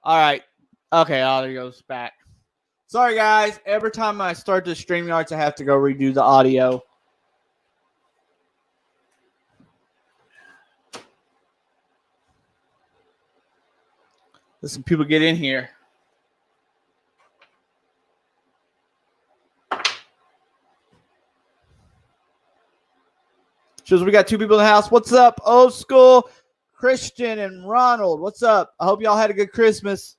All right. Okay, audio goes back. Sorry, guys. Every time I start the StreamYards, I have to go redo the audio. Let some people get in here. Shows we got two people in the house. What's up, old school? Christian and Ronald. What's up? I hope y'all had a good Christmas.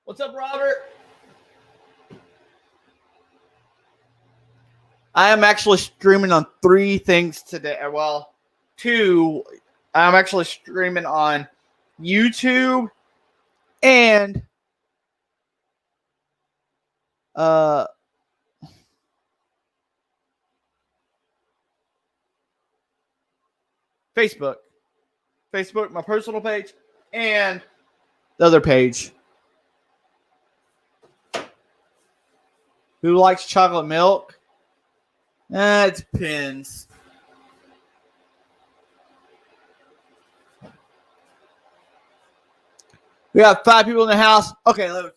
What's up, Robert? I am actually streaming on 3 things today. Well, 2. I'm actually streaming on YouTube and Facebook. Facebook, my personal page, and the other page. Who likes chocolate milk? It depends. We got 5 people in the house. Okay, let me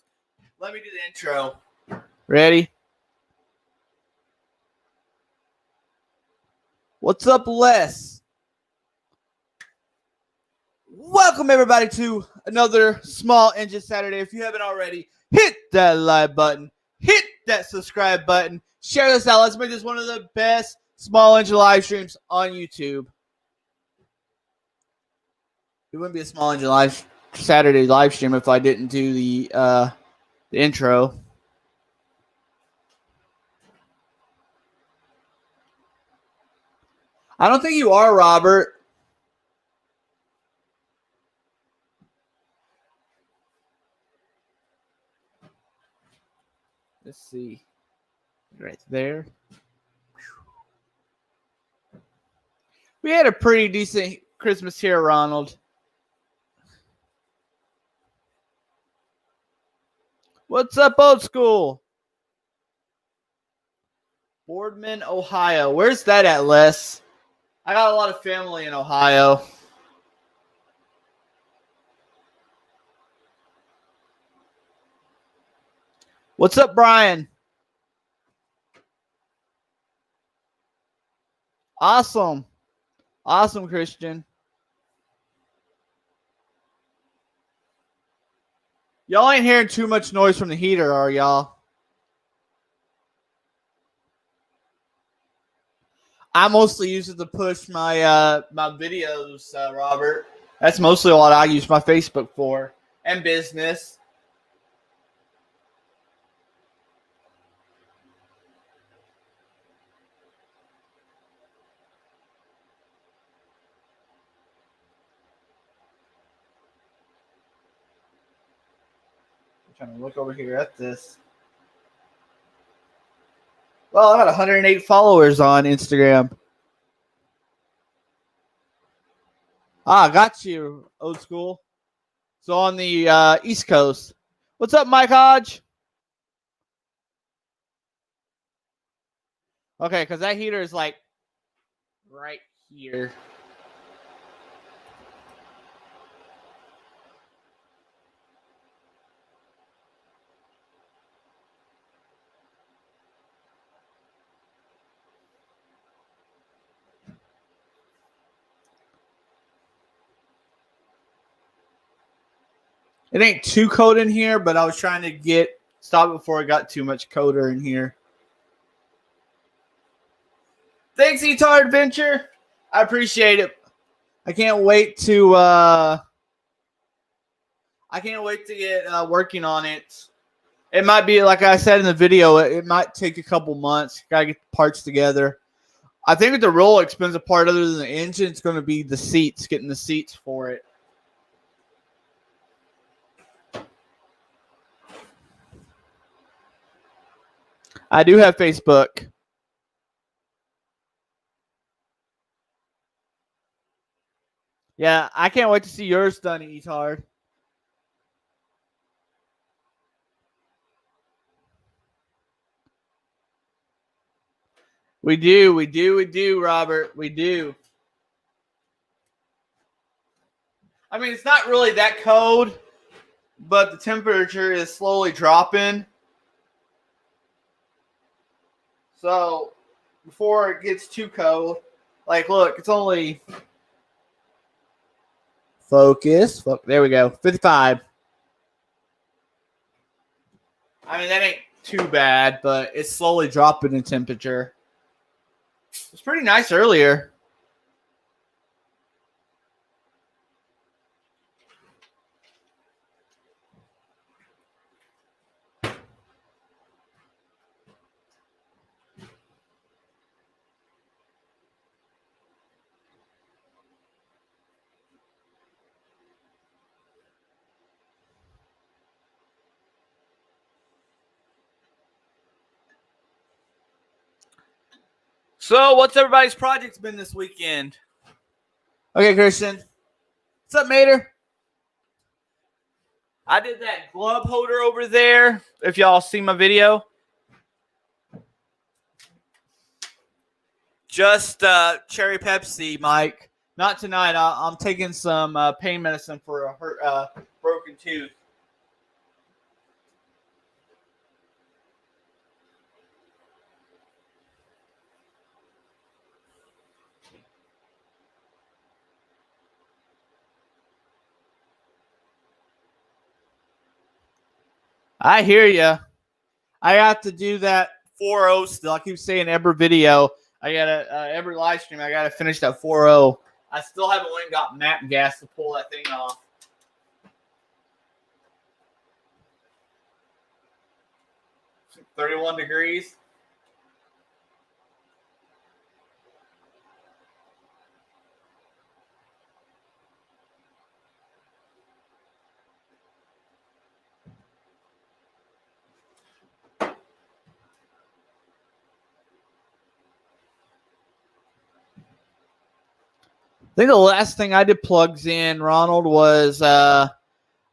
do the intro. Ready? What's up, Les? Welcome, everybody, to another Small Engine Saturday. If you haven't already, hit that like button. Hit that subscribe button. Share this out. Let's make this one of the best Small Engine live streams on YouTube. It wouldn't be a Small Engine Saturday live stream if I didn't do the intro. I don't think you are, Robert. Let's see. Right there. We had a pretty decent Christmas here, Ronald. What's up, old school? Boardman, Ohio. Where's that at, Les? I got a lot of family in Ohio. What's up, Brian? Awesome. Awesome, Christian. Y'all ain't hearing too much noise from the heater, are y'all? I mostly use it to push my my videos, Robert. That's mostly what I use my Facebook for, and business. I'm trying to look over here at this. Well, I got 108 followers on Instagram. Ah, got you, old school. So on the East Coast. What's up, Mike Hodge? Okay, because that heater is like right here. It ain't too cold in here, but I was trying to stop it before it got too much colder in here. Thanks, Etar Adventure. I appreciate it. I can't wait to get working on it. It might be, like I said in the video, it might take a couple months. Gotta get the parts together. I think the real expensive part, other than the engine, is going to be the seats, getting the seats for it. I do have Facebook. Yeah, I can't wait to see yours done, Etard. We do, Robert. We do. I mean, it's not really that cold, but the temperature is slowly dropping. So, before it gets too cold, like, look, it's only focus. There we go. 55. I mean, that ain't too bad, but it's slowly dropping in temperature. It was pretty nice earlier. So, what's everybody's projects been this weekend? Okay, Christian. What's up, Mater? I did that glove holder over there. If y'all see my video, just cherry Pepsi, Mike. Not tonight. I'm taking some pain medicine for a broken tooth. I hear you. I have to do that 4-0 still. I keep saying every video. I gotta every live stream. I gotta finish that 4-0. I still haven't went and got map gas to pull that thing off. It's 31 degrees. I think the last thing I did plugs in, Ronald, was I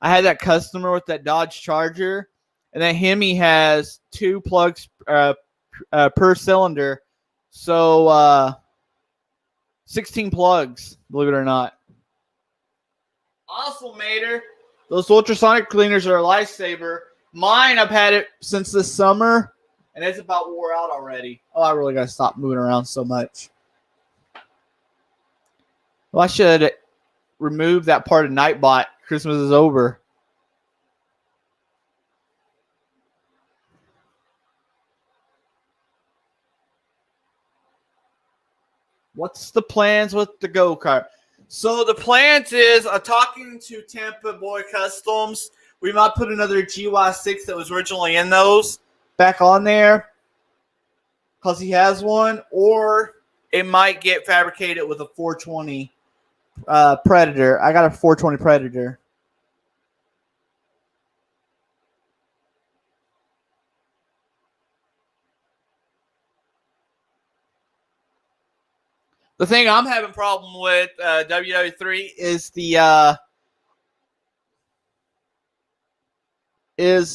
had that customer with that Dodge Charger, and then he has 2 plugs per cylinder. So 16 plugs, believe it or not. Awesome, Mater. Those ultrasonic cleaners are a lifesaver. Mine, I've had it since this summer, and it's about wore out already. Oh, I really got to stop moving around so much. Well, I should remove that part of Nightbot. Christmas is over. What's the plans with the go-kart? So the plans is talking to Tampa Boy Customs. We might put another GY6 that was originally in those back on there because he has one, or it might get fabricated with a 420 Predator. I got a 420 Predator. The thing I'm having problem with WW3 is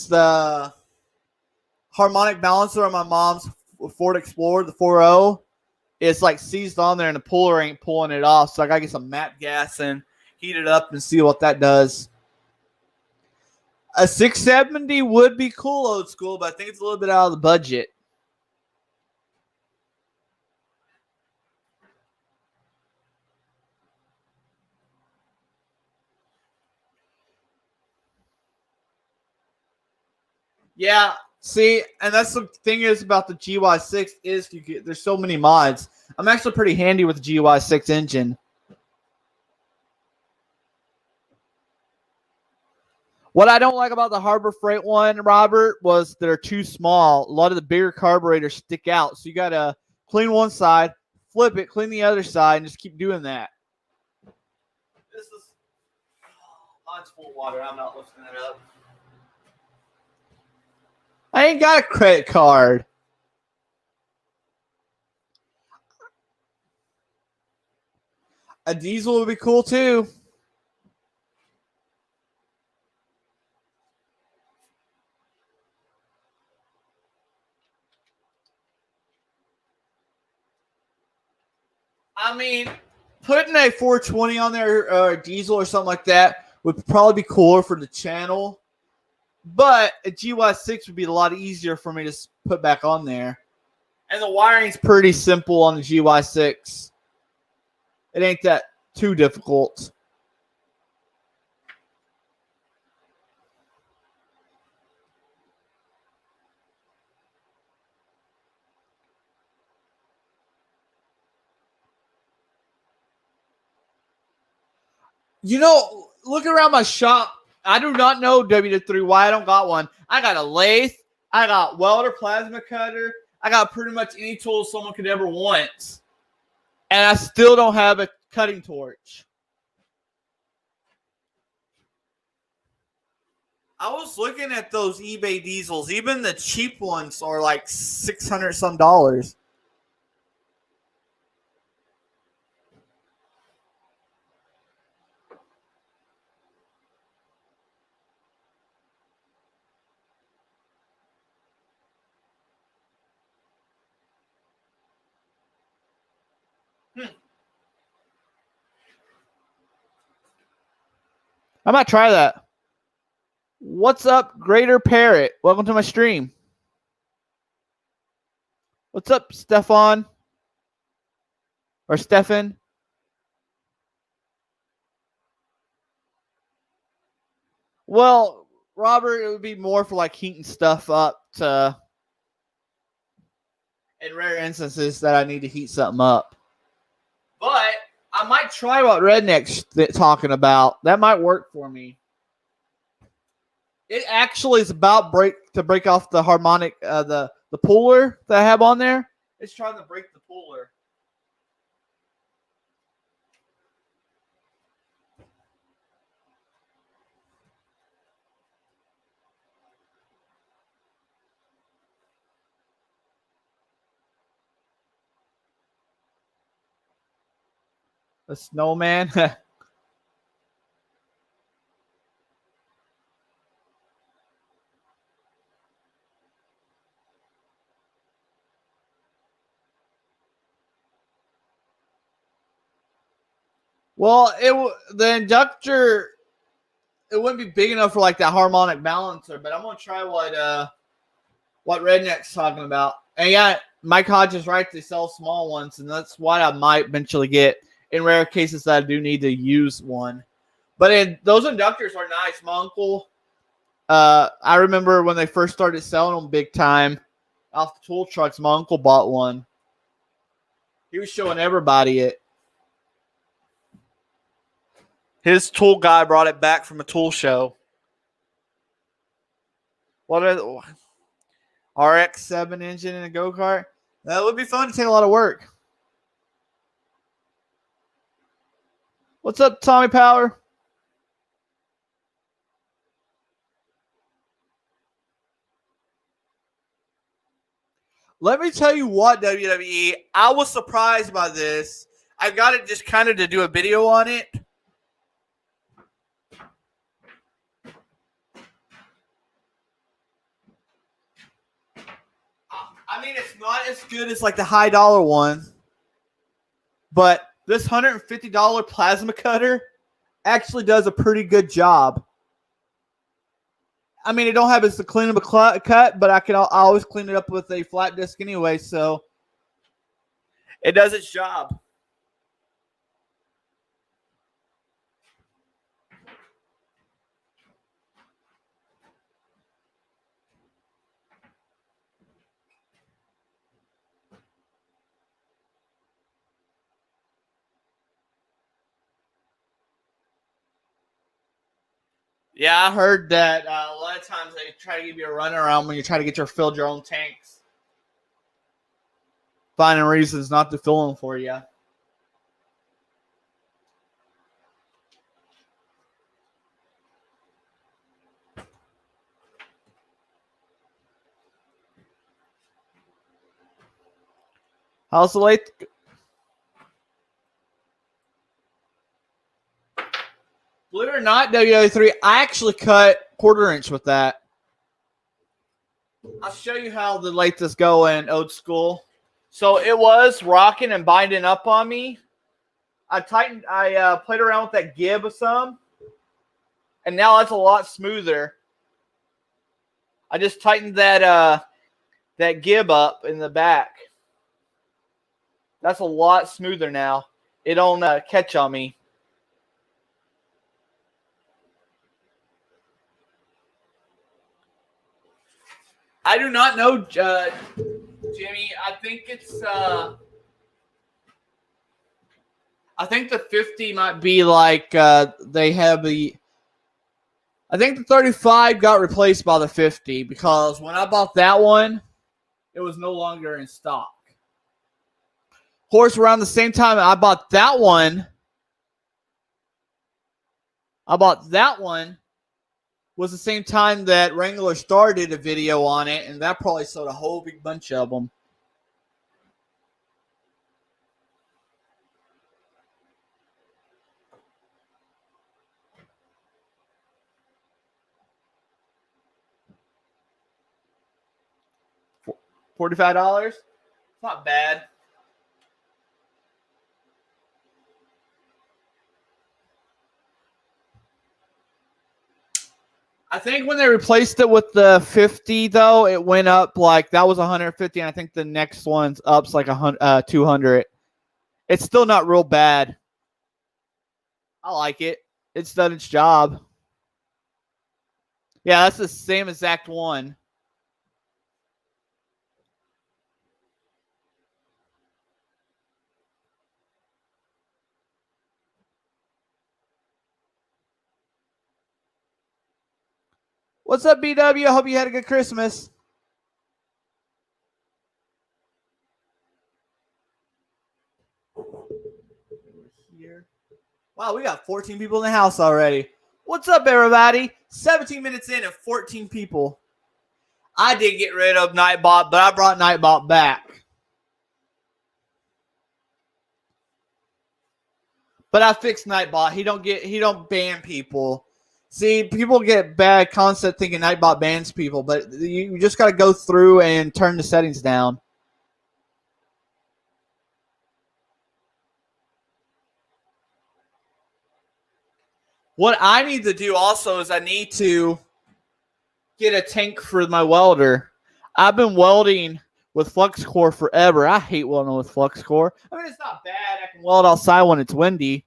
the harmonic balancer on my mom's Ford Explorer, the 4.0. It's like seized on there and the puller ain't pulling it off. So I gotta get some map gas and heat it up and see what that does. A 670 would be cool, old school, but I think it's a little bit out of the budget. Yeah, see, and that's the thing is about the GY6 is there's so many mods. I'm actually pretty handy with the GY6 engine. What I don't like about the Harbor Freight one, Robert, was they're too small. A lot of the bigger carburetors stick out, so you gotta clean one side, flip it, clean the other side, and just keep doing that. This is mine's full of water. I'm not lifting it up. I ain't got a credit card. A diesel would be cool too. I mean, putting a 420 on there, diesel or something like that, would probably be cooler for the channel. But a GY6 would be a lot easier for me to put back on there. And the wiring's pretty simple on the GY6. It ain't that too difficult. You know, looking around my shop, I do not know W3 why I don't got one. I got a lathe, I got welder, plasma cutter, I got pretty much any tool someone could ever want. And I still don't have a cutting torch. I was looking at those eBay diesels. Even the cheap ones are like $600 some. I might try that. What's up, Greater Parrot? Welcome to my stream. What's up, Stefan? Or Stefan? Well, Robert, it would be more for like heating stuff up to, in rare instances that I need to heat something up. But I might try what Redneck's talking about. That might work for me. It actually is about to break off the harmonic, the puller that I have on there. It's trying to break the puller. The snowman. Well, the inductor, it wouldn't be big enough for like that harmonic balancer, but I'm gonna try what Redneck's talking about. And yeah, Mike Hodge is right; they sell small ones, and that's what I might eventually get in rare cases that I do need to use one. But those inductors are nice. My uncle, I remember when they first started selling them big time off the tool trucks. My uncle bought one. He was showing everybody it. His tool guy brought it back from a tool show. What are RX-7 engine in a go-kart? That would be fun to take a lot of work. What's up, Tommy Power? Let me tell you what, WWE, I was surprised by this. I got it just kind of to do a video on it. I mean, it's not as good as like the high dollar one, but this $150 plasma cutter actually does a pretty good job. I mean, it don't have as clean of a cut, but I always clean it up with a flat disc anyway, so it does its job. Yeah, I heard that a lot of times they try to give you a runaround when you try to get fill your own tanks. Finding reasons not to fill them for you. How's the late? Believe it or not, WW3, I actually cut 1/4 inch with that. I'll show you how the lathe is going, old school. So it was rocking and binding up on me. I played around with that gib some, and now that's a lot smoother. I just tightened that gib up in the back. That's a lot smoother now. It don't catch on me. I do not know, Jimmy. I think it's I think the 50 might be like they have the. I think the 35 got replaced by the 50 because when I bought that one, it was no longer in stock. Of course, around the same time I bought that one, was the same time that Wrangler Star did a video on it, and that probably sold a whole big bunch of them. $45? It's not bad. I think when they replaced it with the 50, though, it went up like that was 150, and I think the next one's up's like 200. It's still not real bad. I like it. It's done its job. Yeah, that's the same exact one. What's up, BW? I hope you had a good Christmas. Here. Wow, we got 14 people in the house already. What's up, everybody? 17 minutes in and 14 people. I did get rid of Nightbot, but I brought Nightbot back. But I fixed Nightbot. He don't ban people. See, people get bad concept thinking Nightbot bans people, but you just got to go through and turn the settings down. What I need to do also is I need to get a tank for my welder. I've been welding with FluxCore forever. I hate welding with FluxCore. I mean, it's not bad. I can weld outside when it's windy,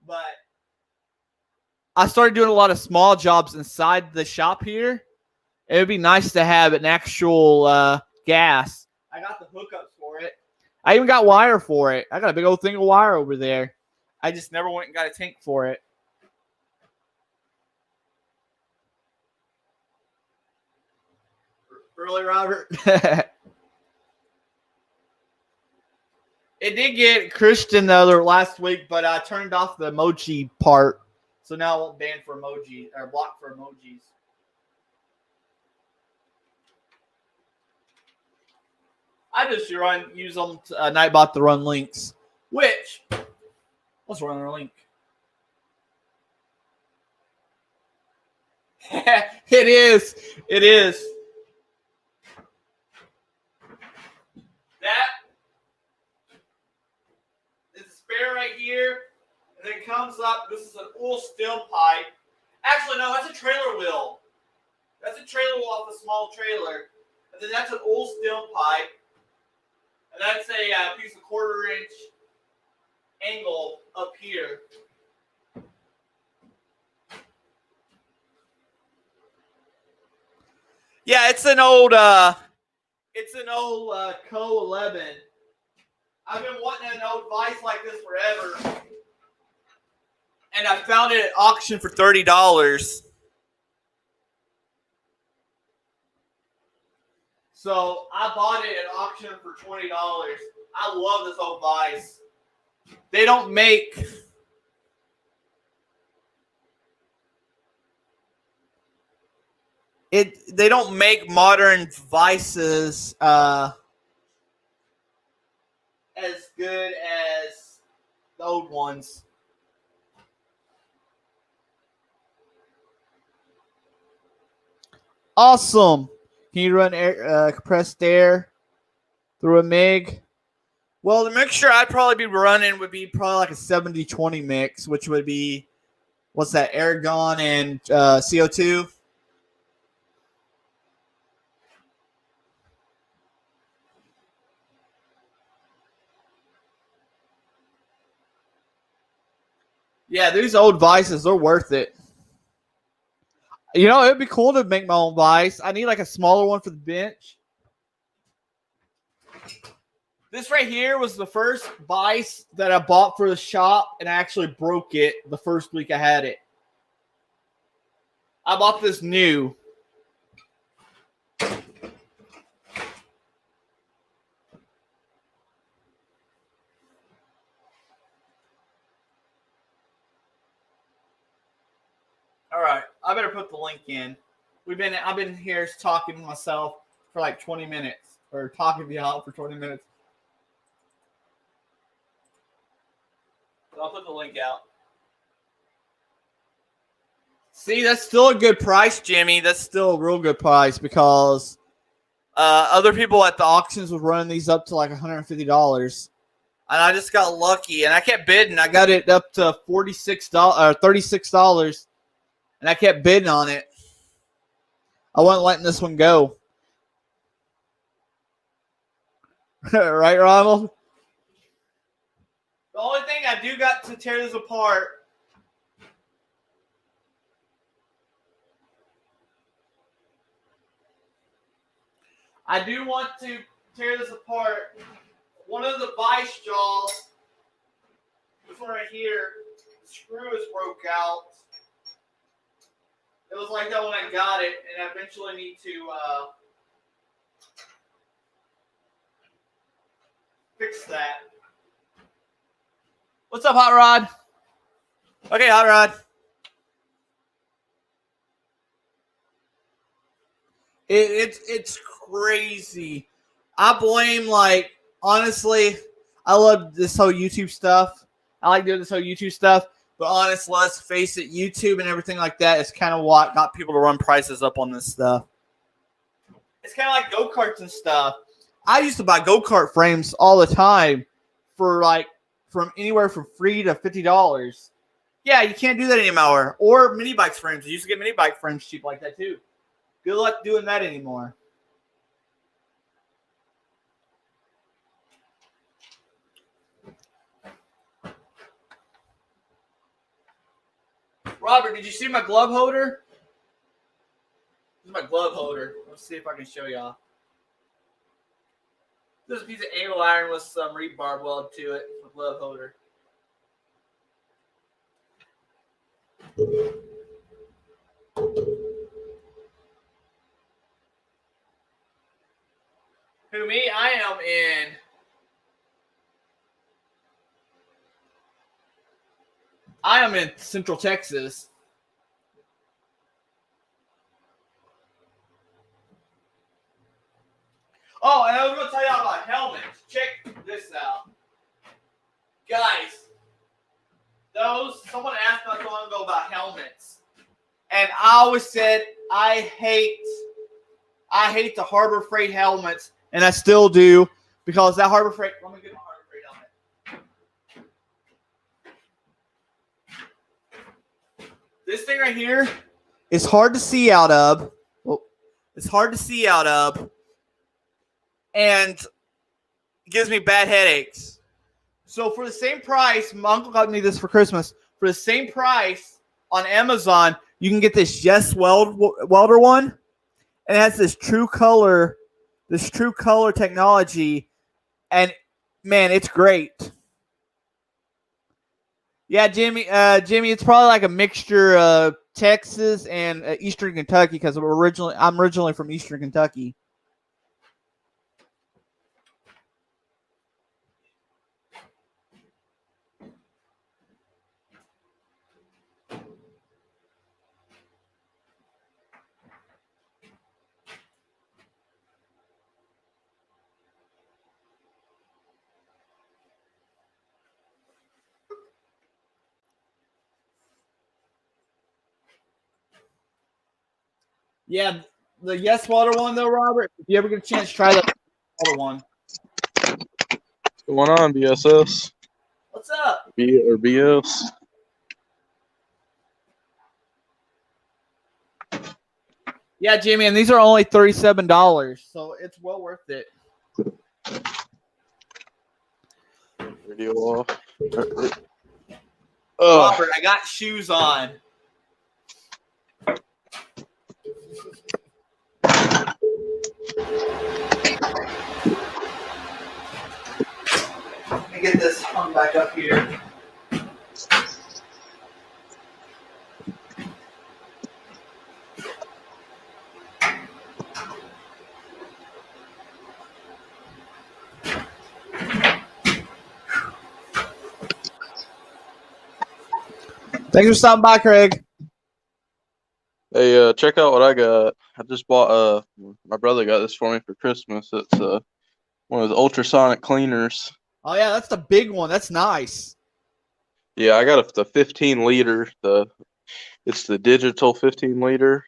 but I started doing a lot of small jobs inside the shop here. It would be nice to have an actual gas. I got the hookups for it. I even got wire for it. I got a big old thing of wire over there. I just never went and got a tank for it. Really, Robert? It did get Christian the other last week, but I turned off the emoji part. So now I won't ban for emoji or block for emojis. I just use them to, Nightbot to run links. Which, let's run our link. It is. It is. That is a spare right here. And then comes up. This is an oil steel pipe. Actually, no, that's a trailer wheel. That's a trailer wheel off a small trailer. And then that's an oil steel pipe. And that's a piece of 1/4 inch angle up here. Yeah, it's an old Co 11. I've been wanting an old vise like this forever, and I found it at auction for $30. So I bought it at auction for $20. I love this old vise. They don't make it. They don't make modern vices as good as the old ones. Awesome. Can you run compressed air through a MIG? Well, the mixture I'd probably be running would be probably like a 70-20 mix, which would be, what's that, Aragon and CO2. Yeah, these old vices, they're worth it. You know, it'd be cool to make my own vice. I need like a smaller one for the bench. This right here was the first vice that I bought for the shop, and I actually broke it the first week I had it. I bought this new. All right, I better put the link in. I've been here talking to myself for like 20 minutes, or talking to y'all for 20 minutes. So I'll put the link out. See, that's still a good price, Jimmy. That's still a real good price because other people at the auctions were running these up to like $150. And I just got lucky, and I kept bidding. I got it up to $46 or $36, and I kept bidding on it. I wasn't letting this one go. Right, Ronald? The only thing I do got to tear this apart I do want to tear this apart. One of the vice jaws, this one right here, the screw is broke out. It was like that when I got it, and I eventually need to fix that. What's up, Hot Rod? Okay, Hot Rod. It's crazy. I blame, like, honestly, I love this whole YouTube stuff. I like doing this whole YouTube stuff. But honestly, let's face it, YouTube and everything like that is kind of what got people to run prices up on this stuff. It's kind of like go-karts and stuff. I used to buy go-kart frames all the time for like from anywhere from $3 to $50. Yeah, you can't do that anymore. Or mini bikes frames. I used to get mini bike frames cheap like that too. Good luck doing that anymore. Robert, did you see my glove holder? This is my glove holder. Let's see if I can show y'all. This is a piece of angle iron with some rebar welded to it. It's a glove holder. Who, me? I am in Central Texas. Oh, and I was going to tell y'all about helmets. Check this out. Guys, someone asked not so long ago about helmets. And I always said, I hate the Harbor Freight helmets, and I still do, because that Harbor Freight, let me get my Harbor Freight helmet. This thing right here is hard to see out of. It's hard to see out of, and gives me bad headaches. So for the same price, my uncle got me this for Christmas. For the same price on Amazon, you can get this Yes Welder one, and it has this true color technology, and man, it's great. Yeah, Jimmy, it's probably like a mixture of Texas and Eastern Kentucky, because I'm originally from Eastern Kentucky. Yeah, the Yes Water one though, Robert. If you ever get a chance, try that water one. What's going on, BSS? What's up? B or BS? Yeah, Jimmy, and these are only $37, so it's well worth it. Radio off. Robert, I got shoes on. Let me get this hung back up here. Thanks for stopping by, Craig. Hey, check out what I got. I just bought. My brother got this for me for Christmas. It's one of those ultrasonic cleaners. Oh yeah, that's the big one. That's nice. Yeah, I got the 15 liter. It's the digital 15 liter.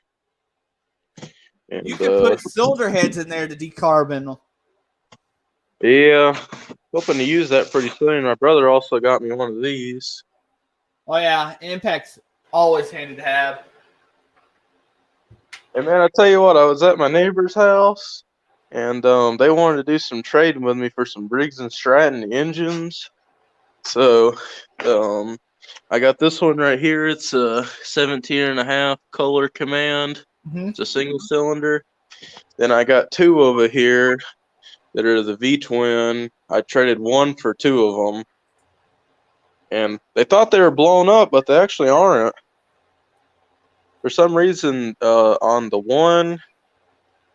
And, You can put cylinder heads in there to decarbon. Yeah, hoping to use that pretty soon. My brother also got me one of these. Oh yeah, Impact's always handy to have. Hey man, I tell you what, I was at my neighbor's house, and they wanted to do some trading with me for some Briggs and Stratton engines. So, I got this one right here. It's a 17.5 Color Command. Mm-hmm. It's a single cylinder. Then I got two over here that are the V-twin. I traded one for two of them, and they thought they were blown up, but they actually aren't. For some reason, on the one,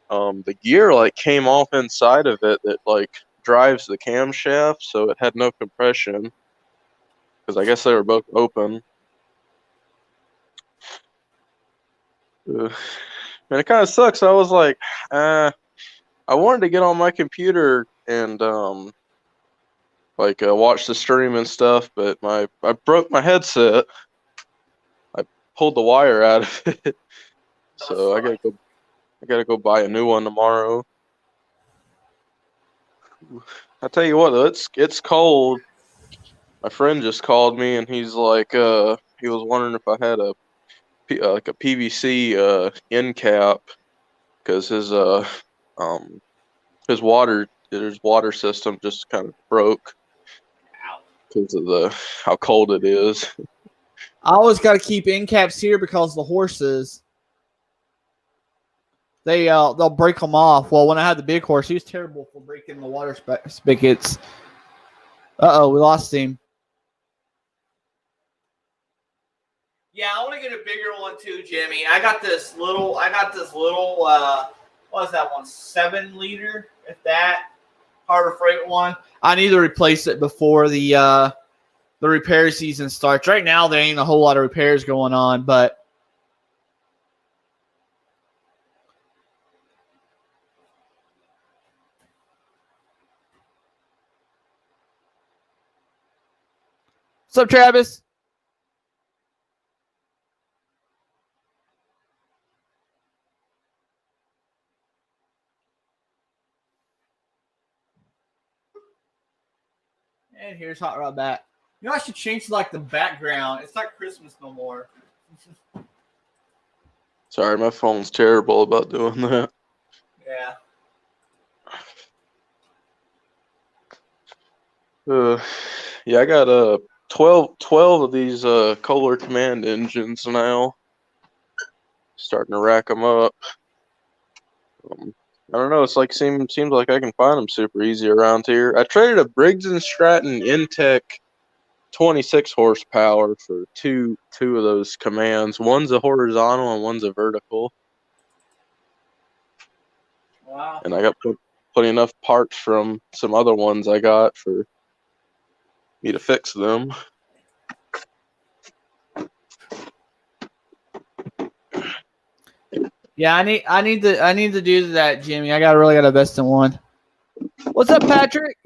the gear like came off inside of it that like drives the camshaft, so it had no compression. Because I guess they were both open. And it kind of sucks. I was like, I wanted to get on my computer and watch the stream and stuff, but I broke my headset. I pulled the wire out of it, so I gotta go buy a new one tomorrow. I tell you what, though, it's cold. My friend just called me and he's like, he was wondering if I had a PVC end cap because his water system just kind of broke because of how cold it is. I always got to keep end caps here because the horses, they'll break them off. Well, when I had the big horse, he was terrible for breaking the water spigots. We lost him. Yeah, I want to get a bigger one too, Jimmy. I got this little. What is that one? 7 liter, if that. Harbor Freight one. I need to replace it before the repair season starts. Right now, there ain't a whole lot of repairs going on, but what's up, Travis? And here's Hot Rod Back. You know, I should change like the background. It's not Christmas no more. Sorry, my phone's terrible about doing that. Yeah. Yeah, I got 12 of these Kohler Command engines now. Starting to rack them up. I don't know. It's like seems like I can find them super easy around here. I traded a Briggs and Stratton Intech 26 horsepower for two of those commands. One's a horizontal and one's a vertical. Wow. And I got plenty enough parts from some other ones I got for me to fix them. Yeah, I need to do that, Jimmy. I really got to invest in one. What's up, Patrick?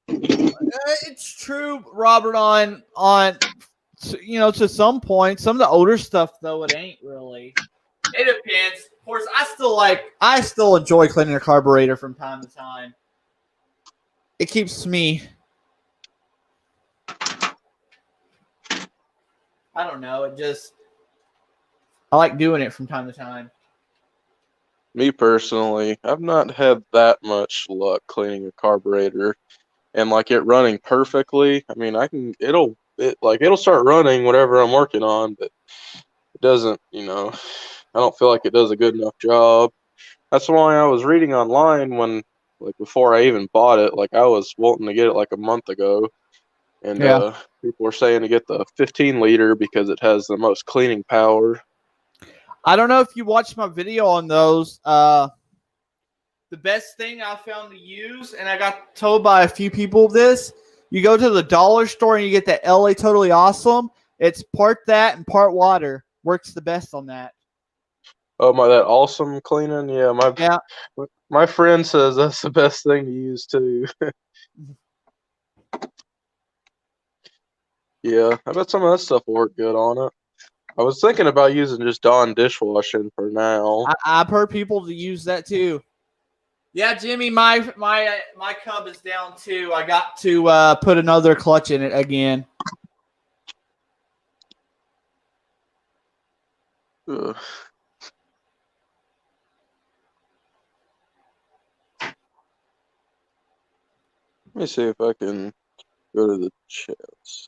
It's true, Robert. On to some point, some of the older stuff though, it ain't really. It depends. Of course, I still enjoy cleaning a carburetor from time to time. it keeps me. I don't know. I like doing it from time to time. Me personally, I've not had that much luck cleaning a carburetor and like it running perfectly. I mean, it'll start running whatever I'm working on, but it doesn't, I don't feel like it does a good enough job. That's why I was reading online before I even bought it, like I was wanting to get it like a month ago, and Yeah. people were saying to get the 15 liter because it has the most cleaning power. I don't know if you watched my video on those. The best thing I found to use, and I got told by a few people this, you go to the dollar store and you get that LA Totally Awesome. It's part that and part water. Works the best on that. Oh my, that awesome cleaning, yeah. My friend says that's the best thing to use too. Yeah, I bet some of that stuff will work good on it. I was thinking about using just Dawn dishwashing for now. I've heard people to use that too. Yeah, Jimmy, my Cub is down too. I got to put another clutch in it again. Ugh. Let me see if I can go to the chats.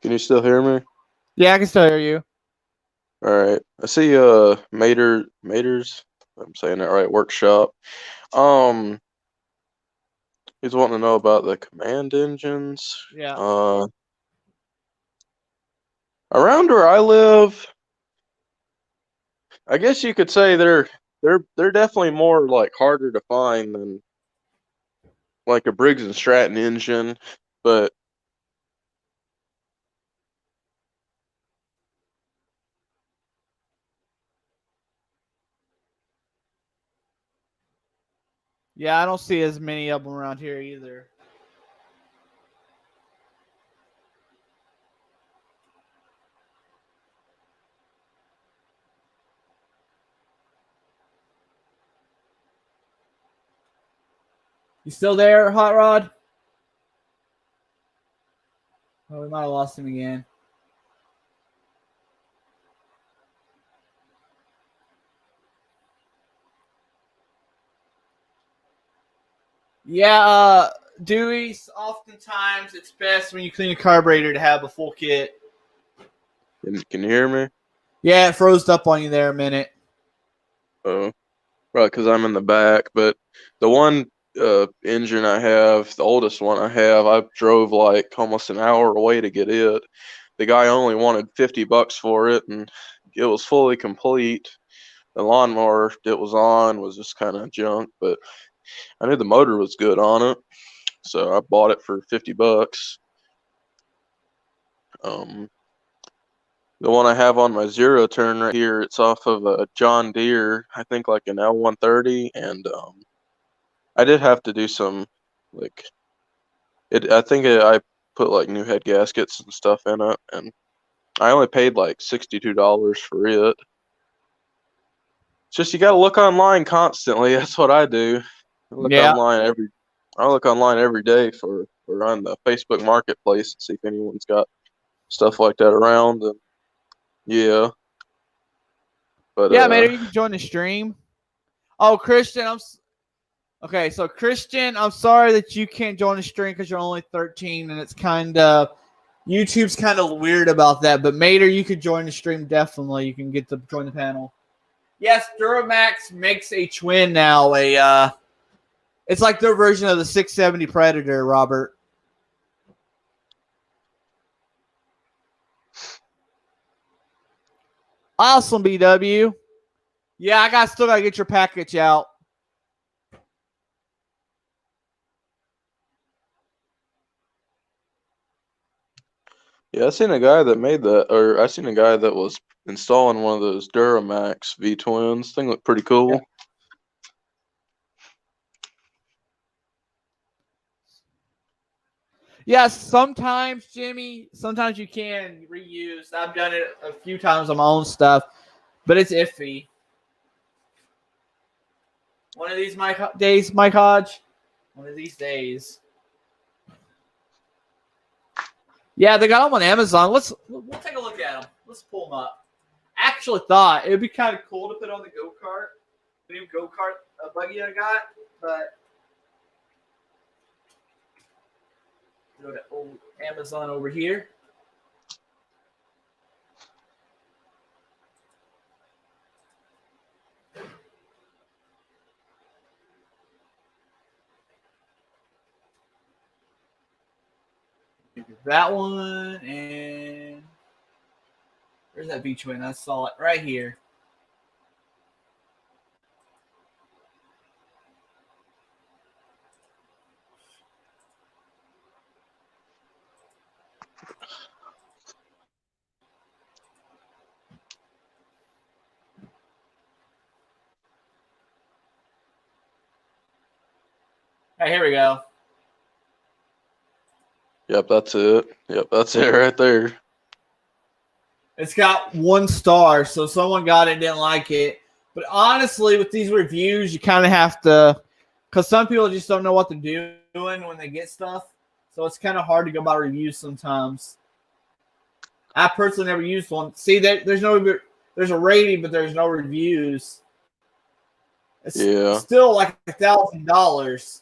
Can you still hear me? Yeah, I can still hear you. All right. I see Maters, I'm saying that right, workshop. He's wanting to know about the command engines. Yeah. Around where I live, I guess you could say they're definitely more like harder to find than like a Briggs and Stratton engine, but Yeah, I don't see as many of them around here either. You still there, Hot Rod? Oh, we might have lost him again. Yeah, Dewey, oftentimes it's best when you clean a carburetor to have a full kit. can you hear me? Yeah, it froze up on you there a minute. Oh, right, because I'm in the back. But the one engine I have, the oldest one I have, I drove like almost an hour away to get it. The guy only wanted $50 for it, and it was fully complete. The lawnmower it was on was just kind of junk, but I knew the motor was good on it, so I bought it for $50. The one I have on my zero turn right here, it's off of a John Deere, I think like an L130, and I did have to do some like I put like new head gaskets and stuff in it, and I only paid like $62 for it. It's just you got to look online constantly. That's what I do. Yeah. I look online every day for on the Facebook Marketplace to see if anyone's got stuff like that around. And yeah, but Yeah, maybe you can join the stream. Oh, Christian, okay. So Christian, I'm sorry that you can't join the stream because you're only 13, and it's kind of YouTube's kind of weird about that. But Mater, you could join the stream definitely. You can get to join the panel. Yes, Duramax makes a twin now. It's like their version of the 670 Predator, Robert. Awesome, BW. Yeah, still gotta get your package out. Yeah, I seen a guy that made that, or I seen a guy that was installing one of those Duramax V twins. Thing looked pretty cool. Yeah, sometimes, Jimmy, sometimes you can reuse. I've done it a few times on my own stuff, but it's iffy. One of these days, Mike Hodge. One of these days. Yeah, they got them on Amazon. We'll take a look at them. Let's pull them up. Actually, thought it would be kind of cool to put on the go kart, the new go kart buggy I got, but go to old Amazon over here. That one, and where's that beach win? I saw it right here. Hey, here we go. Yep, that's it. Yep, that's it right there. It's got 1 star, so someone got it, didn't like it. But honestly, with these reviews, you kind of have to, because some people just don't know what they're doing when they get stuff. So it's kind of hard to go by reviews sometimes. I personally never used one. See, there's a rating, but there's no reviews. It's still like $1,000.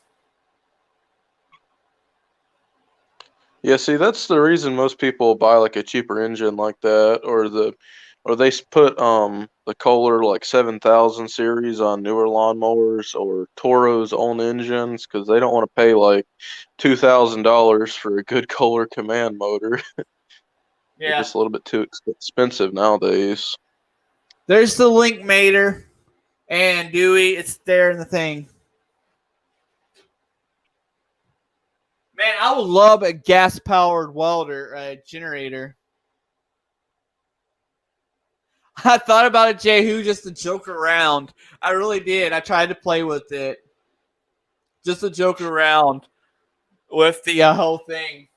Yeah, see, that's the reason most people buy like a cheaper engine like that, or they put the Kohler like 7000 series on newer lawnmowers or Toro's own engines because they don't want to pay like $2,000 for a good Kohler command motor. Yeah, They're just a little bit too expensive nowadays. there's the link Mater and Dewey. It's there in the thing. Man, I would love a gas-powered welder generator. I thought about it, Jehu, just to joke around. I really did. I tried to play with it. Just to joke around with the whole thing.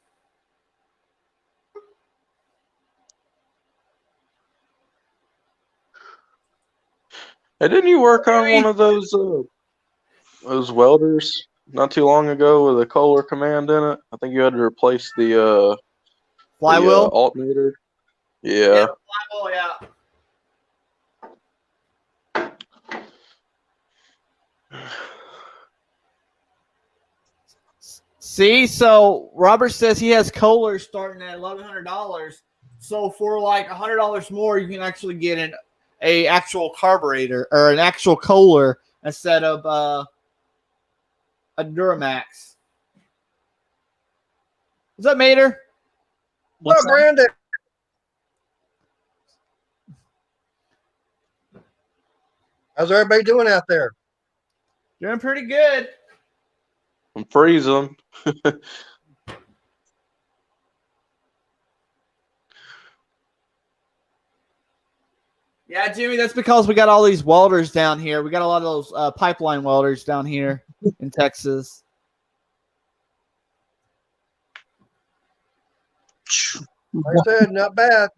Hey, didn't you work on one of those welders not too long ago with a Kohler command in it? I think you had to replace the Flywheel? alternator. Yeah. Flywheel, yeah. See, so Robert says he has Kohler starting at $1,100. So for like $100 more, you can actually get a actual carburetor or an actual Kohler instead of a Duramax. What's up, Mater? What's up, Brandon? How's everybody doing out there? Doing pretty good. I'm freezing. Yeah, Jimmy, that's because we got all these welders down here. We got a lot of those pipeline welders down here in Texas. Like I said, not bad.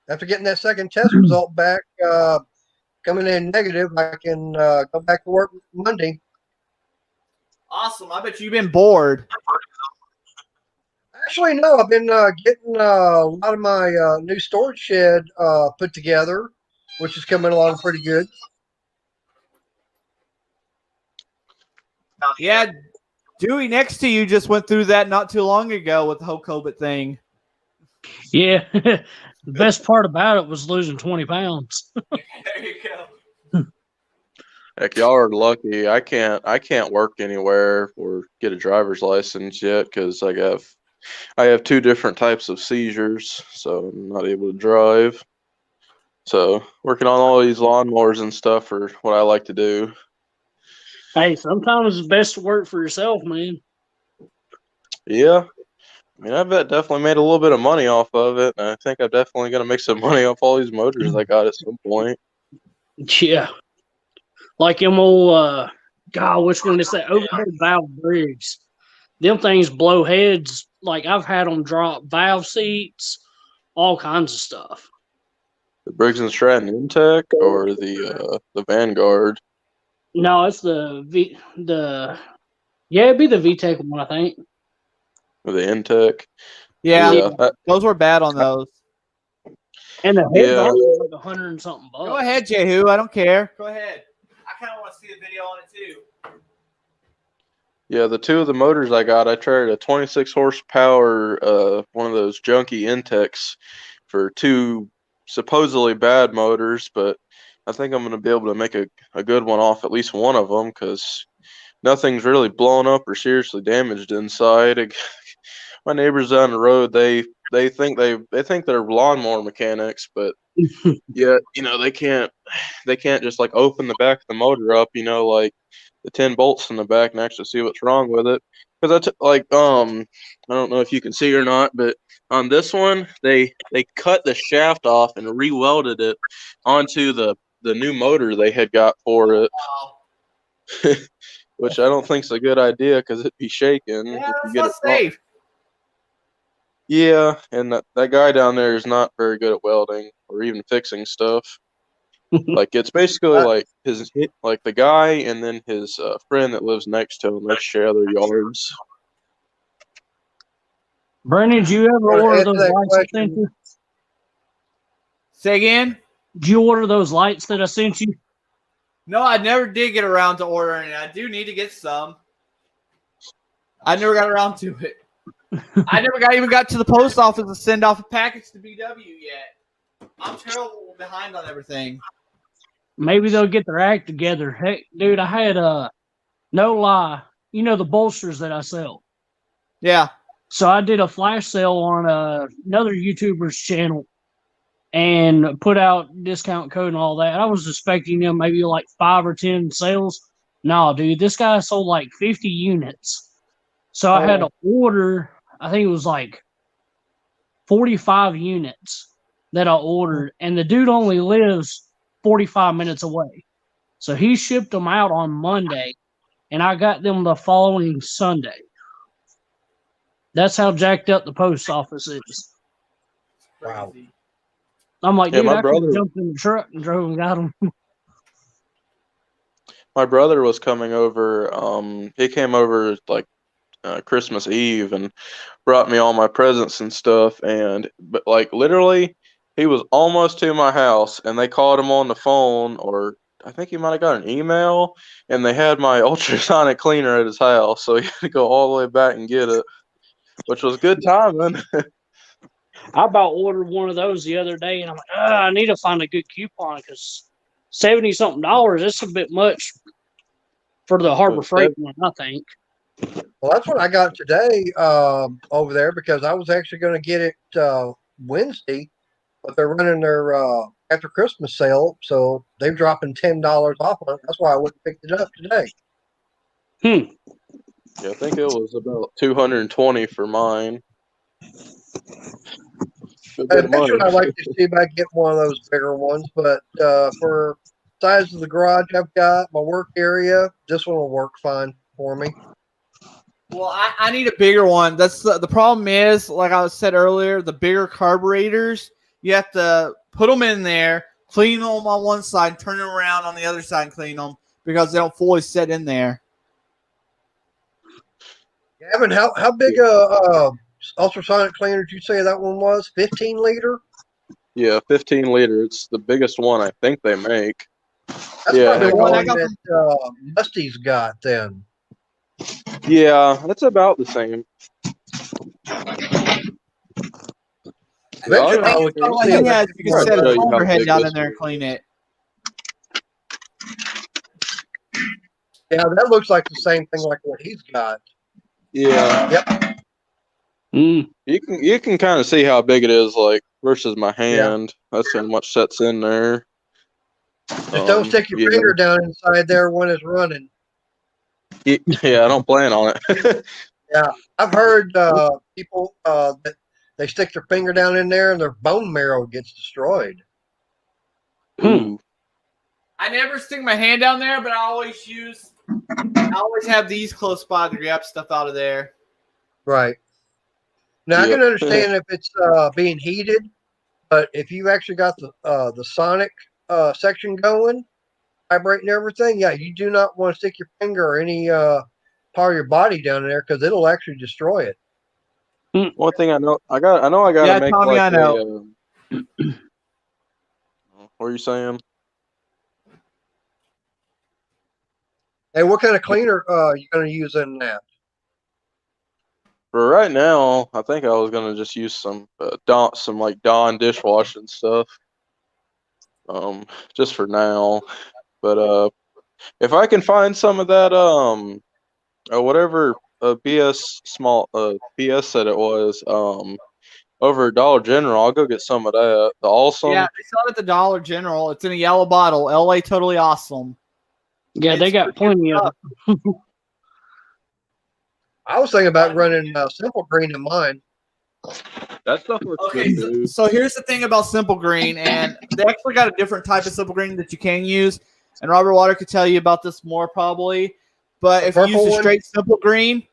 After getting that second test result back, coming in negative, I can go back to work Monday. Awesome. I bet you've been bored. Actually, no. I've been getting a lot of my new storage shed put together, which is coming along pretty good. Yeah, Dewey next to you just went through that not too long ago with the whole COVID thing. Yeah. The best part about it was losing 20 pounds. There you go. Heck, y'all are lucky. I can't work anywhere or get a driver's license yet because I have 2 different types of seizures, so I'm not able to drive. So working on all these lawnmowers and stuff are what I like to do. Hey, sometimes it's best to work for yourself, man. Yeah, I mean, I bet definitely made a little bit of money off of it. And I think I'm definitely gonna make some money off all these motors I got at some point. Yeah. Like them old, God, which one is that? Overhead valve rigs. Them things blow heads. Like I've had them drop valve seats, all kinds of stuff. The Briggs and Stratton Intech or the Vanguard. No, it's it'd be the VTEC one, I think. Or the Intech. Yeah, Yeah. those were bad on those. And the heads Yeah. are like $100 and something bucks. Go ahead, Jehu. I don't care. Go ahead. I kind of want to see the video on it too. Yeah, the two of the motors I got, I traded a 26 horsepower, one of those junky Intex for two supposedly bad motors, but I think I'm going to be able to make a good one off at least one of them because nothing's really blown up or seriously damaged inside. My neighbors down the road, they think they're lawnmower mechanics, but yeah, they can't just like open the back of the motor up, like the 10 bolts in the back and actually see what's wrong with it. Because I don't know if you can see or not, but on this one they cut the shaft off and re-welded it onto the new motor they had got for it, which I don't think is a good idea because it'd be shaking. Yeah, if you that's get not it wrong. safe. Yeah, and that guy down there is not very good at welding or even fixing stuff. Like it's basically like the guy and then his friend that lives next to him. They share their yards. Brandon, did you ever order answer those that lights I sent question. you? Say again? Did you order those lights that I sent you? No, I never did get around to ordering it. I do need to get some. I never got around to it. I never even got to the post office to send off a package to BW yet. I'm terrible behind on everything. Maybe they'll get their act together. Hey, dude, I had no lie. The bolsters that I sell. Yeah. So I did a flash sale on another YouTuber's channel and put out discount code and all that. I was expecting maybe like 5 or 10 sales. No, dude, this guy sold like 50 units. So I had to order, I think it was like 45 units that I ordered, and the dude only lives 45 minutes away. So he shipped them out on Monday, and I got them the following Sunday. That's how jacked up the post office is. Wow. I'm like, Yeah, dude, my I could have brother- jumped in the truck and drove and got them. My brother was coming over. He came over like Christmas Eve and brought me all my presents and stuff. But like literally, he was almost to my house, and they called him on the phone, or I think he might have got an email, and they had my ultrasonic cleaner at his house, so he had to go all the way back and get it, which was good timing. I about ordered one of those the other day, and I'm like, I need to find a good coupon because $70-something, that's a bit much for the Harbor Freight one, I think. Well, that's what I got today over there because I was actually going to get it Wednesday, but they're running their after Christmas sale, so they're dropping $10 off on it. That's why I went and picked it up today. Yeah, I think it was about 220 for mine. Eventually, I'd like to see if I get one of those bigger ones, but for size of the garage I've got, my work area, this one will work fine for me. Well, I need a bigger one. That's the problem is, like I said earlier, the bigger carburetors, you have to put them in there, clean them on one side, turn them around on the other side and clean them because they don't fully set in there. Gavin, how big a ultrasonic cleaner did you say that one was? 15 liter? Yeah, 15 liter. It's the biggest one I think they make. That's Yeah, probably the one I one got that Musty's got then. Yeah, that's about the same. Eventually, I'll- I would I'll- see Yeah, if I you could can get set one a of those. how cylinder head big down this in there and is. clean it. Yeah, that looks like the same thing like what he's got. Yeah, Yep. you can kind of see how big it is, like versus my hand. That's how much sets in there. Just don't stick your yeah. finger down inside there when it's running. Yeah, I don't plan on it. I've heard people that they stick their finger down in there and their bone marrow gets destroyed. Ooh. I never stick my hand down there, but I always have these close by to grab stuff out of there. Right. Now I Yep. can understand if it's being heated, but if you actually got the sonic section going, vibrating everything, yeah, you do not want to stick your finger or any part of your body down in there because it'll actually destroy it. One thing I know I gotta Yeah, make Tommy, like I know. what are you saying? Hey, what kind of cleaner you going to use in that? For right now, I think I was gonna just use some like Dawn dishwashing stuff. Just for now. But if I can find some of that whatever BS said it was over at Dollar General, I'll go get some of that. The Awesome. Yeah, they sell it at the Dollar General. It's in a yellow bottle. LA Totally Awesome. Yeah, they It's got plenty of it. I was thinking about running Simple Green in mine. That stuff looks Okay, good too. so here's the thing about Simple Green, and they actually got a different type of Simple Green that you can use, and Robert Water could tell you about this more probably. But if you use purple a one? straight Simple Green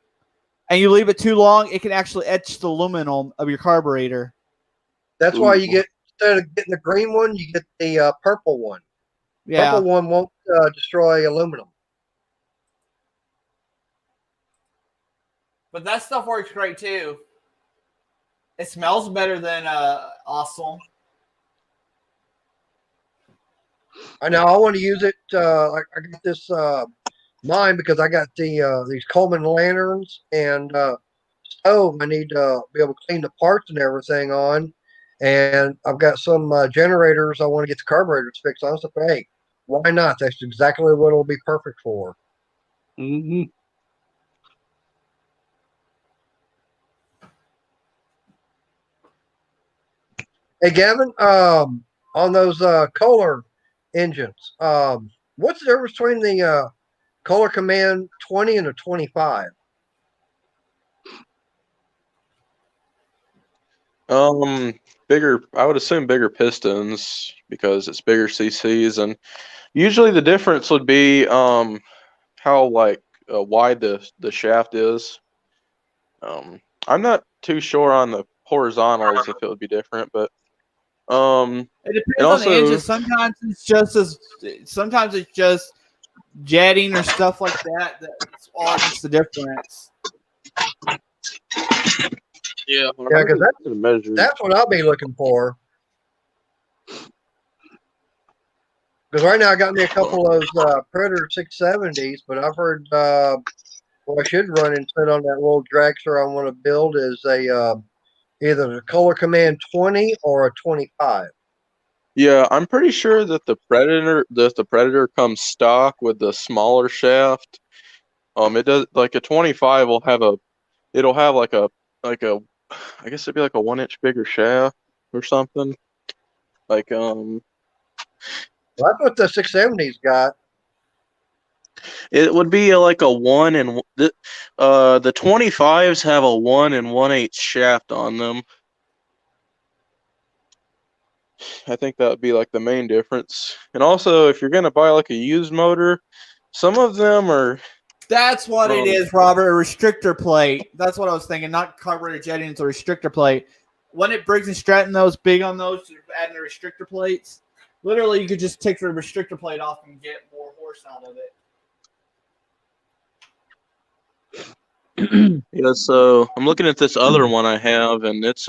and you leave it too long, it can actually etch the aluminum of your carburetor. That's why Ooh. you get, instead of getting the green one, you get the purple one. Yeah. Purple one won't destroy aluminum. But that stuff works great too. It smells better than Awesome. I know I want to use it. I got this mine because I got these Coleman lanterns and stove. I need to be able to clean the parts and everything on, and I've got some generators. I want to get the carburetors fixed on. So hey, why not? That's exactly what it'll be perfect for. Mm-hmm. Hey, Gavin, on those Kohler engines, what's the difference between the Kohler Command 20 and a 25? Bigger. I would assume bigger pistons because it's bigger CCs, and usually the difference would be how like wide the shaft is. I'm not too sure on the horizontals if it would be different, but It depends and on the also engine. Sometimes it's just jetting or stuff like that. That's all makes the difference. yeah, Yeah, because that's what I'll be looking for. Because right now I got me a couple of those Predator 670s, but I've heard what I should run instead on that little dragster I want to build is a either the Kohler Command 20 or a 25. Yeah, I'm pretty sure that the Predator comes stock with the smaller shaft. It does like a 25 it'll have like a I guess it'd be like a 1 inch bigger shaft or something. Like Well, that's what the 670s got. it would be like a 1 and the 25s have a 1 1/8 shaft on them. I think that would be like the main difference. And also, if you're gonna buy like a used motor, some of them are. That's what it is, Robert. A restrictor plate. That's what I was thinking. Not carburetor jetting. It's a restrictor plate. When it Briggs and Stratton those big on those, you're adding the restrictor plates. Literally, you could just take the restrictor plate off and get more horse out of it. Yeah, so I'm looking at this other one I have, and it's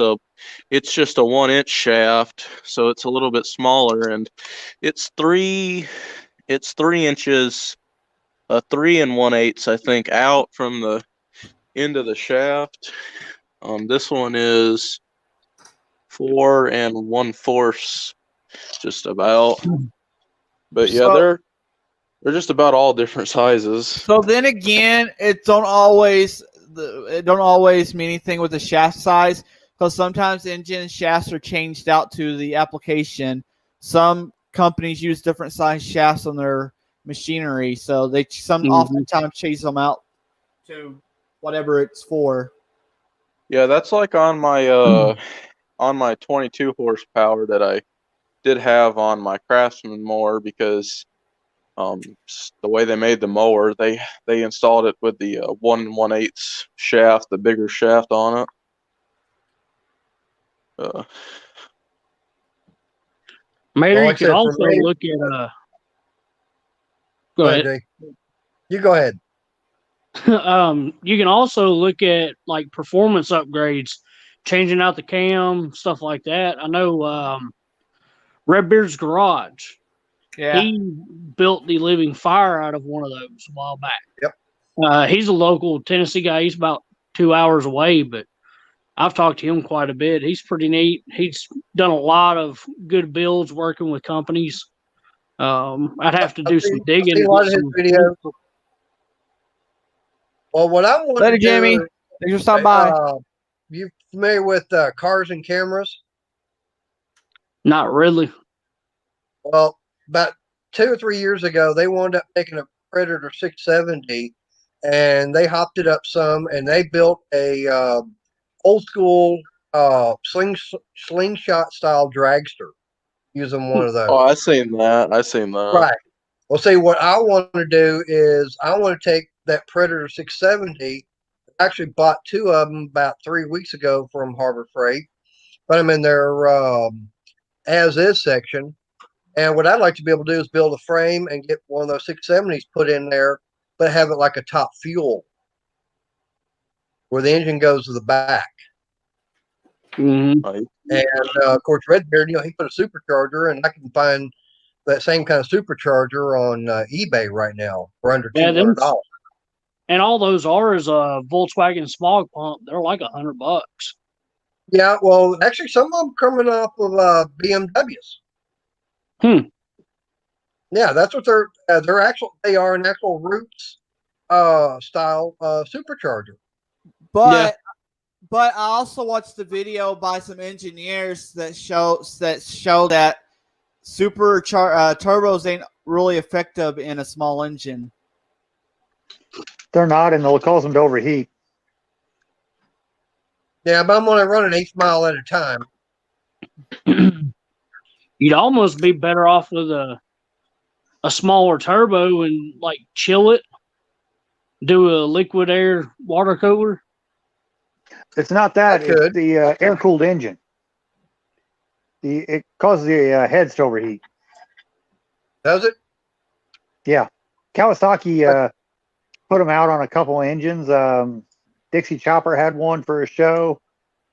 just a 1 inch shaft, so it's a little bit smaller, and it's 3 inches, 3 1/8, I think, out from the end of the shaft. This one is 4 1/4, just about. But yeah, So- they're just about all different sizes. So then again, it don't always mean anything with the shaft size because sometimes engine shafts are changed out to the application. Some companies use different size shafts on their machinery, so they oftentimes change them out to whatever it's for. Yeah, that's like on my 22 horsepower that I did have on my Craftsman mower because the way they made the mower, they installed it with the 1 1/8 shaft, the bigger shaft on it. Maybe Well, you like I could said, for also me, look at go go ahead. ahead, Jay. You go ahead. You can also look at like performance upgrades, changing out the cam, stuff like that. I know Redbeard's Garage. Yeah. He built the Living Fire out of one of those a while back. Yep. He's a local Tennessee guy. He's about 2 hours away, but I've talked to him quite a bit. He's pretty neat. He's done a lot of good builds working with companies. I'd have to do some digging. I've seen a to lot get of his some- videos. Well, what I want Later, to do, Jamie. Thanks for stopping by. you familiar with Cars and Cameras? Not really. Well, about 2 or 3 years ago, they wound up taking a Predator 670 and they hopped it up some, and they built a old school slingshot style dragster using one of those. Oh, I seen that. Right. Well, see, what I want to do is I want to take that Predator 670. I actually bought 2 of them about 3 weeks ago from Harbor Freight. Put them in their as is section. And what I'd like to be able to do is build a frame and get one of those 670s put in there, but have it like a top fuel where the engine goes to the back. Mhm. And of course, Redbeard, he put a supercharger, and I can find that same kind of supercharger on eBay right now for under $200. And all those are is a Volkswagen smog pump. They're like $100. Yeah, well, actually, some of them coming off of BMWs. Yeah, that's what they are an actual Roots style supercharger. But I also watched the video by some engineers that show that turbos ain't really effective in a small engine. They're not, and they'll cause them to overheat. Yeah, but I'm only running 1/8 mile at a time. You'd almost be better off with a smaller turbo and like chill it. Do a liquid air water cooler. It's not that. I could. It's the air-cooled engine. It causes the heads to overheat. Does it? Yeah. Kawasaki put them out on a couple engines. Dixie Chopper had one for a show.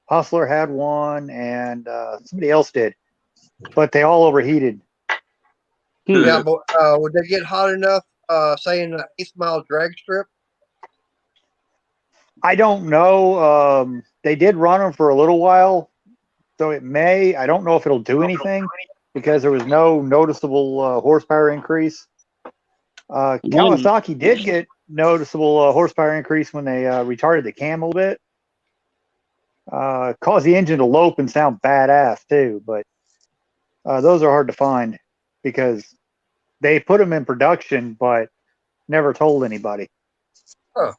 Hustler had one, and somebody else did. But they all overheated. Yeah, but would they get hot enough, say, in an 1/8 mile drag strip? I don't know. They did run them for a little while, so it may. I don't know if it'll do anything because there was no noticeable horsepower increase. Kawasaki did get noticeable horsepower increase when they retarded the cam a little bit. Caused the engine to lope and sound badass too, but those are hard to find because they put them in production but never told anybody. Huh.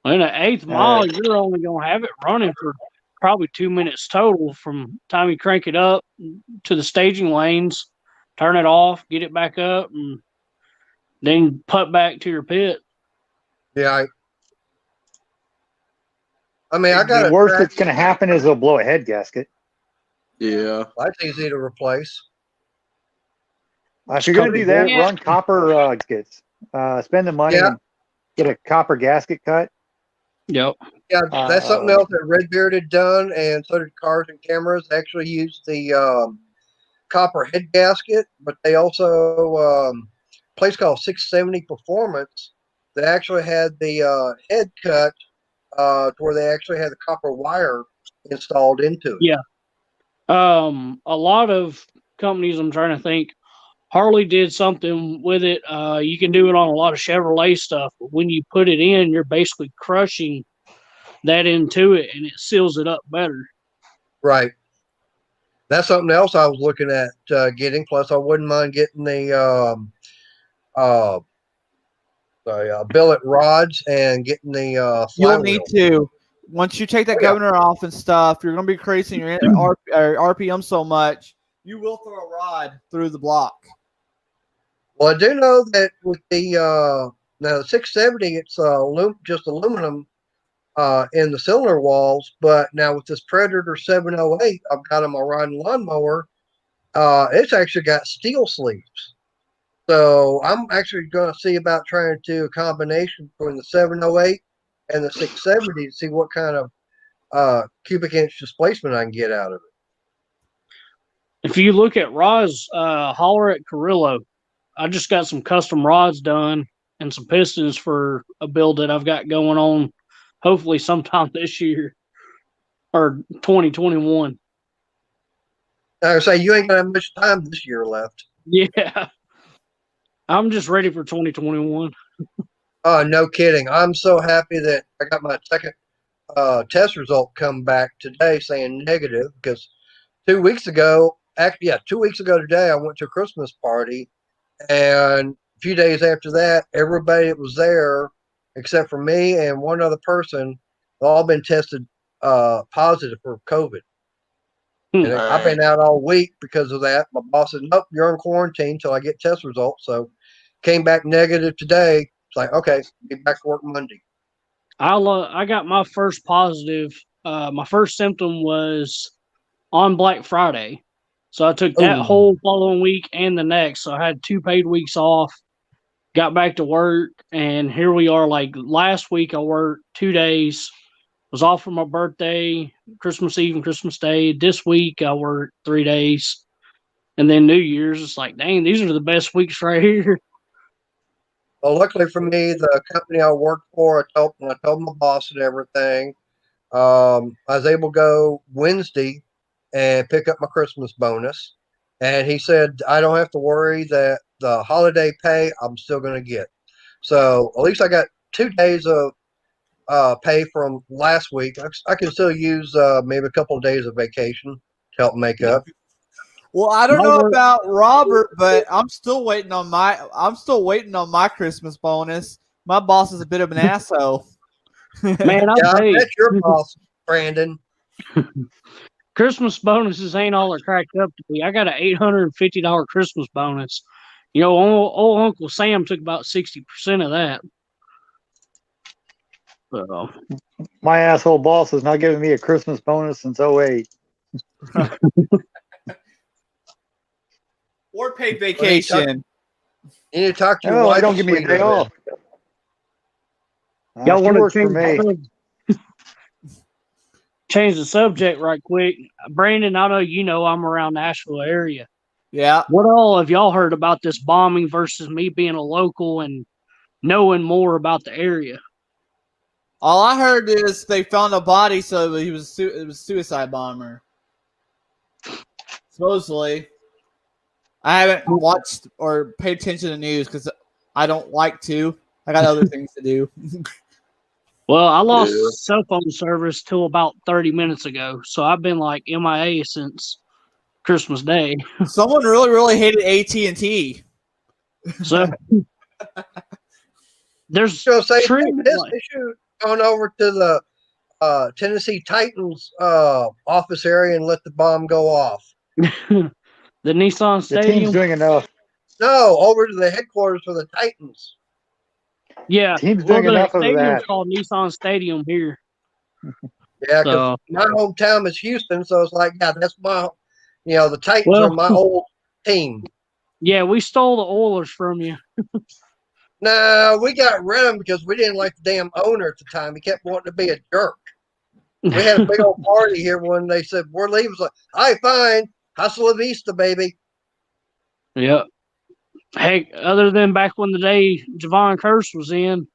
In an 1/8 mile, you're only going to have it running for probably 2 minutes total from the time you crank it up to the staging lanes, turn it off, get it back up, and then putt back to your pit. Yeah. I mean, I got the worst that's going to happen is they'll blow a head gasket. Yeah. That's easy to replace. If you're going to do that, run copper gaskets. Spend the money and get a copper gasket cut. Yep. Yeah, that's something else that Redbeard had done, and so did Cars and Cameras. They actually used the copper head gasket, but they also a place called 670 Performance. They actually had the head cut to where they actually had the copper wire installed into it. Yeah. A lot of companies, I'm trying to think, Harley did something with it. You can do it on a lot of Chevrolet stuff, but when you put it in, you're basically crushing that into it, and it seals it up better. Right. That's something else I was looking at getting. Plus, I wouldn't mind getting the billet rods and getting the You'll flywheel. need to. Once you take that Oh, yeah. governor off and stuff, you're going to be increasing your RPM so much, you will throw a rod through the block. Well, I do know that with the now the 670, it's just aluminum in the cylinder walls, but now with this Predator 708, I've got on my riding lawnmower. It's actually got steel sleeves. So I'm actually going to see about trying to do a combination between the 708 and the 670 to see what kind of cubic inch displacement I can get out of it. If you look at rods, holler at Carrillo. I just got some custom rods done and some pistons for a build that I've got going on, hopefully sometime this year or 2021. I would say you ain't gonna have much time this year left. Yeah, I'm just ready for 2021. Oh, no kidding! I'm so happy that I got my second test result come back today saying negative because 2 weeks ago, actually, yeah, 2 weeks ago today, I went to a Christmas party, and a few days after that, everybody that was there, except for me and one other person, have all been tested positive for COVID. And I've been out all week because of that. My boss said, "Nope, you're on quarantine until I get test results." So came back negative today. It's like, okay, be back to work Monday. I got my first positive. My first symptom was on Black Friday. So I took that Ooh. whole following week and the next. So I had 2 paid weeks off, got back to work, and here we are. Like last week, I worked 2 days, was off for my birthday, Christmas Eve and Christmas Day. This week, I worked 3 days. And then New Year's, it's like, dang, these are the best weeks right here. Well, luckily for me, the company I worked for, I told my boss and everything. I was able to go Wednesday and pick up my Christmas bonus. And he said, I don't have to worry that the holiday pay I'm still going to get. So at least I got 2 days of pay from last week. I can still use maybe a couple of days of vacation to help make up. Well, I don't My know work- about Robert, but I'm still waiting on my Christmas bonus. My boss is a bit of an asshole. Man, I'll Yeah, tell you, that's your boss, Brandon. Christmas bonuses ain't all they're cracked up to be. I got an $850 Christmas bonus. You know, old Uncle Sam took about 60% of that. So, My asshole boss has not given me a Christmas bonus since 08. Or paid vacation. You need to talk to your Oh, wife. they don't give me a day off. y'all She want works to for me. change the subject right quick? Brandon, I know you know I'm around Nashville area. Yeah. What all have y'all heard about this bombing versus me being a local and knowing more about the area? All I heard is they found a body, so it was a suicide bomber. Supposedly. I haven't watched or paid attention to the news because I don't like to. I got other things to do. Well, I lost Yeah. cell phone service till about 30 minutes ago, so I've been like MIA since Christmas Day. Someone really, really hated AT&T. So there's So say true, this, like- they should have gone over to the Tennessee Titans office area and let the bomb go off. the Nissan The team's Stadium. doing enough. No, over to the headquarters for the Titans. Yeah, Team's well, doing the enough of stadium's that. called Nissan Stadium here. Yeah, because So, my hometown is Houston, so it's like, yeah, that's my, the Titans Well- are my old team. yeah, we stole the Oilers from you. No, we got rid of him because we didn't like the damn owner at the time. He kept wanting to be a jerk. We had a big old party here when they said we're leaving. It's like, all right, fine, hustle la vista, baby. Yep. Heck, other than back when the day Javon Curse was in,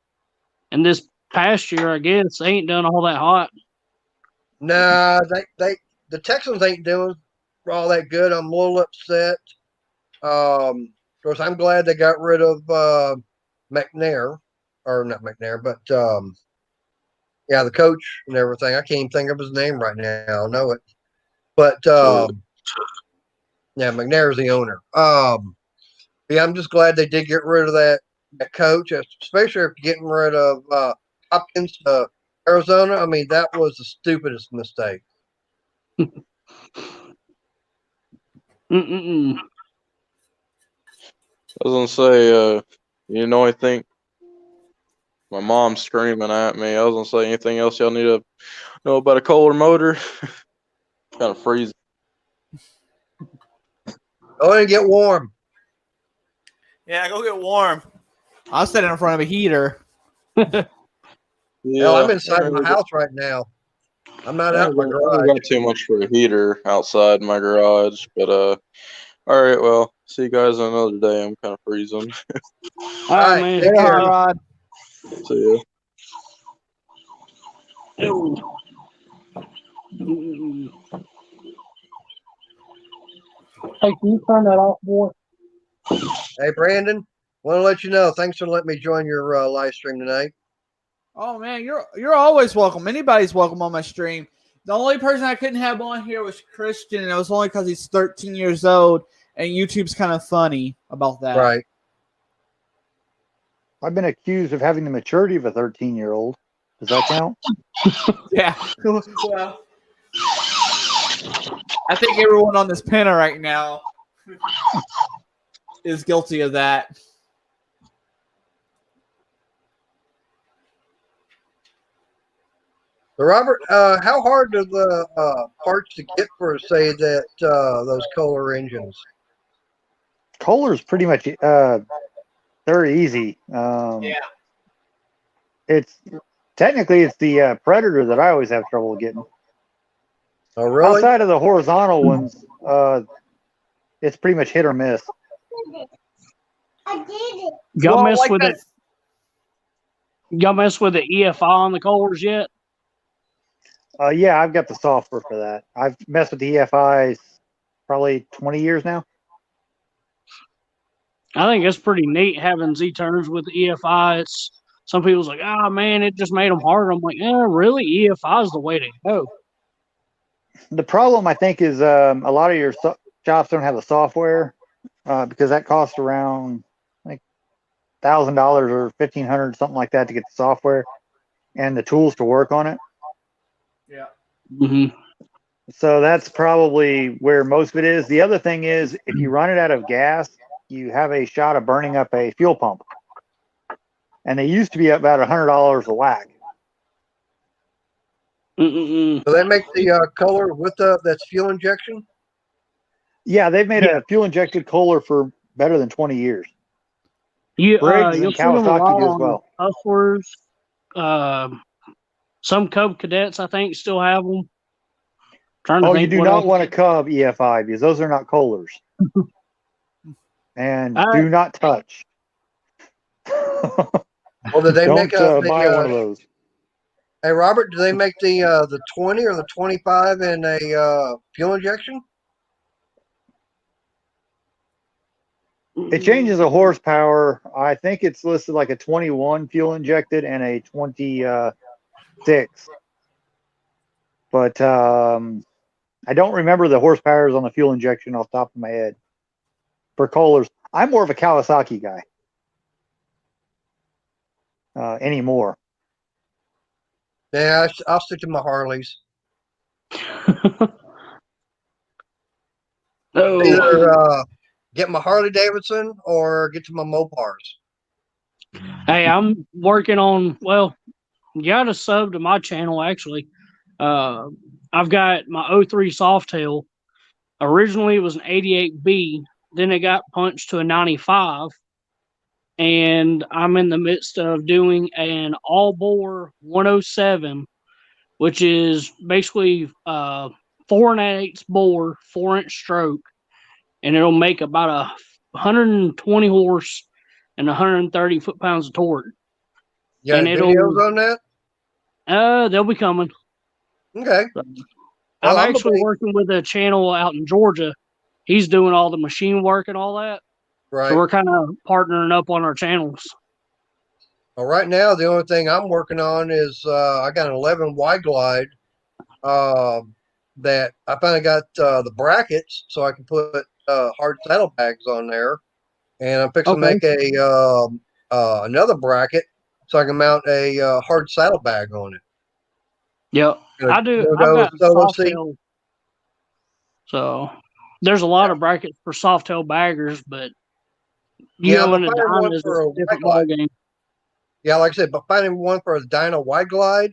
and this past year, I guess they ain't done all that hot. Nah, the Texans ain't doing all that good. I'm a little upset. Of course, I'm glad they got rid of McNair, or not McNair, but yeah, the coach and everything. I can't even think of his name right now. I know it, but yeah, McNair is the owner. Yeah, I'm just glad they did get rid of that coach, especially if getting rid of Hopkins to Arizona, I mean, that was the stupidest mistake. Mm-mm-mm. I was gonna say, you know, I think my mom's screaming at me. I was gonna say, anything else y'all need to know about a Kohler motor? Kind of freezing. Go and get warm. Yeah, go get warm. I'll sit in front of a heater. Yeah, Hell, I'm inside my house right now. I'm not out in my I don't garage. got too much for a heater outside my garage, but all right. Well, see you guys another day. I'm kind of freezing. All right, man. take care. Rod. See ya. Ew. Mm-mm. Hey, can you turn that off, boy? Hey, Brandon, want to let you know. Thanks for letting me join your live stream tonight. Oh man, you're always welcome. Anybody's welcome on my stream. The only person I couldn't have on here was Christian, and it was only because he's 13 years old, and YouTube's kind of funny about that. Right. I've been accused of having the maturity of a 13-year-old. Does that count? Yeah. Well, I think everyone on this panel right now is guilty of that. So Robert, how hard are the parts to get for, say, that those Kohler engines? Kohler's pretty much very easy. Yeah. It's technically the Predator that I always have trouble getting. Oh, really? Outside of the horizontal ones, it's pretty much hit or miss. Y'all Well, mess like with that- it. Y'all mess with the EFI on the Kohlers yet? Yeah, I've got the software for that. I've messed with the EFIs probably 20 years now. I think it's pretty neat having Z turns with the EFI. It's some people's like, oh man, it just made them harder. I'm like, yeah, really? EFI is the way to go. The problem, I think, is a lot of your shops don't have the software because that costs around like $1,000 or $1,500, something like that, to get the software and the tools to work on it. Yeah. Mm-hmm. So that's probably where most of it is. The other thing is, if you run it out of gas, you have a shot of burning up a fuel pump. And they used to be about $100 a whack. Mm-mm-mm. Do they make the Kohler with that's fuel injection? Yeah, they've made a fuel injected Kohler for better than 20 years. You, Briggs you'll and see them a Kawasaki lot do as on well. Hustlers. Some Cub Cadets, I think, still have them. Trying to Oh, think you do what not else. want a Cub EFI because those are not Kohlers. And I- do not touch. Well, did they Don't make buy one of those. Hey, Robert, do they make the 20 or the 25 in a fuel injection? It changes the horsepower. I think it's listed like a 21 fuel injected and a 26. But I don't remember the horsepowers on the fuel injection off the top of my head. For Kohlers, I'm more of a Kawasaki guy anymore. Yeah, I'll stick to my Harleys. Oh, Either get my Harley Davidson or get to my Mopars. hey, I'm working on. Well, you got a sub to my channel actually. I've got my 03 Softail. Originally, it was an 88B. Then it got punched to a 95. And I'm in the midst of doing an all bore 107, which is basically 4.8 bore, 4-inch stroke, and it'll make about 120 horse and 130 foot-pounds of torque. You got And any it'll- videos on that? They'll be coming. Okay. I'm Well, I'm actually working with a channel out in Georgia. He's doing all the machine work and all that. Right. So we're kind of partnering up on our channels. Well, right now, the only thing I'm working on is I got an 11 Y Glide that I finally got the brackets so I can put hard saddlebags on there. And I'm fixing to make a another bracket so I can mount a hard saddlebag on it. Yep. I do. I've Go got solo soft seat. tail. So there's a lot of brackets for soft tail baggers, but you Yeah, go but into finding one Dyna's, for a it's a different wide ball game. Yeah, like I said, but finding one for a Dyna Wide Glide,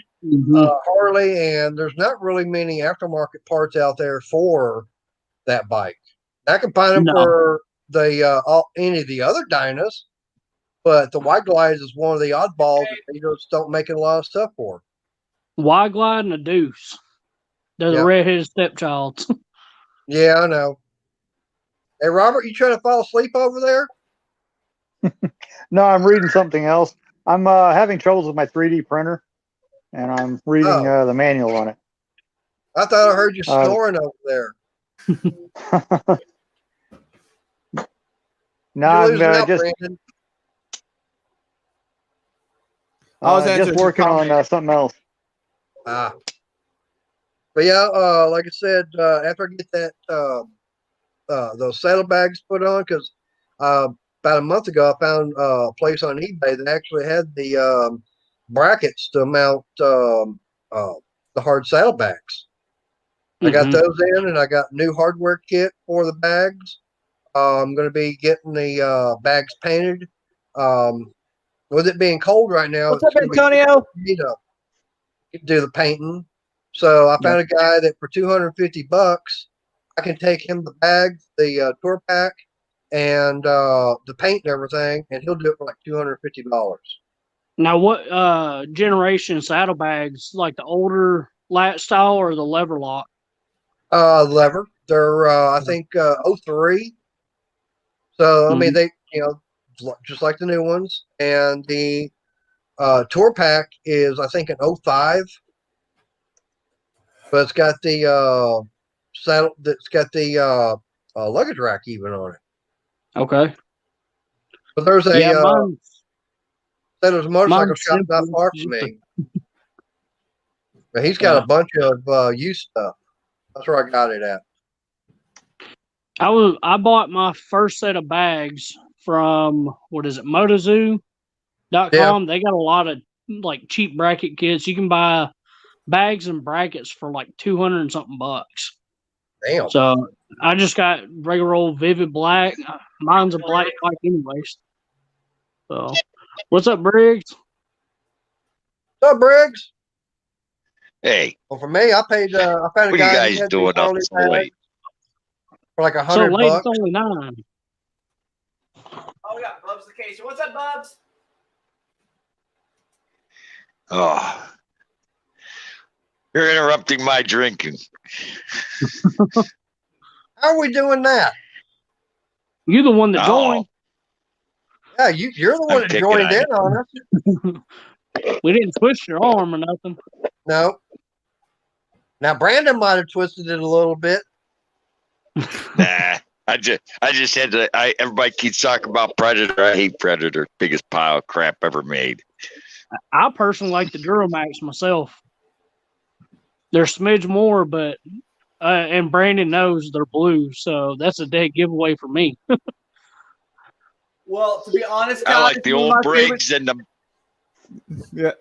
Harley, and there's not really many aftermarket parts out there for that bike. I can find them No. for the any of the other Dynas, but the Wide Glides is one of the oddballs that they just don't make a lot of stuff for. Wide Glide and a Deuce. They're the Yep. redheaded stepchilds. Yeah, I know. Hey, Robert, you trying to fall asleep over there? No, I'm reading something else. I'm having troubles with my 3D printer, and I'm reading the manual on it. I thought I heard you snoring over there. No, You're I'm losing out, just Brandon. I was just answering some working on comments. something else. But yeah, like I said, after I get that those saddlebags put on, because about a month ago I found a place on eBay that actually had the brackets to mount the hard saddlebags. I got those in, and I got new hardware kit for the bags. I'm going to be getting the bags painted. With it being cold right now, What's it's up, going to be Antonio? me to do the painting. So I found a guy that for $250, I can take him the bags, the tour pack, and the paint and everything, and he'll do it for like $250. Now, what generation saddlebags? Like the older lat style or the lever lock? Lever. They're I think 03. So I mean they just like the new ones, and the tour pack is I think an 05. But it's got the saddle. That's got the luggage rack even on it. Okay. But there's a Yeah, there's a motorcycle mine's shop not simple. far from me. But he's got a bunch of used stuff. That's where I got it at. I bought my first set of bags from MotoZoo.com. Yeah. They got a lot of like cheap bracket kits. You can buy bags and brackets for like 200 and something bucks. Damn. So I just got regular old Vivid Black. Mine's a black bike anyways. So what's up, Briggs? What's up, Briggs? Hey, Well, for me, I paid. I found a what are you guy guys who had doing these up Harley so bags late? for like So $100. late, it's only 9. Oh, we got Bubs the Cajun. What's up, Bubs? Oh, you're interrupting my drinking. How are we doing that? You're the one that joined. Yeah, you're the one I'm that picking joined on in you. on us. We didn't twist your arm or nothing. No. Now Brandon might have twisted it a little bit. Nah, I just had to. Everybody keeps talking about Predator. I hate Predator. Biggest pile of crap ever made. I personally like the Duramax myself. They're a smidge more, but and Brandon knows they're blue, so that's a dead giveaway for me. Well, to be honest, guys, I like the one of old my favorite- Briggs and the. Yeah.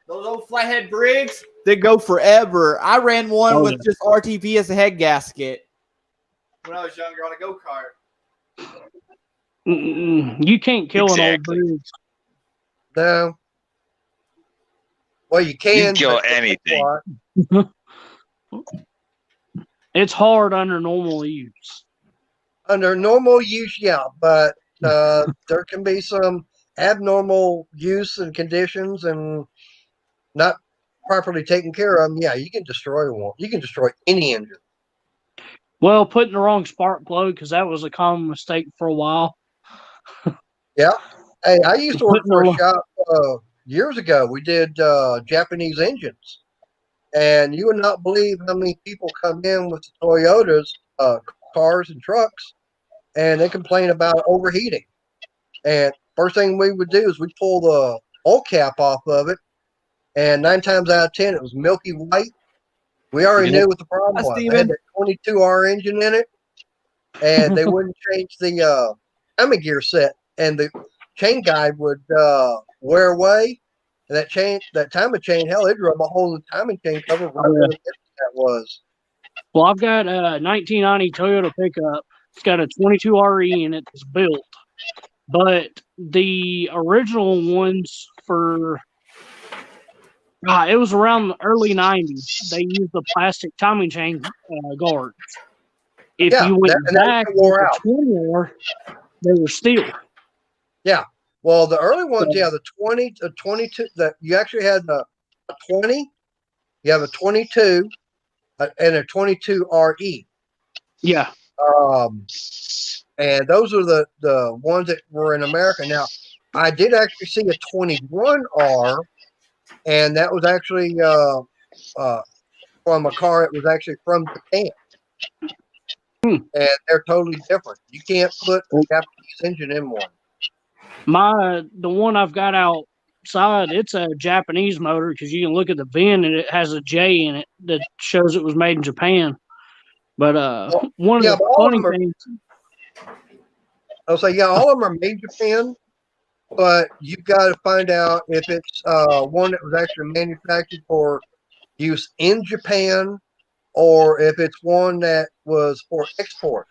Those old flathead Briggs, they go forever. I ran one with just RTV as a head gasket when I was younger on a go-kart. You can't kill Exactly. an old Briggs. No. Well, you You can can kill but anything. It's hard under normal use. under normal use, yeah, but there can be some abnormal use and conditions and not properly taken care of them. Yeah, you can destroy one. You can destroy any engine. Well, putting the wrong spark plug, because that was a common mistake for a while. Yeah. Hey, I used to work Putting for the a shop years ago. We did Japanese engines. And you would not believe how many people come in with the Toyotas, cars and trucks, and they complain about overheating. And first thing we would do is we'd pull the oil cap off of it, and 9 times out of 10 it was milky white. We already knew what the problem was. They had that 22R engine in it, and they wouldn't change the timing gear set, and the chain guide would wear away, And that timing chain, hell, it drove a hole in the timing chain cover right where the that was. Well, I've got a 1990 Toyota pickup. It's got a 22 RE in it that's built. But the original ones for it was around the early 90s. They used the plastic timing chain guards. If Yeah, you went and that back wore with out. the 20R, they were steel. Yeah. Well, the early ones, the 20, the 22, that you actually had a 20, you have a 22, and a 22 RE. Yeah. And those are the ones that were in America. Now, I did actually see a 21R, and that was actually from a car. It was actually from Japan. And they're totally different. You can't put a Japanese engine in one. The one I've got outside, it's a Japanese motor because you can look at the VIN and it has a J in it that shows it was made in Japan. But one of the funny things, I'll say, yeah, all of them are made in Japan, but you've got to find out if it's one that was actually manufactured for use in Japan, or if it's one that was for export.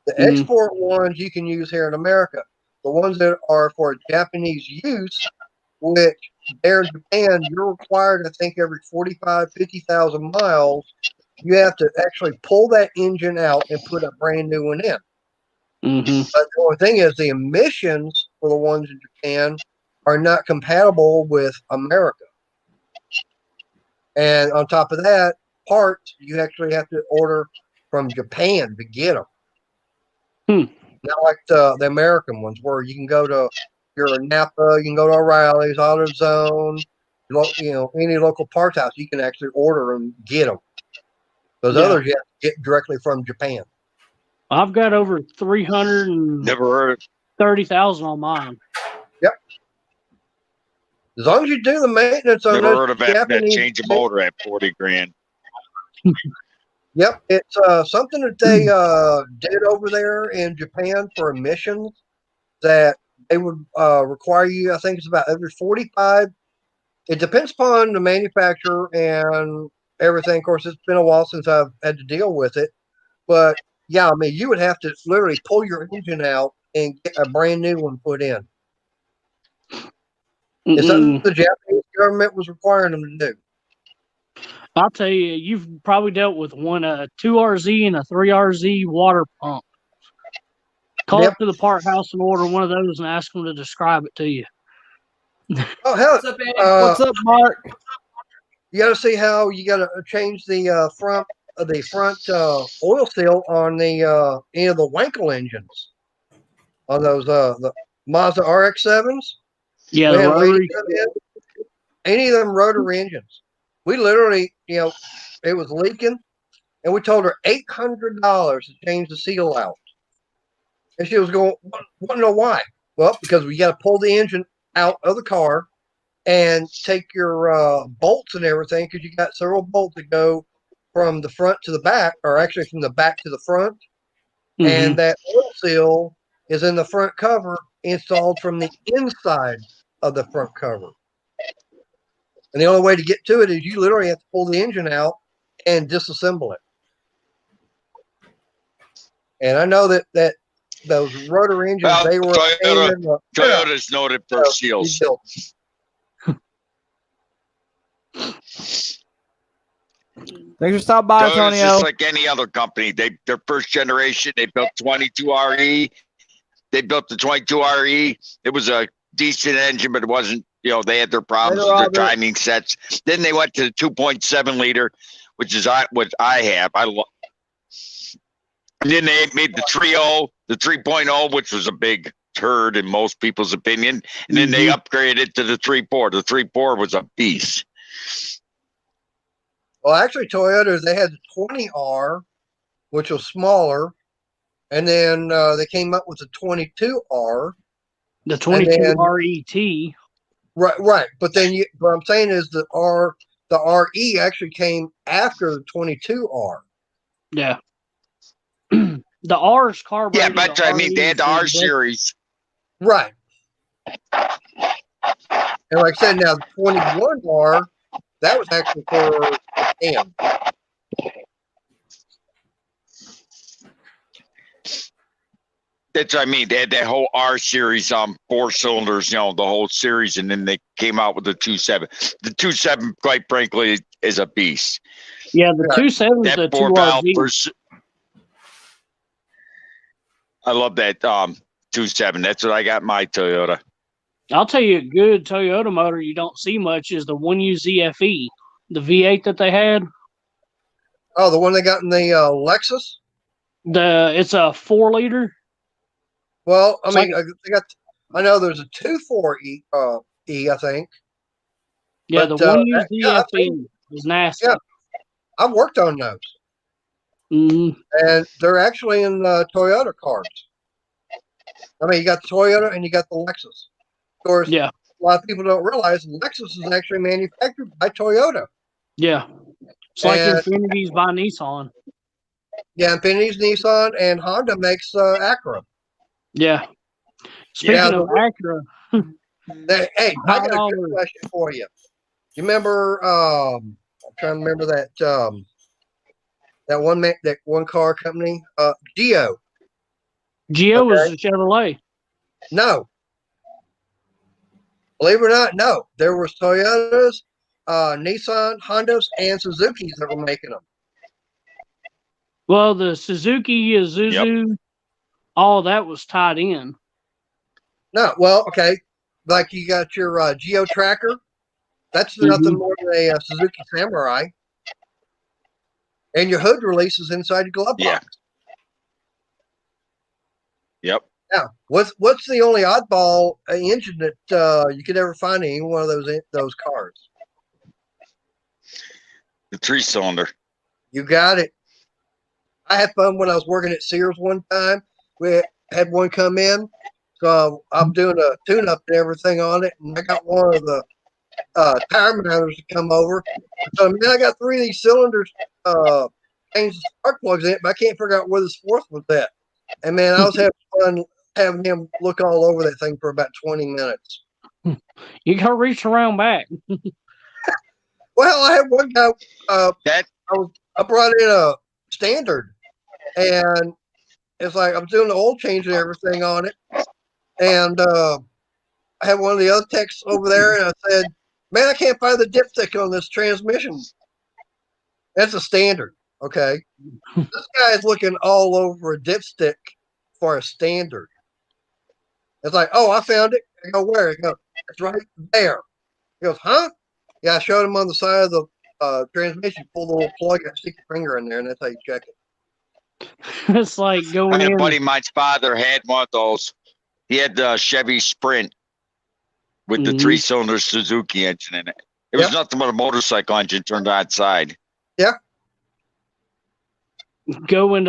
The export ones you can use here in America. The ones that are for Japanese use, which there in Japan, you're required, I think, every 45, 50,000 miles, you have to actually pull that engine out and put a brand new one in. But the only thing is the emissions for the ones in Japan are not compatible with America. And on top of that, parts you actually have to order from Japan to get them. Not like the American ones where you can go to your Napa, you can go to O'Reilly's, AutoZone, any local parts house. You can actually order and get them. Those others you have to get directly from Japan. I've got over 330,000 on mine. Yep. As long as you do the maintenance on Never those heard of having to Japanese, change a motor at 40 grand. Yep, it's something that they did over there in Japan for emissions that they would require you. I think it's about every 45. It depends upon the manufacturer and everything. Of course, it's been a while since I've had to deal with it, but yeah, I mean, you would have to literally pull your engine out and get a brand new one put in. It's something the Japanese government was requiring them to do. I'll tell you, you've probably dealt with one 2RZ and a 3RZ water pump. Call up to the part house and order one of those and ask them to describe it to you. Oh, hell. What's up, Andy? What's up, Mark? You got to see how you got to change the front oil seal on the any of the Wankel engines on those the Mazda RX-7s. Yeah, the rotary. Any of them rotary engines. We literally, it was leaking, and we told her $800 to change the seal out. And she was going, want to know why? Well, because we got to pull the engine out of the car and take your bolts and everything, because you got several bolts that go from the front to the back, or actually from the back to the front. And that oil seal is in the front cover, installed from the inside of the front cover. And the only way to get to it is you literally have to pull the engine out and disassemble it. And I know that those rotor engines, they were Toyota's noted for seals. Thanks for stopping by, Toyota's Antonio. just like any other company. Their first generation, they built 22RE. They built the 22RE. It was a decent engine, but it wasn't, they had their problems with their timing sets. Then they went to the 2.7 liter, which is what I have. And then they made the 3.0, the 3.0, which was a big turd in most people's opinion. And then they upgraded to the 3.4. The 3.4 was a beast. Well, actually, Toyota, they had the 20R, which was smaller. And then they came up with the 22R. The 22 RET. Right. But then what I'm saying is the RE actually came after the 22R. Yeah. The R's carbureted. Yeah, but I mean, they had the R series. Right. And like I said, now the 21R, that was actually for him. That's what I mean. They had that whole R series on 4 cylinders, the whole series, and then they came out with the 2.7. The 2.7, quite frankly, is a beast. Yeah, the 2.7 is That the 4-valve 2RZ. I love that 2.7. That's what I got in my Toyota. I'll tell you, a good Toyota motor you don't see much is the 1UZFE, the V8 that they had. Oh, the one they got in the Lexus? It's a 4-liter. Well, I It's mean, like- they got. I know there's a 2.4E, I think. Yeah, But, the yeah, 1UZFE is nasty. Yeah. I've worked on those, Mm, and they're actually in Toyota cars. I mean, you got the Toyota and you got the Lexus. Of course, yeah, a lot of people don't realize Lexus is actually manufactured by Toyota. yeah. It's like And- Infinity's by Nissan. Yeah, Infinity's Nissan, and Honda makes Acura. Yeah. Speaking Yeah, of Acura, Hey, I got a $5. good question for you. You remember? I'm trying to remember that that one car company, Geo. Geo was a Chevrolet. No, believe it or not, no. There was Toyotas, Nissan, Hondas, and Suzuki's that were making them. Well, the Suzuki, Isuzu, all that was tied in. No, well, okay. Like you got your Geo Tracker. That's nothing more than a Suzuki Samurai. And your hood releases inside your glove box. Yeah. Yep. Now, what's the only oddball engine that you could ever find in any one of those cars? The 3-cylinder. You got it. I had fun when I was working at Sears one time. We had one come in, so I'm doing a tune-up and everything on it, and I got one of the tire mounters to come over. So man, I got 3 of these cylinders, changed the spark plugs in it, but I can't figure out where this 4th was at. And man, I was having fun having him look all over that thing for about 20 minutes. You gotta reach around back. Well, I had one guy. That I brought in a standard, and it's like I'm doing the oil change and everything on it. And I had one of the other techs over there, and I said, "Man, I can't find the dipstick on this transmission." That's a standard, okay? This guy's looking all over a dipstick for a standard. It's like, "Oh, I found it." I go, "Where?" He goes, "It's right there." He goes, "Huh?" Yeah, I showed him on the side of the transmission. Pull the little plug and stick your finger in there, and that's how you check it. It's like I going had a in. buddy of mine's father had one of those. He had the Chevy Sprint with the Mhm. 3-cylinder Suzuki engine in it. It was Yep. nothing but a motorcycle engine turned outside. Go and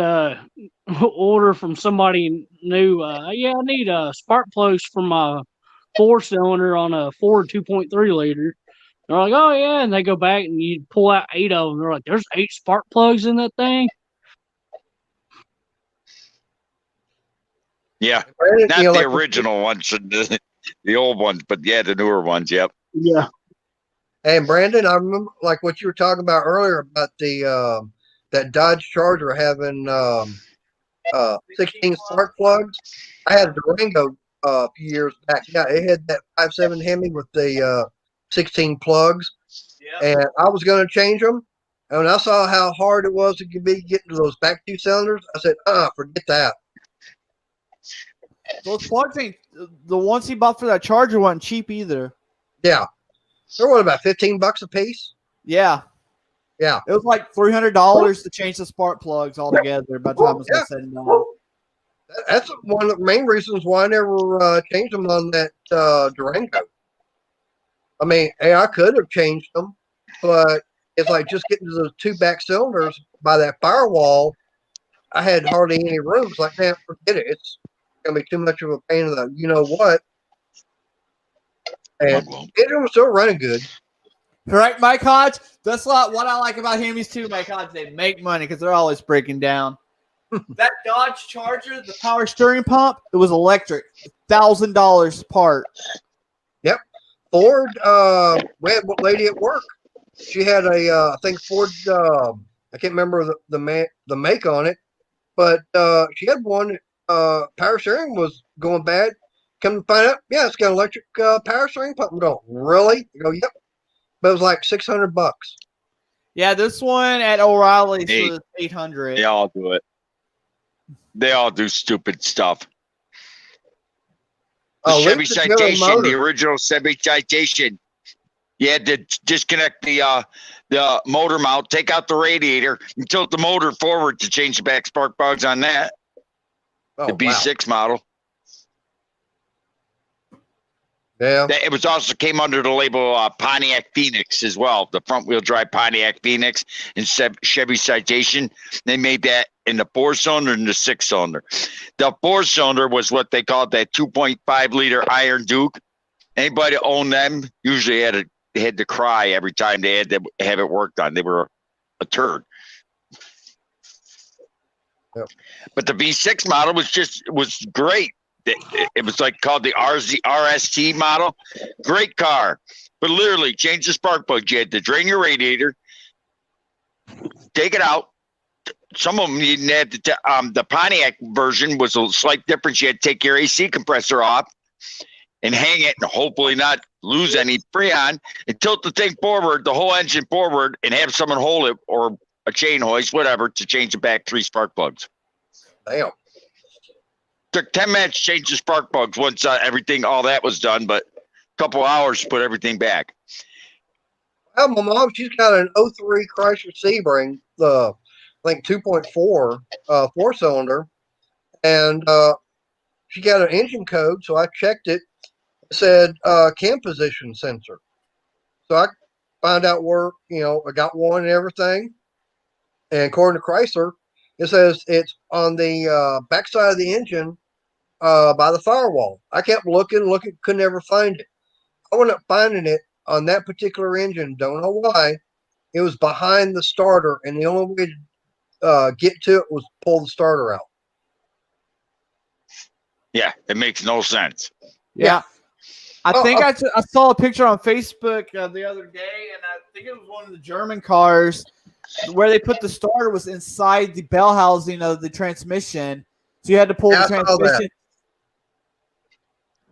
order from somebody new. Yeah, I need spark plugs for my 4-cylinder on a Ford 2.3 liter. They're like, oh yeah, and they go back and you pull out 8 of them. They're like, there's 8 spark plugs in that thing. Yeah, Brandon, not you know, the like- original ones, the old ones, but yeah, the newer ones. Yep. Yeah, And Brandon, I remember like what you were talking about earlier about the that Dodge Charger having 16 spark plugs. I had a Durango a few years back. Yeah, it had that 5.7 Hemi with the 16 plugs, and I was going to change them. And when I saw how hard it was to be getting to those back 2 cylinders, I said, forget that. Those plugs ain't the ones he bought for that Charger weren't cheap either. Yeah, they're what, about $15 a piece? Yeah. Yeah. It was like $300 to change the spark plugs altogether by the time it was all said and done. That's one of the main reasons why I never changed them on that Durango. I mean, hey, I could have changed them, but it's like just getting to those 2 back cylinders by that firewall. I had hardly any room. It's like, man, forget it. It's gonna be too much of a pain in the you know what. And it was still running good. Correct, Mike Hodge? That's what I like about Hemis too, Mike Hodge. They make money because they're always breaking down. That Dodge Charger, the power steering pump, it was electric. $1,000 part. Ford, we had one lady at work. She had a, I think Ford, I can't remember the make on it, but she had one. Power steering was going bad. Come to find out, yeah, it's got an electric power steering pump. I'm going, really? I go, yep. But it was like $600. Yeah, this one at O'Reilly's Hey. was 800. They all do it. They all do stupid stuff. The Oh, Chevy Link's a General Citation, the Motors. original Chevy Citation. You had to disconnect the motor mount, take out the radiator, and tilt the motor forward to change the back spark plugs on that. Oh, The B6 model. Yeah. It was also came under the label Pontiac Phoenix as well. The front wheel drive Pontiac Phoenix and Chevy Citation. They made that in the 4-cylinder and the 6-cylinder. The 4-cylinder was what they called that 2.5 liter Iron Duke. Anybody own them usually had to cry every time they had to have it worked on. They were a turd. Yep. But the V6 model was great. It was like called the RST model. Great car, but literally change the spark plug. You had to drain your radiator, take it out. Some of them you had to. The Pontiac version was a slight difference. You had to take your AC compressor off and hang it, and hopefully not lose any freon, and tilt the thing forward, the whole engine forward, and have someone hold it or a chain hoist, whatever, to change the back 3 spark plugs. Damn. Took 10 minutes to change the spark plugs once all that was done, but a couple hours to put everything back. Well, my mom, she's got an 03 Chrysler Sebring, I think 2.4 4-cylinder, and she got an engine code, so I checked it. It said cam position sensor. So I found out where, I got one and everything. And according to Chrysler, it says it's on the backside of the engine by the firewall. I kept looking, could never find it. I wound up finding it on that particular engine. Don't know why. It was behind the starter, and the only way to get to it was pull the starter out. Yeah, it makes no sense. Yeah. I think I saw a picture on Facebook the other day, and I think it was one of the German cars where they put the starter was inside the bell housing of the transmission. So you had to pull the transmission.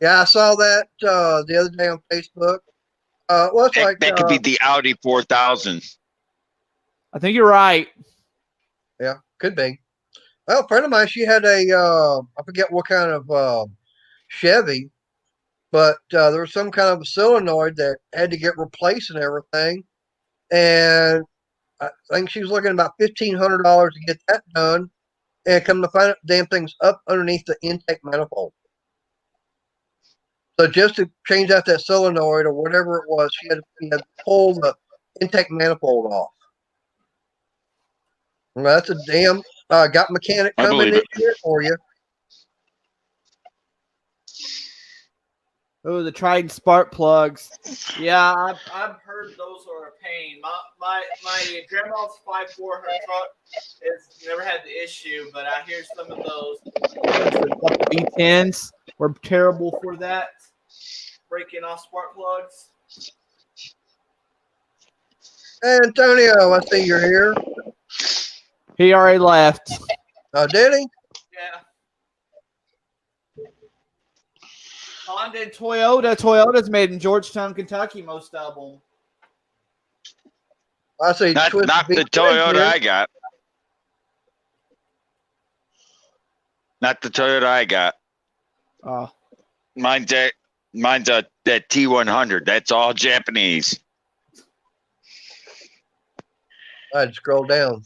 Yeah, I saw that the other day on Facebook. Well, it's like that could be the Audi 4000. I think you're right. Yeah, could be. Well, a friend of mine, she had I forget what kind of Chevy, but there was some kind of a solenoid that had to get replaced and everything. And I think she was looking at about $1,500 to get that done. And come to find out, the damn thing's up underneath the intake manifold. So just to change out that solenoid or whatever it was, she had to pull the intake manifold off. Well, that's a damn got mechanic coming in here for you. Oh, the Trident spark plugs. Yeah, I've heard those are a pain. My grandma's 5.4, her truck has never had the issue, but I hear some of those V10s were terrible for that, breaking off spark plugs. Antonio, I see you're here. He already left. Oh, did he? Yeah. Honda and Toyota. Toyota's made in Georgetown, Kentucky, most of them. I see. Not the Toyota I got. Not the Toyota I got. Oh. Mine's that T100. That's all Japanese. I'd scroll down.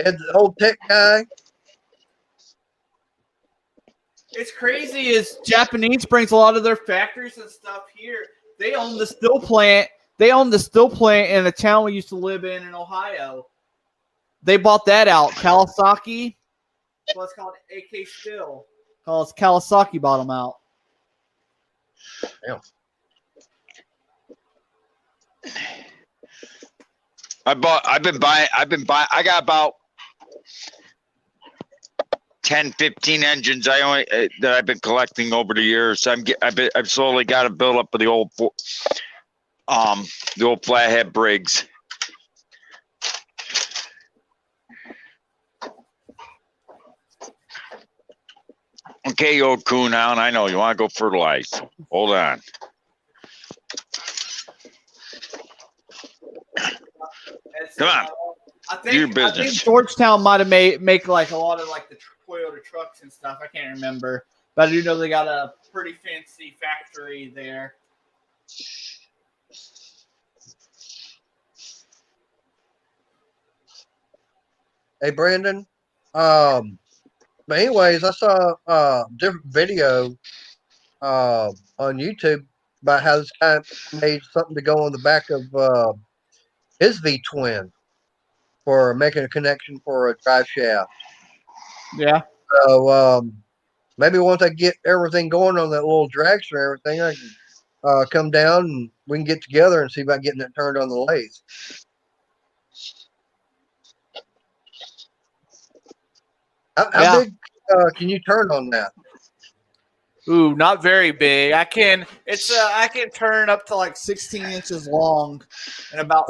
And the old tech guy. It's crazy is Japanese brings a lot of their factories and stuff here. They own the steel plant. They own the steel plant in a town we used to live in Ohio. They bought that out. Kawasaki. Well, it's called AK Steel. Because Kawasaki bought them out. Damn. I got about 10, 15 engines that I've been collecting over the years. I've slowly got to build up the old flathead Briggs. Okay, you old coonhound. I know you want to go fertilize. Hold on. Come on. Do your I think business. Georgetown might have make like a lot of like the Toyota trucks and stuff. I can't remember, but I do know they got a pretty fancy factory there. Hey, Brandon. But anyways, I saw a different video on YouTube about how this guy made something to go on the back of his V twin for making a connection for a drive shaft. Yeah. So maybe once I get everything going on that little dragster and everything, I can come down and we can get together and see about getting it turned on the lathe. How big can you turn on that? Ooh, not very big. I can turn up to like 16 inches long and about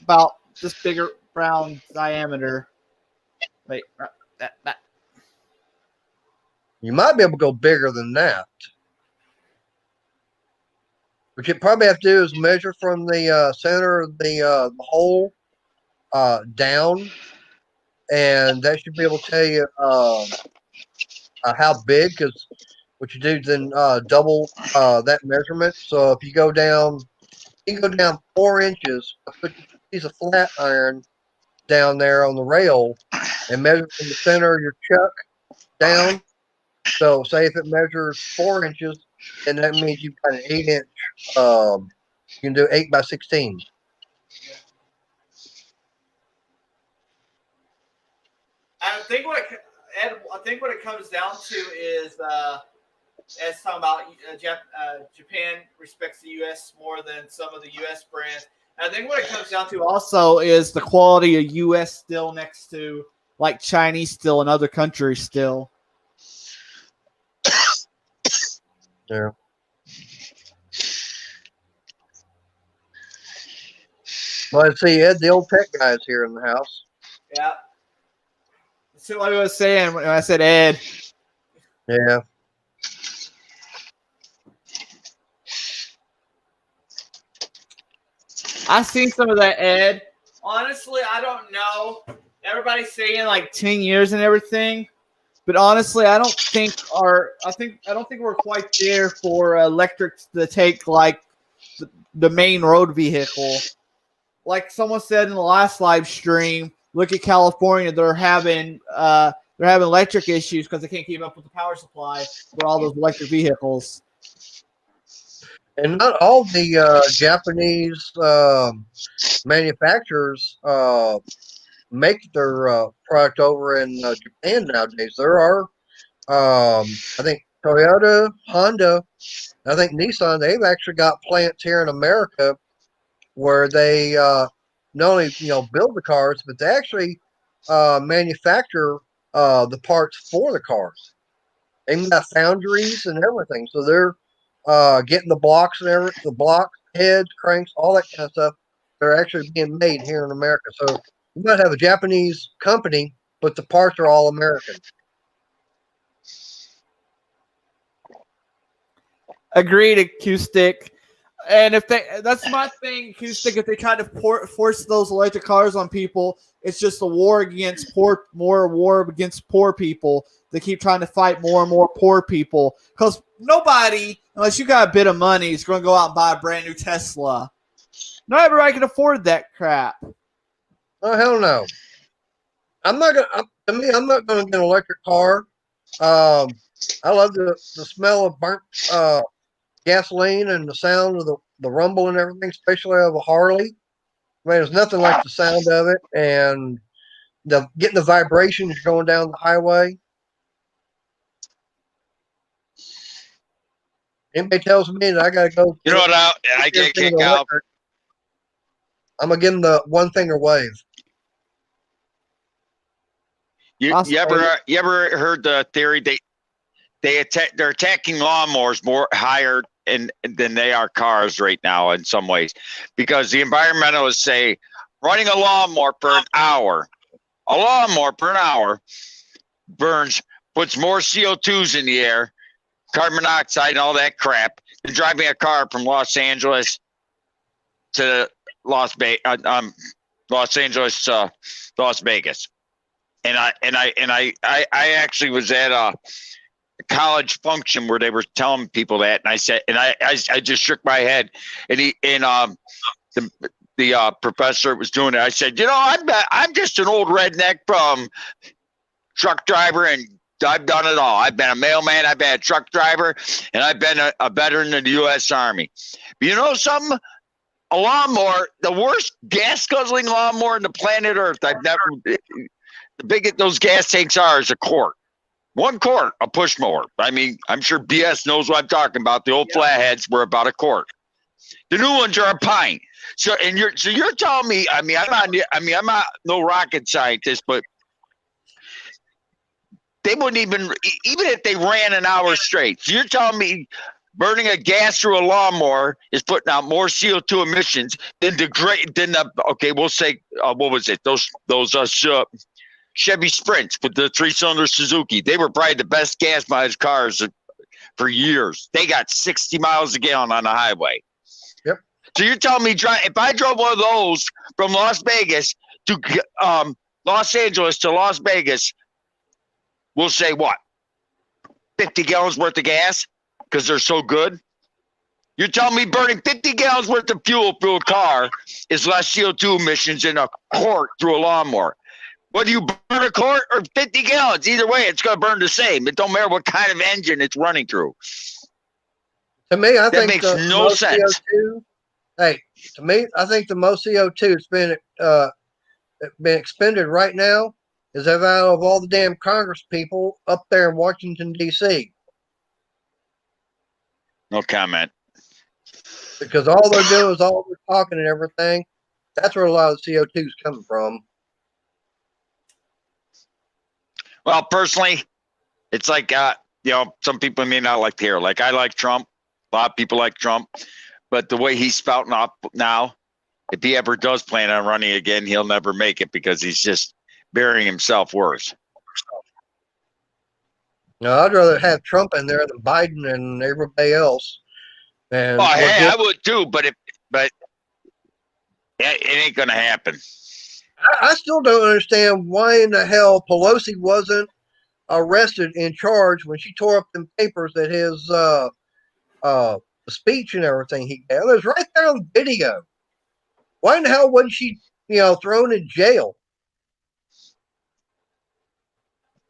about this bigger round diameter. Wait, that. You might be able to go bigger than that. What you probably have to do is measure from the center of the hole down, and that should be able to tell you how big. Because what you do is then double that measurement. So if you go down, you can go down 4 inches. Put a piece of flat iron down there on the rail, and measure from the center of your chuck down. So say if it measures 4 inches, then that means you've got an 8-inch. You can do 8 by 16. I think what it comes down to is as talking about Japan respects the U.S. more than some of the U.S. brands. And I think what it comes down to also is the quality of U.S. steel next to like Chinese steel and other countries still. Yeah. Well, let's see, Ed, the old tech guy is here in the house. Yeah. That's what I was saying when I said Ed. Yeah. I've seen some of that, Ed. Honestly, I don't know. Everybody's saying like 10 years and everything, but honestly, I don't think we're quite there for electric to take like the main road vehicle. Like someone said in the last live stream, look at California. They're having electric issues because they can't keep up with the power supply for all those electric vehicles. And not all the Japanese manufacturers make their product over in Japan nowadays. There are, I think, Toyota, Honda, I think Nissan, they've actually got plants here in America where they not only build the cars, but they actually manufacture the parts for the cars. They've got foundries and everything, so they're getting the blocks and everything, the blocks, heads, cranks, all that kind of stuff. They're actually being made here in America. So you might have a Japanese company, but the parts are all American. Agreed, Acoustic. And that's my thing, Acoustic. If they try to force those electric cars on people, it's just a war against war against poor people. They keep trying to fight more and more poor people because nobody, unless you got a bit of money, is going to go out and buy a brand new Tesla. Not everybody can afford that crap. Oh hell no! I'm not gonna get an electric car. I love the smell of burnt gasoline and the sound of the rumble and everything, especially of a Harley. I mean, there's nothing like the sound of it and getting the vibrations going down the highway. Anybody tells me that I got to go. You know what? I get kicked out. I'm gonna give them the one finger wave. You ever heard the theory they're attacking lawnmowers more higher than they are cars right now in some ways, because the environmentalists say running a lawnmower for an hour puts more CO2s in the air, carbon monoxide and all that crap, than driving a car from Los Angeles to Los Angeles to Las Vegas. And I actually was at a college function where they were telling people that, and I said, and I just shook my head, and the professor was doing it. I said, I'm just an old redneck from truck driver, and I've done it all. I've been a mailman, I've been a truck driver, and I've been a veteran of the U.S. Army. But you know something? A lawnmower, the worst gas guzzling lawnmower on the planet Earth. The biggest those gas tanks are is a quart. 1 quart, a push mower. I mean, I'm sure BS knows what I'm talking about. The old flatheads were about a quart. The new ones are a pint. So you're telling me, I'm not no rocket scientist, but they wouldn't even if they ran an hour straight. So you're telling me burning a gas through a lawnmower is putting out more CO2 emissions than we'll say, what was it? Those Chevy Sprints with the 3-cylinder Suzuki. They were probably the best gas mileage cars for years. They got 60 miles a gallon on the highway. Yep. So you're telling me if I drove one of those from Las Vegas to Los Angeles to Las Vegas, we'll say what? 50 gallons worth of gas because they're so good? You're telling me burning 50 gallons worth of fuel through a car is less CO2 emissions than a quart through a lawnmower? Whether you burn a quart or 50 gallons, either way, it's going to burn the same. It don't matter what kind of engine it's running through. To me, I think makes no sense. CO2, to me, I think the most CO2 that's been expended right now is out of all the damn Congress people up there in Washington, D.C. No comment. Because all they're doing is all they're talking and everything. That's where a lot of the CO2 is coming from. Well, personally, it's like, some people may not like to hear. Like, I like Trump. A lot of people like Trump. But the way he's spouting up now, if he ever does plan on running again, he'll never make it because he's just burying himself worse. No, I'd rather have Trump in there than Biden and everybody else. And I would too, but it ain't going to happen. I still don't understand why in the hell Pelosi wasn't arrested and charged when she tore up them papers that his speech and everything he gave. It was right there on video. Why in the hell wasn't she, thrown in jail?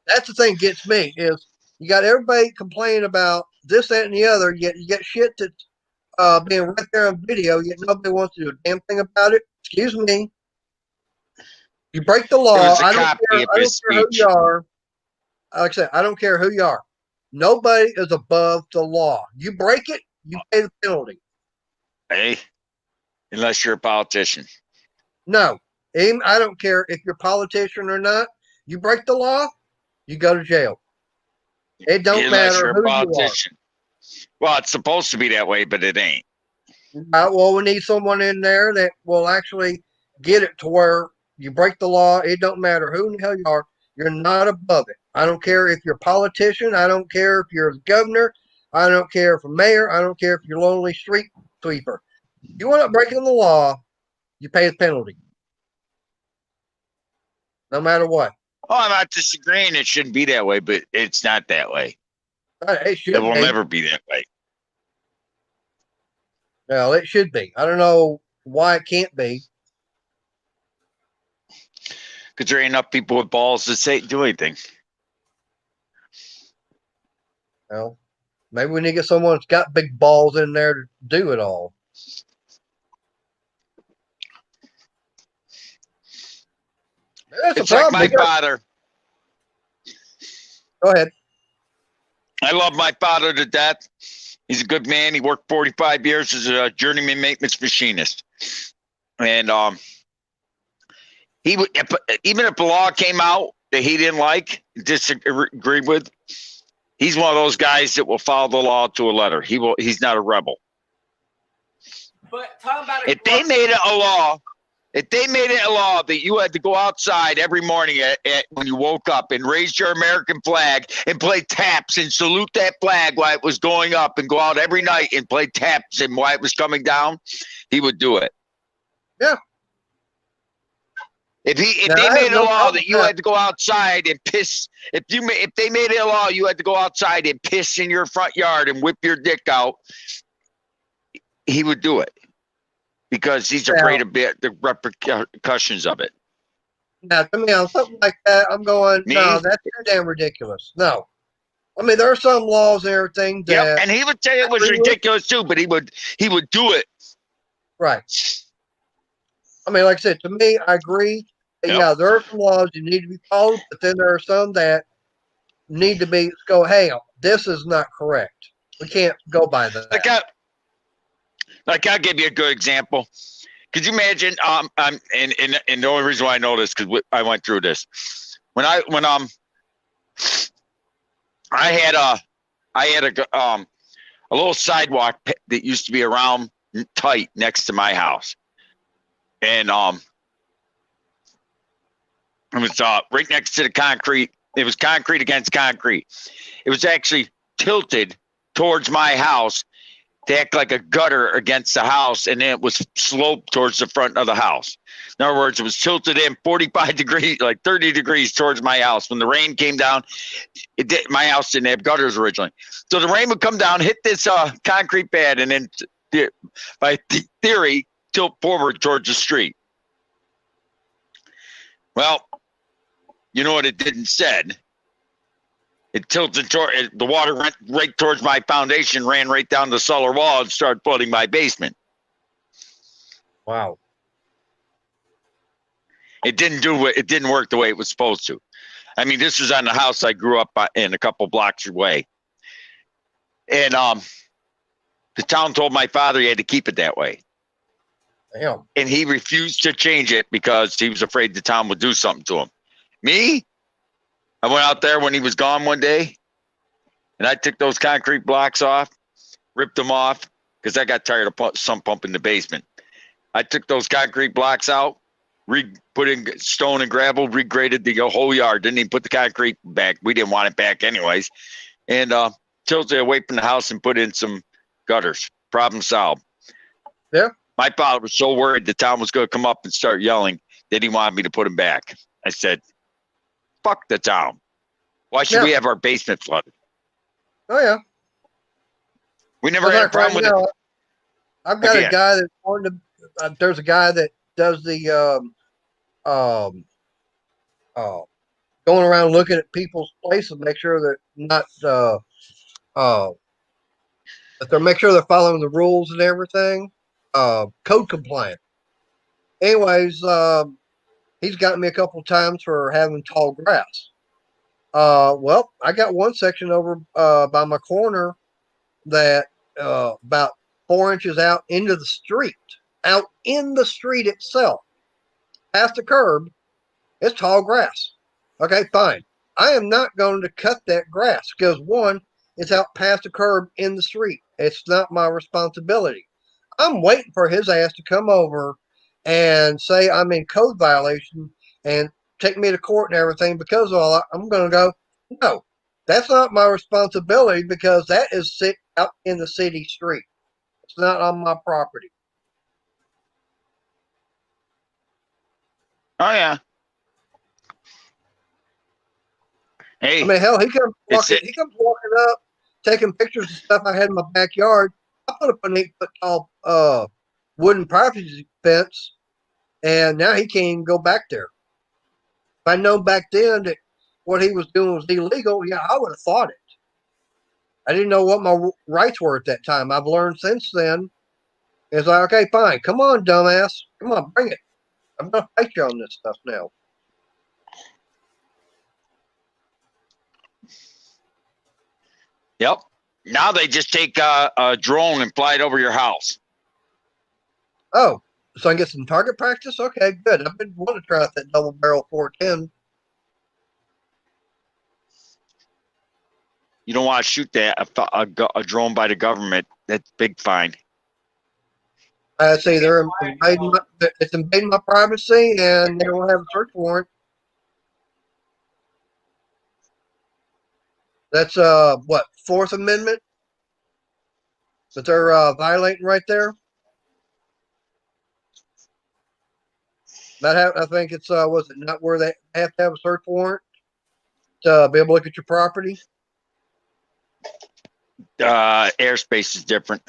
That's the thing that gets me is you got everybody complaining about this, that, and the other, yet you get shit that's being right there on video, yet nobody wants to do a damn thing about it. Excuse me. You break the law. I don't care who you are. Like I said, I don't care who you are. Nobody is above the law. You break it, you pay the penalty. Hey, unless you're a politician. No, I don't care if you're a politician or not. You break the law, you go to jail. It don't matter who you are. Well, it's supposed to be that way, but it ain't. Well, we need someone in there that will actually get it to where you break the law. It don't matter who in the hell you are. You're not above it. I don't care if you're a politician. I don't care if you're a governor. I don't care if you're a mayor. I don't care if you're a lonely street sweeper. You want to breaking the law, you pay the penalty. No matter what. Oh, I'm not disagreeing. It shouldn't be that way, but it's not that way. It will never be that way. Well, it should be. I don't know why it can't be. Because there ain't enough people with balls to do anything. Well, maybe we need to get someone that's got big balls in there to do it all. It's like my father. Go ahead. I love my father to death. He's a good man. He worked 45 years as a journeyman maintenance machinist. And he would, even if the law came out that he didn't like, disagreed with, he's one of those guys that will follow the law to a letter. He's not a rebel. But talking about If they made it a law, that you had to go outside every morning when you woke up and raise your American flag and play taps and salute that flag while it was going up, and go out every night and play taps and while it was coming down, he would do it. Yeah. If Now, they I made have a no law problem that you with had to go outside and piss, if they made it a law you had to go outside and piss in your front yard and whip your dick out, he would do it because he's afraid of the repercussions of it. Now, to me, on something like that, I'm going, Me? no, that's too damn ridiculous. No. I mean, there are some laws and everything that. Yep, and he would say it was ridiculous too, but he would do it. Right. I mean, like I said, to me, I agree. Yep. Yeah, there are some laws you need to be followed, but then there are some that need to be go, hey, this is not correct. We can't go by that. I'll give you a good example. Could you imagine? And the only reason why I know this because I went through this when I had a little sidewalk that used to be around tight next to my house, and it was right next to the concrete. It was concrete against concrete. It was actually tilted towards my house to act like a gutter against the house, and then it was sloped towards the front of the house. In other words, it was tilted in 45 degrees, like 30 degrees towards my house. When the rain came down, my house didn't have gutters originally. So the rain would come down, hit this concrete pad, and then by theory, tilt forward towards the street. Well, you know what it did instead? It tilted toward the water went right towards my foundation, ran right down the cellar wall, and started flooding my basement. Wow. It didn't work the way it was supposed to. I mean, this was on the house I grew up in a couple blocks away. And the town told my father he had to keep it that way. Damn. And he refused to change it because he was afraid the town would do something to him. Me? I went out there when he was gone one day, and I took those concrete blocks off, ripped them off, because I got tired of sump pump in the basement. I took those concrete blocks out, put in stone and gravel, regraded the whole yard. Didn't even put the concrete back. We didn't want it back anyways. And tilted away from the house and put in some gutters. Problem solved. Yeah. My father was so worried the town was going to come up and start yelling that he wanted me to put them back. I said, fuck the town. Why should we have our basement flooded? Oh, yeah. We never had a problem with it. I've got a guy that's on there's a guy that does the going around looking at people's places, make sure they're not make sure they're following the rules and everything. Code compliant. Anyways, he's gotten me a couple of times for having tall grass. Well, I got one section over by my corner that about 4 inches out into the street, out in the street itself, past the curb. It's tall grass. Okay, fine. I am not going to cut that grass because one, it's out past the curb in the street. It's not my responsibility. I'm waiting for his ass to come over and say I'm in code violation and take me to court and everything because of all that. I'm going to go, no, that's not my responsibility because that is out in the city street. It's not on my property. Oh, yeah. Hey. I mean, hell, he comes walking up, taking pictures of stuff I had in my backyard. I put up an 8-foot tall wooden privacy fence, and now he can't even go back there. If I'd known back then that what he was doing was illegal, yeah, I would have fought it. I didn't know what my rights were at that time. I've learned since then. It's like, okay, fine. Come on, dumbass. Come on, bring it. I'm going to fight you on this stuff now. Yep. Now they just take a drone and fly it over your house. Oh, so I can get some target practice? Okay, good. I've been wanting to try out that double barrel 410. You don't want to shoot that a drone by the government. That's big fine. I say it's invading my privacy, and they don't have a search warrant. That's what, Fourth Amendment that they're violating right there. I think it's was it not where they have to have a search warrant to be able to look at your property? Airspace is different.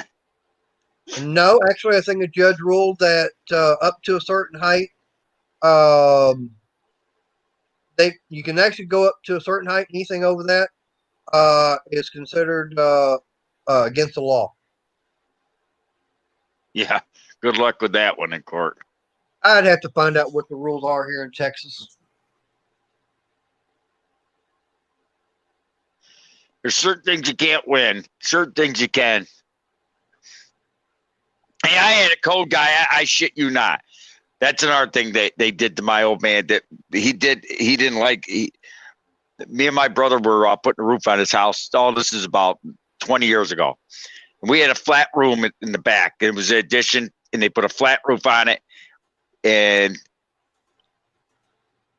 No, actually, I think the judge ruled that up to a certain height, you can actually go up to a certain height. Anything over that is considered against the law. Yeah. Good luck with that one in court. I'd have to find out what the rules are here in Texas. There's certain things you can't win. Certain things you can. Hey, I had a code guy. I shit you not. That's another thing they did to my old man that he didn't like. Me and my brother were putting a roof on his house. Oh, this is about 20 years ago. And we had a flat room in the back. It was an addition, and they put a flat roof on it. And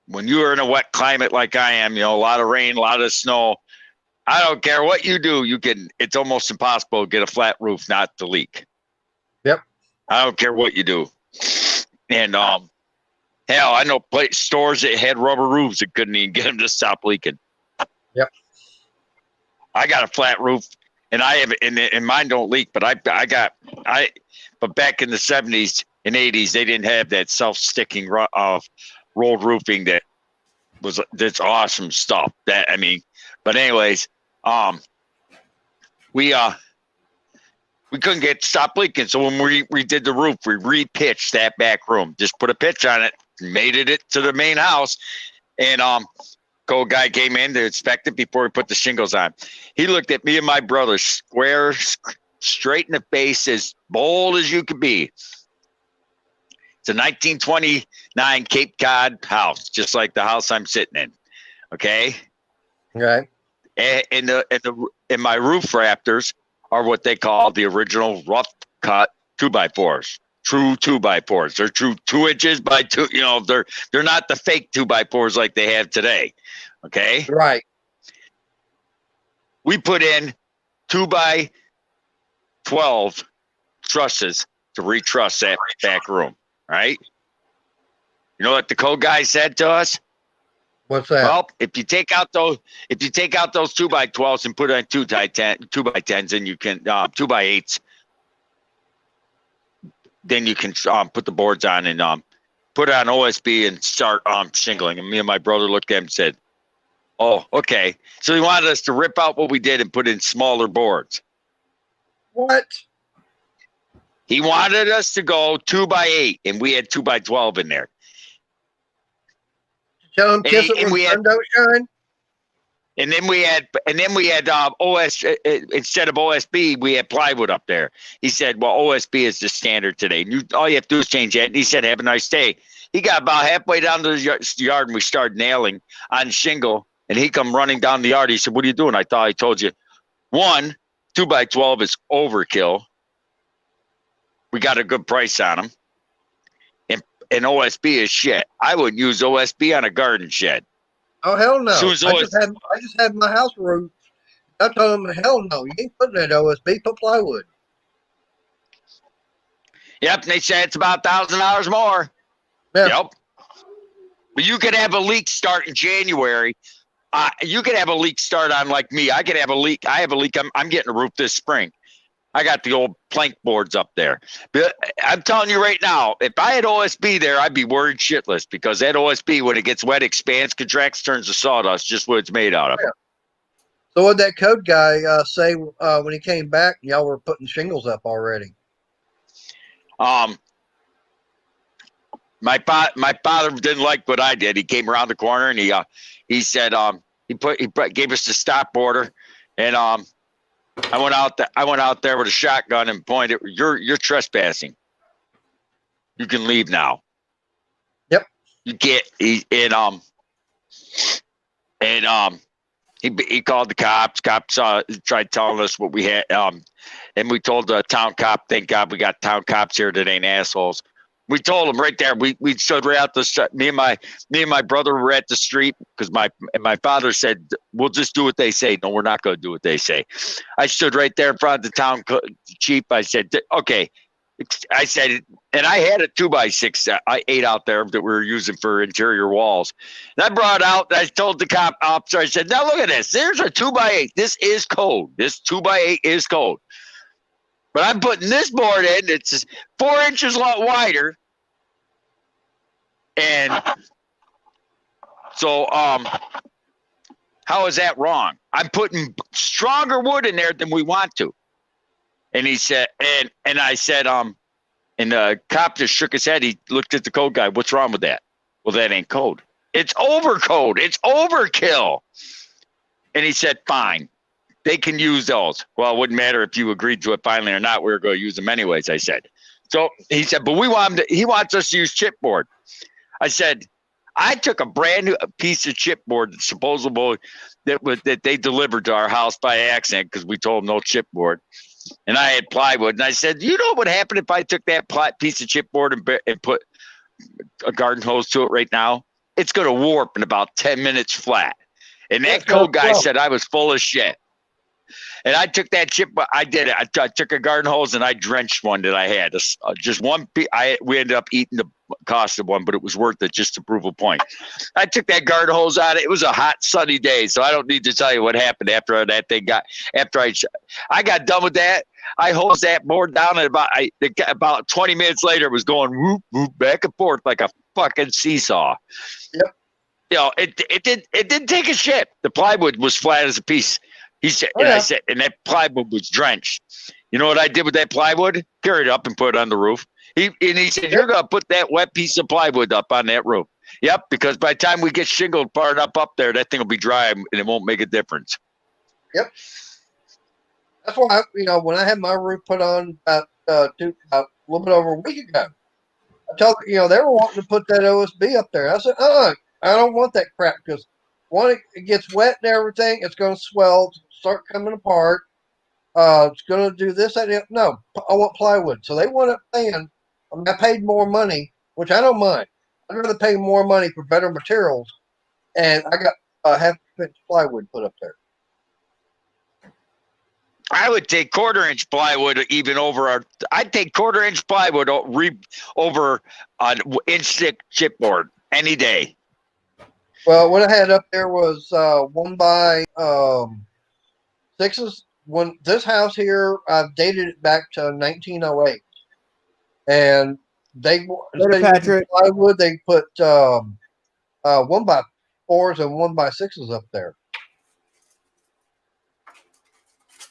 when you are in a wet climate like I am, a lot of rain, a lot of snow, I don't care what you do. It's almost impossible to get a flat roof not to leak. Yep. I don't care what you do. And hell, I know stores that had rubber roofs that couldn't even get them to stop leaking. Yep. I got a flat roof, and I have, and mine don't leak. But but back in the 70s and 80s, they didn't have that self-sticking rolled roofing that's awesome stuff. But anyways, we couldn't get to stop leaking. So when we redid the roof, we re-pitched that back room. Just put a pitch on it, made it to the main house, and code guy came in to inspect it before we put the shingles on. He looked at me and my brother square, straight in the face, as bold as you could be. It's a 1929 Cape Cod house, just like the house I'm sitting in. Okay. Okay. And my roof rafters are what they call the original rough cut 2x4s. True 2x4s. They're true 2 inches by 2. They're not the fake 2x4s like they have today. Okay. Right. We put in 2x12 trusses to retruss that back room. Right. You know what the code guy said to us? What's that? Well, if you take out those 2x12s and put on 2x10s, and you can 2x8s, then you can put the boards on and put on OSB and start shingling. And me and my brother looked at him and said, "Oh, okay." So he wanted us to rip out what we did and put in smaller boards. What? He wanted us to go 2x8, and we had 2x12 in there. Tell him kiss it when the sun don't shine. And then we had instead of OSB, we had plywood up there. He said, "Well, OSB is the standard today. All you have to do is change that." And he said, "Have a nice day." He got about halfway down to the yard, and we started nailing on shingle. And he come running down the yard. He said, "What are you doing?" I thought I told you. 1, 2x12 is overkill. We got a good price on them. And OSB is shit. I wouldn't use OSB on a garden shed. Oh, hell no. Soon as I just had my house roof. I told him, hell no, you ain't putting that OSB, put plywood. Yep, and they said it's about $1,000 more. Yeah. Yep. But you could have a leak start in January. You could have a leak start on like me. I could have a leak. I have a leak. I'm getting a roof this spring. I got the old plank boards up there. But I'm telling you right now, if I had OSB there, I'd be worried shitless, because that OSB, when it gets wet, expands, contracts, turns to sawdust, just what it's made out of. Yeah. So what did that code guy say when he came back? Y'all were putting shingles up already. My father didn't like what I did. He came around the corner and he said he gave us the stop order, and I went out there with a shotgun and pointed. You're trespassing. You can leave now. Yep. You can't. He called the cops. Cops tried telling us what we had. And we told the town cop, thank God we got town cops here that ain't assholes. We told them right there. We stood right out the street. Me and my brother were at the street because my father said, we'll just do what they say. No, we're not going to do what they say. I stood right there in front of the town chief. I said, okay. I said, and I had a 2x6 I ate out there that we were using for interior walls. And I brought out, I told the cop officer, I said, now look at this. There's a 2x8. This is code. This 2x8 is code. But I'm putting this board in. It's 4 inches a lot wider. And so, how is that wrong? I'm putting stronger wood in there than we want to. And he said, and I said, and the cop just shook his head. He looked at the code guy. What's wrong with that? Well, that ain't code. It's over code. It's overkill. And he said, fine. They can use those. Well, it wouldn't matter if you agreed to it finally or not. We were going to use them anyways, I said. So he said, but we want him to, he wants us to use chipboard. I said, I took a brand new piece of chipboard that supposedly that they delivered to our house by accident because we told them no chipboard. And I had plywood. And I said, you know what would happen if I took that piece of chipboard and put a garden hose to it right now? It's going to warp in about 10 minutes flat. And that code guy said I was full of shit. And I took that chip. I did it. I took a garden hose and I drenched one that I had. Just one. We ended up eating the cost of one, but it was worth it just to prove a point. I took that garden hose out. It was a hot, sunny day, so I don't need to tell you what happened after that thing got. After I got done with that, I hosed that board down, and about 20 minutes later, it was going whoop whoop back and forth like a fucking seesaw. Yep. You know, it didn't take a shit. The plywood was flat as a piece. He said, I said, and that plywood was drenched. You know what I did with that plywood? Carried it up and put it on the roof. He said, you're going to put that wet piece of plywood up on that roof. Yep, because by the time we get shingled part up there, that thing will be dry and it won't make a difference. Yep. That's why, when I had my roof put on about a little bit over a week ago, I told they were wanting to put that OSB up there. I said, I don't want that crap because once it gets wet and everything, it's going to swell, start coming apart. It's going to do this, that, and no, I want plywood. So they want it paying. I paid more money, which I don't mind. I'd rather pay more money for better materials, and I got half-inch plywood put up there. I would take quarter-inch plywood even over I'd take quarter-inch plywood over an inch-thick chipboard any day. Well, what I had up there was 1x6s. When this house here, I've dated it back to 1908, and they instead of using plywood, they put 1x4s and 1x6s up there.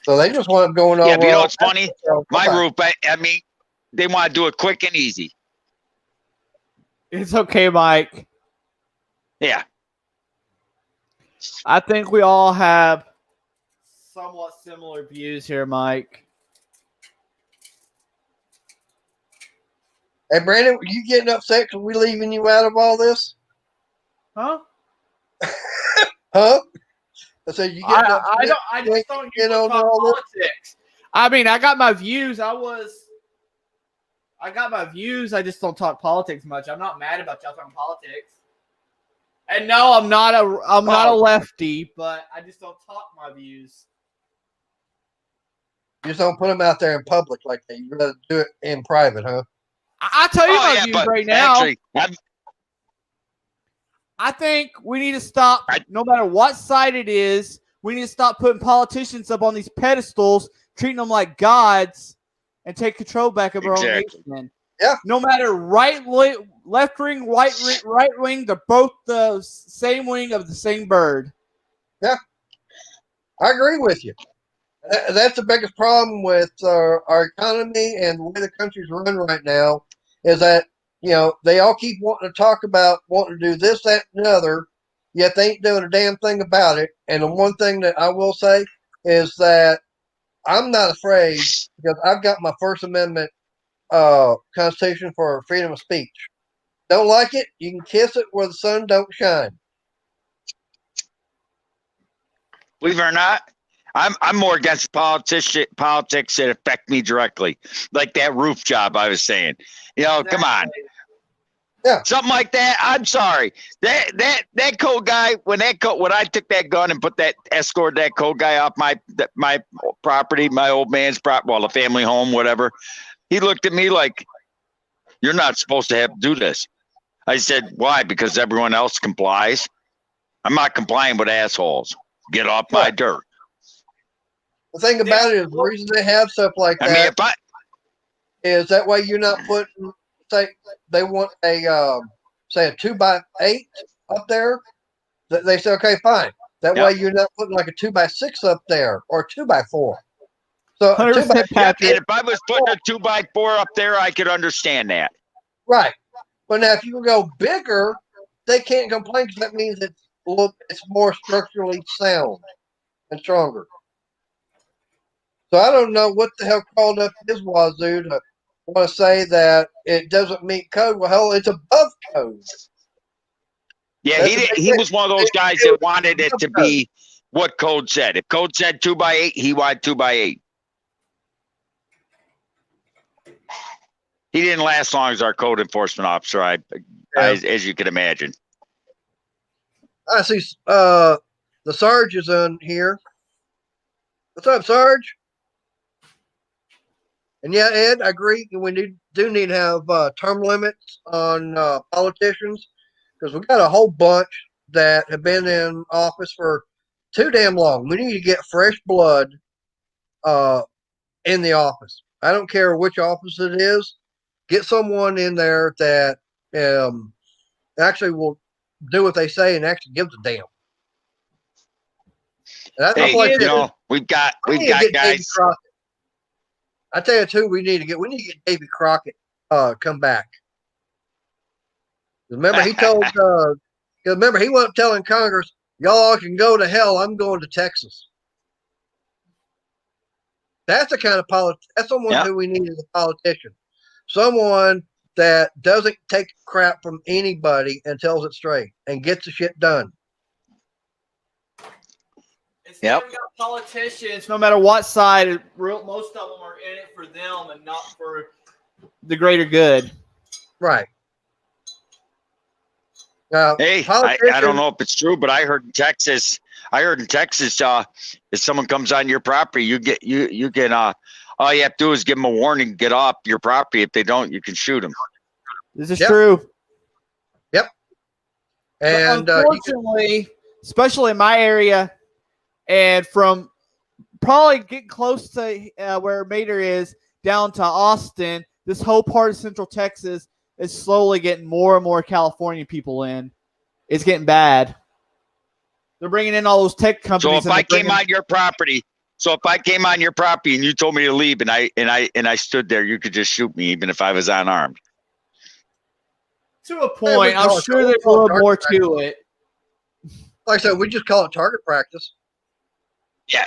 So they just want it going over. Yeah, but you know what's funny? My roof, I mean, they want to do it quick and easy. It's okay, Mike. Yeah. I think we all have somewhat similar views here, Mike. Hey, Brandon, are you getting upset because we're leaving you out of all this? Huh? Huh? I said you getting upset. I just don't get on politics. I mean, I got my views. I got my views. I just don't talk politics much. I'm not mad about y'all talking politics. And no, I'm not a lefty, but I just don't talk my views. You just don't put them out there in public like that. You rather do it in private, huh? I'll tell you my views right now. Actually, I think we need to stop, no matter what side it is, we need to stop putting politicians up on these pedestals, treating them like gods, and take control back of our own nation. Yeah. No matter left wing, right wing, they're both the same wing of the same bird. Yeah. I agree with you. That's the biggest problem with our economy and the way the country's run right now is that, they all keep wanting to talk about wanting to do this, that, and the other, yet they ain't doing a damn thing about it. And the one thing that I will say is that I'm not afraid because I've got my First Amendment Constitution for freedom of speech. Don't like it? You can kiss it where the sun don't shine. Believe it or not, I'm more against politics that affect me directly, like that roof job I was saying. Come on. Yeah. Something like that. I'm sorry. That code guy, when I took that gun and escorted that code guy off my property, my old man's property, well, the family home, whatever, he looked at me like, "You're not supposed to have to do this." I said, "Why?" Because everyone else complies. I'm not complying with assholes. Get off my dirt. The thing about it is the reason they have stuff like I mean, that if I is that way you're not putting, say, they want a 2x8 up there. They say, okay, fine. That way you're not putting like a 2x6 up there or a 2x4. So 100% Patrick. if I was putting a 2x4 up there, I could understand that. Right. But now if you go bigger, they can't complain because that means it's more structurally sound and stronger. So I don't know what the hell called up his wazoo to want to say that it doesn't meet code. Well, hell, it's above code. Yeah, he was one of those guys that wanted it to be what code said. If code said 2x8, he wanted 2x8. He didn't last long as our code enforcement officer, as you can imagine. I see the Sarge is on here. What's up, Sarge? And yeah, Ed, I agree. We do need to have term limits on politicians because we got a whole bunch that have been in office for too damn long. We need to get fresh blood in the office. I don't care which office it is. Get someone in there that actually will do what they say and actually gives a damn. Hey, we've got guys. I tell you too, we need to get Davy Crockett come back. Remember he told remember he wasn't telling Congress, y'all can go to hell, I'm going to Texas. That's the kind of that's someone who we need as a politician. Someone that doesn't take crap from anybody and tells it straight and gets the shit done. Yep. We got politicians, no matter what side, most of them are in it for them and not for the greater good. Right. Hey, I don't know if it's true, but I heard in Texas, if someone comes on your property, you can all you have to do is give them a warning, get off your property. If they don't, you can shoot them. This is true. Yep. And unfortunately, especially in my area, and from probably getting close to where Mater is down to Austin, this whole part of Central Texas is slowly getting more and more California people in. It's getting bad. They're bringing in all those tech companies. So if I came on your property and you told me to leave and I stood there, you could just shoot me even if I was unarmed. To a point, I'm sure there's a little more to it. Like I said, we just call it target practice. Yeah.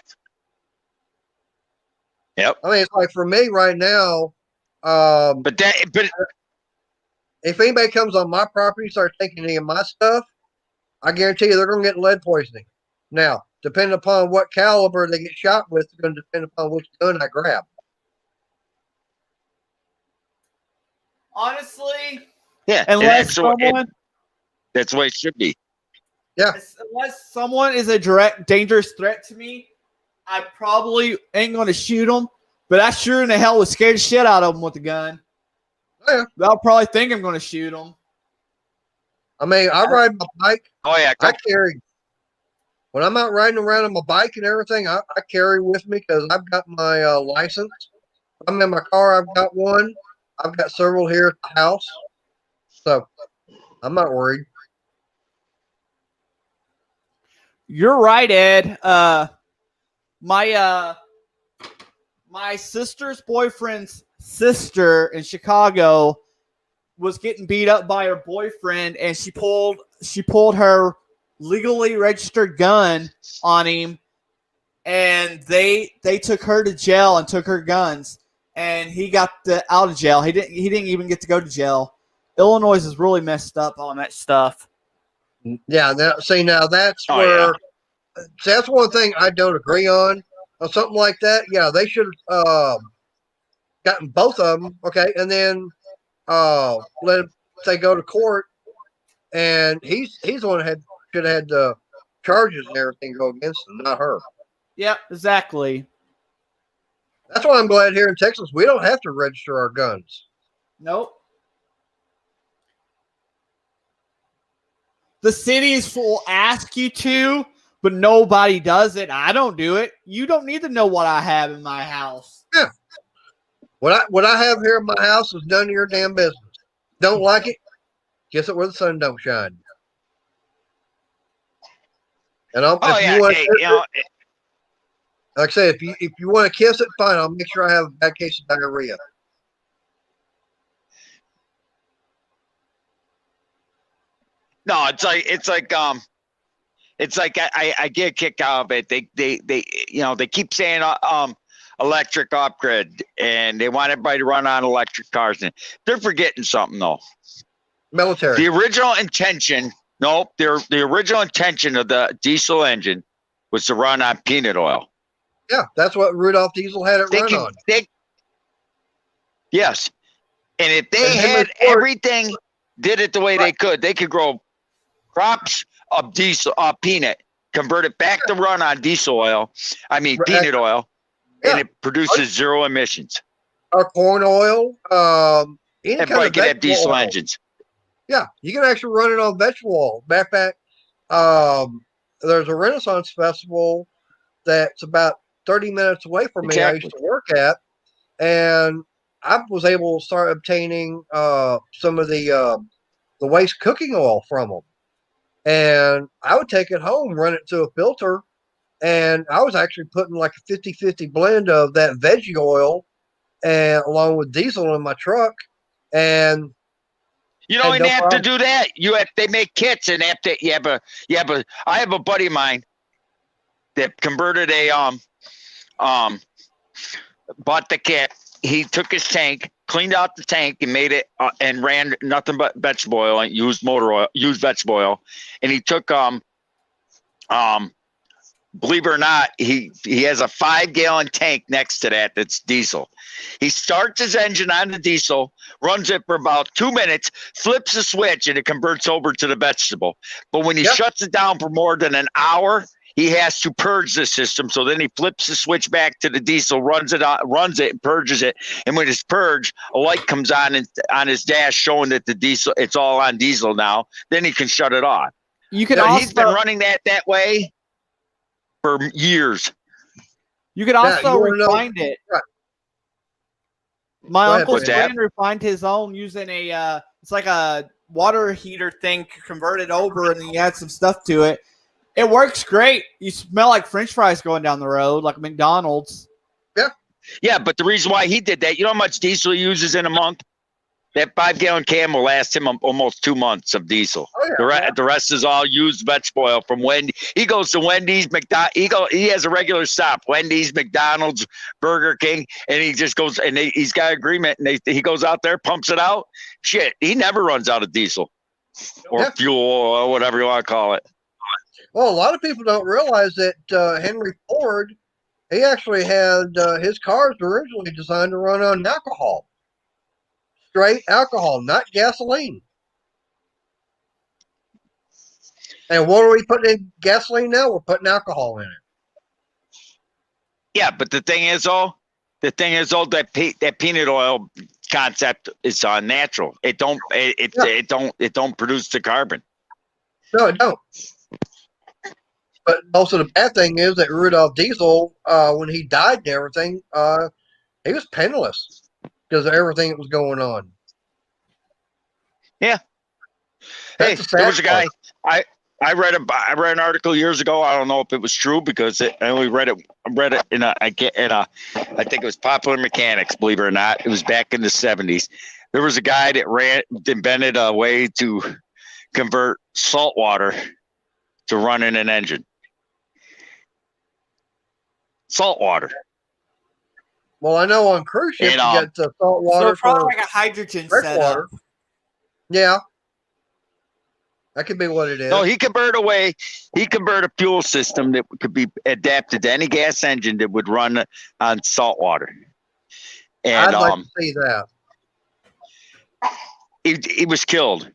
Yep. I mean, it's like for me right now. But if anybody comes on my property and starts taking any of my stuff, I guarantee you they're going to get lead poisoning. Now, depending upon what caliber they get shot with, it's going to depend upon which gun I grab. Honestly, yeah, that's the way it should be. Yeah. Unless someone is a direct, dangerous threat to me, I probably ain't going to shoot them. But I sure in the hell would scare the shit out of them with the gun. Yeah. I'll probably think I'm going to shoot them. I mean, I ride my bike. Oh, yeah. I carry. When I'm out riding around on my bike and everything, I carry with me because I've got my license. I'm in my car. I've got one. I've got several here at the house. So I'm not worried. You're right, Ed. My sister's boyfriend's sister in Chicago was getting beat up by her boyfriend, and she pulled her legally registered gun on him, and they took her to jail and took her guns, and he got out of jail. He didn't even get to go to jail. Illinois is really messed up on that stuff. Yeah, now that's where see, that's one thing I don't agree on something like that. Yeah, they should have gotten both of them. Okay, and then let they go to court, and he's the one that should have had the charges and everything go against him, not her. Yep, exactly. That's why I'm glad here in Texas we don't have to register our guns. Nope. The cities will ask you to, but nobody does it. I don't do it. You don't need to know what I have in my house. Yeah. What I have here in my house is none of your damn business. Don't like it? Kiss it where the sun don't shine. And Oh yeah, want, hey, you know, like I say, if you want to kiss it, fine. I'll make sure I have a bad case of diarrhea. no, it's like I get a kick out of it. They you know, they keep saying electric upgrade, and they want everybody to run on electric cars, and they're forgetting something though. Military. The original intention, the original intention of the diesel engine was to run on peanut oil. Yeah, that's what Rudolph Diesel had it run on. Yes, and if they And had Henry Ford- everything, did it the way they could grow crops of diesel, peanut, convert it back to run on diesel oil. I mean peanut oil, Yeah. and it produces zero emissions. Or corn oil. Any kind Everybody of can have diesel oil. engines. Yeah, you can actually run it on vegetable oil. Matter of fact, there's a Renaissance Festival that's about 30 minutes away from me. I used to work at, and I was able to start obtaining some of the waste cooking oil from them. And I would take it home, run it through a filter, and I was actually putting like a 50-50 blend of that veggie oil and along with diesel in my truck. And you don't even have problem. to do that. They make kits, and I have a buddy of mine that converted bought the kit. He took his tank, cleaned out the tank, and made it and ran nothing but vegetable oil and used vegetable oil. And he took believe it or not, he has a 5-gallon tank next to that's diesel. He starts his engine on the diesel, runs it for about 2 minutes, flips the switch, and it converts over to the vegetable. But when he shuts it down for more than an hour, he has to purge the system. So then he flips the switch back to the diesel, runs it, and purges it. And when it's purged, a light comes on his dash showing that the diesel, it's all on diesel now. Then he can shut it off. You can He's been running that way for years. You can also refine it. Right. My Go Uncle ahead, Stan refined his own using a it's like a water heater thing, converted over, and then you add some stuff to it. It works great. You smell like French fries going down the road, like McDonald's. Yeah, but the reason why he did that, you know how much diesel he uses in a month? That 5-gallon can will last him almost 2 months of diesel. Oh, yeah. The rest is all used vegetable oil from Wendy's. He goes to Wendy's, he has a regular stop, Wendy's, McDonald's, Burger King, and he just goes, and he's got agreement, and he goes out there, pumps it out. Shit, he never runs out of diesel or fuel or whatever you want to call it. Well, a lot of people don't realize that Henry Ford, he actually had his cars originally designed to run on alcohol. Straight alcohol, not gasoline. And what are we putting in gasoline now? We're putting alcohol in it. Yeah, but the thing is, that peanut oil concept is natural. It don't produce the carbon. No, it don't. But also the bad thing is that Rudolph Diesel, when he died and everything, he was penniless because of everything that was going on. Yeah. Hey, there was a guy. I read an article years ago. I don't know if it was true because I only read it. I read it I think it was Popular Mechanics. Believe it or not, it was back in the 70s. There was a guy that invented a way to convert salt water to run in an engine. Salt water. Well, I know on cruise ships you get the salt water so probably like a hydrogen fresh setup. water. Yeah. That could be what it is. No, he convert a fuel system that could be adapted to any gas engine that would run on salt water. And I'd like to see that. he was killed.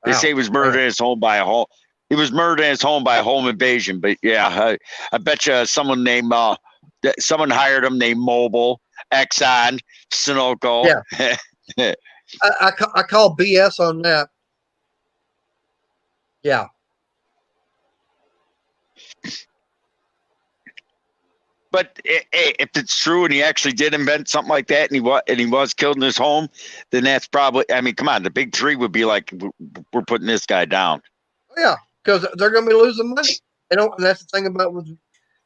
They Wow. say he was murdered in his home by a home. He was murdered in his home by a home invasion. But yeah, I bet you someone named someone hired him named Mobil, Exxon, Sunoco. Yeah. I call BS on that. Yeah. But if it's true and he actually did invent something like that and he was killed in his home, then that's probably, I mean, come on, the big three would be like, we're putting this guy down. Yeah, because they're going to be losing money. They don't. And that's the thing about with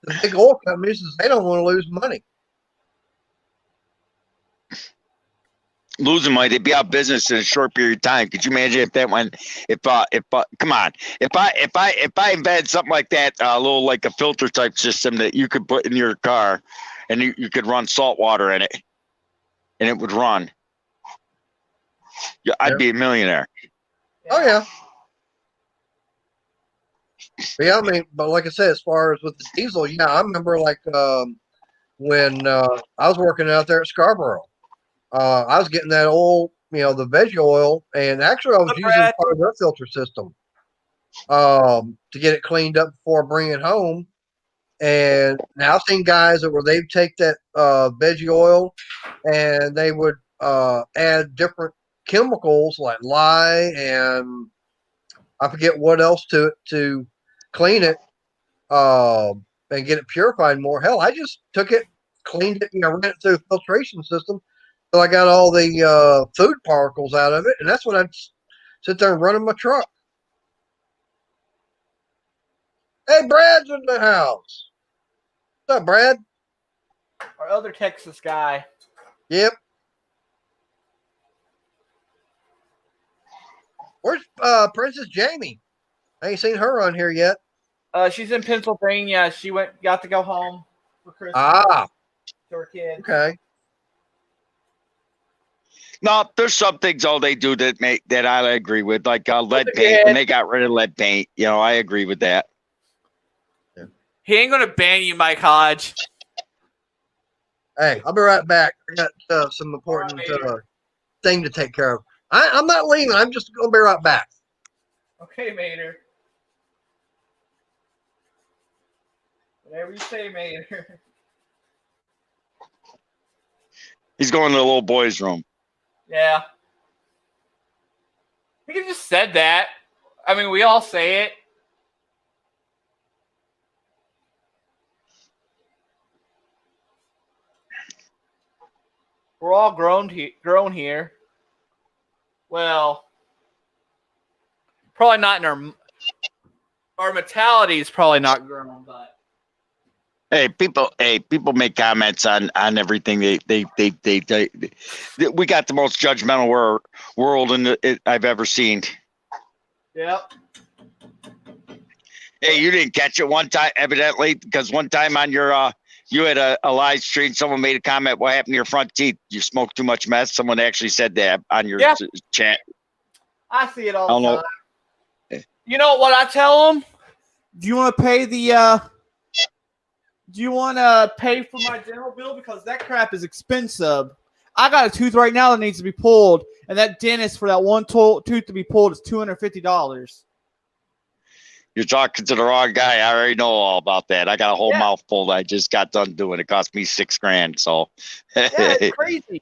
the big oil companies is they don't want to lose money. Losing money, they'd be out of business in a short period of time. Could you imagine if that went? Come on, if I invented something like that, a little like a filter type system that you could put in your car, and you could run salt water in it, and it would run. Yeah, I'd be a millionaire. Oh yeah. But yeah, I mean, but like I said, as far as with the diesel, yeah, I remember like when I was working out there at Scarborough. I was getting that oil, the veggie oil, and actually I was using part of their filter system to get it cleaned up before I bring it home. And now I've seen guys they'd take that veggie oil and they would add different chemicals like lye and I forget what else to it to clean it and get it purified more. Hell, I just took it, cleaned it, ran it through the filtration system. So I got all the food particles out of it, and that's when I'd sit there and run in my truck. Hey, Brad's in the house. What's up, Brad? Our other Texas guy. Yep. Where's Princess Jamie? I ain't seen her on here yet. She's in Pennsylvania. She got to go home for Christmas. Ah. To her kids. Okay. No, there's some things all they do that I agree with, like lead paint. When they got rid of lead paint, I agree with that. Yeah. He ain't gonna ban you, Mike Hodge. Hey, I'll be right back. I got some important thing to take care of. I'm not leaving. I'm just gonna be right back. Okay, Mater. Whatever you say, Mater. He's going to the little boy's room. Yeah. He could just said that. I mean, we all say it. We're all grown here. Well, probably not in our mentality is probably not grown, but. Hey, people make comments on everything. They we got the most judgmental world I've ever seen. Yep. Hey, you didn't catch it one time, evidently, because one time on your you had a live stream. Someone made a comment. What happened to your front teeth? You smoked too much meth. Someone actually said that on your chat. I see it all the time. You know what I tell them? Do you want to pay Do you want to pay for my dental bill? Because that crap is expensive. I got a tooth right now that needs to be pulled, and that dentist for that one tooth to be pulled is $250. You're talking to the wrong guy. I already know all about that. I got a whole mouthful that I just got done doing. It cost me $6,000. So yeah, it's crazy.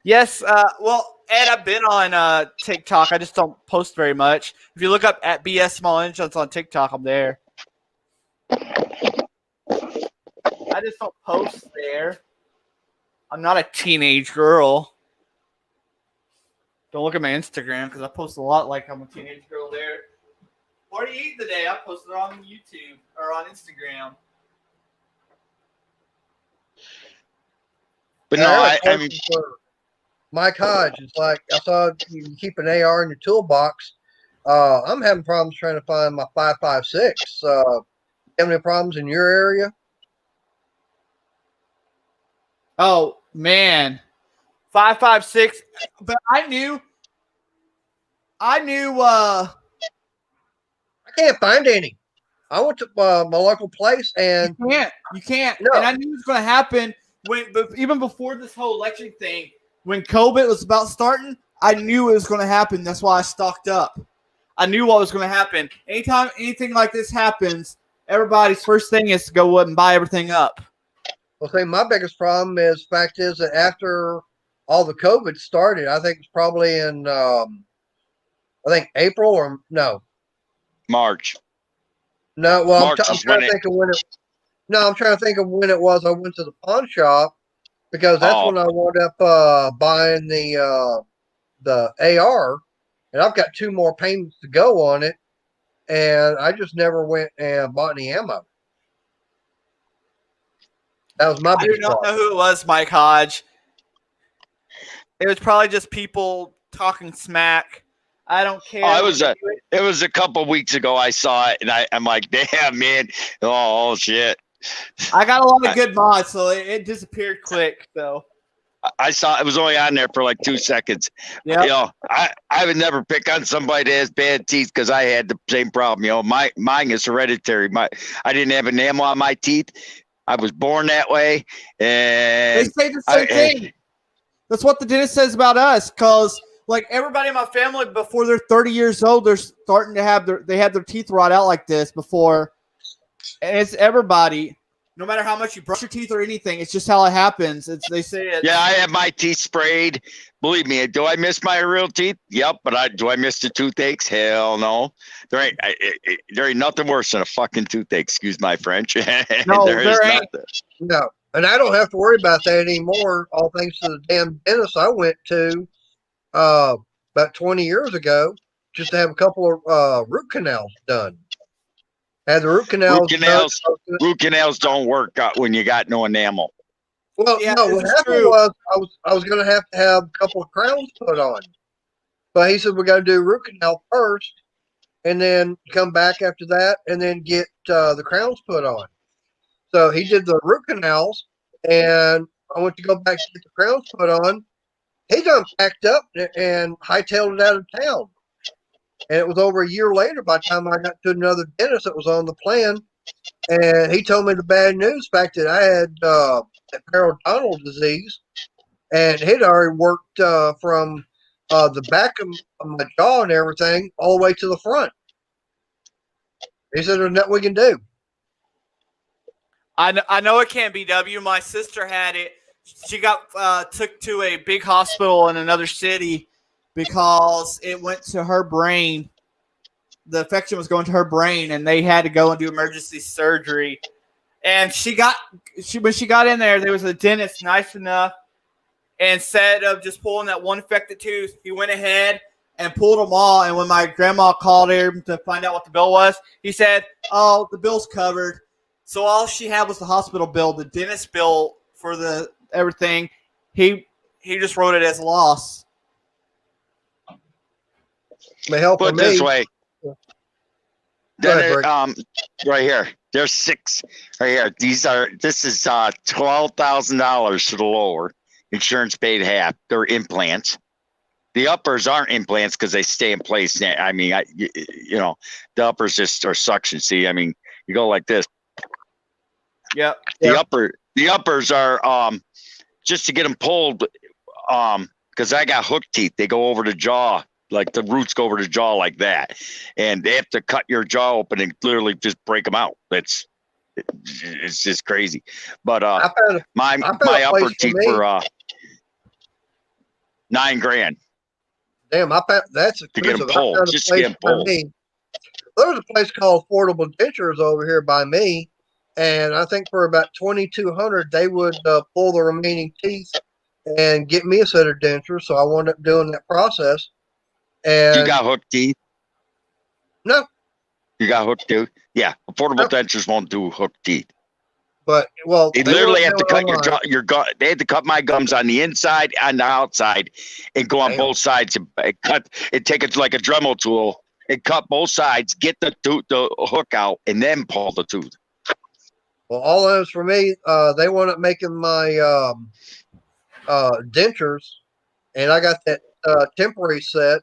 Yes. Well, Ed, I've been on TikTok. I just don't post very much. If you look up at BS Small Engines on TikTok, I'm there. I just don't post there. I'm not a teenage girl. Don't look at my Instagram because I post a lot like I'm a teenage girl there. What are you eating today? I posted it on YouTube or on Instagram. But no, I mean, Mike Hodge, it's like I saw you keep an AR in your toolbox. I'm having problems trying to find my 5.56. Have any problems in your area? Oh man, 5.56. But I knew I knew. I can't find any. I went to my local place and You can't. No. And I knew it was going to happen even before this whole election thing. When COVID was about starting, I knew it was going to happen. That's why I stocked up. I knew what was going to happen. Anytime anything like this happens, everybody's first thing is to go up and buy everything up. well, see, my biggest problem is fact is that after all the COVID started, I think it's probably in I think April or no. March. No, well, March I'm is trying when to think of when it. No, I'm trying to think of when it was. I went to the pawn shop because that's Oh. when I wound up buying the AR, and I've got 2 more payments to go on it, and I just never went and bought any ammo. That was my I do biggest not problem. know who it was, Mike Hodge. It was probably just people talking smack. I don't care. Oh, it was a couple weeks ago. I saw it, and I'm like, damn, man. Oh shit. I got a lot of good mods, so it disappeared quick. So I saw it was only on there for like 2 seconds. yeah, You know, I would never pick on somebody that has bad teeth because I had the same problem. You know, mine is hereditary. I didn't have enamel on my teeth. I was born that way, they and say the same thing. That's what the dentist says about us, because like everybody in my family, before they're 30 years old, they're starting to have their teeth rot out like this before, and it's everybody. No matter how much you brush your teeth or anything, it's just how it happens. They say it. Yeah, I have my teeth sprayed. Believe me, do I miss my real teeth? Yep, but do I miss the toothaches? Hell no. There ain't nothing worse than a fucking toothache. Excuse my French. No, there there is ain't. nothing. No, and I don't have to worry about that anymore. All thanks to the damn dentist I went to about 20 years ago, just to have a couple of root canals done. Had the root canals. Root canals don't work when you got no enamel. Well, Yeah, no. this What is happened true. was I was going to have a couple of crowns put on, but he said we're going to do root canal first, and then come back after that, and then get the crowns put on. So he did the root canals, and I went to go back to get the crowns put on. He done packed up and hightailed it out of town. And it was over a year later by the time I got to another dentist that was on the plan. And he told me the bad news fact that I had periodontal disease, and he'd already worked from the back of my jaw and everything all the way to the front. He said, there's nothing we can do. I know it can't be W. My sister had it. She got took to a big hospital in another city because it went to her brain. The infection was going to her brain, and they had to go and do emergency surgery. And when she got in there was a dentist nice enough, and instead of just pulling that one infected tooth, he went ahead and pulled them all. And when my grandma called him to find out what the bill was, he said, "Oh, the bill's covered." So all she had was the hospital bill, the dentist bill for the everything. He just wrote it as loss. May help Put it me. this way. Go ahead, Then Rick. right here. There's 6 right here. This is $12,000 to the lower. Insurance paid half. They're implants. The uppers aren't implants because they stay in place. I mean, you know, the uppers just are suction. See, I mean, you go like this. Yep. The uppers are just to get them pulled because I got hook teeth. They go over the jaw, like the roots go over the jaw like that, and they have to cut your jaw open and literally just break them out. It's just crazy. But my upper teeth were $9,000. Damn, that's To get 'em expensive. pulled, I found a just to place get 'em by pulled. me. There's a place called Affordable Dentures over here by me, and I think for about $2,200 they would pull the remaining teeth and get me a set of dentures. So I wound up doing that process. And You got hook teeth? no, You got hook teeth? Yeah, affordable No. dentures won't do hook teeth. but well, They they literally wouldn't have to do it cut online. your gut. They had to cut my gums on the inside and the outside, and go on Damn. both sides and cut. And take it like a Dremel tool and cut both sides. Get the hook out, and then pull the tooth. Well, all that was for me. They wound up making my dentures, and I got that temporary set.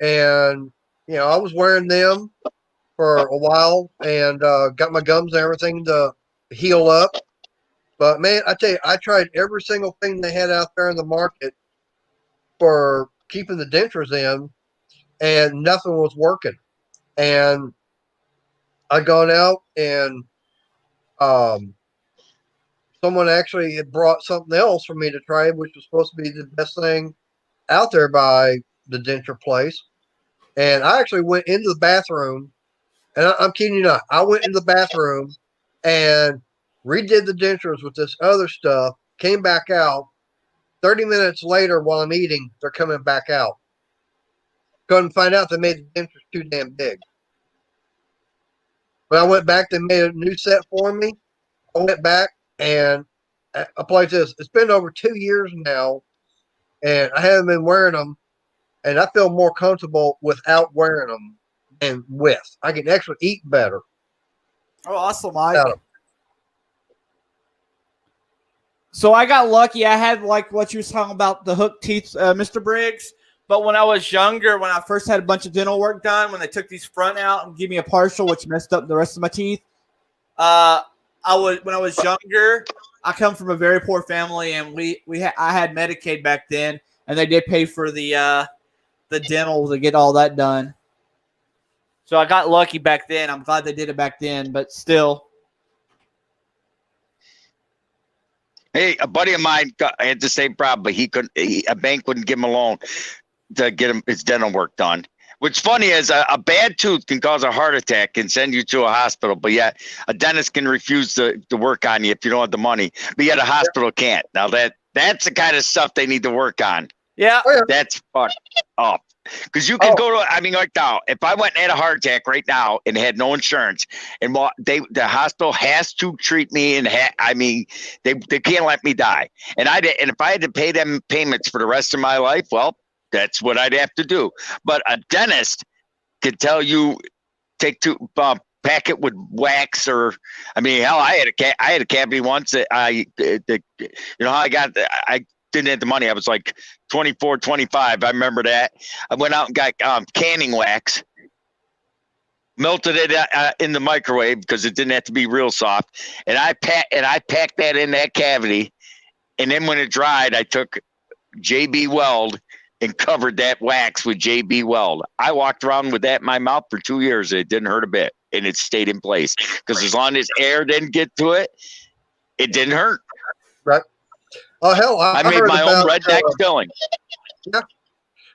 and I was wearing them for a while, and got my gums and everything to heal up. But man, I tell you, I tried every single thing they had out there in the market for keeping the dentures in, and nothing was working. And I'd gone out, and someone actually had brought something else for me to try, which was supposed to be the best thing out there by the denture place. And I actually went into the bathroom, and I'm kidding you not. I went into the bathroom and redid the dentures with this other stuff, came back out. 30 minutes later, while I'm eating, they're coming back out. Couldn't find out they made the dentures too damn big. When I went back, they made a new set for me. I went back, and I'll play this. It's been over 2 years now, and I haven't been wearing them, and I feel more comfortable without wearing them than with. I can actually eat better. Oh, awesome, Mike. without 'em. So I got lucky. I had like what you was talking about, the hook teeth, Mr. Briggs. But when I was younger, when I first had a bunch of dental work done, when they took these front out and gave me a partial, which messed up the rest of my teeth, when I was younger, I come from a very poor family, and I had Medicaid back then, and they did pay for the dental to get all that done. So I got lucky back then. I'm glad they did it back then, but still. Hey, a buddy of mine had the same problem, but a bank wouldn't give him a loan to get him his dental work done. What's funny is a bad tooth can cause a heart attack and send you to a hospital, but yet a dentist can refuse to work on you if you don't have the money, but yet a hospital can't. Now that's the kind of stuff they need to work on. Yeah. That's fucked up. Because you can go to, I mean, like now, if I went and had a heart attack right now and had no insurance, and the hospital has to treat me, and they can't let me die. And if I had to pay them payments for the rest of my life, well, that's what I'd have to do. But a dentist could tell you, pack it with wax, or I mean, hell, I had a cavity once that I didn't have the money. I was like 24, 25. I remember that. I went out and got canning wax, melted it in the microwave because it didn't have to be real soft, and I packed that in that cavity. And then when it dried, I took JB Weld and covered that wax with JB Weld. I walked around with that in my mouth for 2 years. It didn't hurt a bit, and it stayed in place because as long as air didn't get to it, it didn't hurt. Right. Oh, hell, I made heard my own about, redneck filling. Yeah.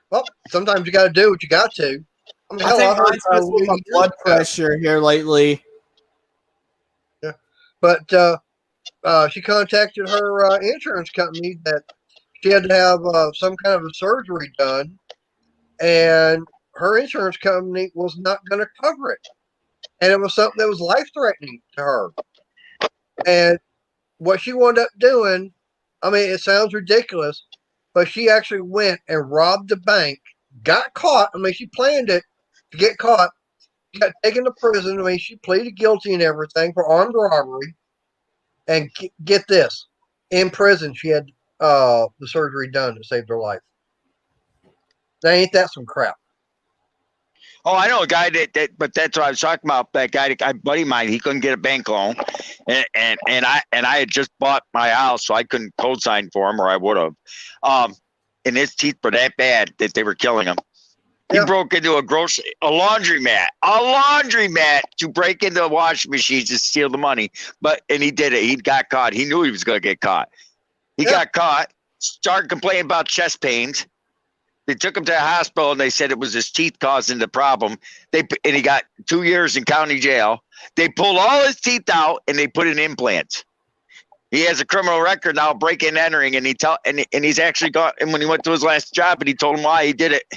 Well, sometimes you got to do what you got to. I mean, I hell, think I heard mine's messed with my blood pressure here lately. Yeah. But she contacted her insurance company that she had to have some kind of a surgery done, and her insurance company was not going to cover it. And it was something that was life-threatening to her. And what she wound up doing, I mean, it sounds ridiculous, but she actually went and robbed the bank, got caught. I mean, she planned it to get caught. She got taken to prison. I mean, she pleaded guilty and everything for armed robbery. And get this, in prison, she had the surgery done to save her life. Now, ain't that some crap? Oh, I know a guy but that's what I was talking about. That guy, a buddy of mine, he couldn't get a bank loan, and I had just bought my house, so I couldn't co-sign for him, or I would have. And his teeth were that bad that they were killing him. He broke into a laundromat to break into a washing machine to steal the money. And he did it. He got caught. He knew he was going to get caught. He got caught, started complaining about chest pains. They took him to the hospital, and they said it was his teeth causing the problem. And he got 2 years in county jail. They pulled all his teeth out, and they put in implants. He has a criminal record now, breaking and entering, and he's actually got. And when he went to his last job, and he told him why he did it,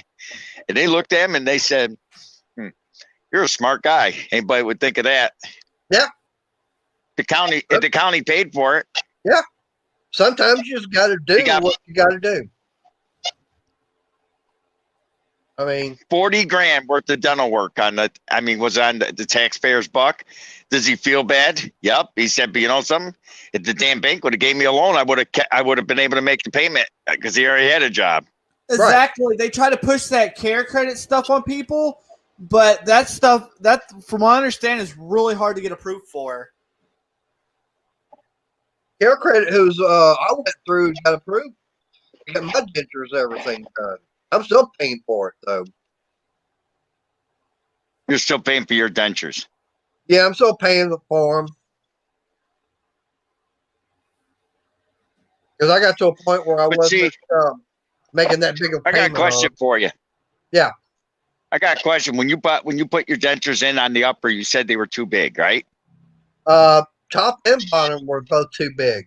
and they looked at him and they said, "You're a smart guy. Anybody would think of that." Yeah. The county paid for it. Yeah. Sometimes you just got to do what you got to do. I mean, 40 grand worth of dental work was on the taxpayer's buck. Does he feel bad? Yep. He said, but you know something? If the damn bank would have gave me a loan, I would have been able to make the payment because he already had a job. Exactly. They try to push that care credit stuff on people, but that stuff, that from what I understand, is really hard to get approved for. Care Credit, who's I went through, got approved, got my dentures, everything done. I'm still paying for it though. You're still paying for your dentures. Yeah, I'm still paying for them because I got to a point where I But wasn't see, making that big of a I got a payment. question for you. Yeah. I got a question. When you put your dentures in on the upper, you said they were too big, right? Top and bottom were both too big.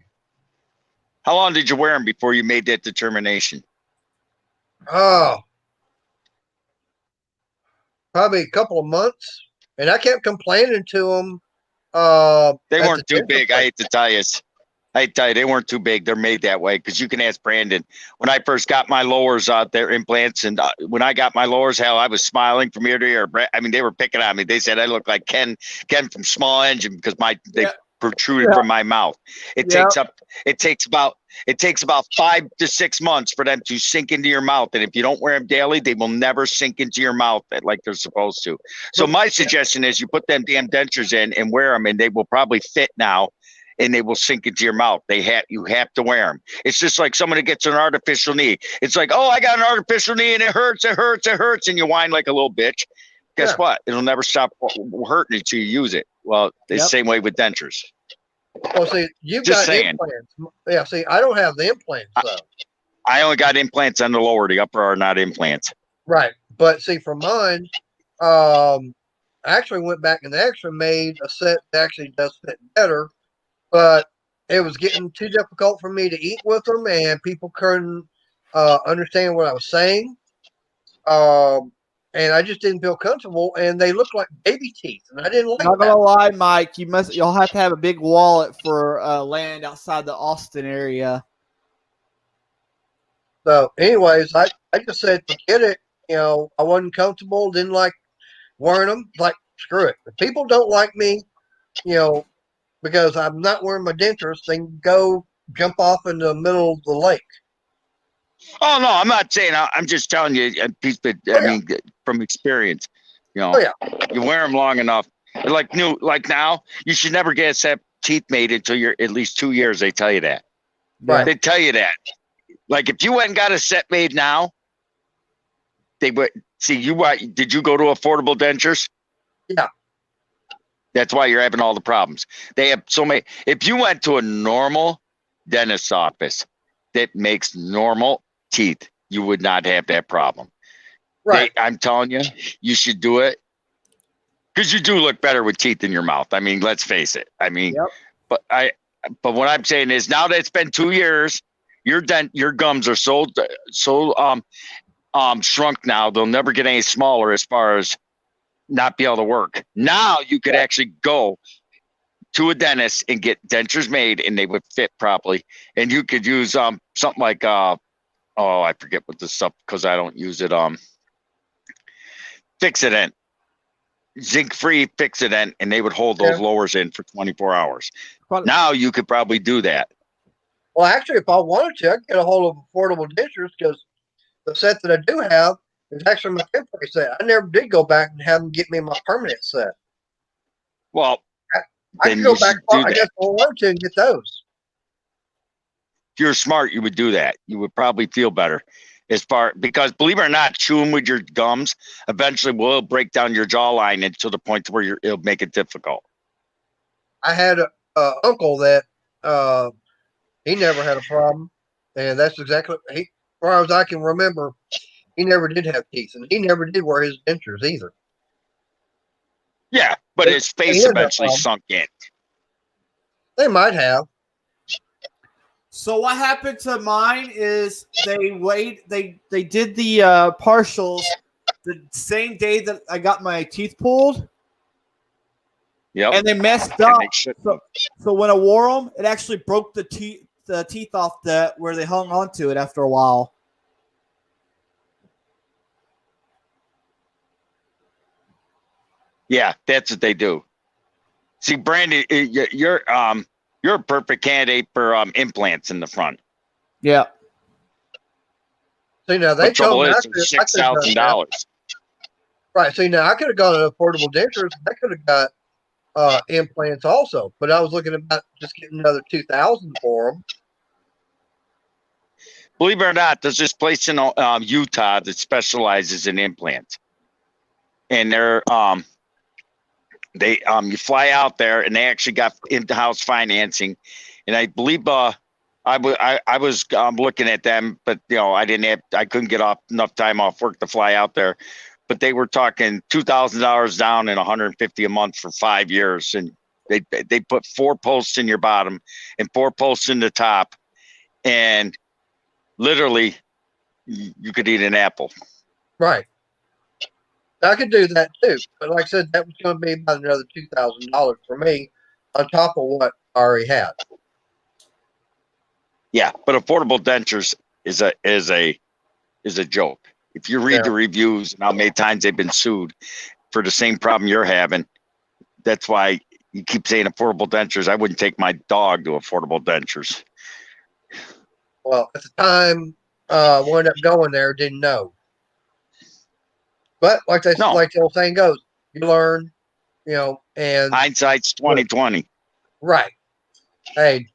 How long did you wear them before you made that determination? Oh, probably a couple of months, and I kept complaining to them. They at weren't the too dental big. place. I hate to tell you. They weren't too big. They're made that way because you can ask Brandon. When I first got my lowers out there, implants, and when I got my lowers, hell, I was smiling from ear to ear. I mean, they were picking on me. They said I looked like Ken from Small Engine because they protruded from my mouth. It takes about 5 to 6 months for them to sink into your mouth, and if you don't wear them daily, they will never sink into your mouth like they're supposed to. So my suggestion is you put them damn dentures in and wear them, and they will probably fit now. And they will sink into your mouth. You have to wear them. It's just like someone who gets an artificial knee. It's like, oh, I got an artificial knee and it hurts, and you whine like a little bitch. Guess what? It'll never stop hurting until you use it. Well, it's the same way with dentures. Well, see, you've Just got saying. implants. Yeah, see, I don't have the implants though. I only got implants on the lower. The upper are not implants. Right, but see, for mine, I actually went back and actually made a set that actually does fit better. But it was getting too difficult for me to eat with them, and people couldn't understand what I was saying. And I just didn't feel comfortable, and they looked like baby teeth, and I didn't like Not that. gonna lie, Mike, you'll have to have a big wallet for land outside the Austin area. So, anyways, I just said forget it. I wasn't comfortable, didn't like wearing them. Like, screw it. If people don't like me, because I'm not wearing my dentures, then go jump off in the middle of the lake. Oh no, I'm not saying. I'm just telling you a piece of. I mean, from experience, you wear them long enough. Like now, you should never get a set teeth made until you're at least 2 years. They tell you that. Right. They tell you that. Like if you went and got a set made now, they would see you. Did you go to Affordable Dentures? Yeah. That's why you're having all the problems. They have so many. If you went to a normal dentist's office that makes normal teeth, you would not have that problem. Right. I'm telling you, you should do it because you do look better with teeth in your mouth. I mean, let's face it. I mean, but what I'm saying is now that it's been 2 years, your gums are so shrunk now, they'll never get any smaller as far as not be able to work. Now you could actually go to a dentist and get dentures made and they would fit properly. And you could use something like I forget what the stuff because I don't use it. Fixodent, zinc-free Fixodent, and they would hold those lowers in for 24 hours. Now you could probably do that. Well, actually, if I wanted to, I could get a hold of Affordable Dentures because the set that I do have is actually my temporary set. I never did go back and have them get me my permanent set. Well, I can go back. I guess I wanted to and get those. If you're smart, you would do that. You would probably feel better because believe it or not, chewing with your gums eventually will break down your jawline until the point where it'll make it difficult. I had an uncle that he never had a problem, and that's exactly as far as I can remember. He never did have teeth, and he never did wear his dentures either. Yeah, but his face eventually sunk in. They might have. So what happened to mine is they did the partials the same day that I got my teeth pulled. Yep. And they messed up. So when I wore them, it actually broke the teeth off where they hung onto it after a while. Yeah, that's what they do. See, Brandon, you're a perfect candidate for implants in the front. Yeah. See, now they The trouble told me is, it's $6,000. Right. See, now I could have gone to affordable dentures. I could have got implants also, but I was looking about just getting another 2,000 for them. Believe it or not, there's this place in Utah that specializes in implants, and they're you fly out there, and they actually got in-house financing, and I believe I was looking at them, but I couldn't get enough time off work to fly out there, but they were talking $2,000 down and $150 a month for 5 years, and they put 4 posts in your bottom and 4 posts in the top, and literally you could eat an apple. Right. I could do that too, but like I said, that was going to be about another $2,000 for me on top of what I already had. Yeah, but affordable dentures is a joke. If you read the reviews and how many times they've been sued for the same problem you're having, that's why you keep saying affordable dentures. I wouldn't take my dog to affordable dentures. Well, at the time, wound up going there, didn't know. But like the old saying goes, you learn, and hindsight's 20/20. Right. Hey,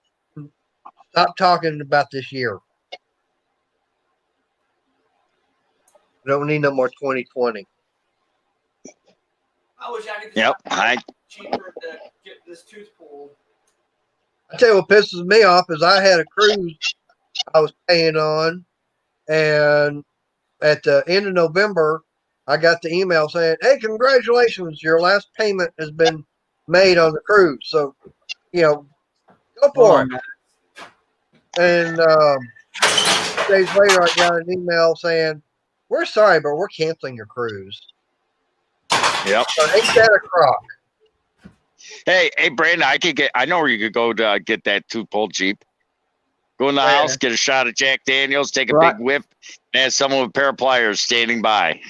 stop talking about this year. We don't need no more 2020. I wish I could. Yep. Cheaper to get this tooth pulled. I tell you what pisses me off is I had a cruise I was paying on, and at the end of November, I got the email saying, "Hey, congratulations, your last payment has been made on the cruise. So, go for it." And days later, I got an email saying, "We're sorry, but we're canceling your cruise." Yep. So ain't that a crock? Hey, Brandon, I know where you could go to get that tooth pulled Jeep. Go in the house, get a shot of Jack Daniels, take a big whip, and have someone with a pair of pliers standing by.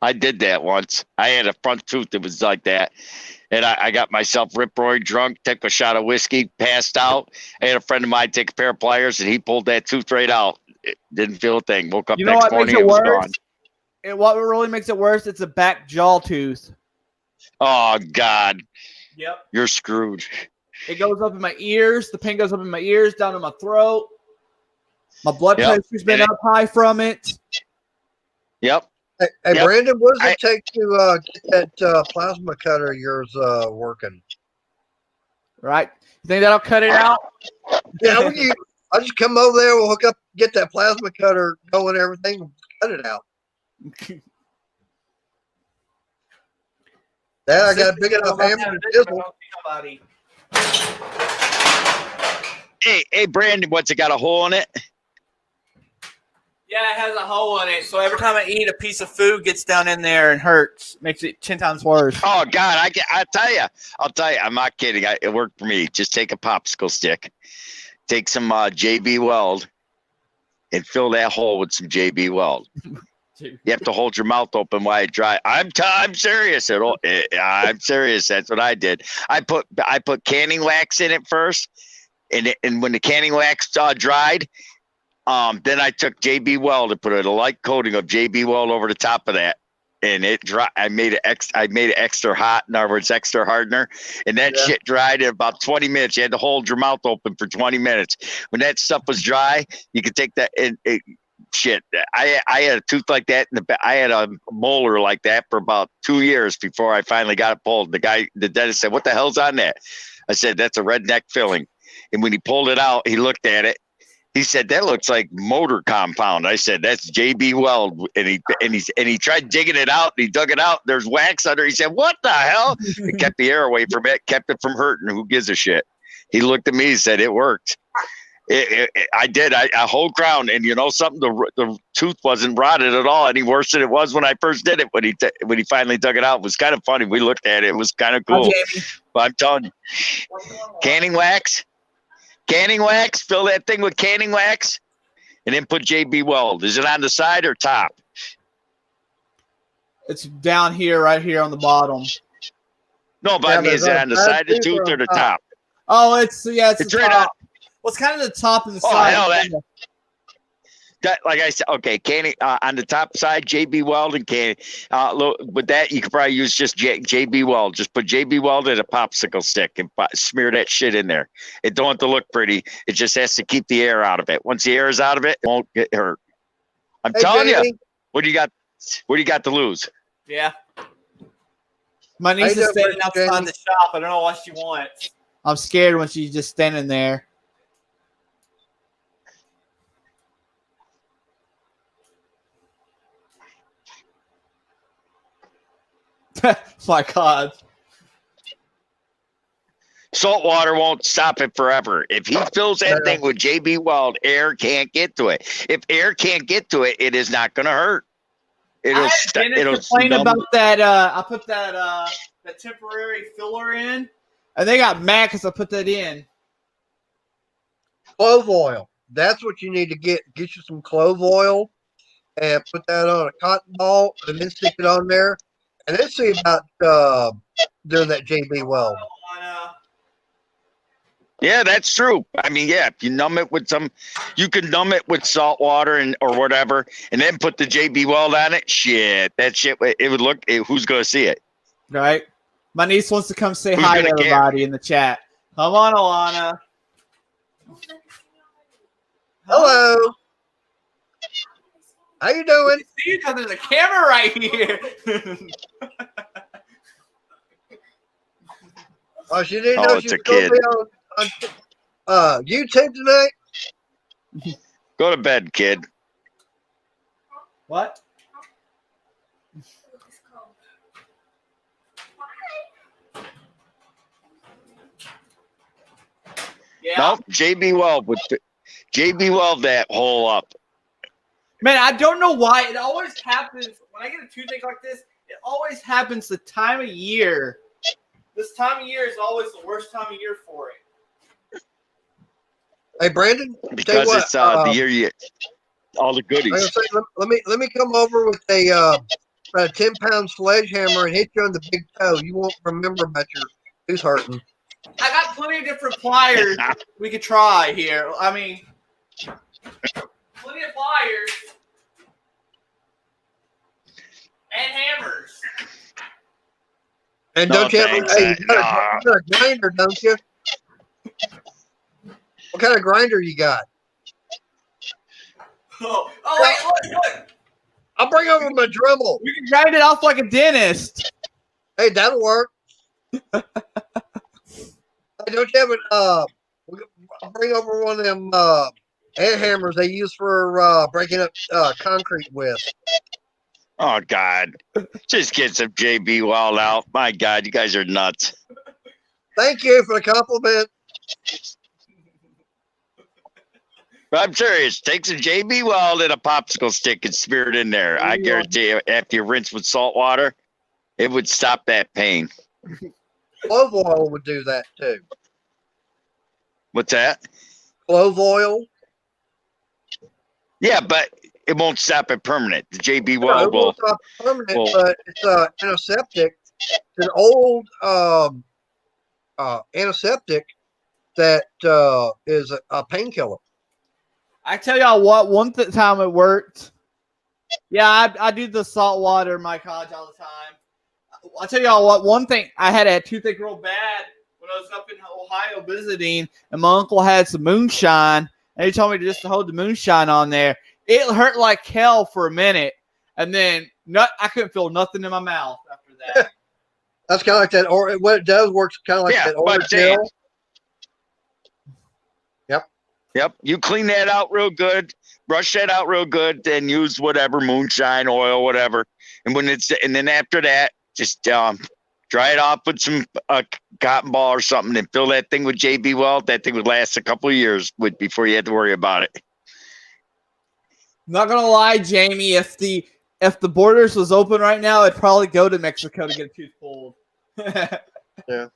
I did that once. I had a front tooth that was like that. And I got myself rip-roaring drunk, took a shot of whiskey, passed out. I had a friend of mine take a pair of pliers, and he pulled that tooth right out. It didn't feel a thing. Woke up next morning, it was gone. And what really makes it worse, it's a back jaw tooth. Oh, God. Yep. You're screwed. It goes up in my ears. The pain goes up in my ears, down to my throat. My blood pressure's been up high from it. Yep. Hey, Brandon, what does it take to get that plasma cutter of yours working? Right. You think that'll cut it out? Yeah, I'll just come over there, we'll hook up, get that plasma cutter going, everything, and cut it out. I got a big enough hammer to chisel. Hey, Brandon, what's it got a hole in it? Yeah, it has a hole in it. So every time I eat, a piece of food gets down in there and hurts. Makes it 10 times worse. Oh, God. I'll tell you, I'm not kidding. It worked for me. Just take a popsicle stick, take some JB Weld, and fill that hole with some JB Weld. You have to hold your mouth open while it dry. I'm serious. I'm serious. That's what I did. I put canning wax in it first, and when the canning wax dried, then I took JB Weld and put a light coating of JB Weld over the top of that, and it dry. I made it extra hot. In other words, extra hardener, and that shit dried in about 20 minutes. You had to hold your mouth open for 20 minutes. When that stuff was dry, you could take that and shit. I had a tooth like that in the back. I had a molar like that for about 2 years before I finally got it pulled. The dentist said, "What the hell's on that?" I said, "That's a redneck filling." And when he pulled it out, he looked at it. He said, "That looks like motor compound." I said, "That's JB Weld." And he tried digging it out. And he dug it out. There's wax under. He said, "What the hell?" It kept the air away from it. Kept it from hurting. Who gives a shit? He looked at me. He said, "It worked." I did. I whole crown, and you know something. The tooth wasn't rotted at all, any worse than it was when I first did it. When he finally dug it out, it was kind of funny. We looked at it. It was kind of cool. But I'm telling you, canning wax. Fill that thing with canning wax, and then put JB Weld. Is it on the side or top? It's down here, right here on the bottom. No, but I mean, is it on the side of the tooth or the top? Oh, it's the right top. Well, it's kind of the top and the side. Hell, That, like I said, okay, can on the top side, JB Weld and can with that you could probably use just JB Weld. Just put JB Weld in a popsicle stick and smear that shit in there. It don't have to look pretty. It just has to keep the air out of it. Once the air is out of it, it won't get hurt. I'm telling you. What do you got? What do you got to lose? Yeah. My niece is standing outside the shop. I don't know what she wants. I'm scared when she's just standing there. My God. Salt water won't stop it forever. If he fills that thing with JB Weld, air can't get to it. If air can't get to it, it is not going to hurt. It'll complain about that. I put that temporary filler in, and they got mad because I put that in. Clove oil. That's what you need to get. Get you some clove oil and put that on a cotton ball and then stick it on there. And then see about doing that JB Weld. Yeah, that's true. I mean, yeah, if you numb it with you can numb it with salt water or whatever, and then put the JB Weld on it. Shit, that shit, it would look, who's going to see it? Right. My niece wants to come say hi to everybody in the chat. Come on, Alana. Hello. How you doing? See you because there's a camera right here. Oh, she didn't know she was going to be on YouTube tonight? Go to bed, kid. What? Yeah. No, JB Weld that hole up. Man, I don't know why. It always happens when I get a toothache like this. It always happens the time of year. This time of year is always the worst time of year for it. Hey, Brandon. Because it's the year all the goodies. Say, let me come over with a 10-pound sledgehammer and hit you on the big toe. You won't remember about your tooth hurting. I got plenty of different pliers we could try here. I mean, plenty of pliers and hammers. And don't you have you got a grinder, don't you? What kind of grinder you got? Oh wait, look. I'll bring over my Dremel. We can grind it off like a dentist. Hey, that'll work. Hey, don't you have I'll bring over one of them air hammers they use for breaking up concrete with. Oh, God. Just get some JB Weld out. My God, you guys are nuts. Thank you for the compliment. I'm serious. Take some JB Weld and a popsicle stick and smear it in there. I guarantee you, after you rinse with salt water, it would stop that pain. Clove oil would do that too. What's that? Clove oil? Yeah, but it won't stop it permanent. The JB Weld will. It won't stop permanent, but it's antiseptic. It's an old antiseptic that is a painkiller. I tell y'all what, one time it worked. Yeah, I do the salt water in my college all the time. I'll tell y'all what, one thing, I had a toothache real bad when I was up in Ohio visiting, and my uncle had some moonshine, and he told me just to hold the moonshine on there. It hurt like hell for a minute, and then I couldn't feel nothing in my mouth after that. That's kind of like that, or what it does works kind of like that Orajel. Yep. You clean that out real good, brush that out real good, then use whatever moonshine oil, whatever. And then after that, just dry it off with some cotton ball or something and fill that thing with JB Weld. That thing would last a couple of years before you had to worry about it. Not gonna lie, Jamie, if the borders was open right now, I'd probably go to Mexico to get a tooth pulled. Yeah.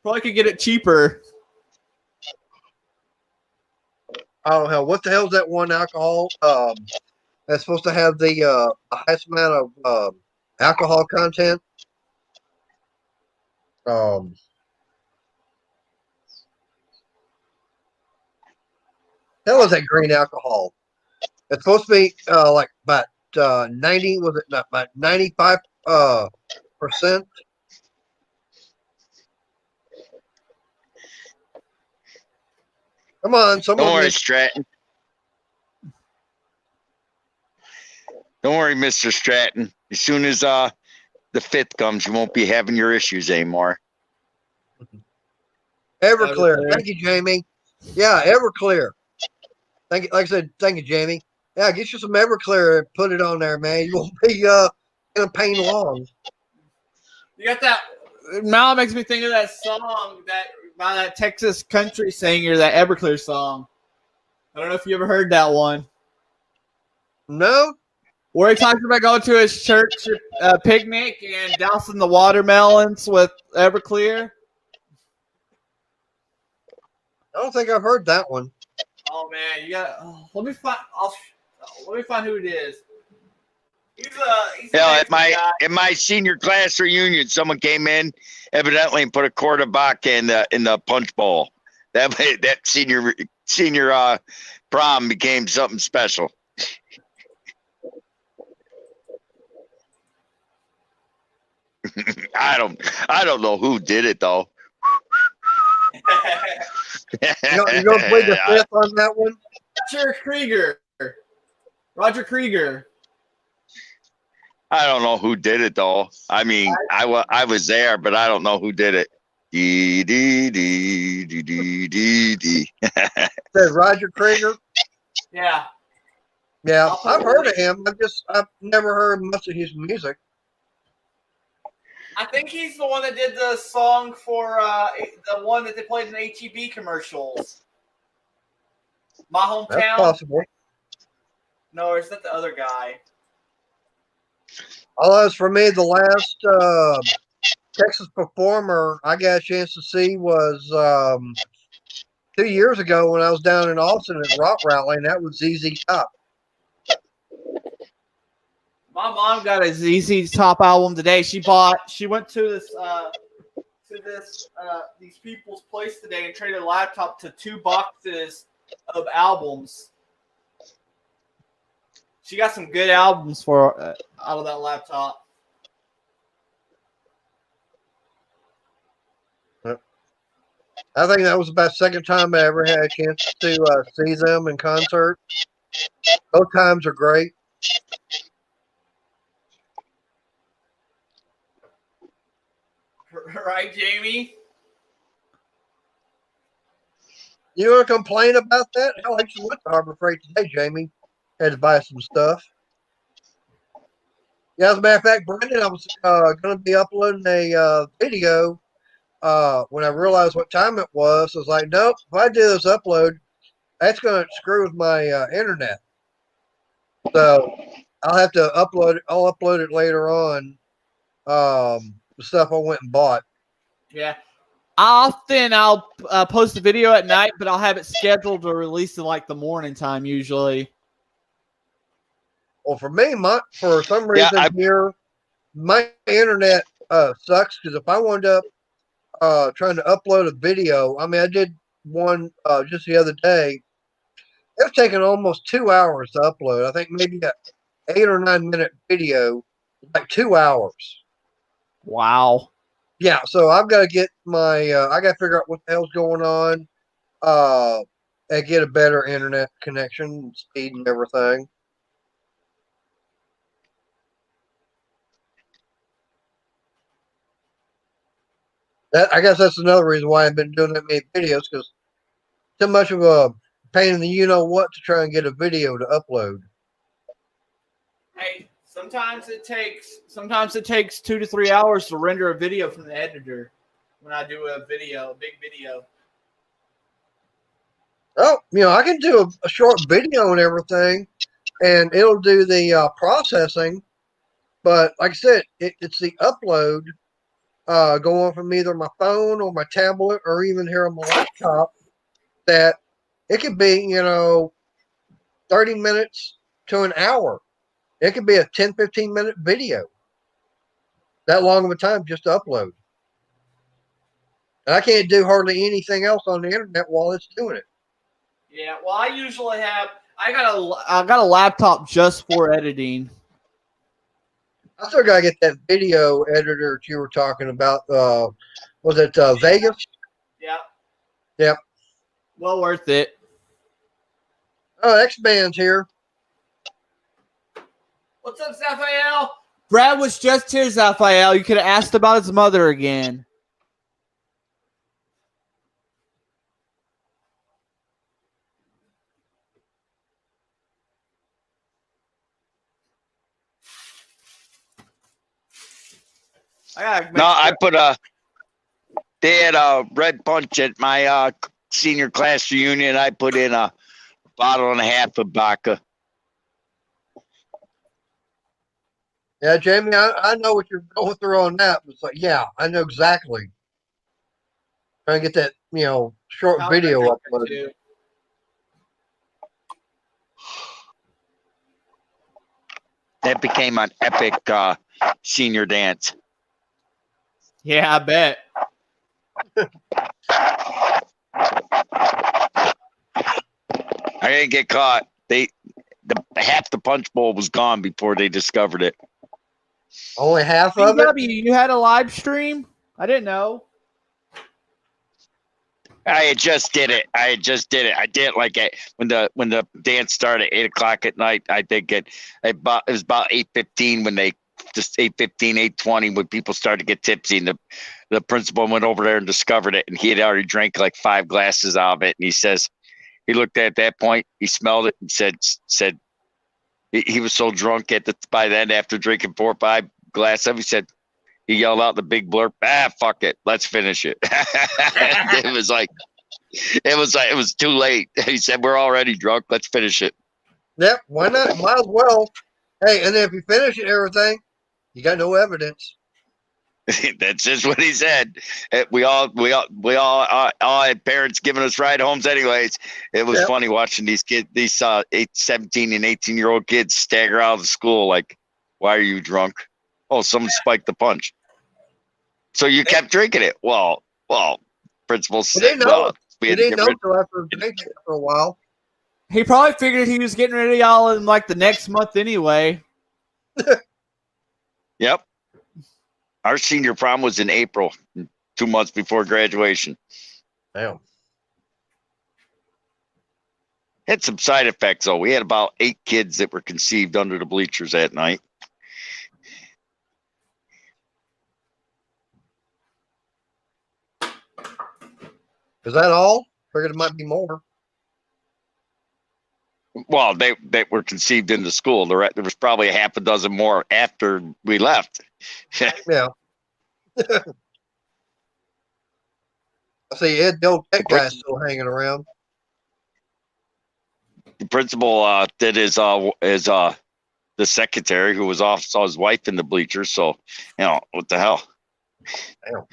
Probably could get it cheaper. Oh hell! What the hell is that one alcohol that's supposed to have the highest amount of alcohol content? Hell is that green alcohol? It's supposed to be like about 90. Was it not about 95 percent? Come on, Don't someone. worry, Stratton. Don't worry, Mr. Stratton. As soon as the 5th comes, you won't be having your issues anymore. Everclear. Everclear. Thank you, Jamie. Yeah, Everclear. Thank you. Like I said, thank you, Jamie. Yeah, get you some Everclear and put it on there, man. You won't be in a pain long. You got that. Now it makes me think of that song that by that Texas country singer, that Everclear song. I don't know if you ever heard that one. No, Where he talks about going to his church picnic and dousing the watermelons with Everclear. I don't think I've heard that one. Oh man, you got. Let me find. Let me find who it is. He's a Hell, Mexican guy. at my senior class reunion, someone came in evidently and put a quart of vodka in the punch bowl. That senior prom became something special. I don't know who did it though. You're going to plead the 5th on that one? Roger Krieger. I don't know who did it though. I mean, I was there, but I don't know who did it. Dee dee dee dee dee dee dee. Said Roger Krieger. Yeah. Yeah, I've heard of him. I've never heard much of his music. I think he's the one that did the song for the one that they played in HEB commercials. My Hometown. That's possible. No, or is that the other guy? All as for me, the last Texas performer I got a chance to see was 2 years ago when I was down in Austin at Rock Rally, and that was ZZ Top. My mom got a ZZ Top album today. She went to these people's place today and traded a laptop to 2 boxes of albums. She got some good albums for out of that laptop. I think that was about the second time I ever had a chance to see them in concert. Both times are great. Right, Jamie? You want to complain about that? Hell, I actually went to Harbor Freight today, Jamie. Had to buy some stuff. Yeah, as a matter of fact, Brendan, I was going to be uploading a video. When I realized what time it was, I was like, nope, if I do this upload, that's going to screw with my internet. So I'll have to upload it. I'll upload it later on. The stuff I went and bought. Yeah. Often I'll post the video at night, but I'll have it scheduled to release in like the morning time usually. Well, for me, for some reason here, my internet sucks because if I wound up trying to upload a video, I mean, I did one just the other day. It's taken almost 2 hours to upload. I think maybe an 8 or 9 minute video, like 2 hours. Wow. Yeah, so I've got to get my, I got to figure out what the hell's going on and get a better internet connection, speed and everything. I guess that's another reason why I've been doing that many videos, because too much of a pain in the you-know-what to try and get a video to upload. Hey, sometimes it takes 2 to 3 hours to render a video from the editor when I do a big video. Oh, I can do a short video and everything, and it'll do the processing. But like I said, it's the upload going from either my phone or my tablet or even here on my laptop that it could be, 30 minutes to an hour. It could be a 10, 15-minute video. That long of a time just to upload. And I can't do hardly anything else on the internet while it's doing it. Yeah, well, I usually have. I got a laptop just for editing. I still gotta get that video editor that you were talking about. Was it Vegas? Yeah. Yep. Well worth it. Oh, X-Band's here. What's up, Zaphael? Brad was just here, Zaphael. You could have asked about his mother again. I put they had a red punch at my senior class reunion. I put in a bottle and a half of vodka. Yeah, Jamie, I know what you're going through on that. It's like, yeah, I know exactly. Trying to get that, short video uploaded. That became an epic senior dance. Yeah, I bet. I didn't get caught. Half the punch bowl was gone before they discovered it. Only half of it? You had a live stream? I didn't know. I just did it. I did it like when the dance started at 8:00 at night. I think it was about 8:15 when they just 8:15, 8:20 when people started to get tipsy, and the principal went over there and discovered it, and he had already drank like 5 glasses of it, and he says he looked at that point, he smelled it, and said he was so drunk by then after drinking 4 or 5 glasses of, he yelled out the big blurb, fuck it, let's finish it. It was too late. He said, we're already drunk, let's finish it. Yep, why not? Might as well. Hey, and then if you finish everything, you got no evidence. That's just what he said. We all had parents giving us ride homes anyways. It was funny watching these kids, these 17 and 18-year-old kids stagger out of school like, why are you drunk? Oh, someone spiked the punch. So you kept drinking it. Well, principal said, we didn't know until after drinking it for a while. He probably figured he was getting rid of y'all in like the next month anyway. Yep. Our senior prom was in April, 2 months before graduation. Damn. Had some side effects though. We had about 8 kids that were conceived under the bleachers that night. Is that all? Figured it might be more. Well, they were conceived in the school. There was probably a half a dozen more after we left. Yeah. I see Ed the old tech guy's still hanging around. The principal did his the secretary who was off saw his wife in the bleachers. So, what the hell? Damn.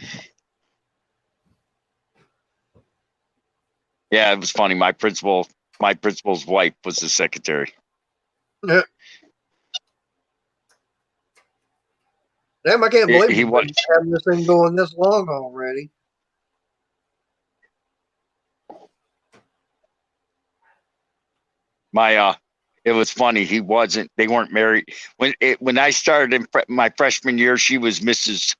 Yeah, it was funny. My principal's wife was the secretary. Yeah. Damn, I can't believe he was having this thing going this long already. It was funny. They weren't married when I started in my freshman year. She was Mrs.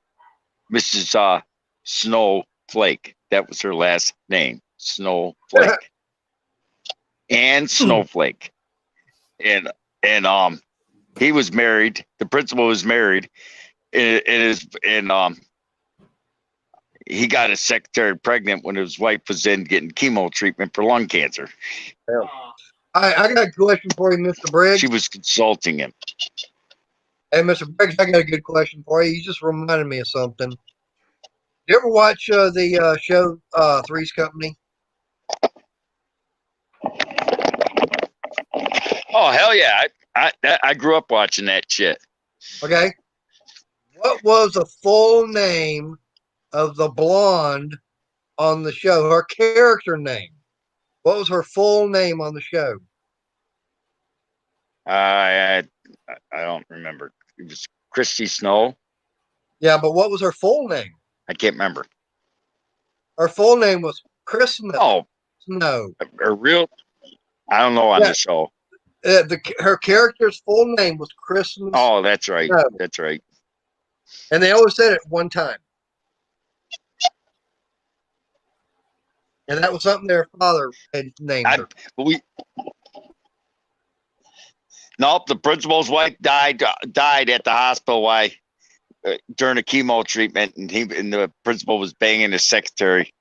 Snowflake. That was her last name, Snowflake, and Snowflake, and he was married. The principal was married, and he got his secretary pregnant when his wife was in getting chemo treatment for lung cancer. Yeah. I got a question for you, Mr. Briggs. She was consulting him. Hey, Mr. Briggs, I got a good question for you. You just reminded me of something. You ever watch the show Three's Company? Oh hell yeah! I grew up watching that shit. Okay. What was the full name of the blonde on the show? Her character name. What was her full name on the show? I don't remember. It was Christy Snow. Yeah, but what was her full name? I can't remember. Her full name was Christmas Oh, Snow. her real I don't know on Yeah. the show. Her character's full name was Christmas. Oh, that's right. No. That's right. And they always said it one time. And that was something their father had named her. Nope, the principal's wife died at the hospital during a chemo treatment, and the principal was banging his secretary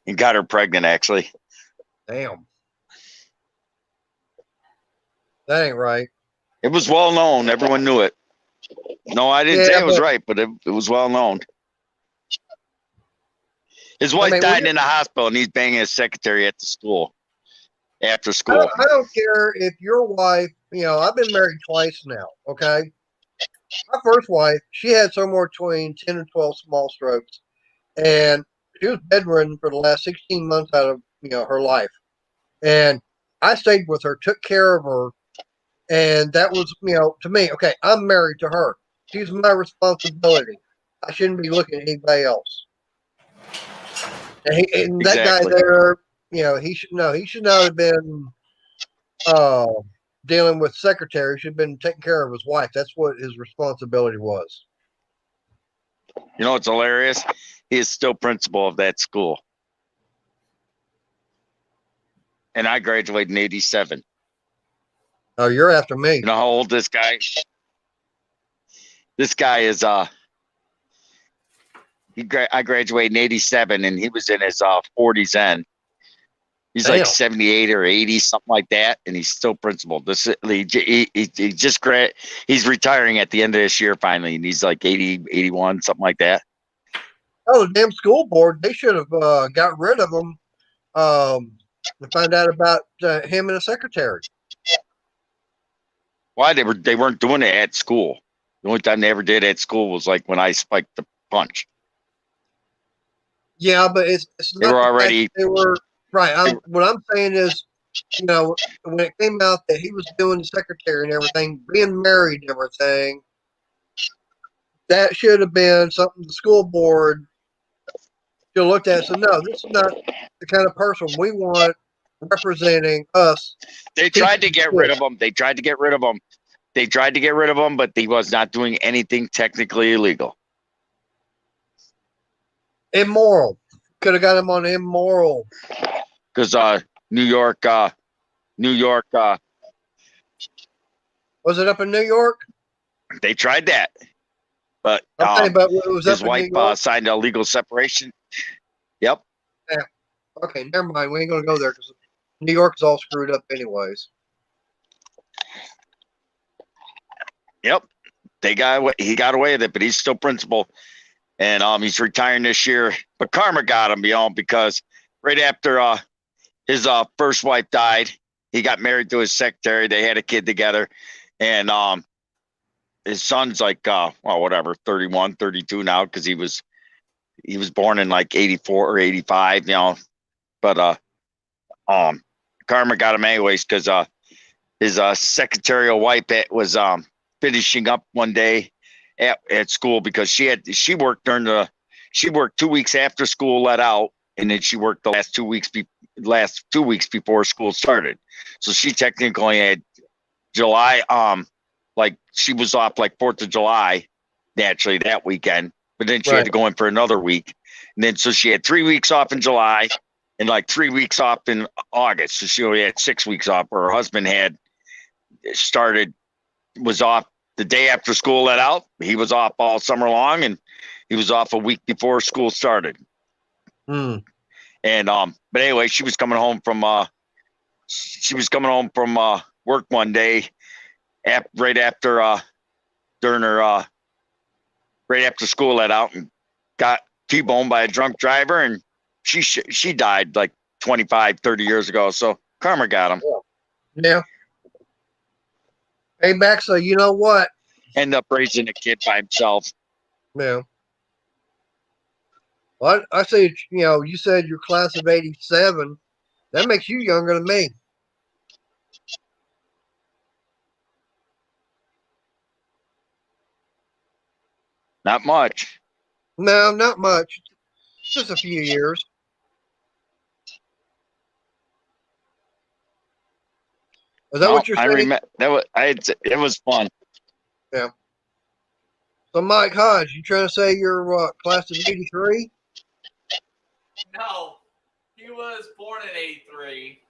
and got her pregnant. Actually, Damn. That ain't right. it was well known. Everyone knew it. No, I didn't say it was right, but it was well known. His wife died in the hospital, and he's banging his secretary at the school after school. I don't care if your wife, I've been married twice now, okay? My first wife, she had somewhere between 10 and 12 small strokes, and she was bedridden for the last 16 months out of, her life. And I stayed with her, took care of her, and that was, to me, okay, I'm married to her. She's my responsibility. I shouldn't be looking at anybody else. And that guy there, he should not have been dealing with secretary. He should have been taking care of his wife. That's what his responsibility was. You know what's hilarious? He is still principal of that school. And I graduated in 87. Oh, you're after me. You know how old this guy? This guy is I graduated in 87, and he was in his 40s then. He's like 78 or 80, something like that, and he's still principal. He's retiring at the end of this year finally, and he's like 80, 81, something like that. Oh, the damn school board! They should have got rid of him to find out about him and the secretary. Why they weren't doing it at school. The only time they ever did at school was like when I spiked the punch. Yeah, but it's they were already. They were right. What I'm saying is, when it came out that he was doing the secretary and everything, being married and everything, that should have been something the school board should have looked at and said, no, this is not the kind of person we want representing us. They tried to get rid of him. They tried to get rid of him. But he was not doing anything technically illegal. Immoral. Could have got him on immoral. Because New York. Was it up in New York? They tried that. But his wife signed a legal separation. Yep. Yeah. Okay, never mind. We ain't going to go there because New York is all screwed up anyways. Yep. He got away with it, but he's still principal. And he's retiring this year. But karma got him, because right after his first wife died, he got married to his secretary. They had a kid together. And his son's like 31, 32 now, because he was born in like 84 or 85, But karma got him anyways, because his secretarial wife was finishing up one day at school, because she worked 2 weeks after school let out, and then she worked the last 2 weeks before school started. So she technically had July, like she was off like 4th of July, naturally that weekend, but then she had to go in for another week. And then, so she had 3 weeks off in July and like 3 weeks off in August. So she only had 6 weeks off. Her husband was off the day after school let out. He was off all summer long, and he was off a week before school started. And but anyway, she was coming home from work one day, right after school let out, and got T-boned by a drunk driver, and she died like 25, 30 years ago. So karma got him. Yeah. Hey, Maxa, you know what? End up raising a kid by himself. Yeah. Well, I say, you said your class of 87. That makes you younger than me. Not much. No, not much. Just a few years. Is that what you're I saying? remember that was it was fun. So, Mike Hodge, you trying to say you're class of '83? No, he was born in '83.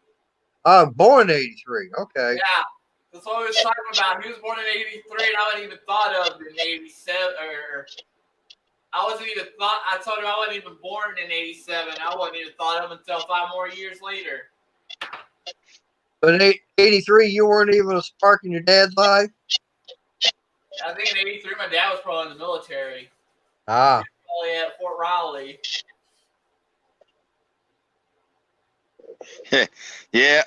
Born '83. Okay. Yeah, that's what we was talking about. He was born in '83, and I wasn't even thought of in '87. Or I wasn't even thought. I told him I wasn't even born in '87. I wasn't even thought of until 5 more years later. But in '83, you weren't even a spark in your dad's life. I think in '83, my dad was probably in the military. Ah, Probably at Fort Riley. Yeah,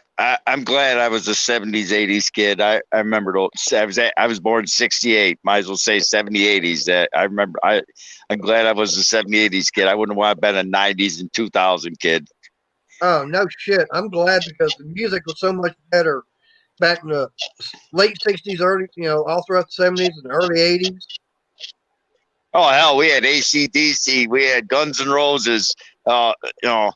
I'm glad I was a 70s, 80s kid. I remember I was born in 68. Might as well say 70, 80s. That I remember. I'm glad I was a 70, 80s kid. I wouldn't want to been a 90s and 2000 kid. oh no shit. I'm glad because the music was so much better back in the late '60s, early, all throughout the '70s and early '80s. Oh hell, we had AC/DC, we had Guns N' Roses. You know,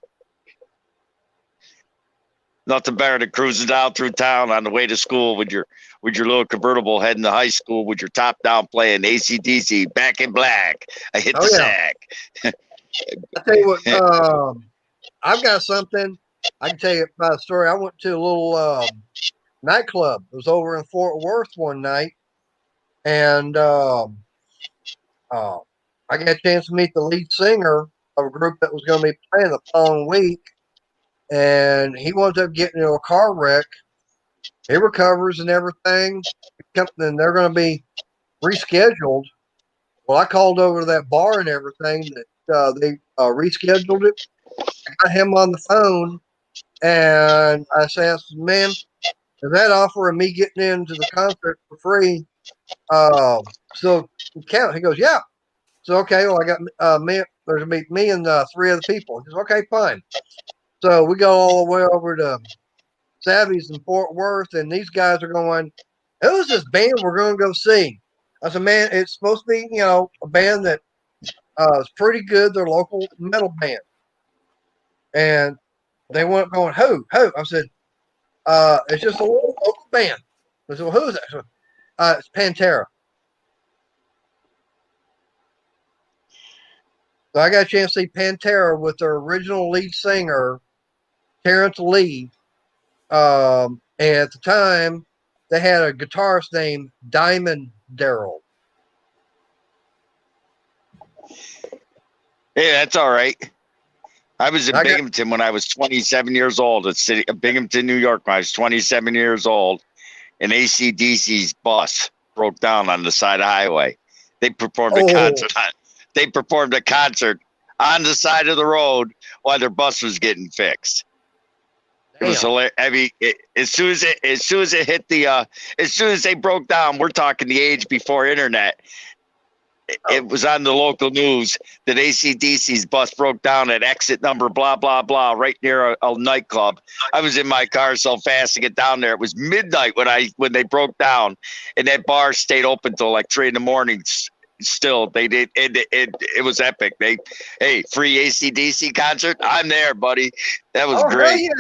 nothing better than cruising down through town on the way to school with your little convertible heading to high school with your top down playing AC/DC, Back in Black. I hit the sack. I tell you what, I've got something. I can tell you about a story. I went to a little nightclub. It was over in Fort Worth one night, and I got a chance to meet the lead singer of a group that was going to be playing the following week. And he wound up getting into a car wreck. He recovers and everything. And they're going to be rescheduled. Well, I called over to that bar and everything that they rescheduled it. I got him on the phone, and I asked him, man, is that offer of me getting into the concert for free still count? He goes, yeah. So, okay, well, I got there's going to be me and 3 other people. He goes, okay, fine. So we go all the way over to Savvy's in Fort Worth, and these guys are going, who's this band we're going to go see? I said, man, it's supposed to be, a band that is pretty good. They're a local metal band. And they went going, who? I said, it's just a little local band. I said, well, who's that? Said, it's Pantera. So I got a chance to see Pantera with their original lead singer, Terrence Lee. And at the time, they had a guitarist named Diamond Darrell. Hey, that's all right. I was in Binghamton when I was 27 years old. At Binghamton, New York, when I was 27 years old. And AC/DC's bus broke down on the side of the highway. They performed a concert. They performed a concert on the side of the road while their bus was getting fixed. It was hilarious. I mean, as soon as it hit as soon as they broke down, we're talking the age before internet. It was on the local news that AC/DC's bus broke down at exit number blah blah blah right near a nightclub. I was in my car so fast to get down there. It was midnight when they broke down, and that bar stayed open till like 3 a.m. Still, they did. It was epic. Free AC/DC concert. I'm there, buddy. That was great.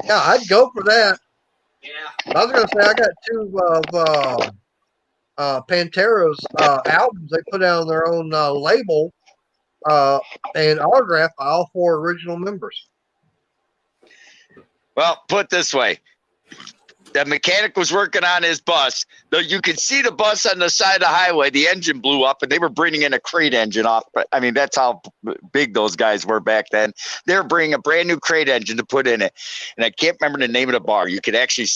Yeah, I'd go for that. Yeah. I was going to say I got 2 of Pantera's albums. They put out on their own label and autographed by all 4 original members. Well, put it this way. The mechanic was working on his bus. You could see the bus on the side of the highway. The engine blew up, and they were bringing in a crate engine off. I mean, that's how big those guys were back then. They were bringing a brand new crate engine to put in it. And I can't remember the name of the bar. You could actually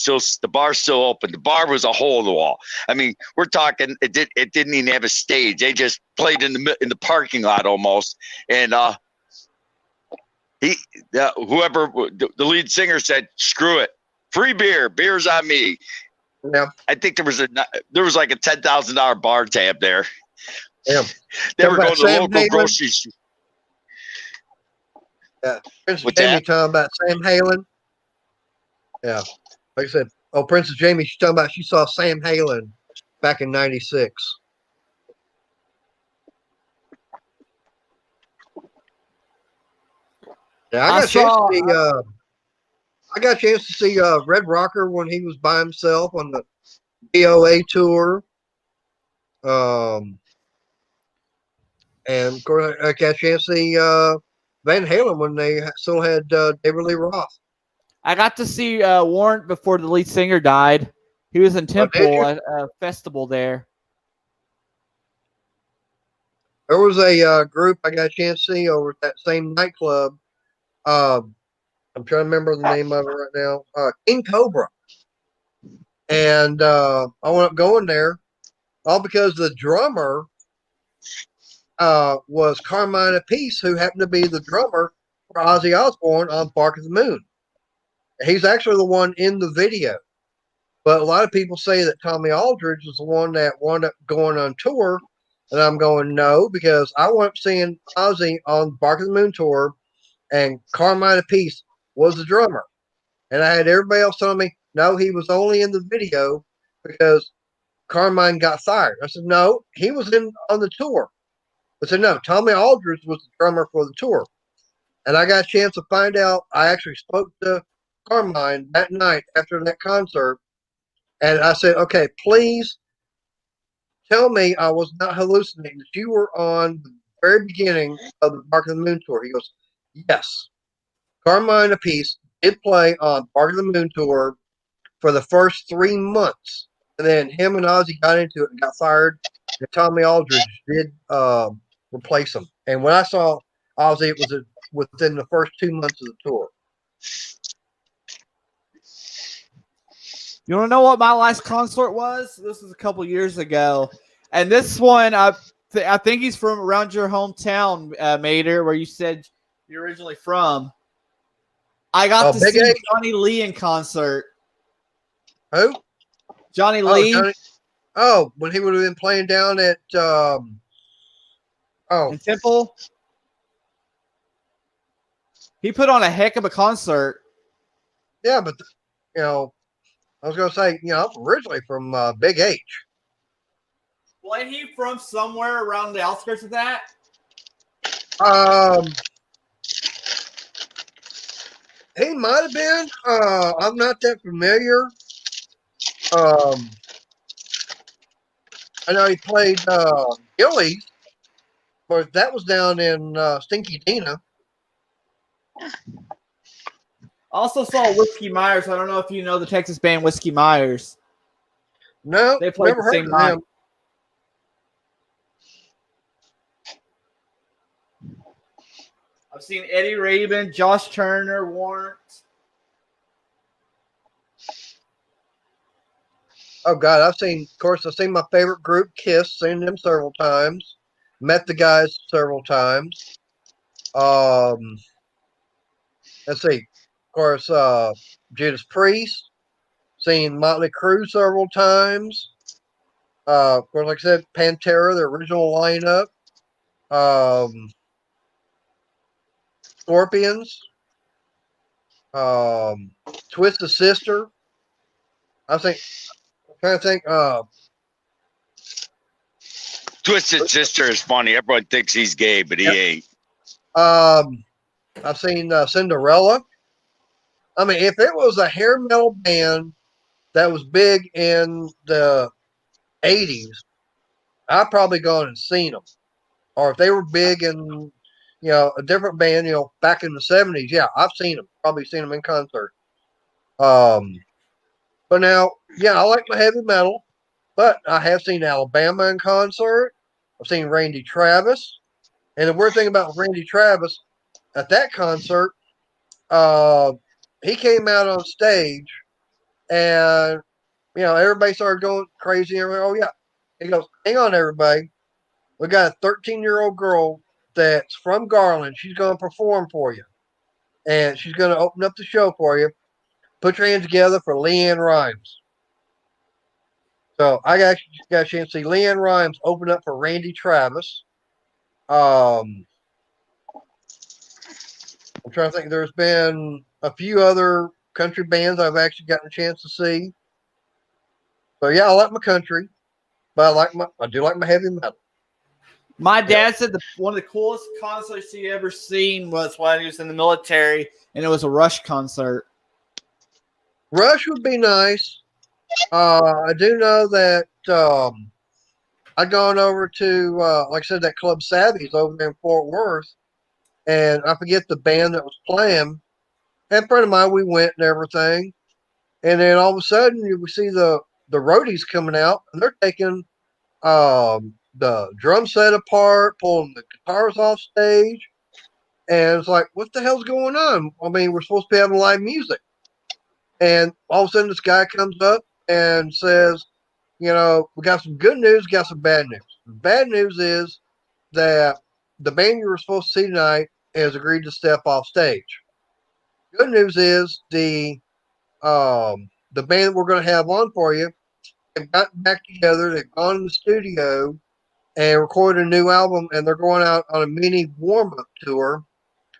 the bar's still open. The bar was a hole in the wall. I mean, we're talking, it didn't even have a stage. They just played in the parking lot almost. And whoever, the lead singer said, screw it. Free beer's on me. Yeah, I think there was like a $10,000 bar tab there. Yeah, they were going to local grocery store. Yeah, Princess Jamie talking about Sam Halen. Yeah, like I said, Princess Jamie, she's talking about she saw Sam Halen back in '96. Yeah, I got a chance to see. I got a chance to see Red Rocker when he was by himself on the BOA tour. And of course, I got a chance to see Van Halen when they still had David Lee Roth. I got to see Warrant before the lead singer died. He was in did Temple you? at a festival there. There was a group I got a chance to see over at that same nightclub. I'm trying to remember the name of it right now. King Cobra. And I went up going there all because the drummer was Carmine Apiece, who happened to be the drummer for Ozzy Osbourne on Bark of the Moon. He's actually the one in the video. But a lot of people say that Tommy Aldridge was the one that wound up going on tour. And I'm going, no, because I wound up seeing Ozzy on Bark of the Moon tour, and Carmine Apiece was the drummer. And I had everybody else telling me, no, he was only in the video because Carmine got fired. I said, no, he was in on the tour. I said, no, Tommy Aldridge was the drummer for the tour. And I got a chance to find out. I actually spoke to Carmine that night after that concert. And I said, okay, please tell me I was not hallucinating, that you were on the very beginning of the Bark of the Moon tour. He goes, yes. Carmine Apiece did play on Bark of the Moon tour for the first 3 months. And then him and Ozzy got into it and got fired. And Tommy Aldridge did replace him. And when I saw Ozzy, it was within the first 2 months of the tour. You want to know what my last concert was? This was a couple years ago. And this one, I think he's from around your hometown, Mater, where you said you're originally from. I got to Big see H? Johnny Lee in concert. Who? Johnny Lee When he would have been playing down at in Temple. He put on a heck of a concert. yeah, but I was gonna say, I'm originally from Big H. Well, ain't he from somewhere around the outskirts of that? He might have been. I'm not that familiar. I know he played Gillies, but that was down in Stinky Dina. Also saw Whiskey Myers. I don't know if you know the Texas band Whiskey Myers. No, They played never the heard same of night. them. I've seen Eddie Rabin, Josh Turner, Warrant. Oh God, I've seen my favorite group, Kiss. Seen them several times. Met the guys several times. Let's see. Of course, Judas Priest. Seen Motley Crue several times. Of course, like I said, Pantera, the original lineup. Scorpions. Twisted Sister. I'm trying to think. Twisted Sister is funny. Everyone thinks he's gay, but he ain't. I've seen Cinderella. I mean, if it was a hair metal band that was big in the 80s, I'd probably gone and seen them. Or if they were big in, a different band, back in the 70s, yeah, I've seen them. Probably seen them in concert. But now, yeah, I like my heavy metal, but I have seen Alabama in concert. I've seen Randy Travis. And the weird thing about Randy Travis, at that concert, he came out on stage and, everybody started going crazy. And oh, yeah. He goes, hang on, everybody. We got a 13-year-old girl that's from Garland. She's going to perform for you. And she's going to open up the show for you. Put your hands together for LeAnn Rimes. So I got a chance to see LeAnn Rimes open up for Randy Travis. I'm trying to think. There's been a few other country bands I've actually gotten a chance to see. So yeah, I like my country, but I do like my heavy metal. My dad said one of the coolest concerts he ever seen was when he was in the military, and it was a Rush concert. Rush would be nice. I do know that I'd gone over to, like I said, that Club Savvy's over there in Fort Worth, and I forget the band that was playing. And a friend of mine, we went and everything, and then all of a sudden you see the roadies coming out, and they're taking the drum set apart, pulling the guitars off stage, and it's like, what the hell's going on? I mean, we're supposed to be having live music, and all of a sudden this guy comes up and says, you know, we got some good news, got some bad news. The bad news is that the band you were supposed to see tonight has agreed to step off stage. Good news is the band that we're going to have on for you, they've gotten back together, they've gone in the studio and recorded a new album, and they're going out on a mini warm-up tour.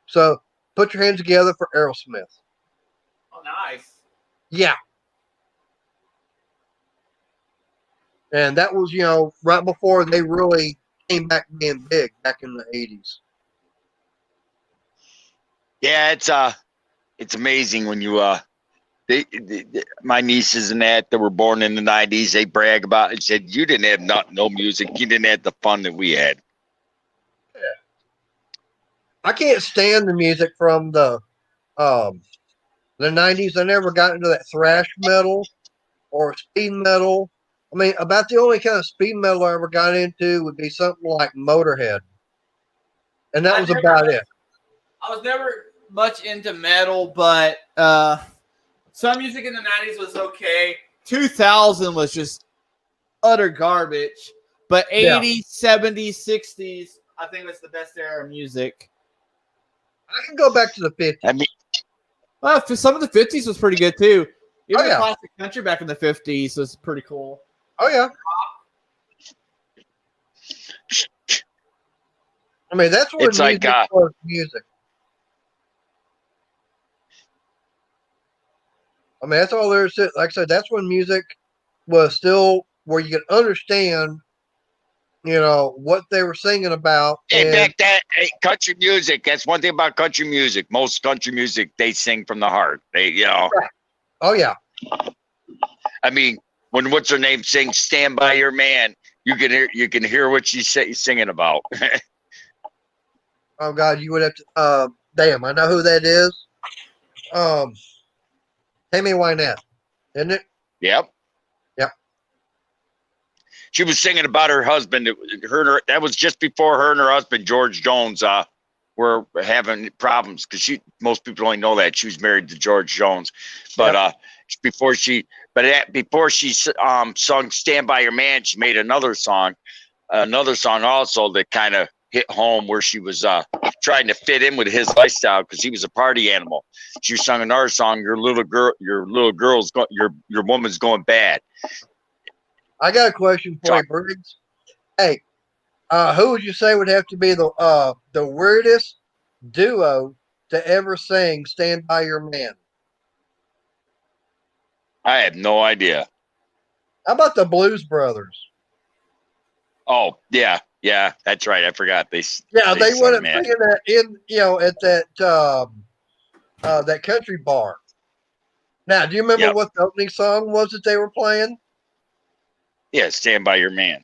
So put your hands together for Aerosmith. Oh, nice. Yeah. And that was, you know, right before they really came back being big back in the 80s. Yeah, it's amazing when you my nieces and that were born in the 90s, they brag about it, said you didn't have no music, you didn't have the fun that we had. Yeah. I can't stand the music from the 90s. I never got into that thrash metal or speed metal. I mean, about the only kind of speed metal I ever got into would be something like Motorhead. And that was about it. I was never much into metal, but some music in the 90s was okay. 2000 was just utter garbage. But 80s, 70s, 60s, I think was the best era of music. I can go back to the 50s. I mean, Well, for some of the 50s was pretty good too. Even Oh, yeah. the classic country back in the 50s was pretty cool. Oh, yeah. I mean, that's what It's like, music was music. I mean, that's all there is to it. Like I said, that's when music was still where you could understand, you know, what they were singing about. in fact, country music, that's one thing about country music. Most country music, they sing from the heart. They, you know. Oh, yeah. I mean, when what's her name sings "Stand by Your Man," you can hear what she's singing about. Oh, God, you would have to. Damn, I know who that is. Tammy Wynette, isn't it? Yep. Yep. She was singing about her husband. That was just before her and her husband George Jones were having problems, because most people only know that she was married to George Jones, but before she sung "Stand by Your Man," she made another song also that kind of hit home, where she was trying to fit in with his lifestyle, because he was a party animal. She sung another song, your woman's going bad. I got a question for you, Briggs. Hey, who would you say would have to be the weirdest duo to ever sing "Stand by Your Man"? I have no idea. How about the Blues Brothers? Oh, yeah, that's right. I forgot. They They sang would have that. singing that in, you know, at that country bar. Now, do you remember what the opening song was that they were playing? Yeah, "Stand by Your Man."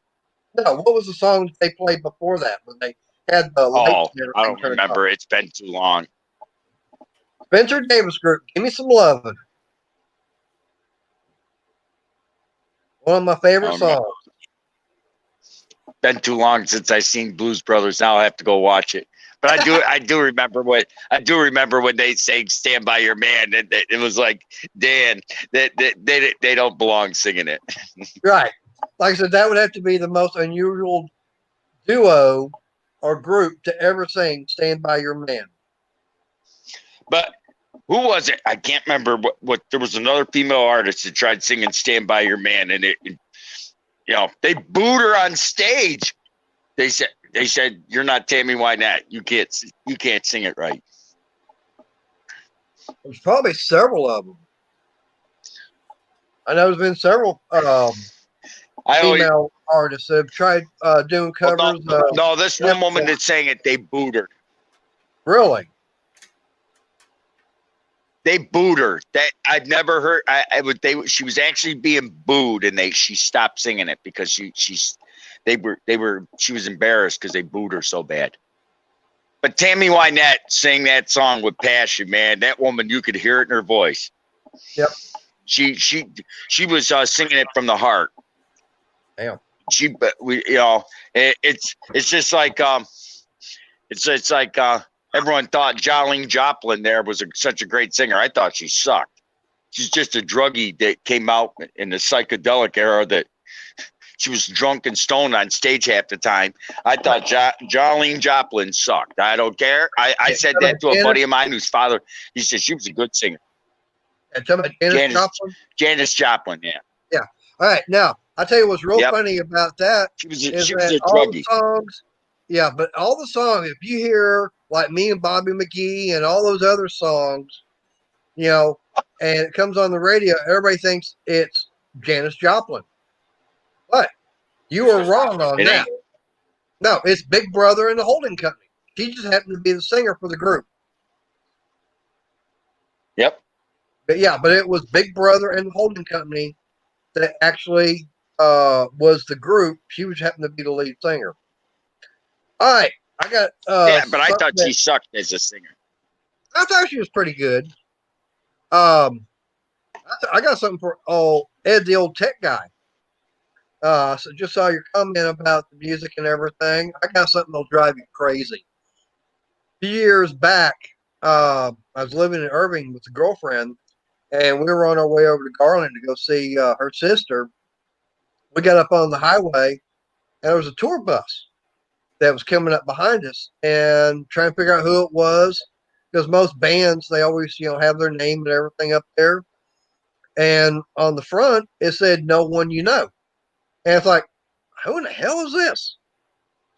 No, what was the song that they played before that when they had the lights and I everything don't turned remember. off? It's been too long. Spencer Davis Group, "Give Me Some Lovin'." One of my favorite songs. Been too long since I seen Blues Brothers. Now I have to go watch it. But I do remember when they sang "Stand by Your Man." It was like, Dan, they don't belong singing it. Right. Like I said, that would have to be the most unusual duo or group to ever sing "Stand by Your Man." But who was it? I can't remember what there was another female artist that tried singing "Stand by Your Man," and they booed her on stage. They said you're not Tammy Wynette. You can't sing it right. There's probably several of them. I know there's been several female artists that have tried doing covers. No, this one woman that sang it, they booed her. Really? They booed her. That I've never heard. She was actually being booed, and she stopped singing it because she was embarrassed because they booed her so bad. But Tammy Wynette sang that song with passion, man. That woman, you could hear it in her voice. Yep. She was singing it from the heart. Damn. It's just like it's like everyone thought Jolene Joplin there was such a great singer. I thought she sucked. She's just a druggie that came out in the psychedelic era that she was drunk and stoned on stage half the time. I thought Jolene Joplin sucked. I don't care. I said that to a buddy of mine whose father, he said she was a good singer. And tell me, Janis Joplin? Janis Joplin, yeah. Yeah. All right. Now, I'll tell you what's real funny about that. She was a all druggie. the songs, yeah, but all the songs, if you hear like Me and Bobby McGee and all those other songs, and it comes on the radio, everybody thinks it's Janis Joplin. But you were wrong on that. No, it's Big Brother and the Holding Company. She just happened to be the singer for the group. Yep. But it was Big Brother and the Holding Company that actually was the group. She was happened to be the lead singer. All right, I got. But I thought she sucked as a singer. I thought she was pretty good. I got something for Ed, the old tech guy. So just saw your comment about the music and everything. I got something that'll drive you crazy. A few years back, I was living in Irving with a girlfriend, and we were on our way over to Garland to go see her sister. We got up on the highway, and there was a tour bus that was coming up behind us, and trying to figure out who it was, because most bands, they always, have their name and everything up there. And on the front, it said, "No one you know." And it's like, who in the hell is this?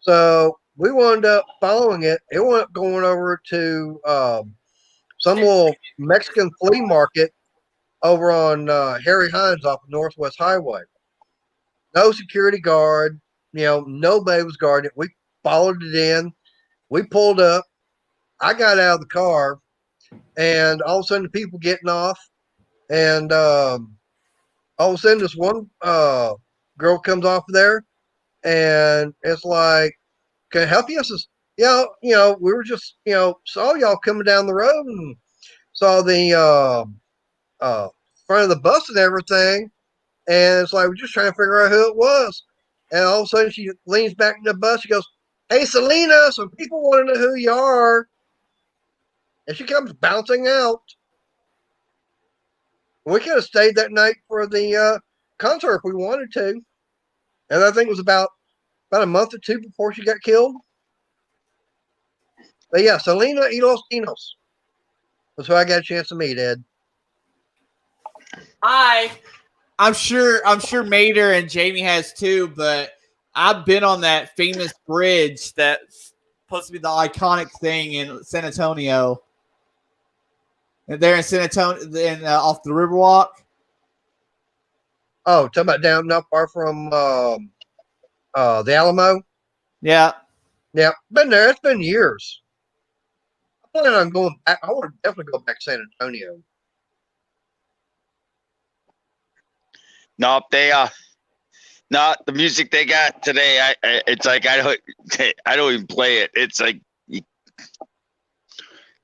So we wound up following it. It wound up going over to some little Mexican flea market over on Harry Hines off of Northwest Highway. No security guard, nobody was guarding it. We followed it in. We pulled up. I got out of the car, and all of a sudden the people getting off, and all of a sudden this one girl comes off there, and it's like, "Can I help you?" I says, "Yeah, we were just, saw y'all coming down the road and saw the front of the bus and everything, and it's like we're just trying to figure out who it was." And all of a sudden she leans back in the bus. She goes, "Hey, Selena, some people want to know who you are." And she comes bouncing out. We could have stayed that night for the concert if we wanted to. And I think it was about a month or two before she got killed. But yeah, Selena y los Dinos. That's who I got a chance to meet, Ed. I'm sure Mater and Jamie has too, but I've been on that famous bridge that's supposed to be the iconic thing in San Antonio. And they're in San Antonio, off the Riverwalk. Oh, talking about down not far from the Alamo? Yeah. Yeah, been there. It's been years. I plan on going back. I want to definitely go back to San Antonio. No, the music they got today. It's like I don't even play it. It's like,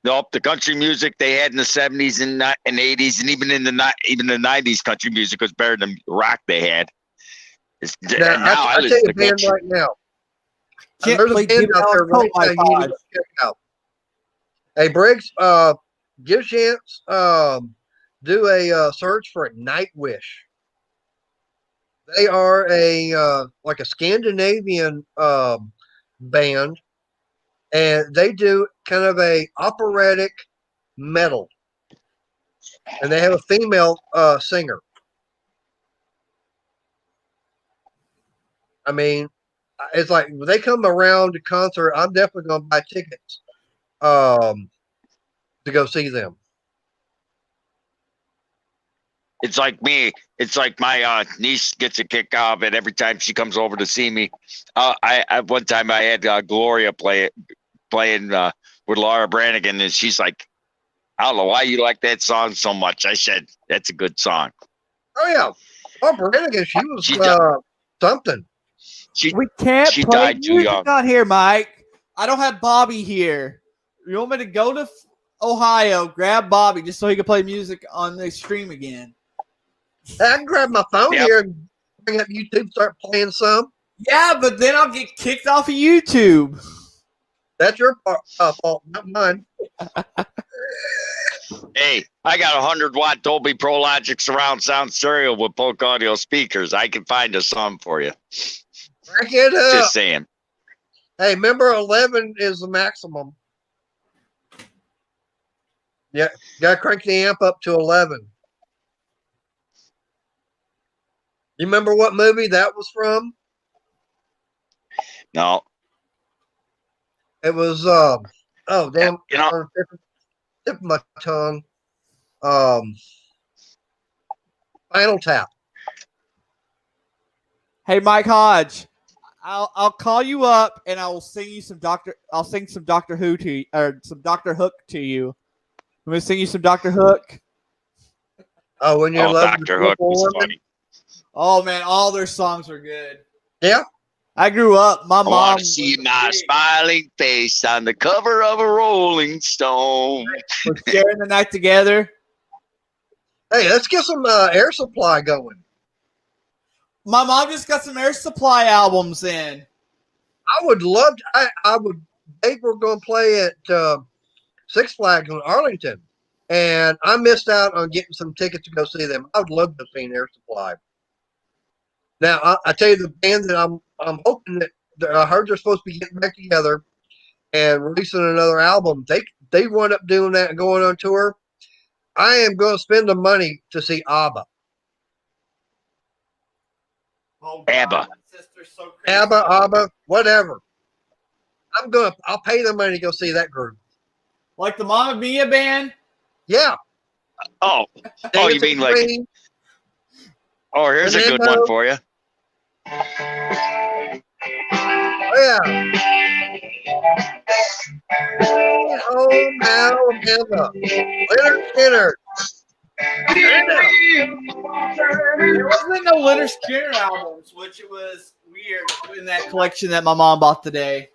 the country music they had in the 70s and 80s, and even the 90s, country music was better than rock they had. Now I tell you a band right now. There's a band out there right now you need to check out. Hey, Briggs, give a chance. Do a search for Nightwish. They are like a Scandinavian band, and they do kind of a operatic metal, and they have a female singer. I mean, it's like when they come around to concert, I'm definitely going to buy tickets to go see them. It's like me. It's like my niece gets a kick out of it every time she comes over to see me. I one time I had Gloria playing with Laura Branigan, and she's like, I don't know why you like that song so much. I said that's a good song. Oh yeah, Barbara Hannigan. She was She died. something. We can't She play died too music young. on here, Mike. I don't have Bobby here. You want me to go to Ohio, grab Bobby just so he can play music on the stream again? I can grab my phone Yep. here and bring up YouTube, start playing some. Yeah, but then I'll get kicked off of YouTube. That's your fault, not mine. Hey, I got 100-watt Dolby Pro Logic surround sound stereo with Polk Audio speakers. I can find a song for you. Crank it up. Just saying. Hey, remember 11 is the maximum. Yeah, gotta crank the amp up to 11. You remember what movie that was from? No, It was oh damn, you know, on the tip of my tongue. Spinal Tap. Hey, Mike Hodge, I'll call you up and I will sing you some I'll sing some Doctor Who to you, or some Doctor Hook to you. I'm gonna sing you some Doctor Hook. Oh, when you're loving Dr. Hook was funny. Oh man, all their songs are good. Yeah. I grew up. My I mom want to see my smiling face on the cover of a Rolling Stone. was sharing the night together. Hey, let's get some Air Supply going. My mom just got some Air Supply albums in. I would love to, I would they were gonna play at Six Flags in Arlington. And I missed out on getting some tickets to go see them. I would love to have seen Air Supply. Now I tell you the band that I'm hoping that I heard they're supposed to be getting back together and releasing another album. They wound up doing that and going on tour. I am going to spend the money to see ABBA. Oh, ABBA. my sister's so crazy. ABBA, whatever. I'll pay the money to go see that group. Like the Mamma Mia band. Yeah. Oh, you Dancing mean like? Queen. Oh, here's a good one for you. Oh yeah. Home Alabama. Leonard Skinner. There wasn't no Leonard Skinner albums, which it was weird in that collection that my mom bought today.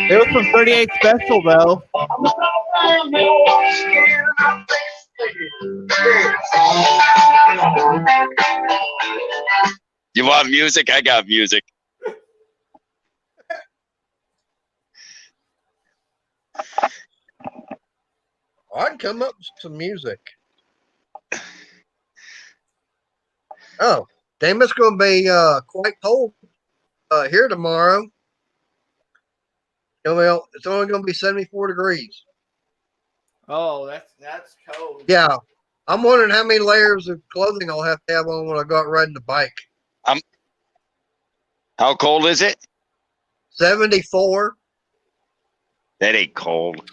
It was from 38 Special though. You want music? I got music. I'd come up with some music. Oh, damn, it's going to be quite cold here tomorrow. Well, it's only going to be 74 degrees. Oh, that's cold. Yeah. I'm wondering how many layers of clothing I'll have to have on when I go out riding the bike. How cold is it? 74. That ain't cold.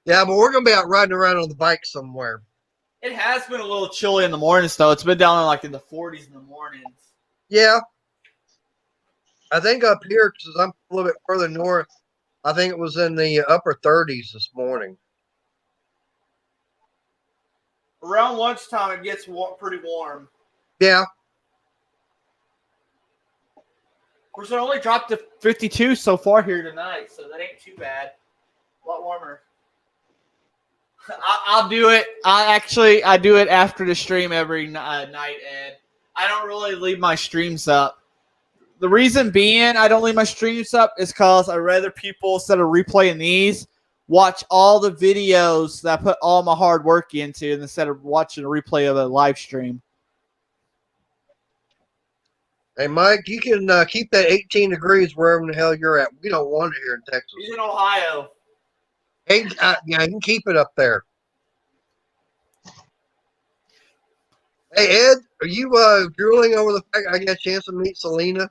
Yeah, but we're going to be out riding around on the bike somewhere. It has been a little chilly in the mornings though. It's been down in like in the 40s in the mornings. Yeah. I think up here, because I'm a little bit further north, I think it was in the upper 30s this morning. Around lunchtime, it gets pretty warm. Yeah. Of course, it only dropped to 52 so far here tonight, so that ain't too bad. A lot warmer. I'll do it. I do it after the stream every night, Ed. I don't really leave my streams up. The reason being I don't leave my streams up is because I'd rather people, instead of replaying these, watch all the videos that I put all my hard work into instead of watching a replay of a live stream. Hey, Mike, you can keep that 18 degrees wherever the hell you're at. We don't want it here in Texas. He's in Ohio. Hey, yeah, you can keep it up there. Hey, Ed, are you drooling over the fact I got a chance to meet Selena?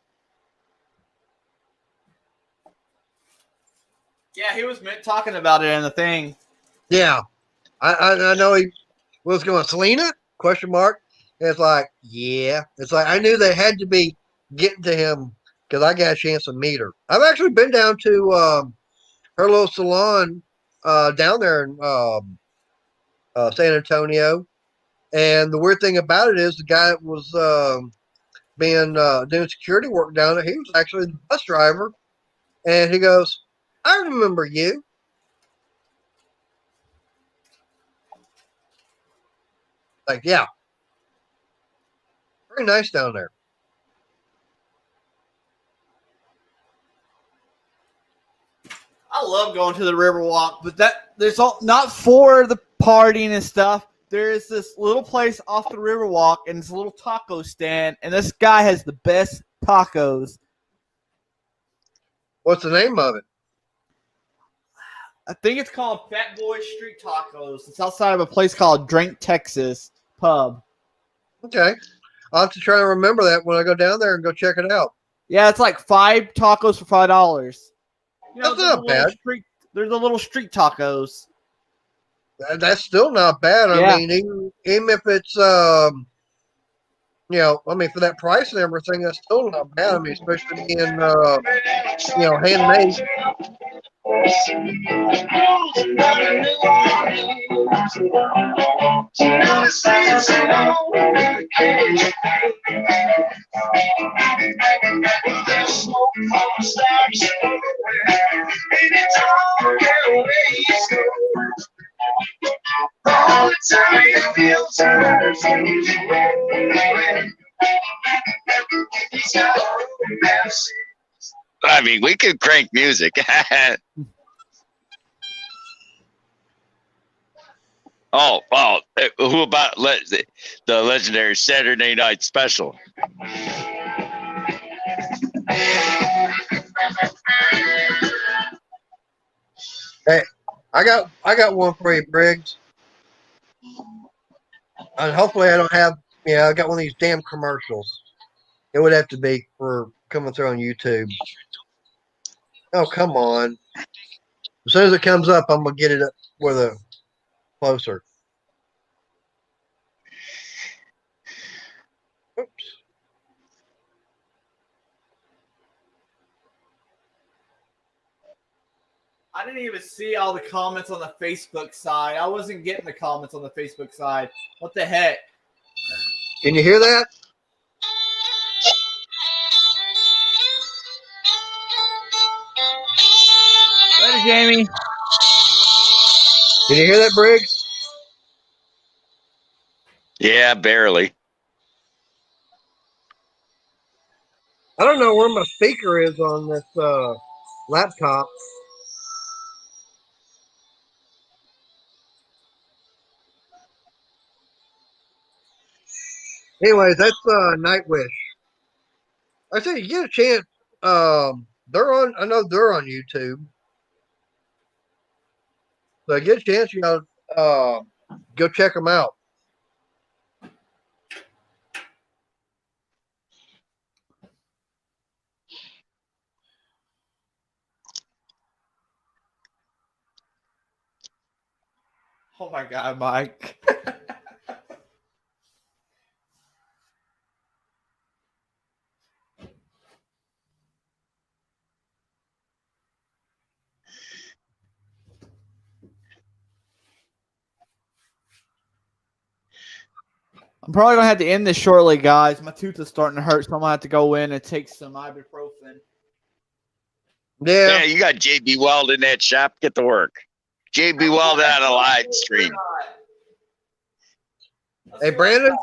Yeah, he was talking about it in the thing. Yeah. I know he was going, Selena? Question mark. And it's like, yeah. It's like I knew they had to be getting to him because I got a chance to meet her. I've actually been down to her little salon down there in San Antonio. And the weird thing about it is the guy that was doing security work down there, he was actually the bus driver. And he goes, I remember you. Like, yeah. Very nice down there. I love going to the Riverwalk, but there's not for the partying and stuff. There is this little place off the Riverwalk, and it's a little taco stand, and this guy has the best tacos. What's the name of it? I think it's called Fat Boy Street Tacos. It's outside of a place called Drink Texas Pub. Okay. I'll have to try to remember that when I go down there and go check it out. Yeah, it's like 5 tacos for $5. That's not bad. They're the little street tacos. That's still not bad. Yeah. I mean, even if it's, for that price and everything, that's still not bad. I mean, especially being, handmade. I mean, we could crank music. Oh, who about the legendary Saturday Night Special? Hey, I got one for you, Briggs. And hopefully I don't have, I got one of these damn commercials. It would have to be for coming through on YouTube. Oh, come on. As soon as it comes up, I'm going to get it up with a closer. Oops. I didn't even see all the comments on the Facebook side. I wasn't getting the comments on the Facebook side. What the heck? Can you hear that? Later, Jamie. Can you hear that, Briggs? Yeah, barely. I don't know where my speaker is on this laptop. Anyways, that's Nightwish. I said you get a chance. I know they're on YouTube. So get a chance, go check them out. Oh my God, Mike. I'm probably gonna have to end this shortly, guys. My tooth is starting to hurt, so I'm gonna have to go in and take some ibuprofen. Yeah. Yeah, you got JB Weld in that shop. Get to work. JB Weld on a live stream. Hey, Brandon.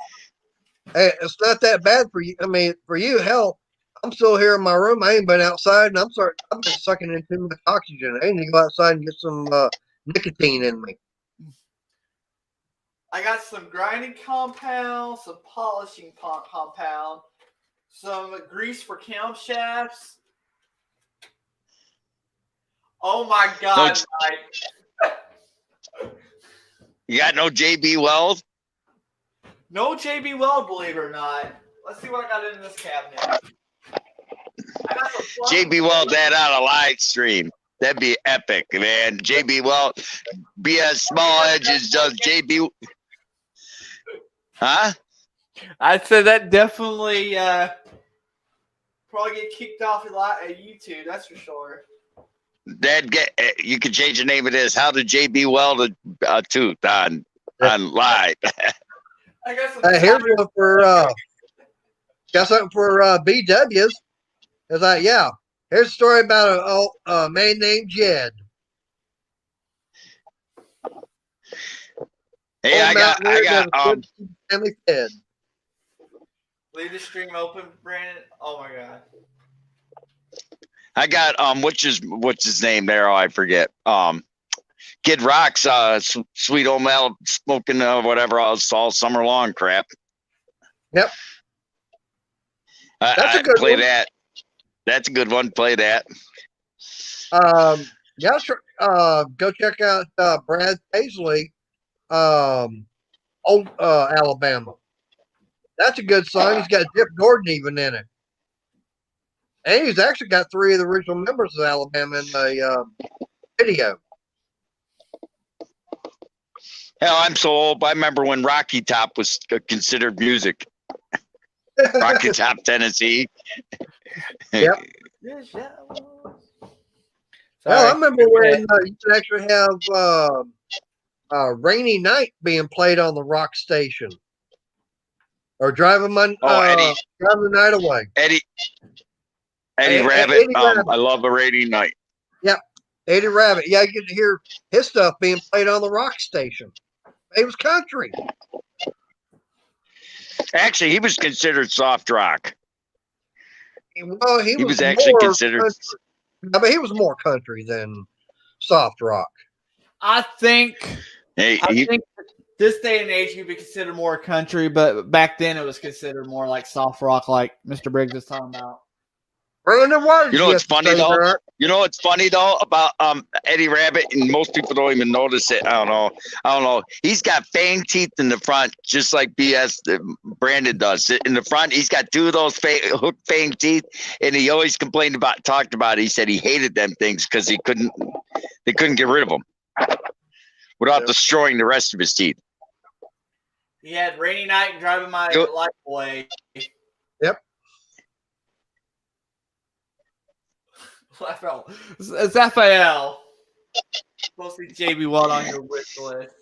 Hey, it's not that bad for you. I mean, for you, hell, I'm still here in my room. I ain't been outside, and I've been sucking in too much oxygen. I need to go outside and get some nicotine in me. I got some grinding compound, some polishing compound, some grease for camshafts. Oh my God, Mike. You got no JB Weld? No JB Weld, believe it or not. Let's see what I got in this cabinet. JB Weld that on a live stream. That'd be epic, man. JB Weld, BS Small Edges does JB. Huh? I'd say that definitely Probably get kicked off of YouTube. That's for sure. You could change the name of this. How did JB weld a tooth on live? I got some. Here's one for got something for BWs. It's like, yeah, here's a story about a man named Jed. Hey, I got family fed. Leave the stream open, Brandon. Oh my god. I got what's his name there? Oh, I forget. Kid Rock's Sweet Old Mel smoking whatever else all summer long crap. Yep. That's a good play one. That. That's a good one. Play that. Yeah, sure. Go check out Brad Paisley, old Alabama. That's a good song. He's got Dip Gordon even in it. And he's actually got 3 of the original members of Alabama in the video. Hell, I'm so old. I remember when Rocky Top was considered music. Rocky Top, Tennessee. Yep. Well, I remember when you could actually have Rainy Night being played on the rock station. Or driving the night away. Eddie Rabbit. I love a Rainy Night. Yep. Eddie Rabbit. Yeah, you could hear his stuff being played on the rock station. It was country. Actually, he was considered soft rock. Well, he was actually considered. I mean, he was more country than soft rock. I think this day and age, you'd be considered more country, but back then it was considered more like soft rock, like Mr. Briggs was talking about. You know what's funny though? You know what's funny though about Eddie Rabbit, and most people don't even notice it. I don't know. He's got fang teeth in the front, just like BS Brandon does. In the front, he's got 2 of those hooked fang teeth, and he always talked about it. He said he hated them things because they couldn't get rid of them without destroying the rest of his teeth. He had Rainy Night and Driving My Life Away. Yep. It's Raphael. Supposed to be JB Weld on your wish list.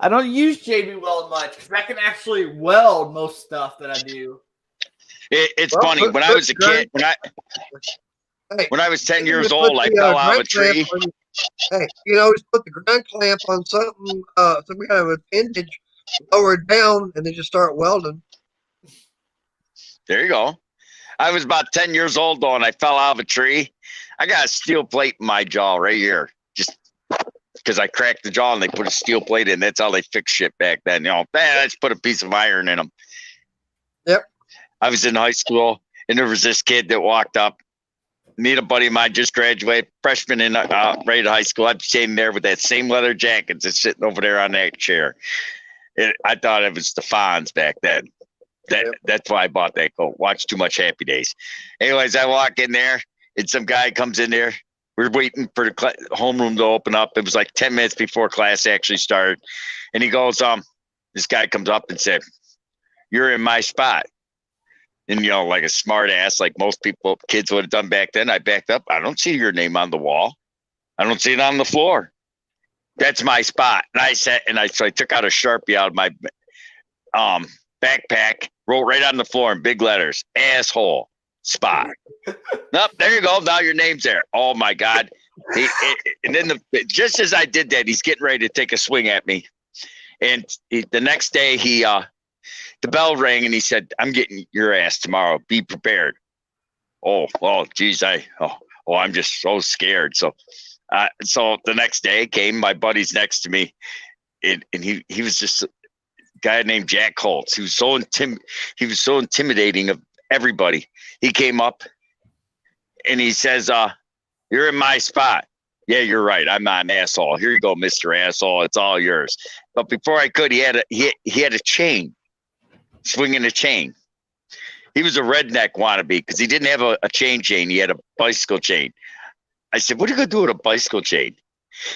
I don't use JB Weld much because I can actually weld most stuff that I do. It's funny. When I was a kid, when I was 10 years old, I fell out of a tree. Hey, just put the ground clamp on something, some kind of appendage, lower it down, and then just start welding. There you go. I was about 10 years old though, and I fell out of a tree. I got a steel plate in my jaw right here, just because I cracked the jaw and they put a steel plate in. That's how they fix shit back then. Let's put a piece of iron in them. Yep. I was in high school, and there was this kid that walked up. Me and a buddy of mine just graduated, freshman in right at high school. I'm standing there with that same leather jacket that's sitting over there on that chair. I thought it was the Fonz back then. That's why I bought that coat. Watched too much Happy Days. Anyways, I walk in there, and some guy comes in there. We're waiting for the homeroom to open up. It was like 10 minutes before class actually started. And he goes, this guy comes up and said, "You're in my spot." And, like a smart ass, like most kids would have done back then, I backed up. I don't see your name on the wall. I don't see it on the floor. That's my spot. And so I took out a Sharpie out of my backpack, wrote right on the floor in big letters, "Asshole spot." Nope, there you go. Now your name's there. Oh my God. And then just as I did that, he's getting ready to take a swing at me. And the next day the bell rang and he said, "I'm getting your ass tomorrow. Be prepared." Oh, geez. I'm just so scared. So the next day came, my buddy's next to me, and he was just a guy named Jack Holtz. He was so intimidating of everybody. He came up and he says, "You're in my spot." "Yeah, you're right. I'm not an asshole. Here you go, Mr. Asshole. It's all yours." But before I could, he had a chain, swinging a chain. He was a redneck wannabe because he didn't have a chain. He had a bicycle chain. I said, "What are you going to do with a bicycle chain?"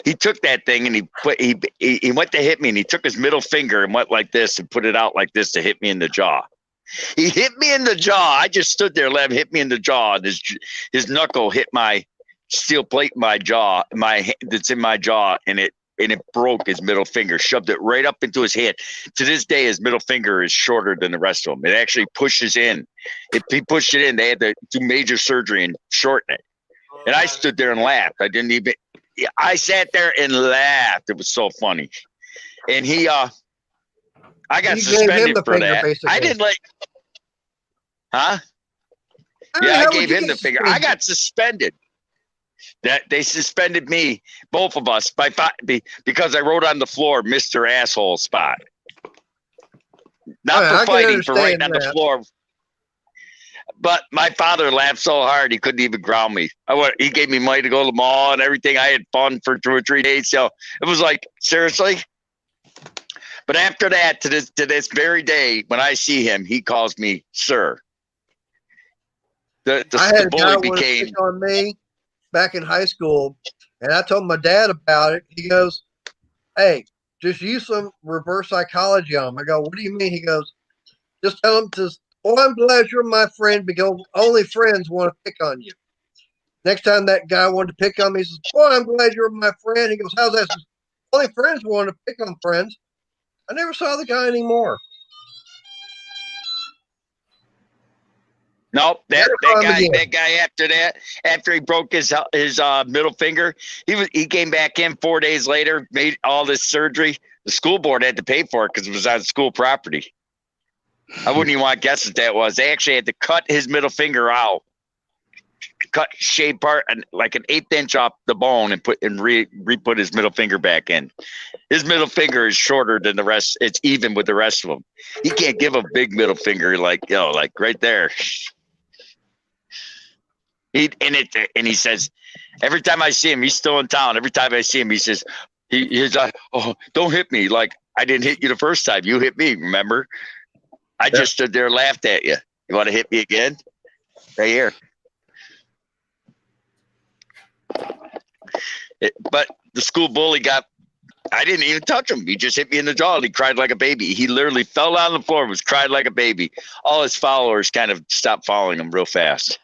He took that thing and he went to hit me, and he took his middle finger and went like this and put it out like this to hit me in the jaw. He hit me in the jaw. I just stood there, let him hit me in the jaw. And his knuckle hit my steel plate in my jaw, that's in my jaw, and it broke his middle finger, shoved it right up into his hand. To this day, his middle finger is shorter than the rest of them. It actually pushes in. If he pushed it in, they had to do major surgery and shorten it. And I stood there and laughed. I sat there and laughed. It was so funny. And I got suspended for that. Basically. I didn't huh? Yeah, I gave him the finger. I got suspended. That they suspended me, both of us, because I wrote on the floor, Mr. Asshole Spot. Not for fighting, for writing on the floor. But my father laughed so hard he couldn't even ground me. He gave me money to go to the mall and everything. I had fun for 2 or 3 days. So it was like, seriously. But after that, to this very day, when I see him, he calls me sir. The bully became on me back in high school, and I told my dad about it. He goes, "Hey, just use some reverse psychology on him." I go, "What do you mean?" He goes, "Just tell him to. Oh, I'm glad you're my friend because only friends want to pick on you." Next time that guy wanted to pick on me, he says, "Oh, I'm glad you're my friend." He goes, "How's that?" Says, only friends want to pick on friends. I never saw the guy anymore. Nope, that guy after he broke his middle finger, he came back in 4 days later, made all this surgery. The school board had to pay for it because it was on school property. I wouldn't even want to guess what that was. They actually had to cut his middle finger out, shave part like an 1/8 inch off the bone, and re-put his middle finger back in. His middle finger is shorter than the rest. It's even with the rest of them. He can't give a big middle finger like right there. And he says, every time I see him, he's still in town. Every time I see him, he says, he's like, "Oh, don't hit me. Like, I didn't hit you the first time. You hit me, remember? I just stood there and laughed at you. You want to hit me again? Right here." But the school bully I didn't even touch him. He just hit me in the jaw and he cried like a baby. He literally fell down on the floor and cried like a baby. All his followers kind of stopped following him real fast.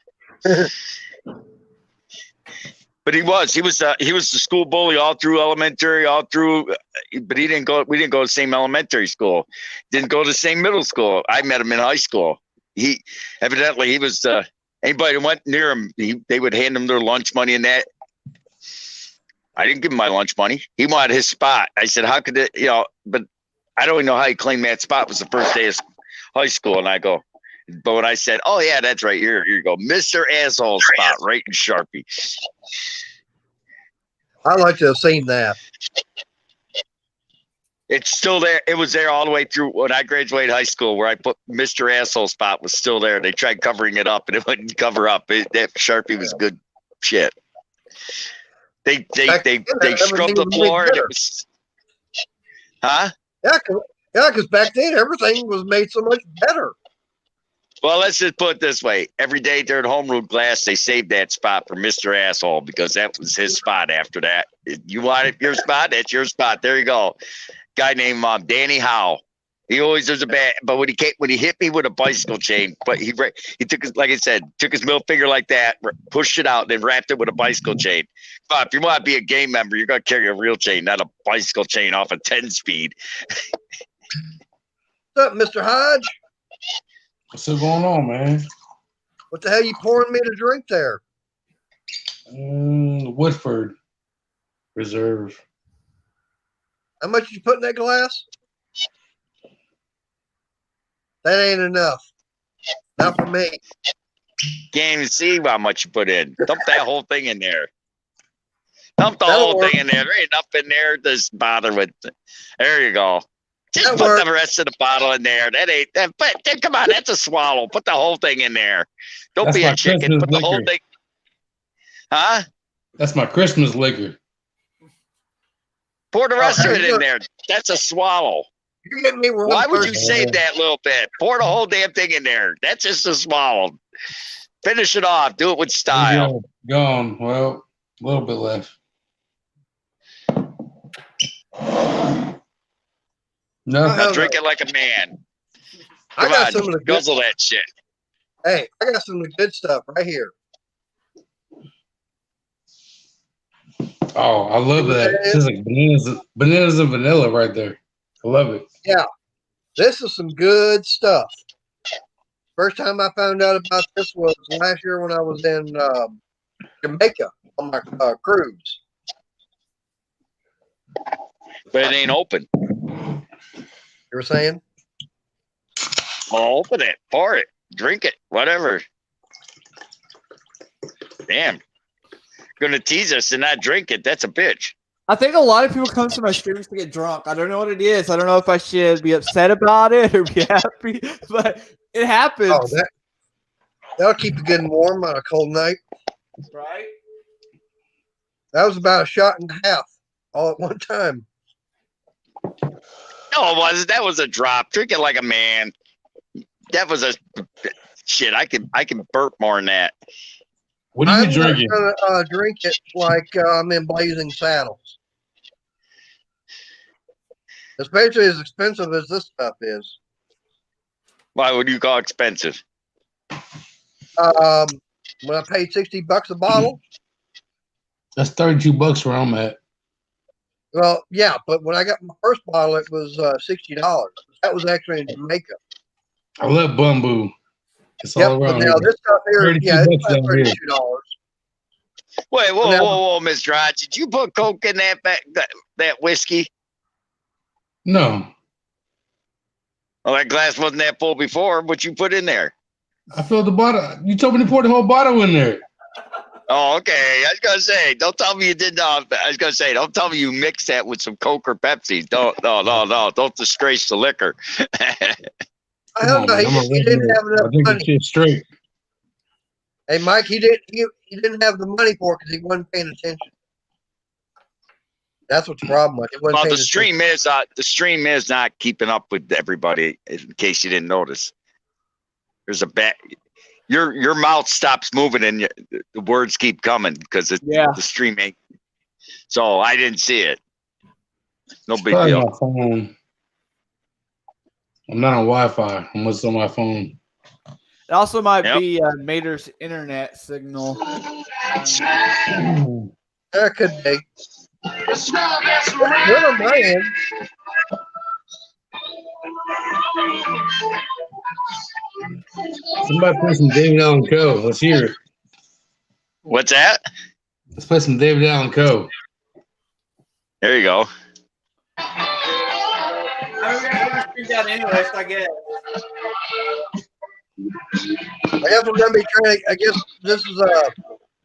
But he was the school bully all through elementary, but we didn't go to the same elementary school, didn't go to the same middle school. I met him in high school. He was anybody who went near him, they would hand him their lunch money and that. I didn't give him my lunch money. He wanted his spot. I said, how could it, but I don't even know how he claimed that spot. It was the first day of high school. And I go, but when I said, "Oh yeah, that's right. Here you go. Mr. Asshole Spot," right in Sharpie. I'd like to have seen that. It's still there. It was there all the way through when I graduated high school, where I put Mr. Asshole Spot was still there. They tried covering it up and it wouldn't cover up. That Sharpie was good shit. They scrubbed the floor and it was, huh? Yeah, because back then everything was made so much better. Well, let's just put it this way. Every day during homeroom class, they saved that spot for Mr. Asshole because that was his spot after that. You wanted your spot? That's your spot. There you go. Guy named Danny Howe. He always was a bad, but when he hit me with a bicycle chain, but he took his, like I said, took his middle finger like that, pushed it out, and then wrapped it with a bicycle chain. But if you want to be a game member, you're going to carry a real chain, not a bicycle chain off a 10-speed. What's up, Mr. Hodge? What's still going on, man? What the hell you pouring me to drink there? Woodford Reserve. How much you put in that glass? That ain't enough. Not for me. Can't even see how much you put in. Dump that whole thing in there. Dump the whole thing in there. There ain't enough in there to bother with. There you go. Just put the rest of the bottle in there. That ain't that. But come on, that's a swallow. Put the whole thing in there. Don't be a chicken. Put the whole thing. Huh? That's my Christmas liquor. Pour the rest of it in there. That's a swallow. You're getting me wrong. Why would you save that little bit? Pour the whole damn thing in there. That's just a swallow. Finish it off. Do it with style. Gone. Well, a little bit left. No. I don't Drink know. it like a man. I Come got on, some of the good. guzzle that shit. Hey, I got some of the good stuff right here. Oh, I love that. It's just like bananas and vanilla right there. I love it. Yeah, this is some good stuff. First time I found out about this was last year when I was in Jamaica on my cruise. But it ain't open. You were saying? Well, open it, pour it, drink it, whatever. Damn. Gonna tease us and not drink it. That's a bitch. I think a lot of people come to my streams to get drunk. I don't know what it is. I don't know if I should be upset about it or be happy, but it happens. Oh, that'll keep you good and warm on a cold night. Right? That was about a shot and a half all at one time. No, it wasn't. That was a drop. Drink it like a man. That was a shit. I can burp more than that. What are you I'm drinking? gonna drink it like I'm in Blazing Saddles. Especially as expensive as this stuff is. Why would you call it expensive? When I paid $60 a bottle. That's $32 where I'm at. Well, yeah, but when I got my first bottle, it was $60. That was actually in Jamaica. I love Bumbu. It's Yep, all but around now here. this stuff here, 32 yeah, it's bucks about down here. $32. Wait, whoa, Now- whoa, Miss Rod. Did you put Coke in that whiskey? No, Well, that glass wasn't that full before. What you put in there? I filled the bottle. You told me to pour the whole bottle in there. Oh, okay. I was gonna say, don't tell me you did not. I was gonna say, don't tell me you mixed that with some Coke or Pepsi. No. Don't disgrace the liquor. I don't know. man, I'm a He didn't redneck. have I enough drink money. this shit straight. Hey, Mike, he didn't have the money for it because he wasn't paying attention. That's what the problem was. He wasn't Well, paying the stream is not keeping up with everybody. In case you didn't notice, there's a bet. Your mouth stops moving and the words keep coming because the stream ain't. So I didn't see it. No big Probably deal. my phone. I'm not on Wi-Fi. I'm just on my phone. It also might Yep. be Mater's internet signal. That could be. Good on my end. Somebody play some David Allen Coe. Let's hear it. What's that? Let's play some David Allen Coe. There you go. I'm gonna stream down anyway, so I guess. I guess we're gonna be trying to. I guess this is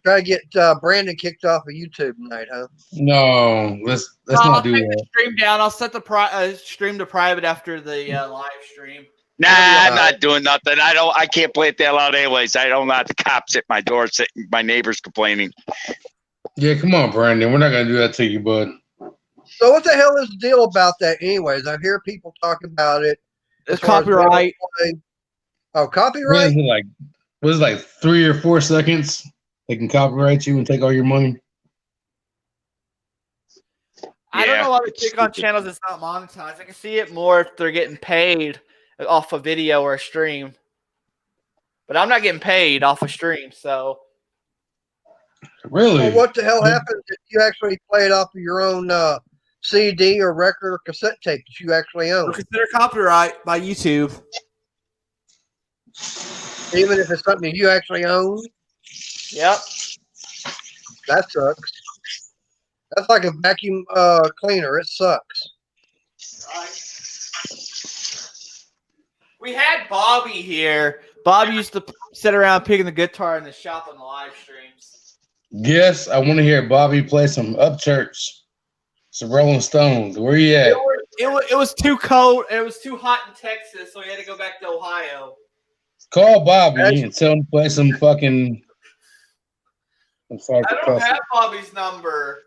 trying to get Brandon kicked off of YouTube tonight, huh? No, let's I'll not do take that. the stream down. I'll set the stream to private after the live stream. Nah, I'm not doing nothing. I can't play it that loud anyways. I don't want the cops at my door sitting, my neighbors complaining. Yeah, come on, Brandon. We're not gonna do that to you, bud. So what the hell is the deal about that, anyways? I hear people talk about it. It's as far as copyright. Oh, What copyright. is it like? What is it, like 3 or 4 seconds? They can copyright you and take all your money. I don't Yeah, know why they it's click on stupid. channels that's not monetized. I can see it more if they're getting paid off a video or a stream. But I'm not getting paid off a stream, so Really? Well, what the hell happens if you actually play it off of your own CD or record or cassette tape that you actually own? it'll consider copyright by YouTube. Even if it's something you actually own, Yep. that sucks. That's like a vacuum cleaner. It sucks. We had Bobby here. Bob used to sit around picking the guitar in the shop on the live streams. Yes, I want to hear Bobby play some Upchurch, some Rolling Stones. Where you at? It was too cold. It was too hot in Texas, so we had to go back to Ohio. Call Bobby and tell him to play some fucking. I'm sorry I for don't cussing. have Bobby's number.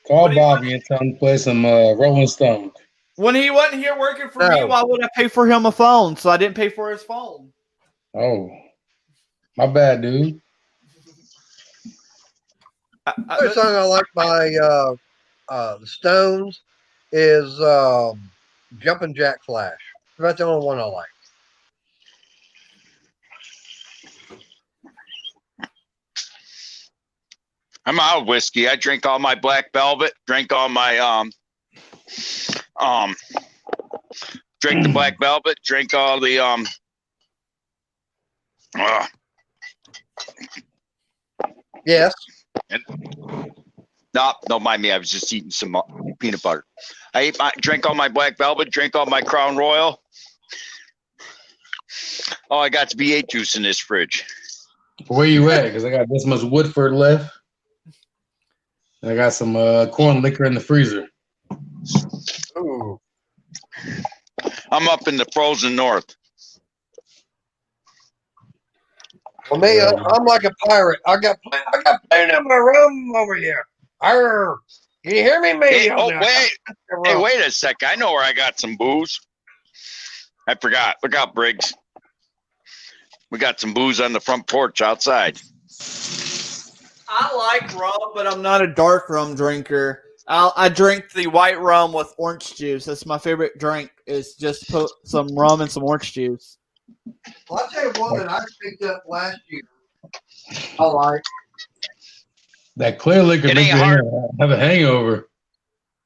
Call What do you Bobby and tell him to play some Rolling Stones. When he wasn't here working for me, No. why would I pay for him a phone? So I didn't pay for his phone. Oh, my bad, dude. Another song I like by the Stones is Jumpin' Jack Flash. That's the only one I like. I'm out of whiskey. I drink all my Black Velvet. Drink all my drink the Black Velvet. Drink all the Yes. No, don't mind me. I was just eating some peanut butter. Drink all my Black Velvet. Drink all my Crown Royal. Oh, I got V8 juice in this fridge. Where you at? Because I got this much Woodford left. And I got some corn liquor in the freezer. Ooh. I'm up in the frozen north. For me, I'm like a pirate. I got plenty of my rum over here. Arr. Can you hear me, mate? Hey, wait a sec. I know where I got some booze. I forgot. Look out, Briggs. We got some booze on the front porch outside. I like rum, but I'm not a dark rum drinker. I drink the white rum with orange juice. That's my favorite drink. Is just put some rum and some orange juice. Well, I'll tell you one that I picked up last year. I like. That clear liquor It makes ain't you hard. have a hangover.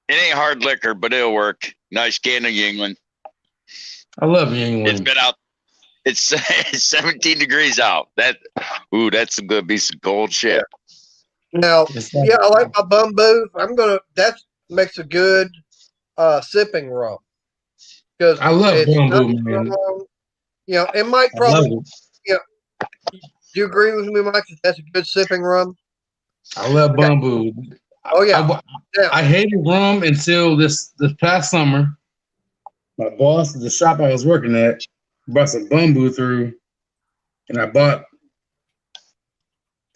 It ain't hard liquor, but it'll work. Nice can of Yingling. I love It's Yingling. been out. It's 17 degrees out. That's gonna be some cold shit. Now, It's like- yeah, I like my bamboo. That makes a good sipping rum. Because I love it's bamboo, not man. strong. You know, it might I love probably. it. Do you agree with me, Mike? That that's a good sipping rum. I love bamboo. Oh yeah. I hated rum until this past summer. My boss at the shop I was working at brought some bamboo through, and I bought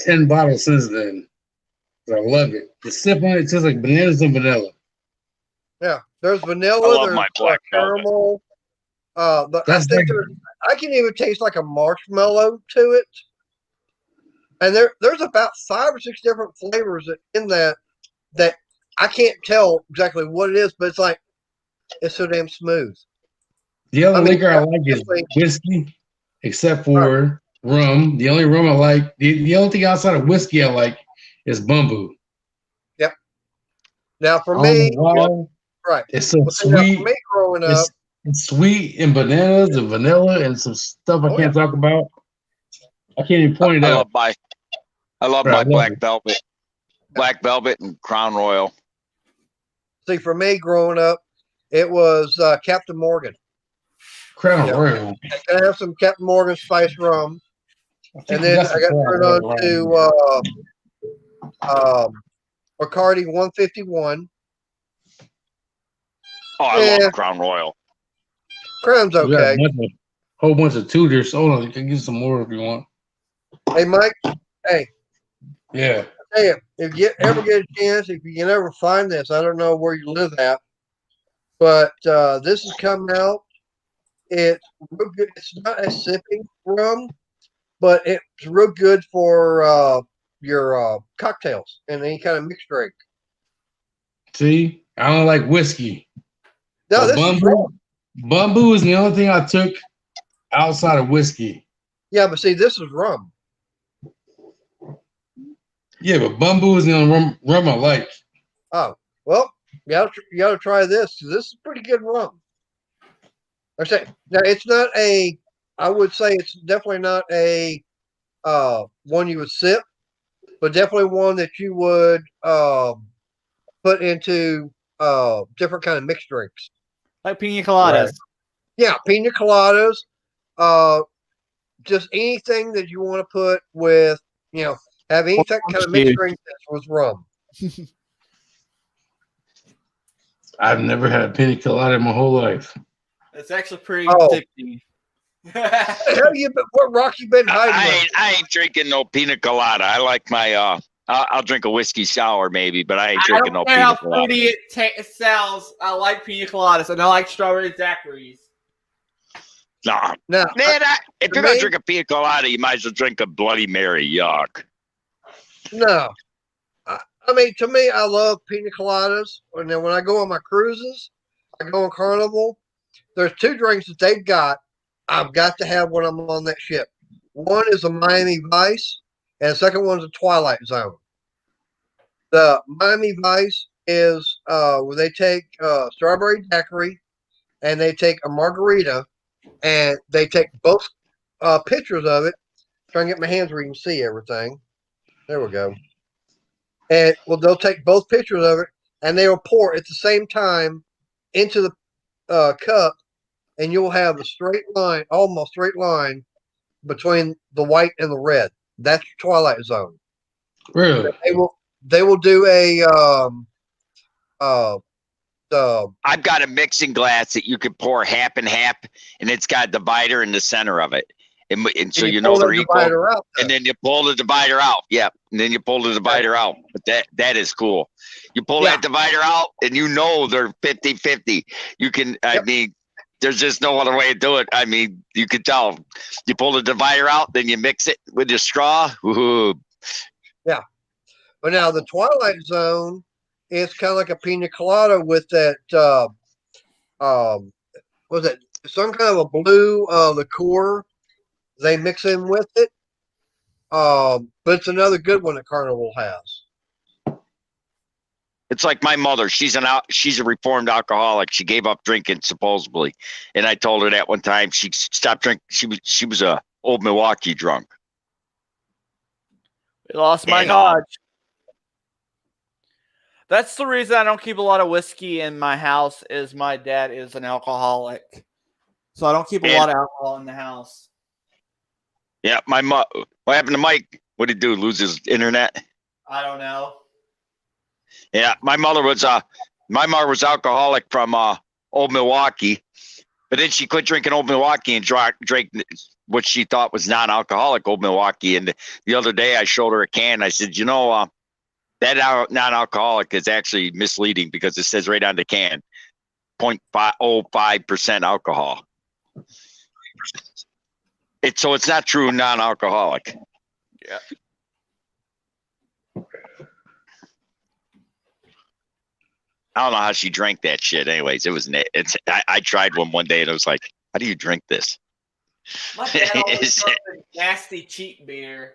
10 bottles since then. So I love it. The sip on it tastes like bananas and vanilla. Yeah, there's vanilla. I love There's my Black Velvet. caramel. But That's I think like- I can even taste like a marshmallow to it. And there's about 5 or 6 different flavors in that I can't tell exactly what it is, but it's so damn smooth. The other I mean, liquor I like is definitely- whiskey, except for rum. The only rum I like, the only thing outside of whiskey I like is bamboo. Now for I don't me, know why. right? It's so But see, now, sweet. for me growing up, It's sweet and bananas and vanilla and some stuff I Oh, can't talk about. I can't even point it I out. love my Right, I love Black it. Velvet. Black Velvet and Crown Royal. see, for me growing up, it was Captain Morgan. Crown Yeah. Royal. I have some Captain Morgan spice rum, I think and then that's I got Crown turned Royal, on to Bacardi 151. Oh, I Yeah. love Crown Royal. Crown's We got okay. a whole bunch of Tudors. Hold on, you can get some more if you want. Hey, Mike. Yeah. Hey, if you ever get a chance, if you can ever find this, I don't know where you live at, but this is coming out. It's real good. It's not a sipping rum, but it's real good for your cocktails and any kind of mixed drink. See, I don't like whiskey. No, But this is bamboo, rum. bamboo is the only thing I took outside of whiskey. Yeah, but see, this is rum. Yeah, but bamboo is the only rum I like. Oh, well, you gotta try this. This is pretty good rum. I say now it's not a. I would say it's definitely not a one you would sip, but definitely one that you would put into different kind of mixed drinks. Like pina coladas. Right. Yeah, pina coladas. Just anything that you want to put with, have any kind of mixed Juice. drink that's with rum. I've never had a pina colada in my whole life. It's actually pretty Oh. addicting. What rock you been hiding? I ain't drinking no pina colada. I like my I'll drink a whiskey sour maybe, but I ain't I drinking don't no care how pina colada. fruity it sounds. I like pina coladas and I like strawberry daiquiris. Nah. Now, Man, if for you're gonna me- drink a pina colada, you might as well drink a Bloody Mary. Yuck. no, I mean, to me, I love pina coladas. And then when I go on my cruises, I go on Carnival. There's two drinks that they've got. I've got to have when I'm on that ship. One is a Miami Vice, and the second one's a Twilight Zone. The Miami Vice is where they take strawberry daiquiri and they take a margarita and they take both pictures of it. Trying to get my hands where you can see everything. There we go. And well, they'll take both pictures of it and they will pour at the same time into the cup, and you'll have a straight line, almost straight line between the white and the red. That's Twilight Zone. Really? They will do a I've got a mixing glass that you could pour half and half, and it's got a divider in the center of it. And so you know they're equal. Out, and then you pull the divider out. Yeah. And then you pull the divider out. But that is cool. You pull that divider out and you know they're 50-50. You can, I mean, there's just no other way to do it. I mean, you can tell. You pull the divider out, then you mix it with your straw. Ooh. Yeah. But now the Twilight Zone is kind of like a pina colada with that, was it some kind of a blue liqueur they mix in with it. But it's another good one that Carnival has. It's like my mother. She's a reformed alcoholic. She gave up drinking supposedly, and I told her that one time. She stopped drinking. She was a old Milwaukee drunk. We lost Mike Hodge. That's the reason I don't keep a lot of whiskey in my house. Is my dad is an alcoholic, so I don't keep a lot of alcohol in the house. Yeah, what happened to Mike? What did he do? Lose his internet? I don't know. Yeah, my mother was alcoholic from old Milwaukee, but then she quit drinking old Milwaukee and drank what she thought was non-alcoholic old Milwaukee. And the other day I showed her a can. I said, that non-alcoholic is actually misleading because it says right on the can, 0.05% alcohol. So it's not true non-alcoholic. Yeah. I don't know how she drank that shit. Anyways, I tried one day and I was like, how do you drink this? My dad always loves a nasty cheap beer.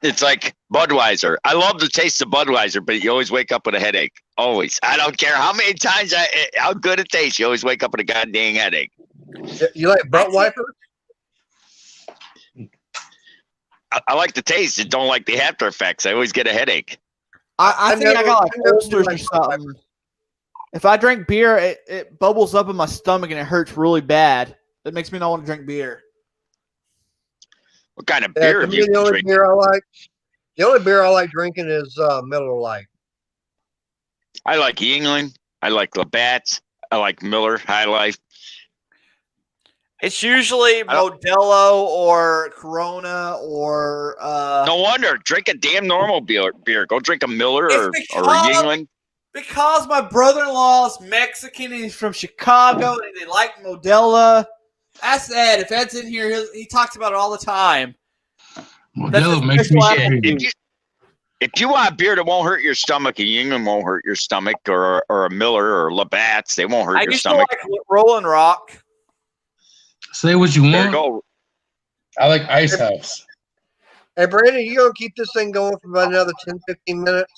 It's like Budweiser. I love the taste of Budweiser, but you always wake up with a headache. Always. I don't care how many times how good it tastes. You always wake up with a goddamn headache. You like butt wiper? I like the taste. I don't like the after effects. I always get a headache. I think I got like ulcers or something. If I drink beer, it bubbles up in my stomach and it hurts really bad. That makes me not want to drink beer. What kind of beer do you the only drink? beer I like drinking is Miller Lite. I like Yuengling. I like Labatt's. I like Miller High Life. It's usually Modelo or Corona or. No wonder. Drink a damn normal beer. Go drink a Miller or a Yuengling. Because my brother-in-law is Mexican and he's from Chicago and they like Modelo. That's Ed. If Ed's in here, he talks about it all the time. Modelo makes me shit. If you want a beer that won't hurt your stomach, a Yuengling won't hurt your stomach, or a Miller or Labatt's, they won't hurt your stomach. I used to like Rolling Rock. Say what you There you want. go. I like Ice House. Hey, Brandon, you going to keep this thing going for about another 10, 15 minutes?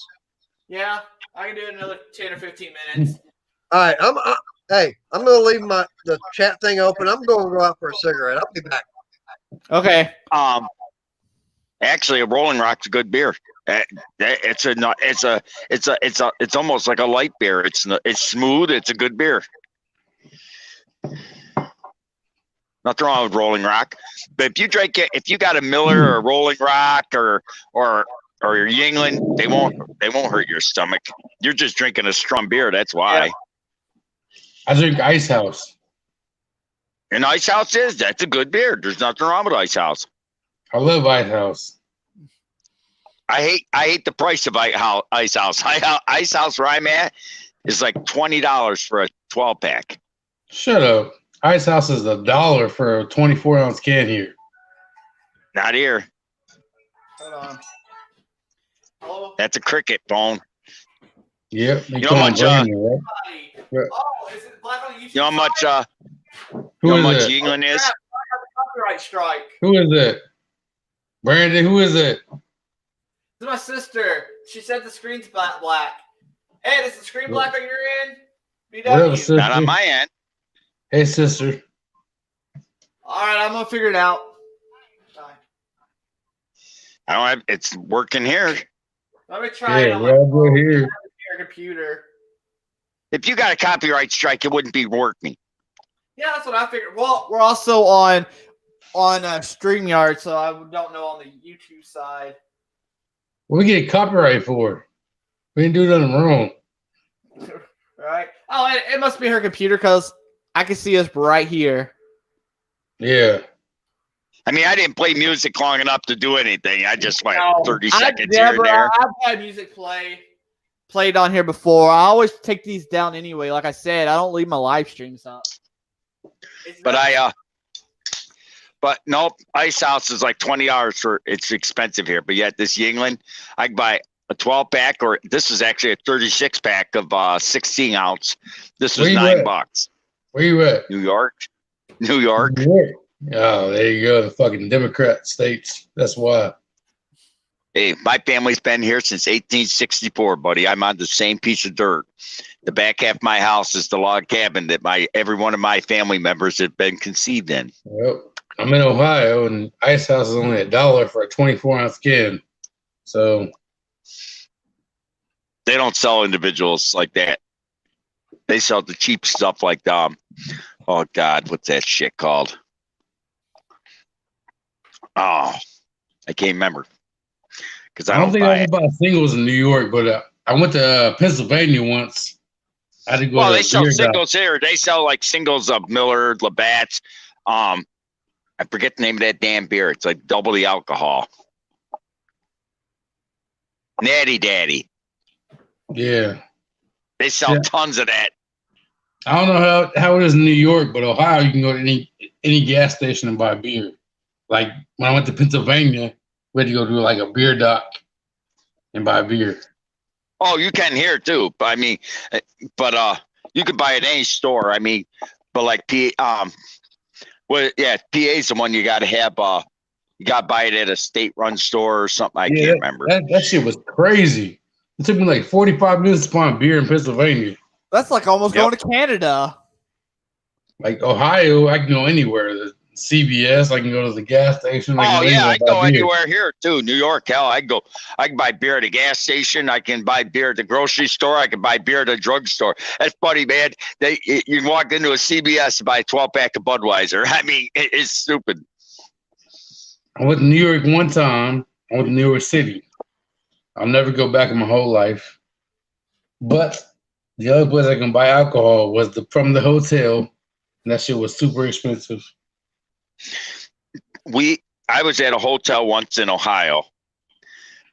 Yeah, I can do it another 10 or 15 minutes. All right. I'm going to leave the chat thing open. I'm going to go out for a cigarette. I'll be back. Okay. Actually, a Rolling Rock's a good beer. It's almost like a light beer. It's smooth. It's a good beer. Nothing wrong with Rolling Rock. But if you got a Miller or a Rolling Rock or your Yuengling, they won't hurt your stomach. You're just drinking a strong beer. That's why. Yeah. I drink Ice House. And Ice House that's a good beer. There's nothing wrong with Ice House. I love Ice House. I hate the price of Ice House. Ice House where I'm at is like $20 for a 12-pack. Shut up. Ice House is $1 for a 24-ounce can here. Not here. Hold on. Hello? That's a cricket phone. Yep. You know how much, right? Right. Oh, is it black on the YouTube You know how much side? you Who know how is much it? Yingling is? Crap, I have a copyright strike. Who is it? Brandon, who is it? This is my sister. She said the screen's black. Ed, is the screen black on your end? What up, BW. sister? Not on my end. Hey, sister. All right, I'm gonna figure it out. I don't have. It's working here. Let me try it Yeah, on we're my all good phone, here. your computer. If you got a copyright strike, it wouldn't be working. Yeah, that's what I figured. Well, we're also on StreamYard, so I don't know on the YouTube side. What we get copyright for? We didn't do nothing wrong. Right? Oh, it must be her computer because I can see us right here. Yeah. I mean, I didn't play music long enough to do anything. I just went No, 30 seconds here and there. I've had music played on here before. I always take these down anyway. Like I said, I don't leave my live streams up. But nope, Ice House is like $20 for. It's expensive here, but yet this Yingling, I can buy a 12-pack, or this is actually a 36-pack of 16 ounce. This was Where you at? $9. Where you at? New York. New York. Oh, there you go. The fucking Democrat states. That's why. Hey, my family's been here since 1864, buddy. I'm on the same piece of dirt. The back half of my house is the log cabin that every one of my family members have been conceived in. Yep. I'm in Ohio, and Ice House is only $1 for a 24-ounce can. So They don't sell individuals like that. They sell the cheap stuff like oh God, what's that shit called? Oh, I can't remember. Because I don't think I bought singles in New York, but I went to Pennsylvania once. I had to go. Well, to they sell Beer singles here. They sell like singles of Miller, Labatt's. I forget the name of that damn beer. It's like double the alcohol. Natty Daddy. Yeah. They sell tons of that. I don't know how it is in New York, but Ohio, you can go to any gas station and buy beer. Like when I went to Pennsylvania, we had to go to like a beer dock and buy beer. Oh, you can here too. I mean, but you could buy it at any store. I mean, but like PA is the one you got to have. You got to buy it at a state-run store or something. I can't remember. That shit was crazy. It took me like 45 minutes to find beer in Pennsylvania. That's like almost going to Canada. Like Ohio, I can go anywhere. The CVS, I can go to the gas station. I go anywhere here too. New York, hell, I can buy beer at a gas station. I can buy beer at the grocery store. I can buy beer at a drugstore. That's funny, man. You can walk into a CVS and buy a 12-pack of Budweiser. I mean, it's stupid. I went to New York one time. I went to New York City. I'll never go back in my whole life. But the other place I can buy alcohol was from the hotel, and that shit was super expensive. I was at a hotel once in Ohio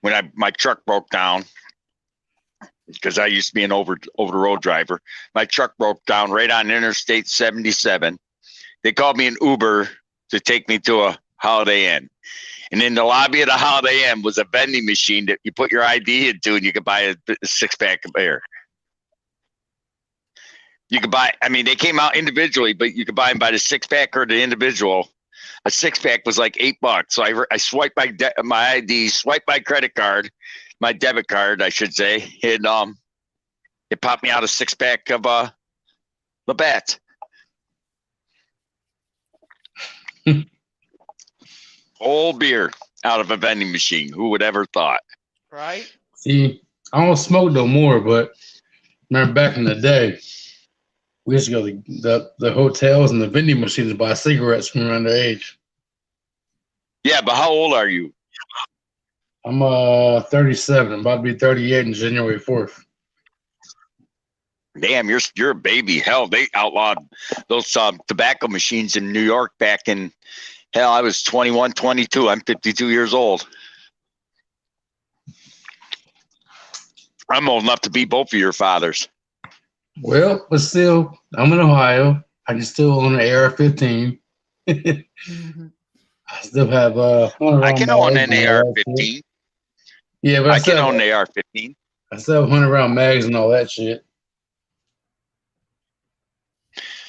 when my truck broke down, because I used to be an over the road driver. My truck broke down right on Interstate 77. They called me an Uber to take me to a Holiday Inn. And in the lobby of the Holiday Inn was a vending machine that you put your ID into, and you could buy a 6-pack of beer. You could buy, I mean, they came out individually, but you could buy them by the 6-pack or the individual. A 6-pack was like $8. So I swiped my ID, swiped my credit card, my debit card, I should say, and it popped me out a 6-pack of Labatt. Whole beer out of a vending machine. Who would ever thought? Right? See, I don't smoke no more, but remember back in the day, we used to go to the hotels and the vending machines to buy cigarettes from around their age. Yeah, but how old are you? I'm 37. I'm about to be 38 on January 4th. Damn, you're a baby. Hell, they outlawed those tobacco machines in New York back in, hell, I was 21, 22. I'm 52 years old. I'm old enough to be both of your fathers. Well, but still, I'm in Ohio. I can still own an AR-15. I still have I can own an AR-15. Yeah, but I can own the AR-15. I still have 100-round mags and all that shit.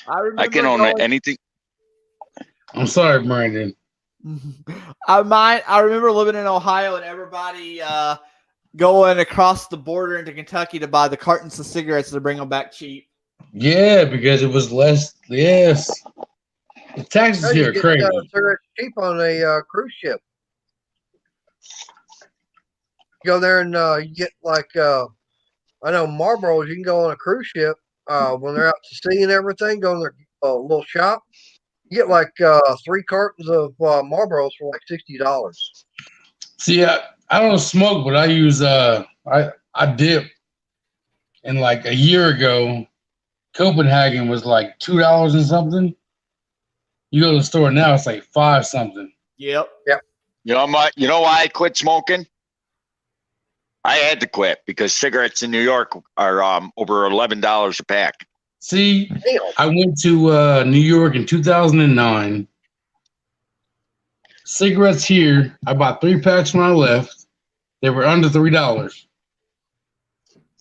I remember I can own going, anything. I'm sorry, Brandon. I remember living in Ohio and everybody going across the border into Kentucky to buy the cartons of cigarettes to bring them back cheap. Yeah, because it was less. Yes, the taxes You here are get crazy. cigarettes cheap on a cruise ship. You go there and you get like I know Marlboros. You can go on a cruise ship when they're out to sea and everything. Go in their little shop. You get like 3 cartons of Marlboros for like $60. See, I don't smoke, but I use I dip. And like a year ago, Copenhagen was like $2 and something. You go to the store now, it's like 5 something. Yep. You know why I quit smoking? I had to quit because cigarettes in New York are over $11 a pack. See, Damn. I went to New York in 2009. Cigarettes here, I bought 3 packs when I left. They were under $3.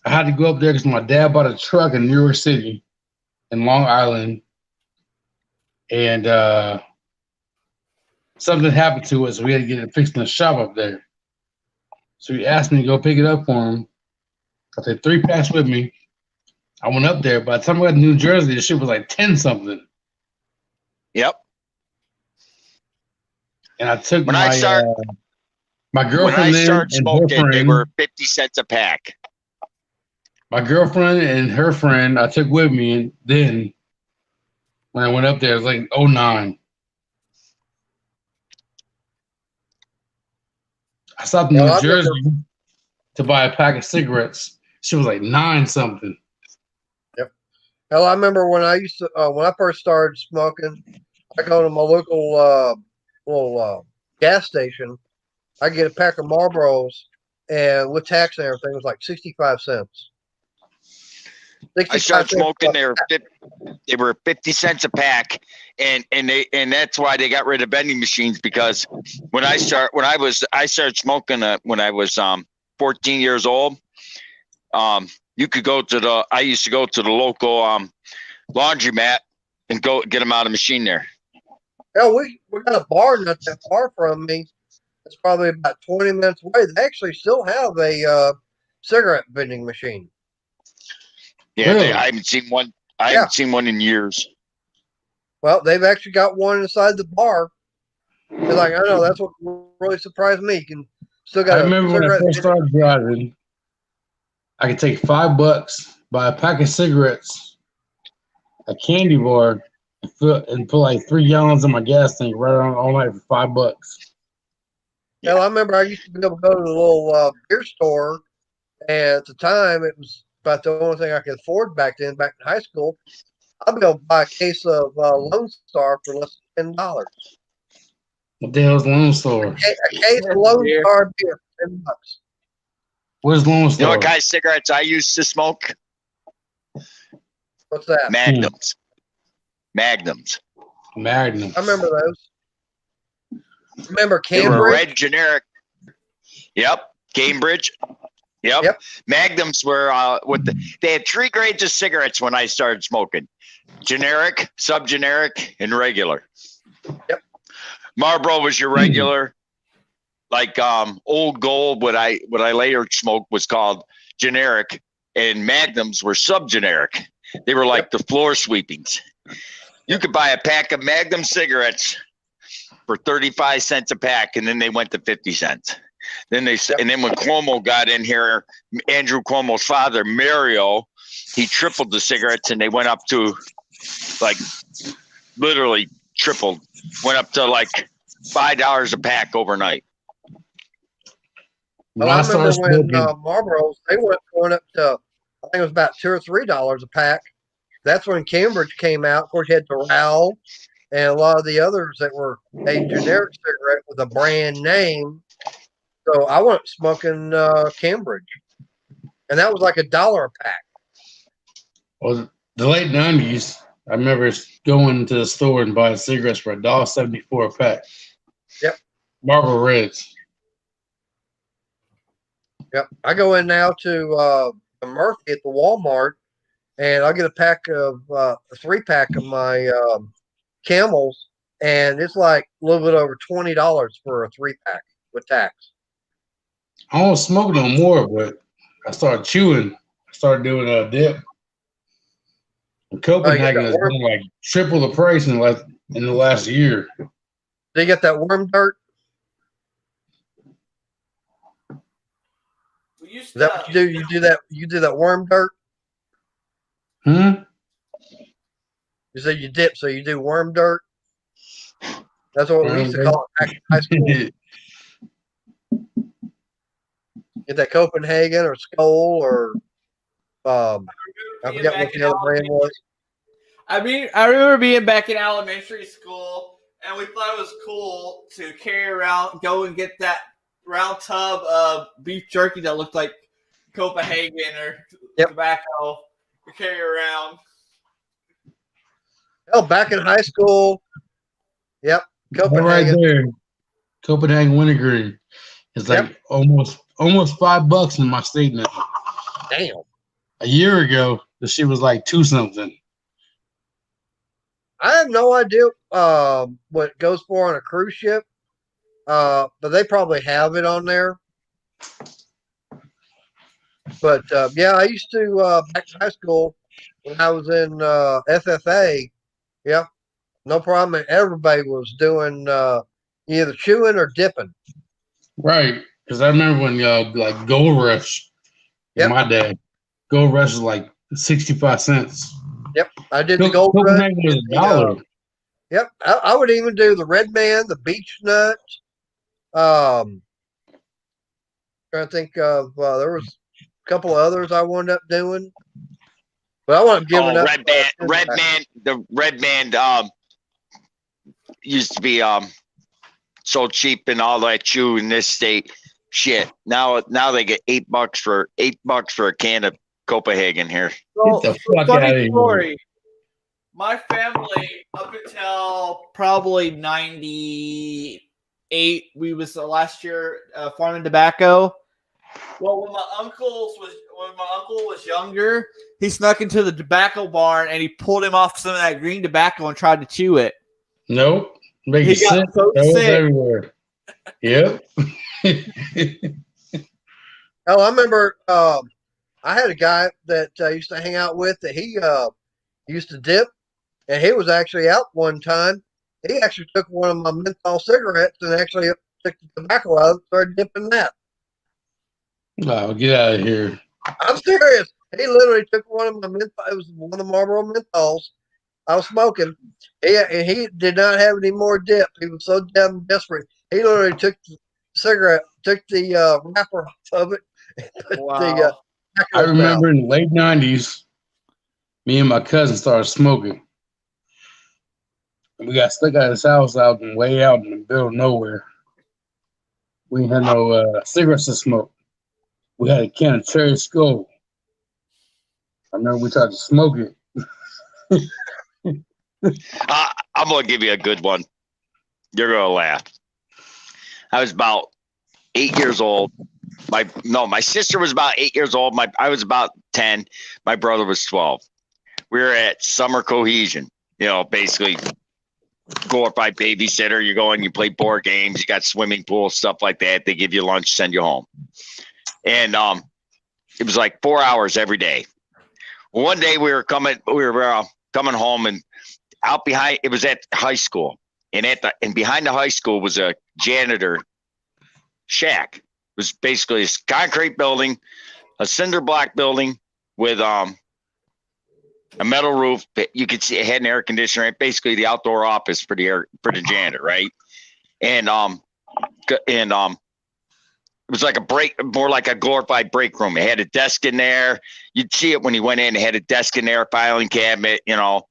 I had to go up there because my dad bought a truck in New York City, in Long Island, and something happened to us. So we had to get it fixed in the shop up there. So he asked me to go pick it up for him. I took 3 packs with me. I went up there. By the time I got to New Jersey, the shit was like 10 something. Yep. And I took When my I start my when girlfriend I in started and her smoking, they friend. were 50 cents a pack. My girlfriend and her friend I took with me, and then when I went up there, it was like 09. I stopped in Well, New I remember- Jersey to buy a pack of cigarettes. She was like 9 something. Hell, I remember when I used to when I first started smoking, I go to my local little gas station. I get a pack of Marlboros, and with tax and everything, it was like 65 cents. I started smoking. They were 50 cents a pack, and that's why they got rid of vending machines, because I started smoking when I was 14 years old. You could go to I used to go to the local laundromat and go get them out of the machine there. Hell, we got a bar not that far from me. It's probably about 20 minutes away. They actually still have a cigarette vending machine. Yeah, Really? I haven't seen one. I haven't seen one in years. Well, they've actually got one inside the bar. They're like, I know, that's what really surprised me. You can still got I remember when I cigarette first started driving, I could take $5, buy a pack of cigarettes, a candy bar, and put like 3 gallons in my gas tank right on all night for $5. Hell, I remember I used to be able to go to the little beer store, and at the time it was about the only thing I could afford back then, back in high school. I'd be able to buy a case of Lone Star for less than $10. What the hell's Lone Star? A case of Lone Star beer for $10. Where's Lone You know Star? what kind of cigarettes I used to smoke? What's that? Magnums. Magnums. Magnum. I remember those. Remember They were Cambridge? red generic. Yep. Cambridge. Yep. Magnums were they had 3 grades of cigarettes when I started smoking: generic, subgeneric, and regular. Yep. Marlboro was your regular. Like Old Gold, what I later smoked was called generic, and Magnums were subgeneric. They were like the floor sweepings. You could buy a pack of Magnum cigarettes for 35 cents a pack, and then they went to 50 cents. And then when Cuomo got in here, Andrew Cuomo's father, Mario, he tripled the cigarettes, and they went up to like literally tripled, went up to like $5 a pack overnight. Well, I remember when Marlboros, they went going up to, I think it was about $2 or $3 a pack. That's when Cambridge came out. Of course, you had Doral and a lot of the others that were a generic cigarette with a brand name. So I went smoking Cambridge, and that was like $1 a pack. Well, the late 90s, I remember going to the store and buying cigarettes for $1.74 a pack. Yep. Marlboro Reds. Yep. I go in now to the Murphy at the Walmart, and I'll get a pack of a 3-pack of my Camels, and it's like a little bit over $20 for a 3-pack with tax. I don't smoke no more, but I started chewing. I started doing a dip. Copenhagen has been like triple the price in the last year. They get that worm dirt. Is that what you do? You do that. You do that worm dirt. Hmm. You said you dip, so you do worm dirt. That's what we used to call it back in high school. Get that Copenhagen or Skoal or I forget what the other brand was. I mean, I remember being back in elementary school, and we thought it was cool to carry around, go and get that round tub of beef jerky that looked like Copenhagen or tobacco to carry around. Oh, back in high school. Yep, Copenhagen. Right there, Copenhagen wintergreen. It's like almost $5 in my state now. Damn. A year ago, the shit was like $2 something. I have no idea what it goes for on a cruise ship, but they probably have it on there. But yeah, I used to back in high school when I was in FFA. Yeah, no problem. Everybody was doing either chewing or dipping. Right, because I remember when like Gold Rush. My dad, Gold Rush was like 65 cents. Yep, I did the Gold Rush. Was $1. Yep, I would even do the Red Man, the Beach Nut. Trying to think of there was a couple of others I wound up doing, but I wasn't giving up. The Red Man used to be so cheap and all that chew in this state. Shit, now they get $8 for a can of Copenhagen here. So, Get the fuck funny out of story. here. My family, up until probably 98, we was last year farming tobacco. Well, when my uncle was younger, he snuck into the tobacco barn and he pulled him off some of that green tobacco and tried to chew it. Nope, make He you got sick. so That was sick. everywhere. Yep. Oh, I remember I had a guy that I used to hang out with that he used to dip, and he was actually out one time. He actually took one of my menthol cigarettes and actually took the tobacco out and started dipping that. Oh, get out of here. I'm serious. He literally took one of my menthol. It was one of the Marlboro menthols I was smoking. He did not have any more dip. He was so damn desperate. He literally took the cigarette, took the wrapper off of it. Wow. I remember in the late 90s, me and my cousin started smoking. And we got stuck at his house out in the middle of nowhere. We ain't had no cigarettes to smoke. We had a can of Cherry Skull. I remember we tried to smoke it. I'm going to give you a good one. You're going to laugh. I was about 8 years old. My sister was about 8 years old. I was about 10. My brother was 12. We were at Summer Cohesion. Basically glorified babysitter. You go and you play board games. You got swimming pool, stuff like that. They give you lunch, send you home. And it was like 4 hours every day. One day we were coming home, and out behind, it was at high school, and behind the high school was a janitor shack. It was basically a concrete building, a cinder block building with a metal roof. You could see it had an air conditioner, basically the outdoor office for the janitor, right? And it was like more like a glorified break room. It had a desk in there. You'd see it when he went in. It had a desk in there, filing cabinet, and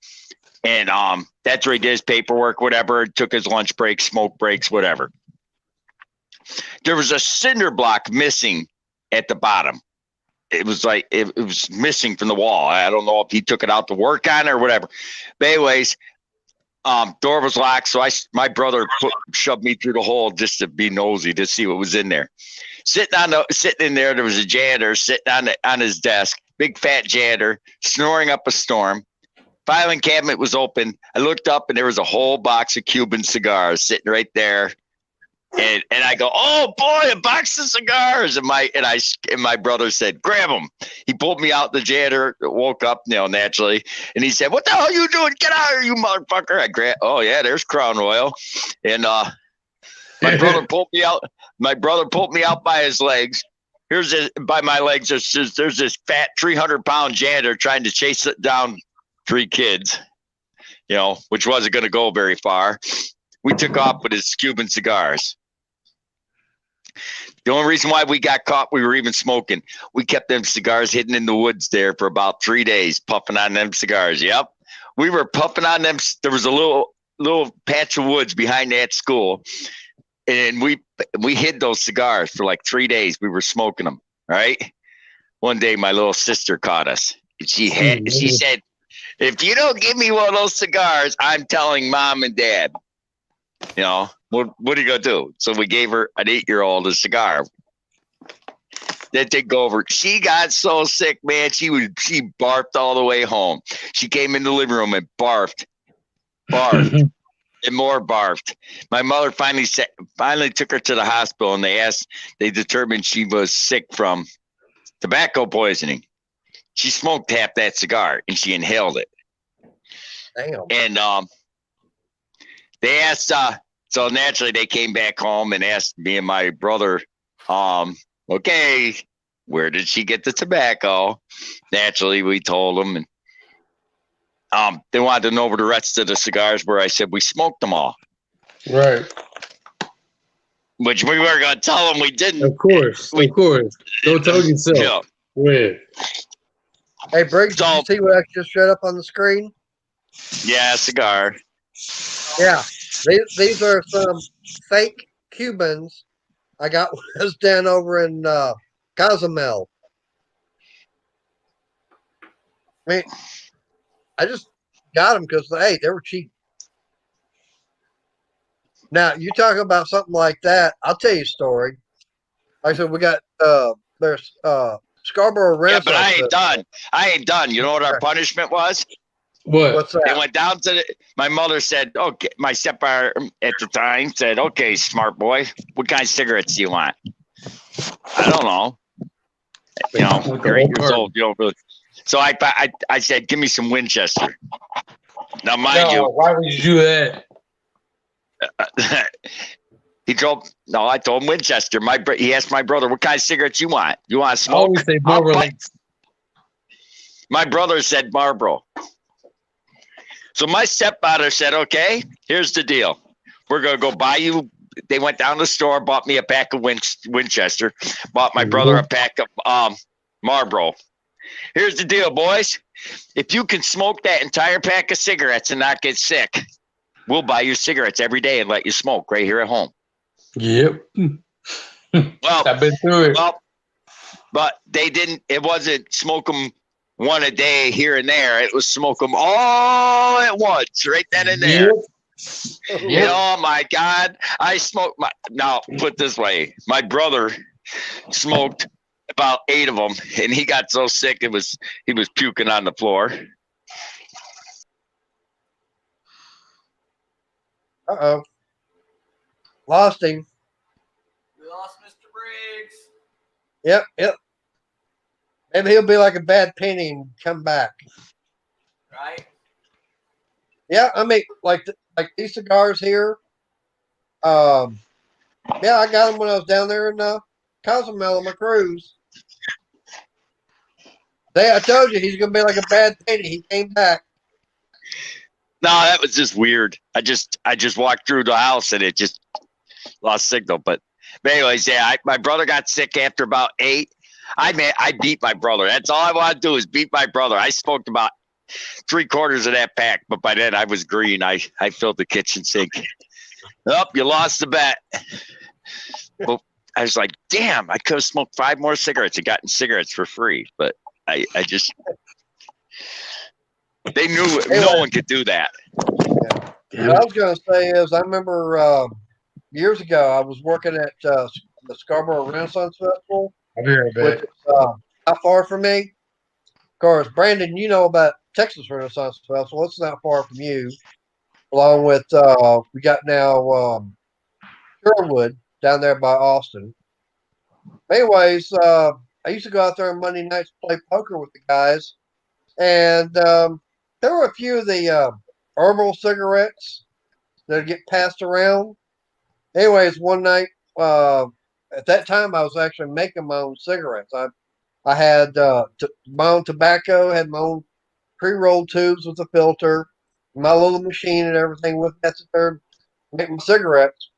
that's where he did his paperwork, whatever. Took his lunch breaks, smoke breaks, whatever. There was a cinder block missing at the bottom. It was like it was missing from the wall. I don't know if he took it out to work on it or whatever. But anyways, Door was locked, so my brother shoved me through the hole just to be nosy to see what was in there. Sitting in there was a janitor sitting on his desk, big fat janitor, snoring up a storm. Filing cabinet was open. I looked up and there was a whole box of Cuban cigars sitting right there. And I go, oh boy, a box of cigars. And my brother said, grab them. He pulled me out. The janitor woke up, naturally. And he said, what the hell are you doing? Get out of here, you motherfucker. Oh yeah, there's Crown Royal. And my brother pulled me out. My brother pulled me out by his legs. By my legs, there's this fat 300-pound janitor trying to chase down 3 kids, which wasn't going to go very far. We took off with his Cuban cigars. The only reason why we got caught, we were even smoking. We kept them cigars hidden in the woods there for about 3 days, puffing on them cigars. Yep. We were puffing on them. There was a little patch of woods behind that school. And we hid those cigars for like 3 days. We were smoking them, right? One day, my little sister caught us. She said, if you don't give me one of those cigars, I'm telling mom and dad. What are you going to do? So we gave her an 8-year-old a cigar. That did go over. She got so sick, man. She barfed all the way home. She came in the living room and barfed. And more barfed. My mother finally took her to the hospital, and they determined she was sick from tobacco poisoning. She smoked half that cigar and she inhaled it. Damn. And they asked, so naturally they came back home and asked me and my brother, okay, where did she get the tobacco? Naturally, we told them, and they wanted to know where the rest of the cigars were. I said, we smoked them all. Right. Which we were going to tell them we didn't. Of course. Don't tell yourself. Yeah. Hey, Briggs, did you see what I just showed up on the screen? Yeah, cigar. Yeah. These are some fake Cubans. I got was down over in Cozumel. I mean, I just got them because, hey, they were cheap. Now, you talk about something like that, I'll tell you a story. Like I said, we got, there's Scarborough Renaissance. Yeah, but I ain't done. You know what our punishment was? What? What's that? They went down to my mother said, okay, my stepfather at the time said, okay, smart boy, what kind of cigarettes do you want? I don't know. You're 8 years old. You don't really. So I said, give me some Winchester. Now, mind you. Why would you do that? I told him Winchester. He asked my brother, what kind of cigarettes you want? You want to I smoke? always say Marlboro. My brother said Marlboro. So my stepfather said, okay, here's the deal. We're going to go buy you. They went down to the store, bought me a pack of Winchester, bought my brother a pack of Marlboro. Here's the deal, boys. If you can smoke that entire pack of cigarettes and not get sick, we'll buy you cigarettes every day and let you smoke right here at home. Yep. Well, I've been through it. Well, but they didn't. It wasn't smoke them one a day here and there. It was smoke them all at once, right then and there. Yep. Oh my God! I smoked now. Put this way, my brother smoked about 8 of them, and he got so sick he was puking on the floor. Uh-oh. Lost him. We lost Mr. Briggs. Yep. Maybe he'll be like a bad penny and come back. Right? Yeah, I mean, like these cigars here. Yeah, I got them when I was down there in Cozumel on my cruise. I told you he's gonna be like a bad penny. He came back. No, that was just weird. I just walked through the house and it just lost signal. But anyways, yeah, my brother got sick after about 8. I beat my brother. That's all I want to do is beat my brother. I smoked about 3/4 of that pack, but by then I was green. I filled the kitchen sink. Oh, you lost the bet. Well, I was like, damn, I could have smoked 5 more cigarettes and gotten cigarettes for free. But I just, they knew no one could do that. What I was going to say is, I remember years ago I was working at the Scarborough Renaissance Festival, I'll be right which back. is not far from me. Of course, Brandon, you know about Texas Renaissance Festival. It's not far from you. Along with we got now Sherwood down there by Austin. Anyways, I used to go out there on Monday nights to play poker with the guys, and there were a few of the herbal cigarettes that get passed around. Anyways, one night, at that time, I was actually making my own cigarettes. I had my own tobacco, had my own pre-rolled tubes with a filter, my little machine and everything with that there, making cigarettes.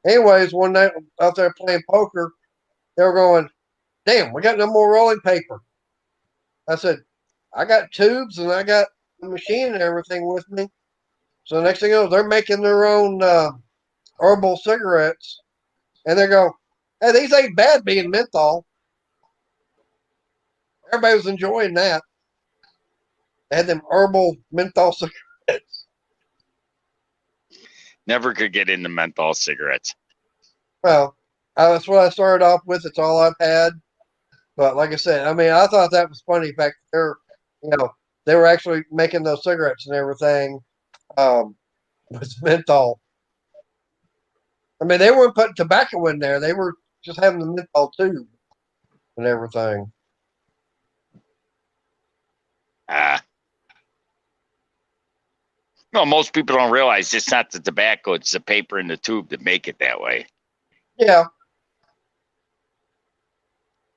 Anyways, one night out there playing poker, they were going, "Damn, we got no more rolling paper." I said, "I got tubes and I got the machine and everything with me." So the next thing you know, they're making their own herbal cigarettes, and they go, "Hey, these ain't bad being menthol." Everybody was enjoying that. They had them herbal menthol cigarettes. Never could get into menthol cigarettes. Well, that's what I started off with. It's all I've had. But like I said, I mean, I thought that was funny. Back there, they were actually making those cigarettes and everything with menthol. I mean, they weren't putting tobacco in there. They were just having the menthol tube and everything. No, most people don't realize it's not the tobacco; it's the paper in the tube that make it that way. Yeah.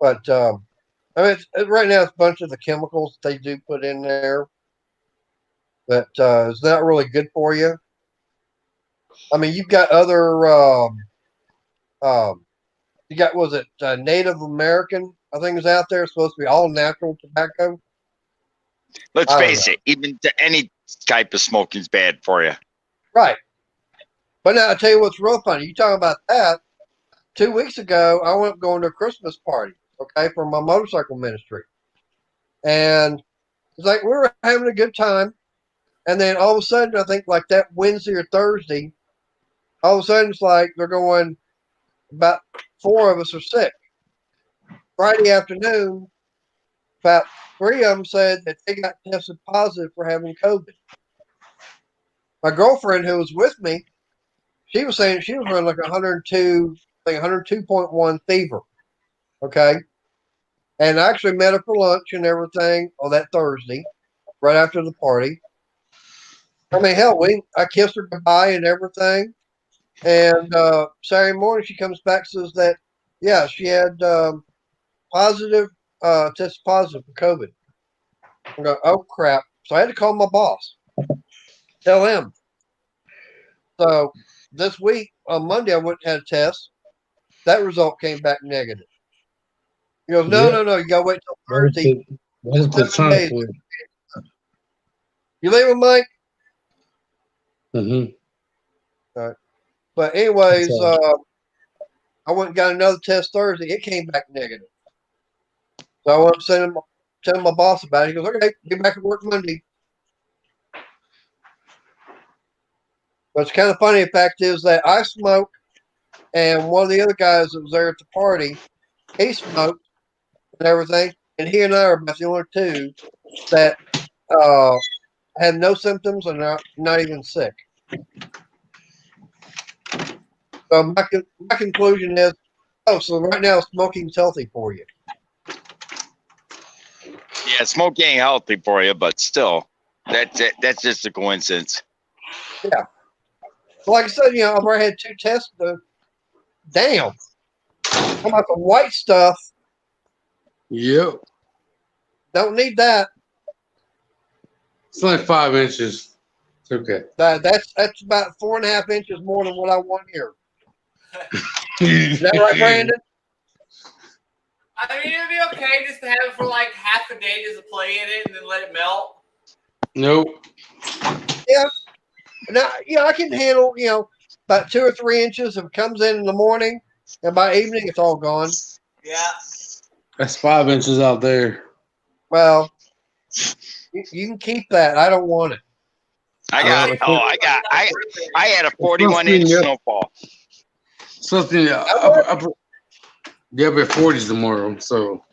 But I mean, right now it's a bunch of the chemicals they do put in there that is not really good for you. I mean, you've got other, you got, was it Native American? I think is out there. It's supposed to be all natural tobacco. Let's I don't face it, even any type of smoking's bad for you. Right. But now I tell you what's real funny. You talking about that? 2 weeks ago, I went going to a Christmas party, okay, for my motorcycle ministry. And it's like we were having a good time. And then all of a sudden, I think like that Wednesday or Thursday, all of a sudden it's like they're going, about 4 of us are sick. Friday afternoon, about 3 of them said that they got tested positive for having COVID. My girlfriend, who was with me, she was saying she was running like 102, I think 102.1 fever. Okay. And I actually met her for lunch and everything on that Thursday, right after the party. I mean, hell, I kissed her goodbye and everything. And Saturday morning, she comes back and says that, yeah, she had tested positive for COVID. I go, oh, crap. So I had to call my boss, tell him. So this week, on Monday, I went and had a test. That result came back negative. He goes, no, you got to wait till Thursday. What is the 7 days. time for? You leaving, Mike? Mm-hmm. All right. But anyways, I went and got another test Thursday. It came back negative. So I went to tell my boss about it. He goes, okay, get back to work Monday. But it's kind of funny. The fact is that I smoked, and one of the other guys that was there at the party, he smoked and everything. And he and I are about the only two that had no symptoms and are not even sick. So my conclusion is, so right now smoking's healthy for you. Yeah, smoking ain't healthy for you, but still, that's just a coincidence. Yeah. Like I said, I've already had 2 tests. Damn. I'm about the white stuff. Yep. Don't need that. It's like 5 inches. It's okay. That's about 4.5 inches more than what I want here. Is that right, Brandon? I mean, it'd be okay just to have it for like half a day, just to play in it and then let it melt. Nope. Yeah. Now, I can handle, about 2 or 3 inches. If it comes in the morning, and by evening, it's all gone. Yeah. That's 5 inches out there. Well, you can keep that. I don't want it. I had a 41-inch snowfall. Something up 40s tomorrow, so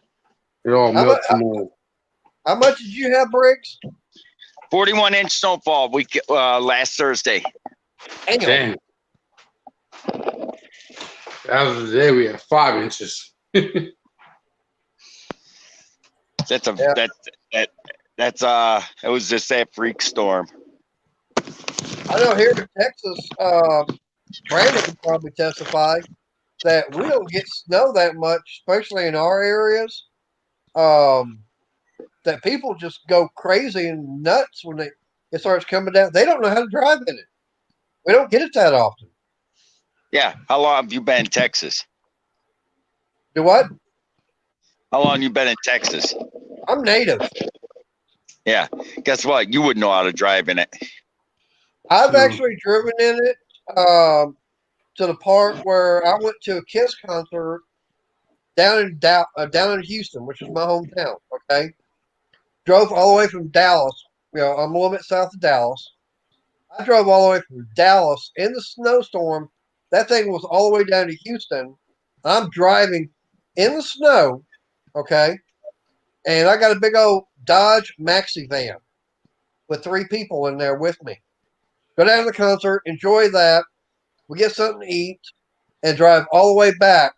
it all melts tomorrow. How much did you have, Briggs? 41-inch snowfall last Thursday. Damn. That was the day we had 5 inches. It was just that freak storm. I know here in Texas, Brandon could probably testify that we don't get snow that much, especially in our areas. That people just go crazy and nuts when it starts coming down. They don't know how to drive in it. We don't get it that often. Yeah. How long have you been in Texas? Do what? How long you been in Texas? I'm native. Yeah. Guess what? You wouldn't know how to drive in it. I've actually driven in it to the part where I went to a Kiss concert down in Houston, which is my hometown. Okay, drove all the way from Dallas. I'm a little bit south of Dallas. I drove all the way from Dallas in the snowstorm. That thing was all the way down to Houston. I'm driving in the snow, okay, and I got a big old Dodge Maxi van with 3 people in there with me. Go down to the concert, enjoy that. We get something to eat, and drive all the way back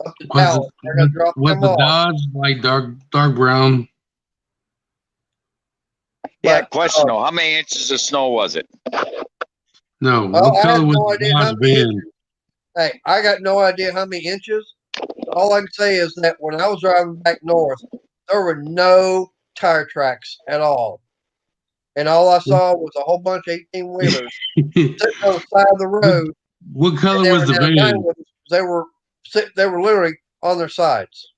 up to Dallas. They're going to drop them the off. Dodge like dark brown? Yeah, question though. How many inches of snow was it? No. What color was the Dodge van? Hey, I got no idea how many inches. All I can say is that when I was driving back north, there were no tire tracks at all. And all I saw was a whole bunch of 18-wheelers sitting on the side of the road. What color was the van? They were literally on their sides.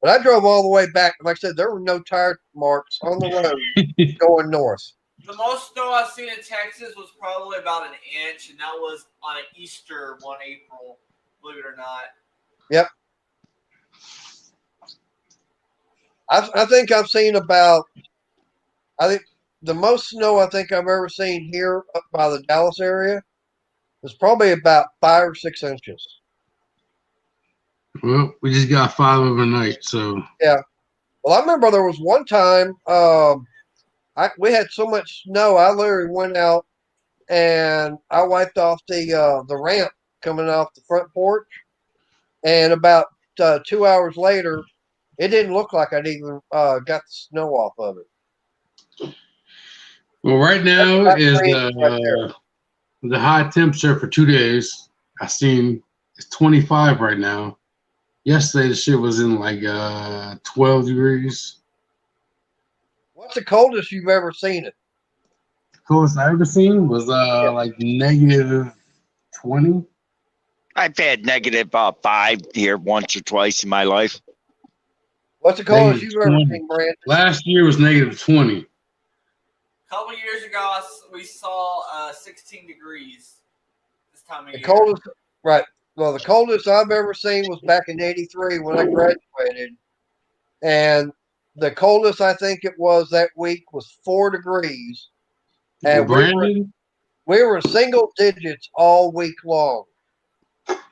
But I drove all the way back. Like I said, there were no tire marks on the road going north. The most snow I've seen in Texas was probably about 1 inch, and that was on an Easter one April, believe it or not. Yep. I think I've seen I think the most snow I think I've ever seen here up by the Dallas area is probably about 5 or 6 inches. Well, we just got 5 overnight, so. Yeah. Well, I remember there was one time we had so much snow, I literally went out and I wiped off the ramp coming off the front porch. And about 2 hours later, it didn't look like I'd even got the snow off of it. Well, right now is the high temperature for 2 days. I seen it's 25 right now. Yesterday, the shit was in like 12 degrees. What's the coldest you've ever seen it? The coldest I ever seen was like negative 20. I've had negative 5 here once or twice in my life. What's the coldest you've ever seen, Brandon? Last year was negative 20. A couple of years ago, we saw 16 degrees this time of year. Coldest, right. Well, the coldest I've ever seen was back in '83 when I graduated. And the coldest I think it was that week was 4 degrees. And we were single digits all week long.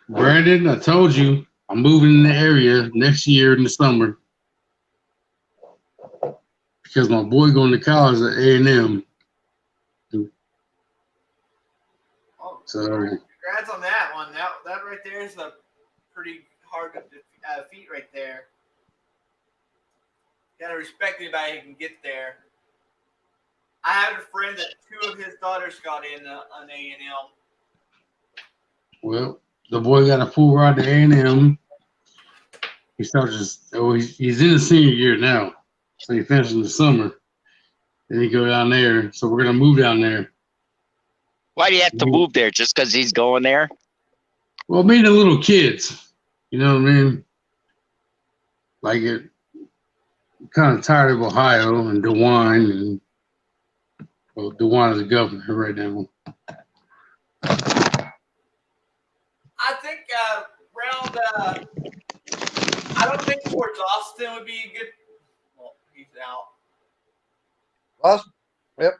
Brandon, I told you, I'm moving in the area next year in the summer. Because my boy going to college at A&M. So congrats on that one. That right there is a pretty hard feat right there. Gotta respect anybody who can get there. I have a friend that 2 of his daughters got in on A&M. Well, the boy got a full ride to A&M. He's in his senior year now. So he finished in the summer. Then he go down there. So we're going to move down there. Why do you have to move there? Just because he's going there? Well, me and the little kids. You know what I mean? Like it. I'm kind of tired of Ohio and DeWine. And well, DeWine is the governor right now. I think around, I don't think towards Austin would be a good. Well, he's out. Austin. Yep.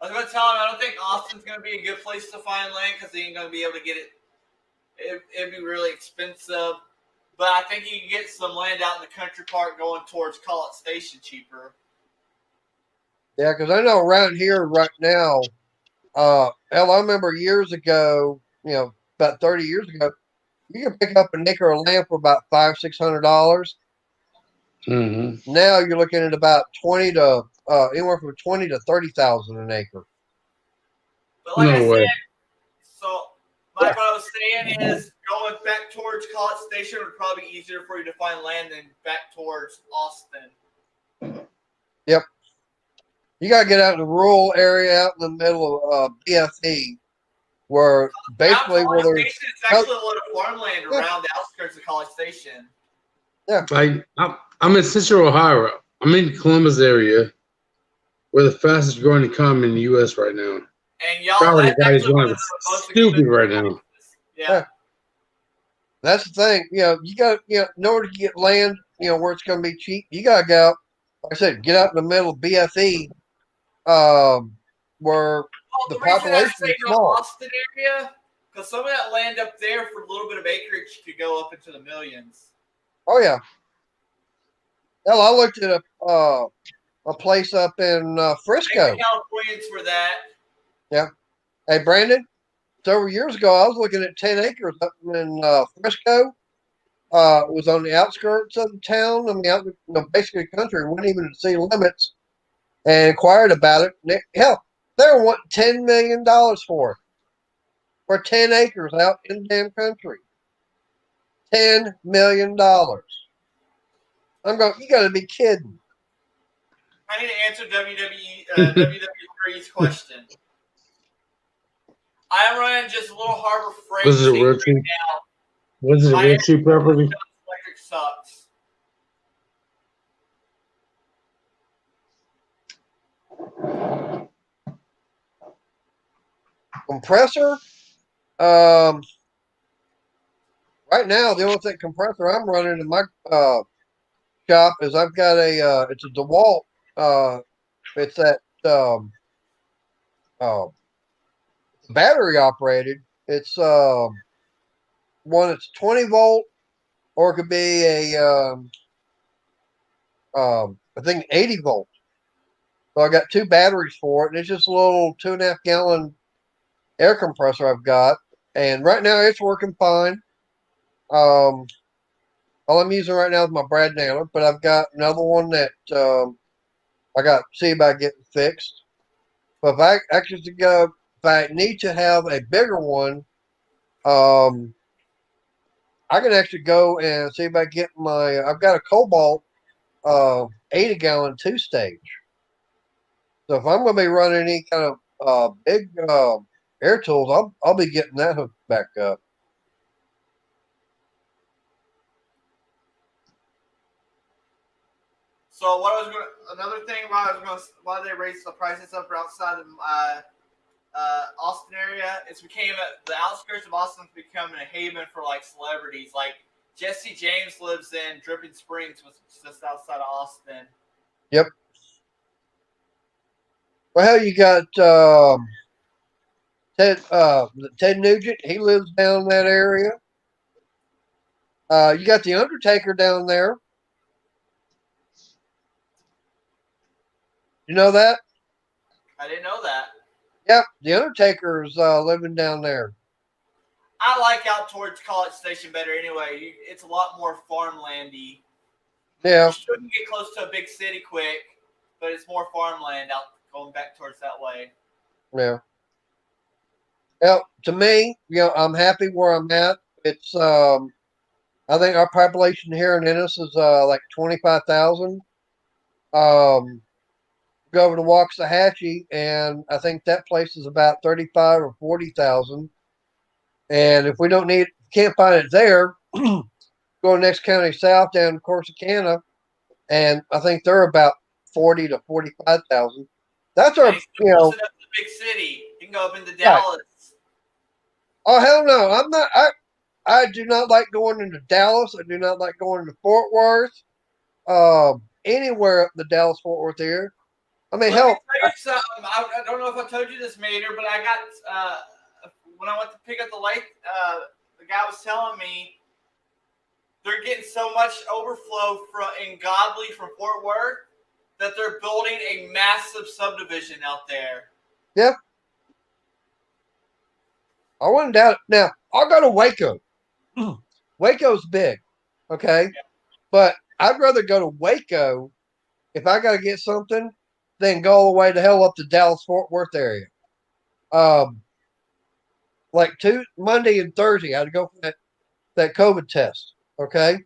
I was going to tell him I don't think Austin's going to be a good place to find land because he ain't going to be able to get it. It'd be really expensive. But I think you can get some land out in the country park going towards College Station cheaper. Yeah, because I know around here right now, hell, I remember years ago, about 30 years ago, you can pick up an acre of land for about $500-$600. Mm-hmm. Now you're looking at about anywhere from 20 to 30,000 an acre. But like I No way. said, so Mike, what I was saying is going back towards College Station would probably be easier for you to find land than back towards Austin. Yep. You got to get out in the rural area out in the middle of BFE where basically College where there's Station is actually a lot of farmland around the outskirts of College Station. Like I'm in Central Ohio. I'm in Columbus area. We're the fastest growing economy in the U.S. right now. And y'all, Property that's values actually one going of the most stupid expensive right now. places. Yeah. That's the thing. You got in order to get land, where it's going to be cheap, you got to go. Like I said, get out in the middle of BFE, where the reason I population say is the small. Austin area, because some of that land up there for a little bit of acreage could go up into the millions. Oh yeah. Hell, I looked at a place up in Frisco. Californians for that. Yeah. Hey, Brandon. Several years ago, I was looking at 10 acres up in Frisco. It was on the outskirts of the town. I mean, basically the country. Wouldn't even see limits. And inquired about it. Hell, they were wanting $10 million for 10 acres out in the damn country. $10 million. I'm going, you got to be kidding. I need to answer WWE3's question. I am running just a little Harbor Freight. Was it real cheap? Was it real cheap property? Electric sucks. Compressor. Right now, the only compressor I'm running in my shop is I've got it's a DeWalt. It's that battery operated. It's one that's 20 volt, or it could be I think 80 volt. So I got two batteries for it, and it's just a little 2.5 gallon air compressor I've got, and right now it's working fine. All I'm using right now is my Brad Nailer, but I've got another one that I got to see about getting fixed. But if I need to have a bigger one, I can actually go and see if I get I've got a Cobalt 80 gallon 2-stage. So if I'm going to be running any kind of big air tools, I'll be getting that hooked back up. So another thing why they raised the prices up outside of Austin area, the outskirts of Austin's becoming a haven for like celebrities. Like Jesse James lives in Dripping Springs, which is just outside of Austin. Yep. Well, hell, you got Ted Nugent. He lives down in that area. You got the Undertaker down there. You know that? I didn't know that. Yep, the Undertaker's living down there. I like out towards College Station better anyway. It's a lot more farmlandy. Yeah. You shouldn't get close to a big city quick, but it's more farmland out going back towards that way. Yeah. Well, to me, I'm happy where I'm at. It's I think our population here in Ennis is like 25,000. Go over to Waxahachie, and I think that place is about 35 or 40,000. And if we can't find it there, go to next county south down to Corsicana, and I think they're about 40 to 45,000. That's our, Up to the big city. You can go up into Dallas. Oh hell no! I'm not. I do not like going into Dallas. I do not like going into Fort Worth. Anywhere up the Dallas Fort Worth area. I mean, Let me hell, tell you something. I don't know if I told you this, Mater, but I got when I went to pick up the light. The guy was telling me they're getting so much overflow in Godly from Fort Worth that they're building a massive subdivision out there. yeah. I wouldn't doubt it. Now, I'll go to Waco. Waco's big, okay? But I'd rather go to Waco if I got to get something than go all the way to hell up to Dallas Fort Worth area. Like Monday and Thursday, I had to go for that COVID test. Okay,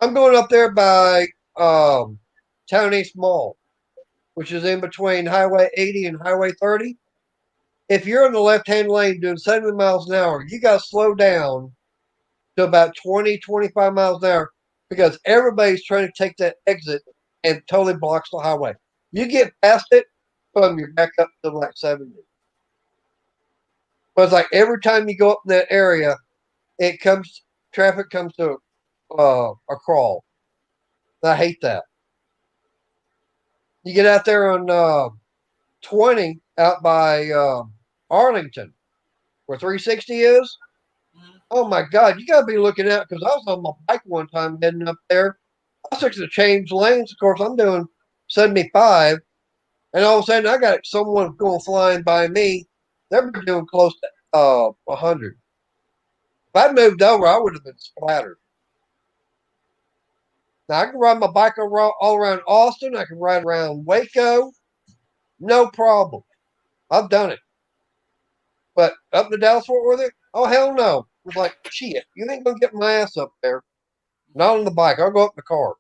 I'm going up there by Town East Mall, which is in between Highway 80 and Highway 30. If you're in the left-hand lane doing 70 miles an hour, you got to slow down to about 20, 25 miles an hour because everybody's trying to take that exit and totally blocks the highway. You get past it, boom, you're back up to like 70. But it's like every time you go up in that area, traffic comes to a crawl. I hate that. You get out there on 20 out by Arlington, where 360 is. Oh my God, you got to be looking out because I was on my bike one time heading up there. I was fixing to change lanes. Of course, I'm doing 75, and all of a sudden I got someone going flying by me. They're doing close to 100. If I'd moved over, I would have been splattered. Now I can ride my bike all around Austin. I can ride around Waco, no problem. I've done it. But up to Dallas Fort Worth, oh hell no! It's like shit. You ain't gonna get my ass up there. Not on the bike. I'll go up in the car.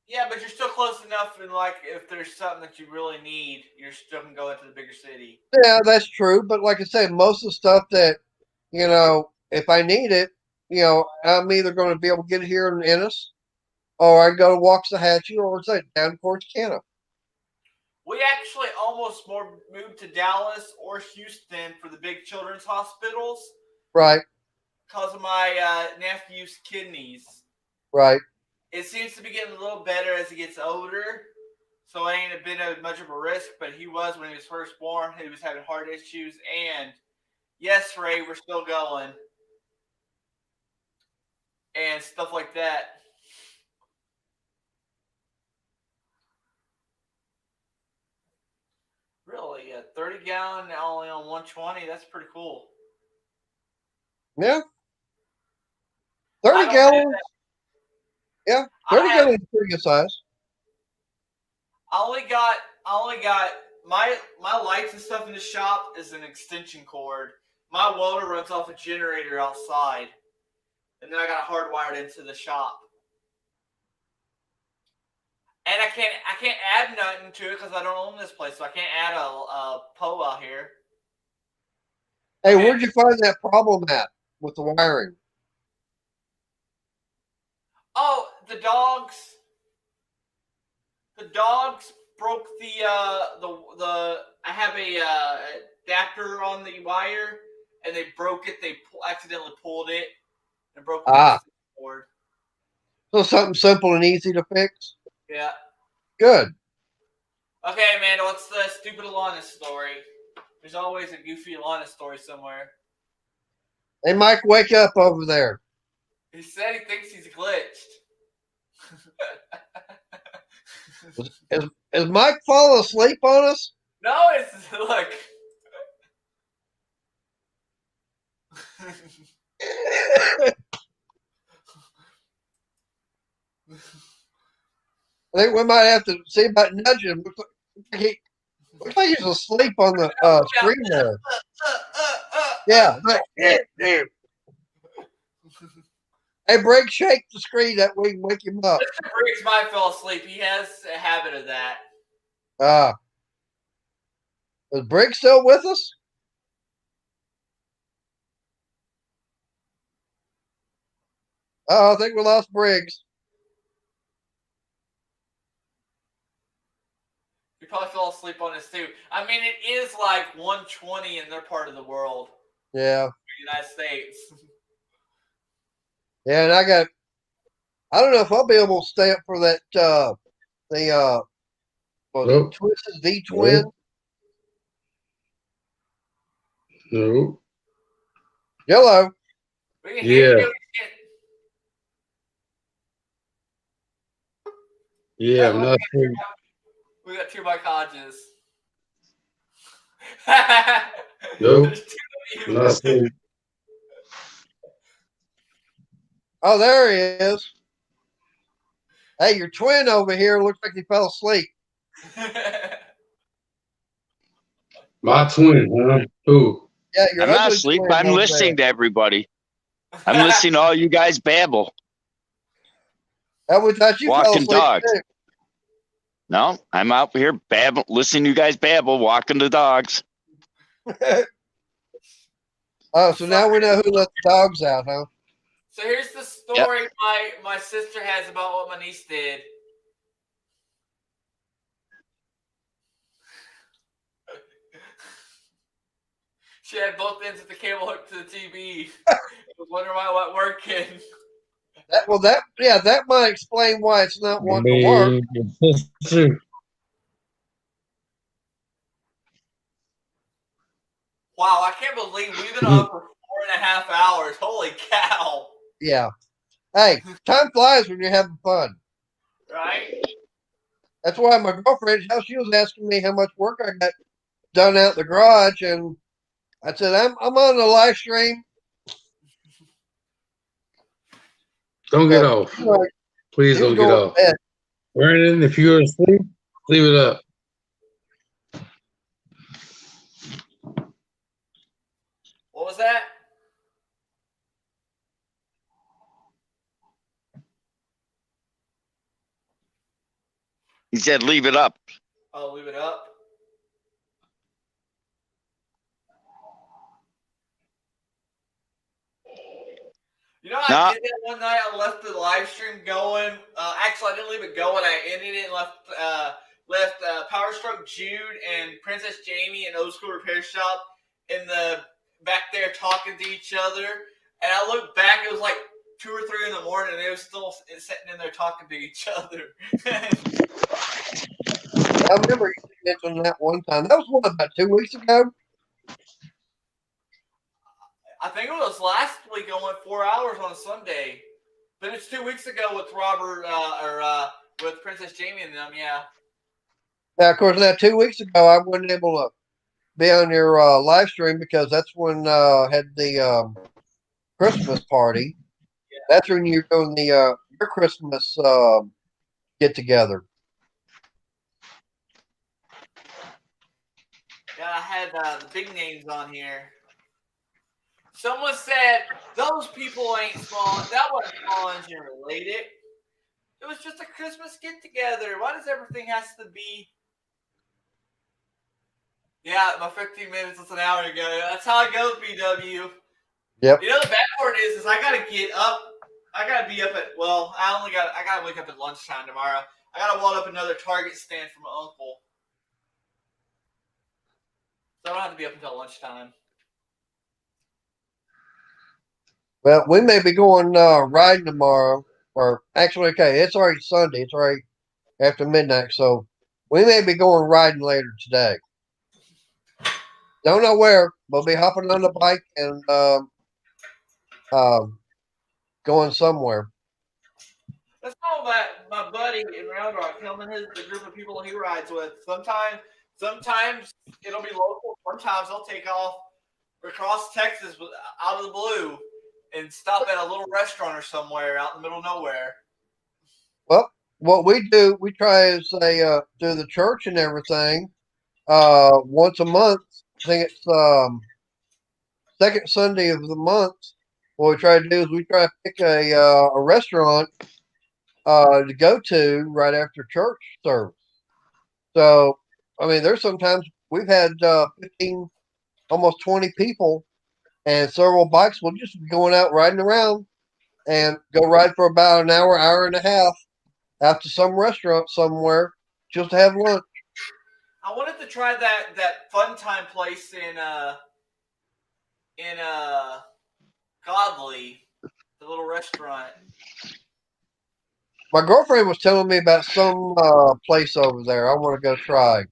Yeah, but you're still close enough, and like if there's something that you really need, you're still gonna go into the bigger city. Yeah, that's true. But like I said, most of the stuff that if I need it, I'm either going to be able to get it here in Ennis, or I go to Waxahachie, or it's like down towards Canada. We actually almost moved to Dallas or Houston for the big children's hospitals. Right. Because of my nephew's kidneys. Right. It seems to be getting a little better as he gets older. So it ain't been much of a risk, but he was when he was first born. He was having heart issues. And yes, Ray, we're still going. And stuff like that. Really? A 30-gallon only on 120? That's pretty cool. Yeah. 30 gallons. Yeah. 30 gallons is pretty good size. I only got my lights and stuff in the shop is an extension cord. My welder runs off a generator outside. And then I got it hardwired into the shop. And I can't add nothing to it because I don't own this place, so I can't add a PO out here. Hey, where'd you find that problem at with the wiring? Oh, the dogs broke the I have a adapter on the wire, and they broke it. They accidentally pulled it and broke the cord. So something simple and easy to fix? Yeah. Good. Okay, Amanda, what's the stupid Alana story? There's always a goofy Alana story somewhere. Hey, Mike, wake up over there. He said he thinks he's glitched. Is Mike falling asleep on us? No, it's look. I think we might have to see about nudging him. Looks like he's asleep on the screen there. Yeah. Hey, Briggs, shake the screen that we can wake him up. Mr. Briggs might fall asleep. He has a habit of that. Is Briggs still with us? Oh, I think we lost Briggs. He probably fell asleep on his too. I mean, it is like 1:20 in their part of the world. Yeah. The United States. Yeah, and I got I don't know if I'll be able to stay up for that. Nope. Twisted V Twin. No. Yellow. We can hear Yeah. you. Yeah, That one, nothing. we got 2 Mike Hodges. Nope. There's 2 of you. Nothing. Oh, there he is. Hey, your twin over here looks like he fell asleep. My twin, huh? Who? Yeah, your I'm not ugly asleep. twin I'm over listening there. to everybody. I'm listening to all you guys babble. We thought you fell Walking asleep dogs. too. No, I'm out here babble, listening to you guys babble, walking the dogs. Oh, so now we know who let the dogs out, huh? So here's the story my sister has about what my niece did. She had both ends of the cable hooked to the TV. I was wondering why it wasn't working. That might explain why it's not I wanting to work. mean, your sister. Wow, I can't believe we've been on for 4.5 hours. Holy cow. Yeah. Hey, time flies when you're having fun. Right? That's why my girlfriend, how she was asking me how much work I got done out in the garage, and I said, I'm on the live stream. Don't get So, off. anyway, Please he was don't get going to off. bed. Brandon, if you're asleep, leave it up. What was that? He said, leave it up. Oh, leave it up. You know, I did that one night. I left the live stream going. Actually, I didn't leave it going. I ended it and left Power Stroke Jude and Princess Jamie and Old School Repair Shop in the back there talking to each other. And I looked back. It was like 2 or 3 in the morning, and they were still sitting in there talking to each other. I remember you mentioned that one time. That was about 2 weeks ago. I think it was last week. I went 4 hours on a Sunday. But it's 2 weeks ago with Robert with Princess Jamie and them. Yeah. Now, of course, 2 weeks ago, I wasn't able to be on your live stream because that's when I had the Christmas party. Yeah. That's when you're doing the your Christmas get together. Yeah, I had the big names on here. Someone said those people ain't small. That wasn't small engine related. It was just a Christmas get together. Why does everything has to be? Yeah, my 15 minutes was an hour ago. That's how it goes, BW. Yep. You know the bad part is I gotta get up. I gotta be up at I gotta wake up at lunchtime tomorrow. I gotta wall up another Target stand for my uncle. So I don't have to be up until lunchtime. Well, we may be going riding tomorrow, or actually, okay, it's already Sunday. It's already after midnight, so we may be going riding later today. Don't know where. We'll be hopping on the bike and going somewhere. That's all that my buddy in Round Rock, him and the group of people he rides with. Sometimes it'll be local. Sometimes they'll take off across Texas out of the blue and stop at a little restaurant or somewhere out in the middle of nowhere. Well, what we do, we try is do the church and everything once a month. I think it's second Sunday of the month. What we try to do is we try to pick a restaurant to go to right after church service. So, I mean, there's sometimes we've had 15, almost 20 people, and several bikes will just be going out riding around and go ride for about an hour, hour and a half out to some restaurant somewhere just to have lunch. I wanted to try that Fun Time place in Godley, the little restaurant. My girlfriend was telling me about some place over there. I want to go try.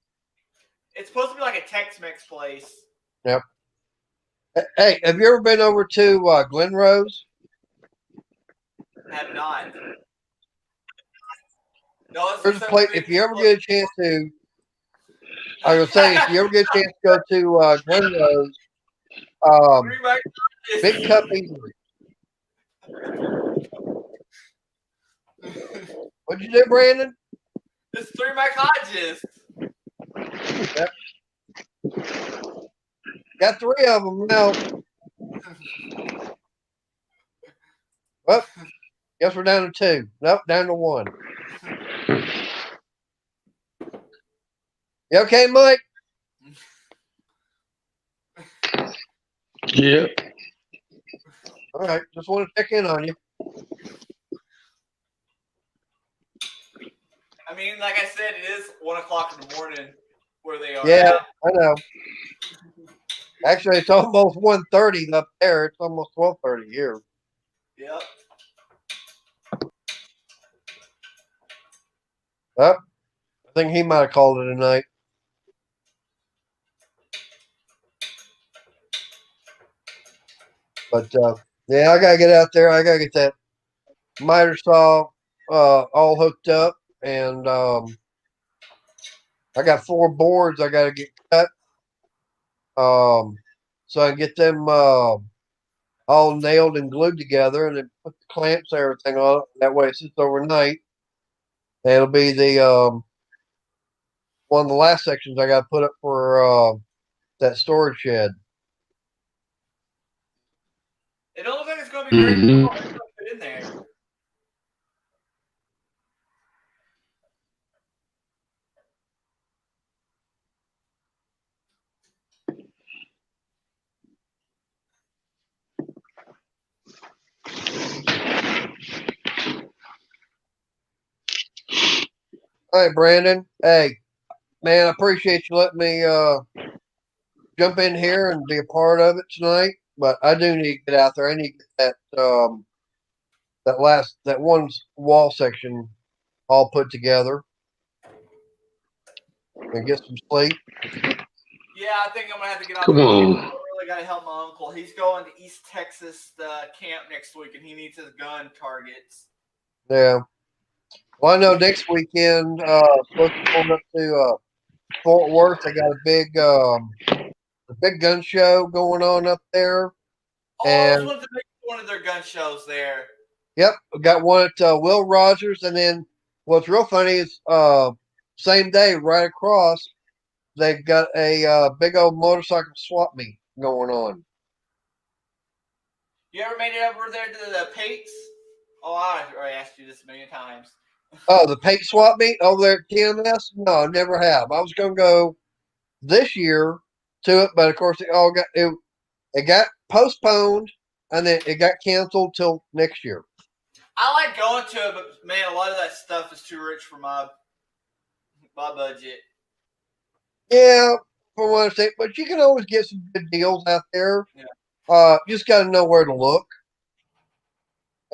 It's supposed to be like a Tex-Mex place. Yep. Hey, have you ever been over to Glen Rose? Have not. No, There's a place. If you ever get a chance to, I was saying, if you ever get a chance to go to Glen Rose, Big Cup Eatery. What'd you do, Brandon? It's 3 Mike Hodges. Yep. Got 3 of them now. Well, guess we're down to 2. Nope, down to 1. You okay, Mike? Yeah. All right, just want to check in on you. I mean, like I said, it is 1 o'clock in the morning where they are. Yeah, at. I know. Actually, it's almost 1:30 up there. It's almost 12:30 here. Yep. I think he might have called it a night. But yeah, I gotta get out there. I gotta get that miter saw all hooked up, and I got 4 boards I gotta get cut, so I can get them all nailed and glued together, and then put the clamps and everything on it. That way, it sits overnight. And it'll be the one of the last sections I got to put up for that storage shed. It don't look like it's going to be very Mhm. small. It's gonna fit in there. All right, Brandon. Hey, man, I appreciate you letting me jump in here and be a part of it tonight. But I do need to get out there. I need to get that one wall section all put together and get some sleep. Yeah, I think I'm going to have to get off. Come on. I really got to help my uncle. He's going to East Texas camp next week, and he needs his gun targets. Yeah. Well, I know next weekend, supposed to pull up to Fort Worth. They got a big gun show going on up there. Oh, And- I was wanting to make one of their gun shows there. Yep, we got one at Will Rogers, and then what's real funny is same day right across, they've got a big old motorcycle swap meet going on. You ever made it over there to the Pates? Oh, I already asked you this a million times. Oh, the paint swap meet over there at TMS? No, I never have. I was going to go this year to it, but of course it got postponed, and then it got canceled till next year. I like going to it, but man, a lot of that stuff is too rich for my budget. Yeah, from what I say, but you can always get some good deals out there. Yeah. You just got to know where to look,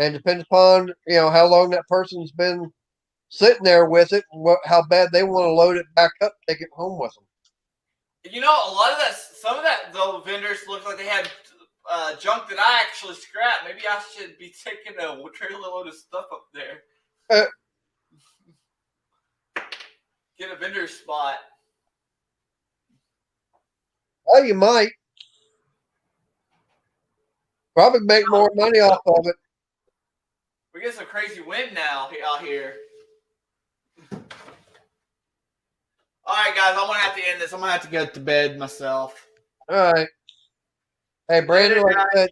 and depends upon how long that person's been sitting there with it, and how bad they want to load it back up, take it home with them. You know, a lot of that, some of that, though, vendors look like they had junk that I actually scrapped. Maybe I should be taking a trailer load of stuff up there. Get a vendor spot. Oh, you might. Probably make more money off of it. We get some crazy wind now out here. All right, guys, I'm going to have to end this. I'm going to have to go to bed myself. All right. Hey, Brandon, like I said,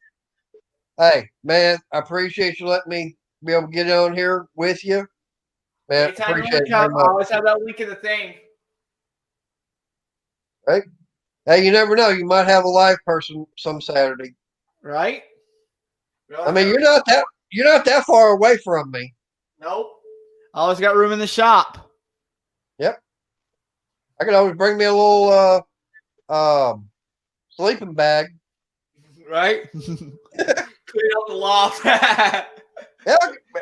hey, man, I appreciate you letting me be able to get on here with you. Man, Anytime you appreciate want it to come, very I much. always have that week of the thing. Hey, you never know. You might have a live person some Saturday. Right? I mean, you're not that far away from me. Nope. I always got room in the shop. Yep. I could always bring me a little sleeping bag. Right? Clean up the loft. Yeah.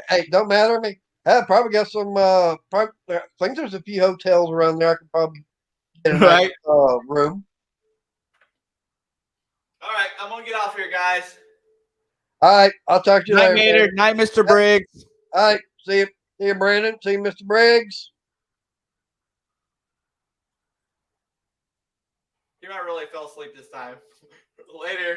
Hey, don't matter to me. I probably got some. I think there's a few hotels around there. I could probably get a Right. nice, room. All right, I'm gonna get off here, guys. All right, I'll talk to you Night, later. Mater. Night, Mr. Briggs. All right, see you, Brandon. See you, Mr. Briggs. He might really fell asleep this time. Later.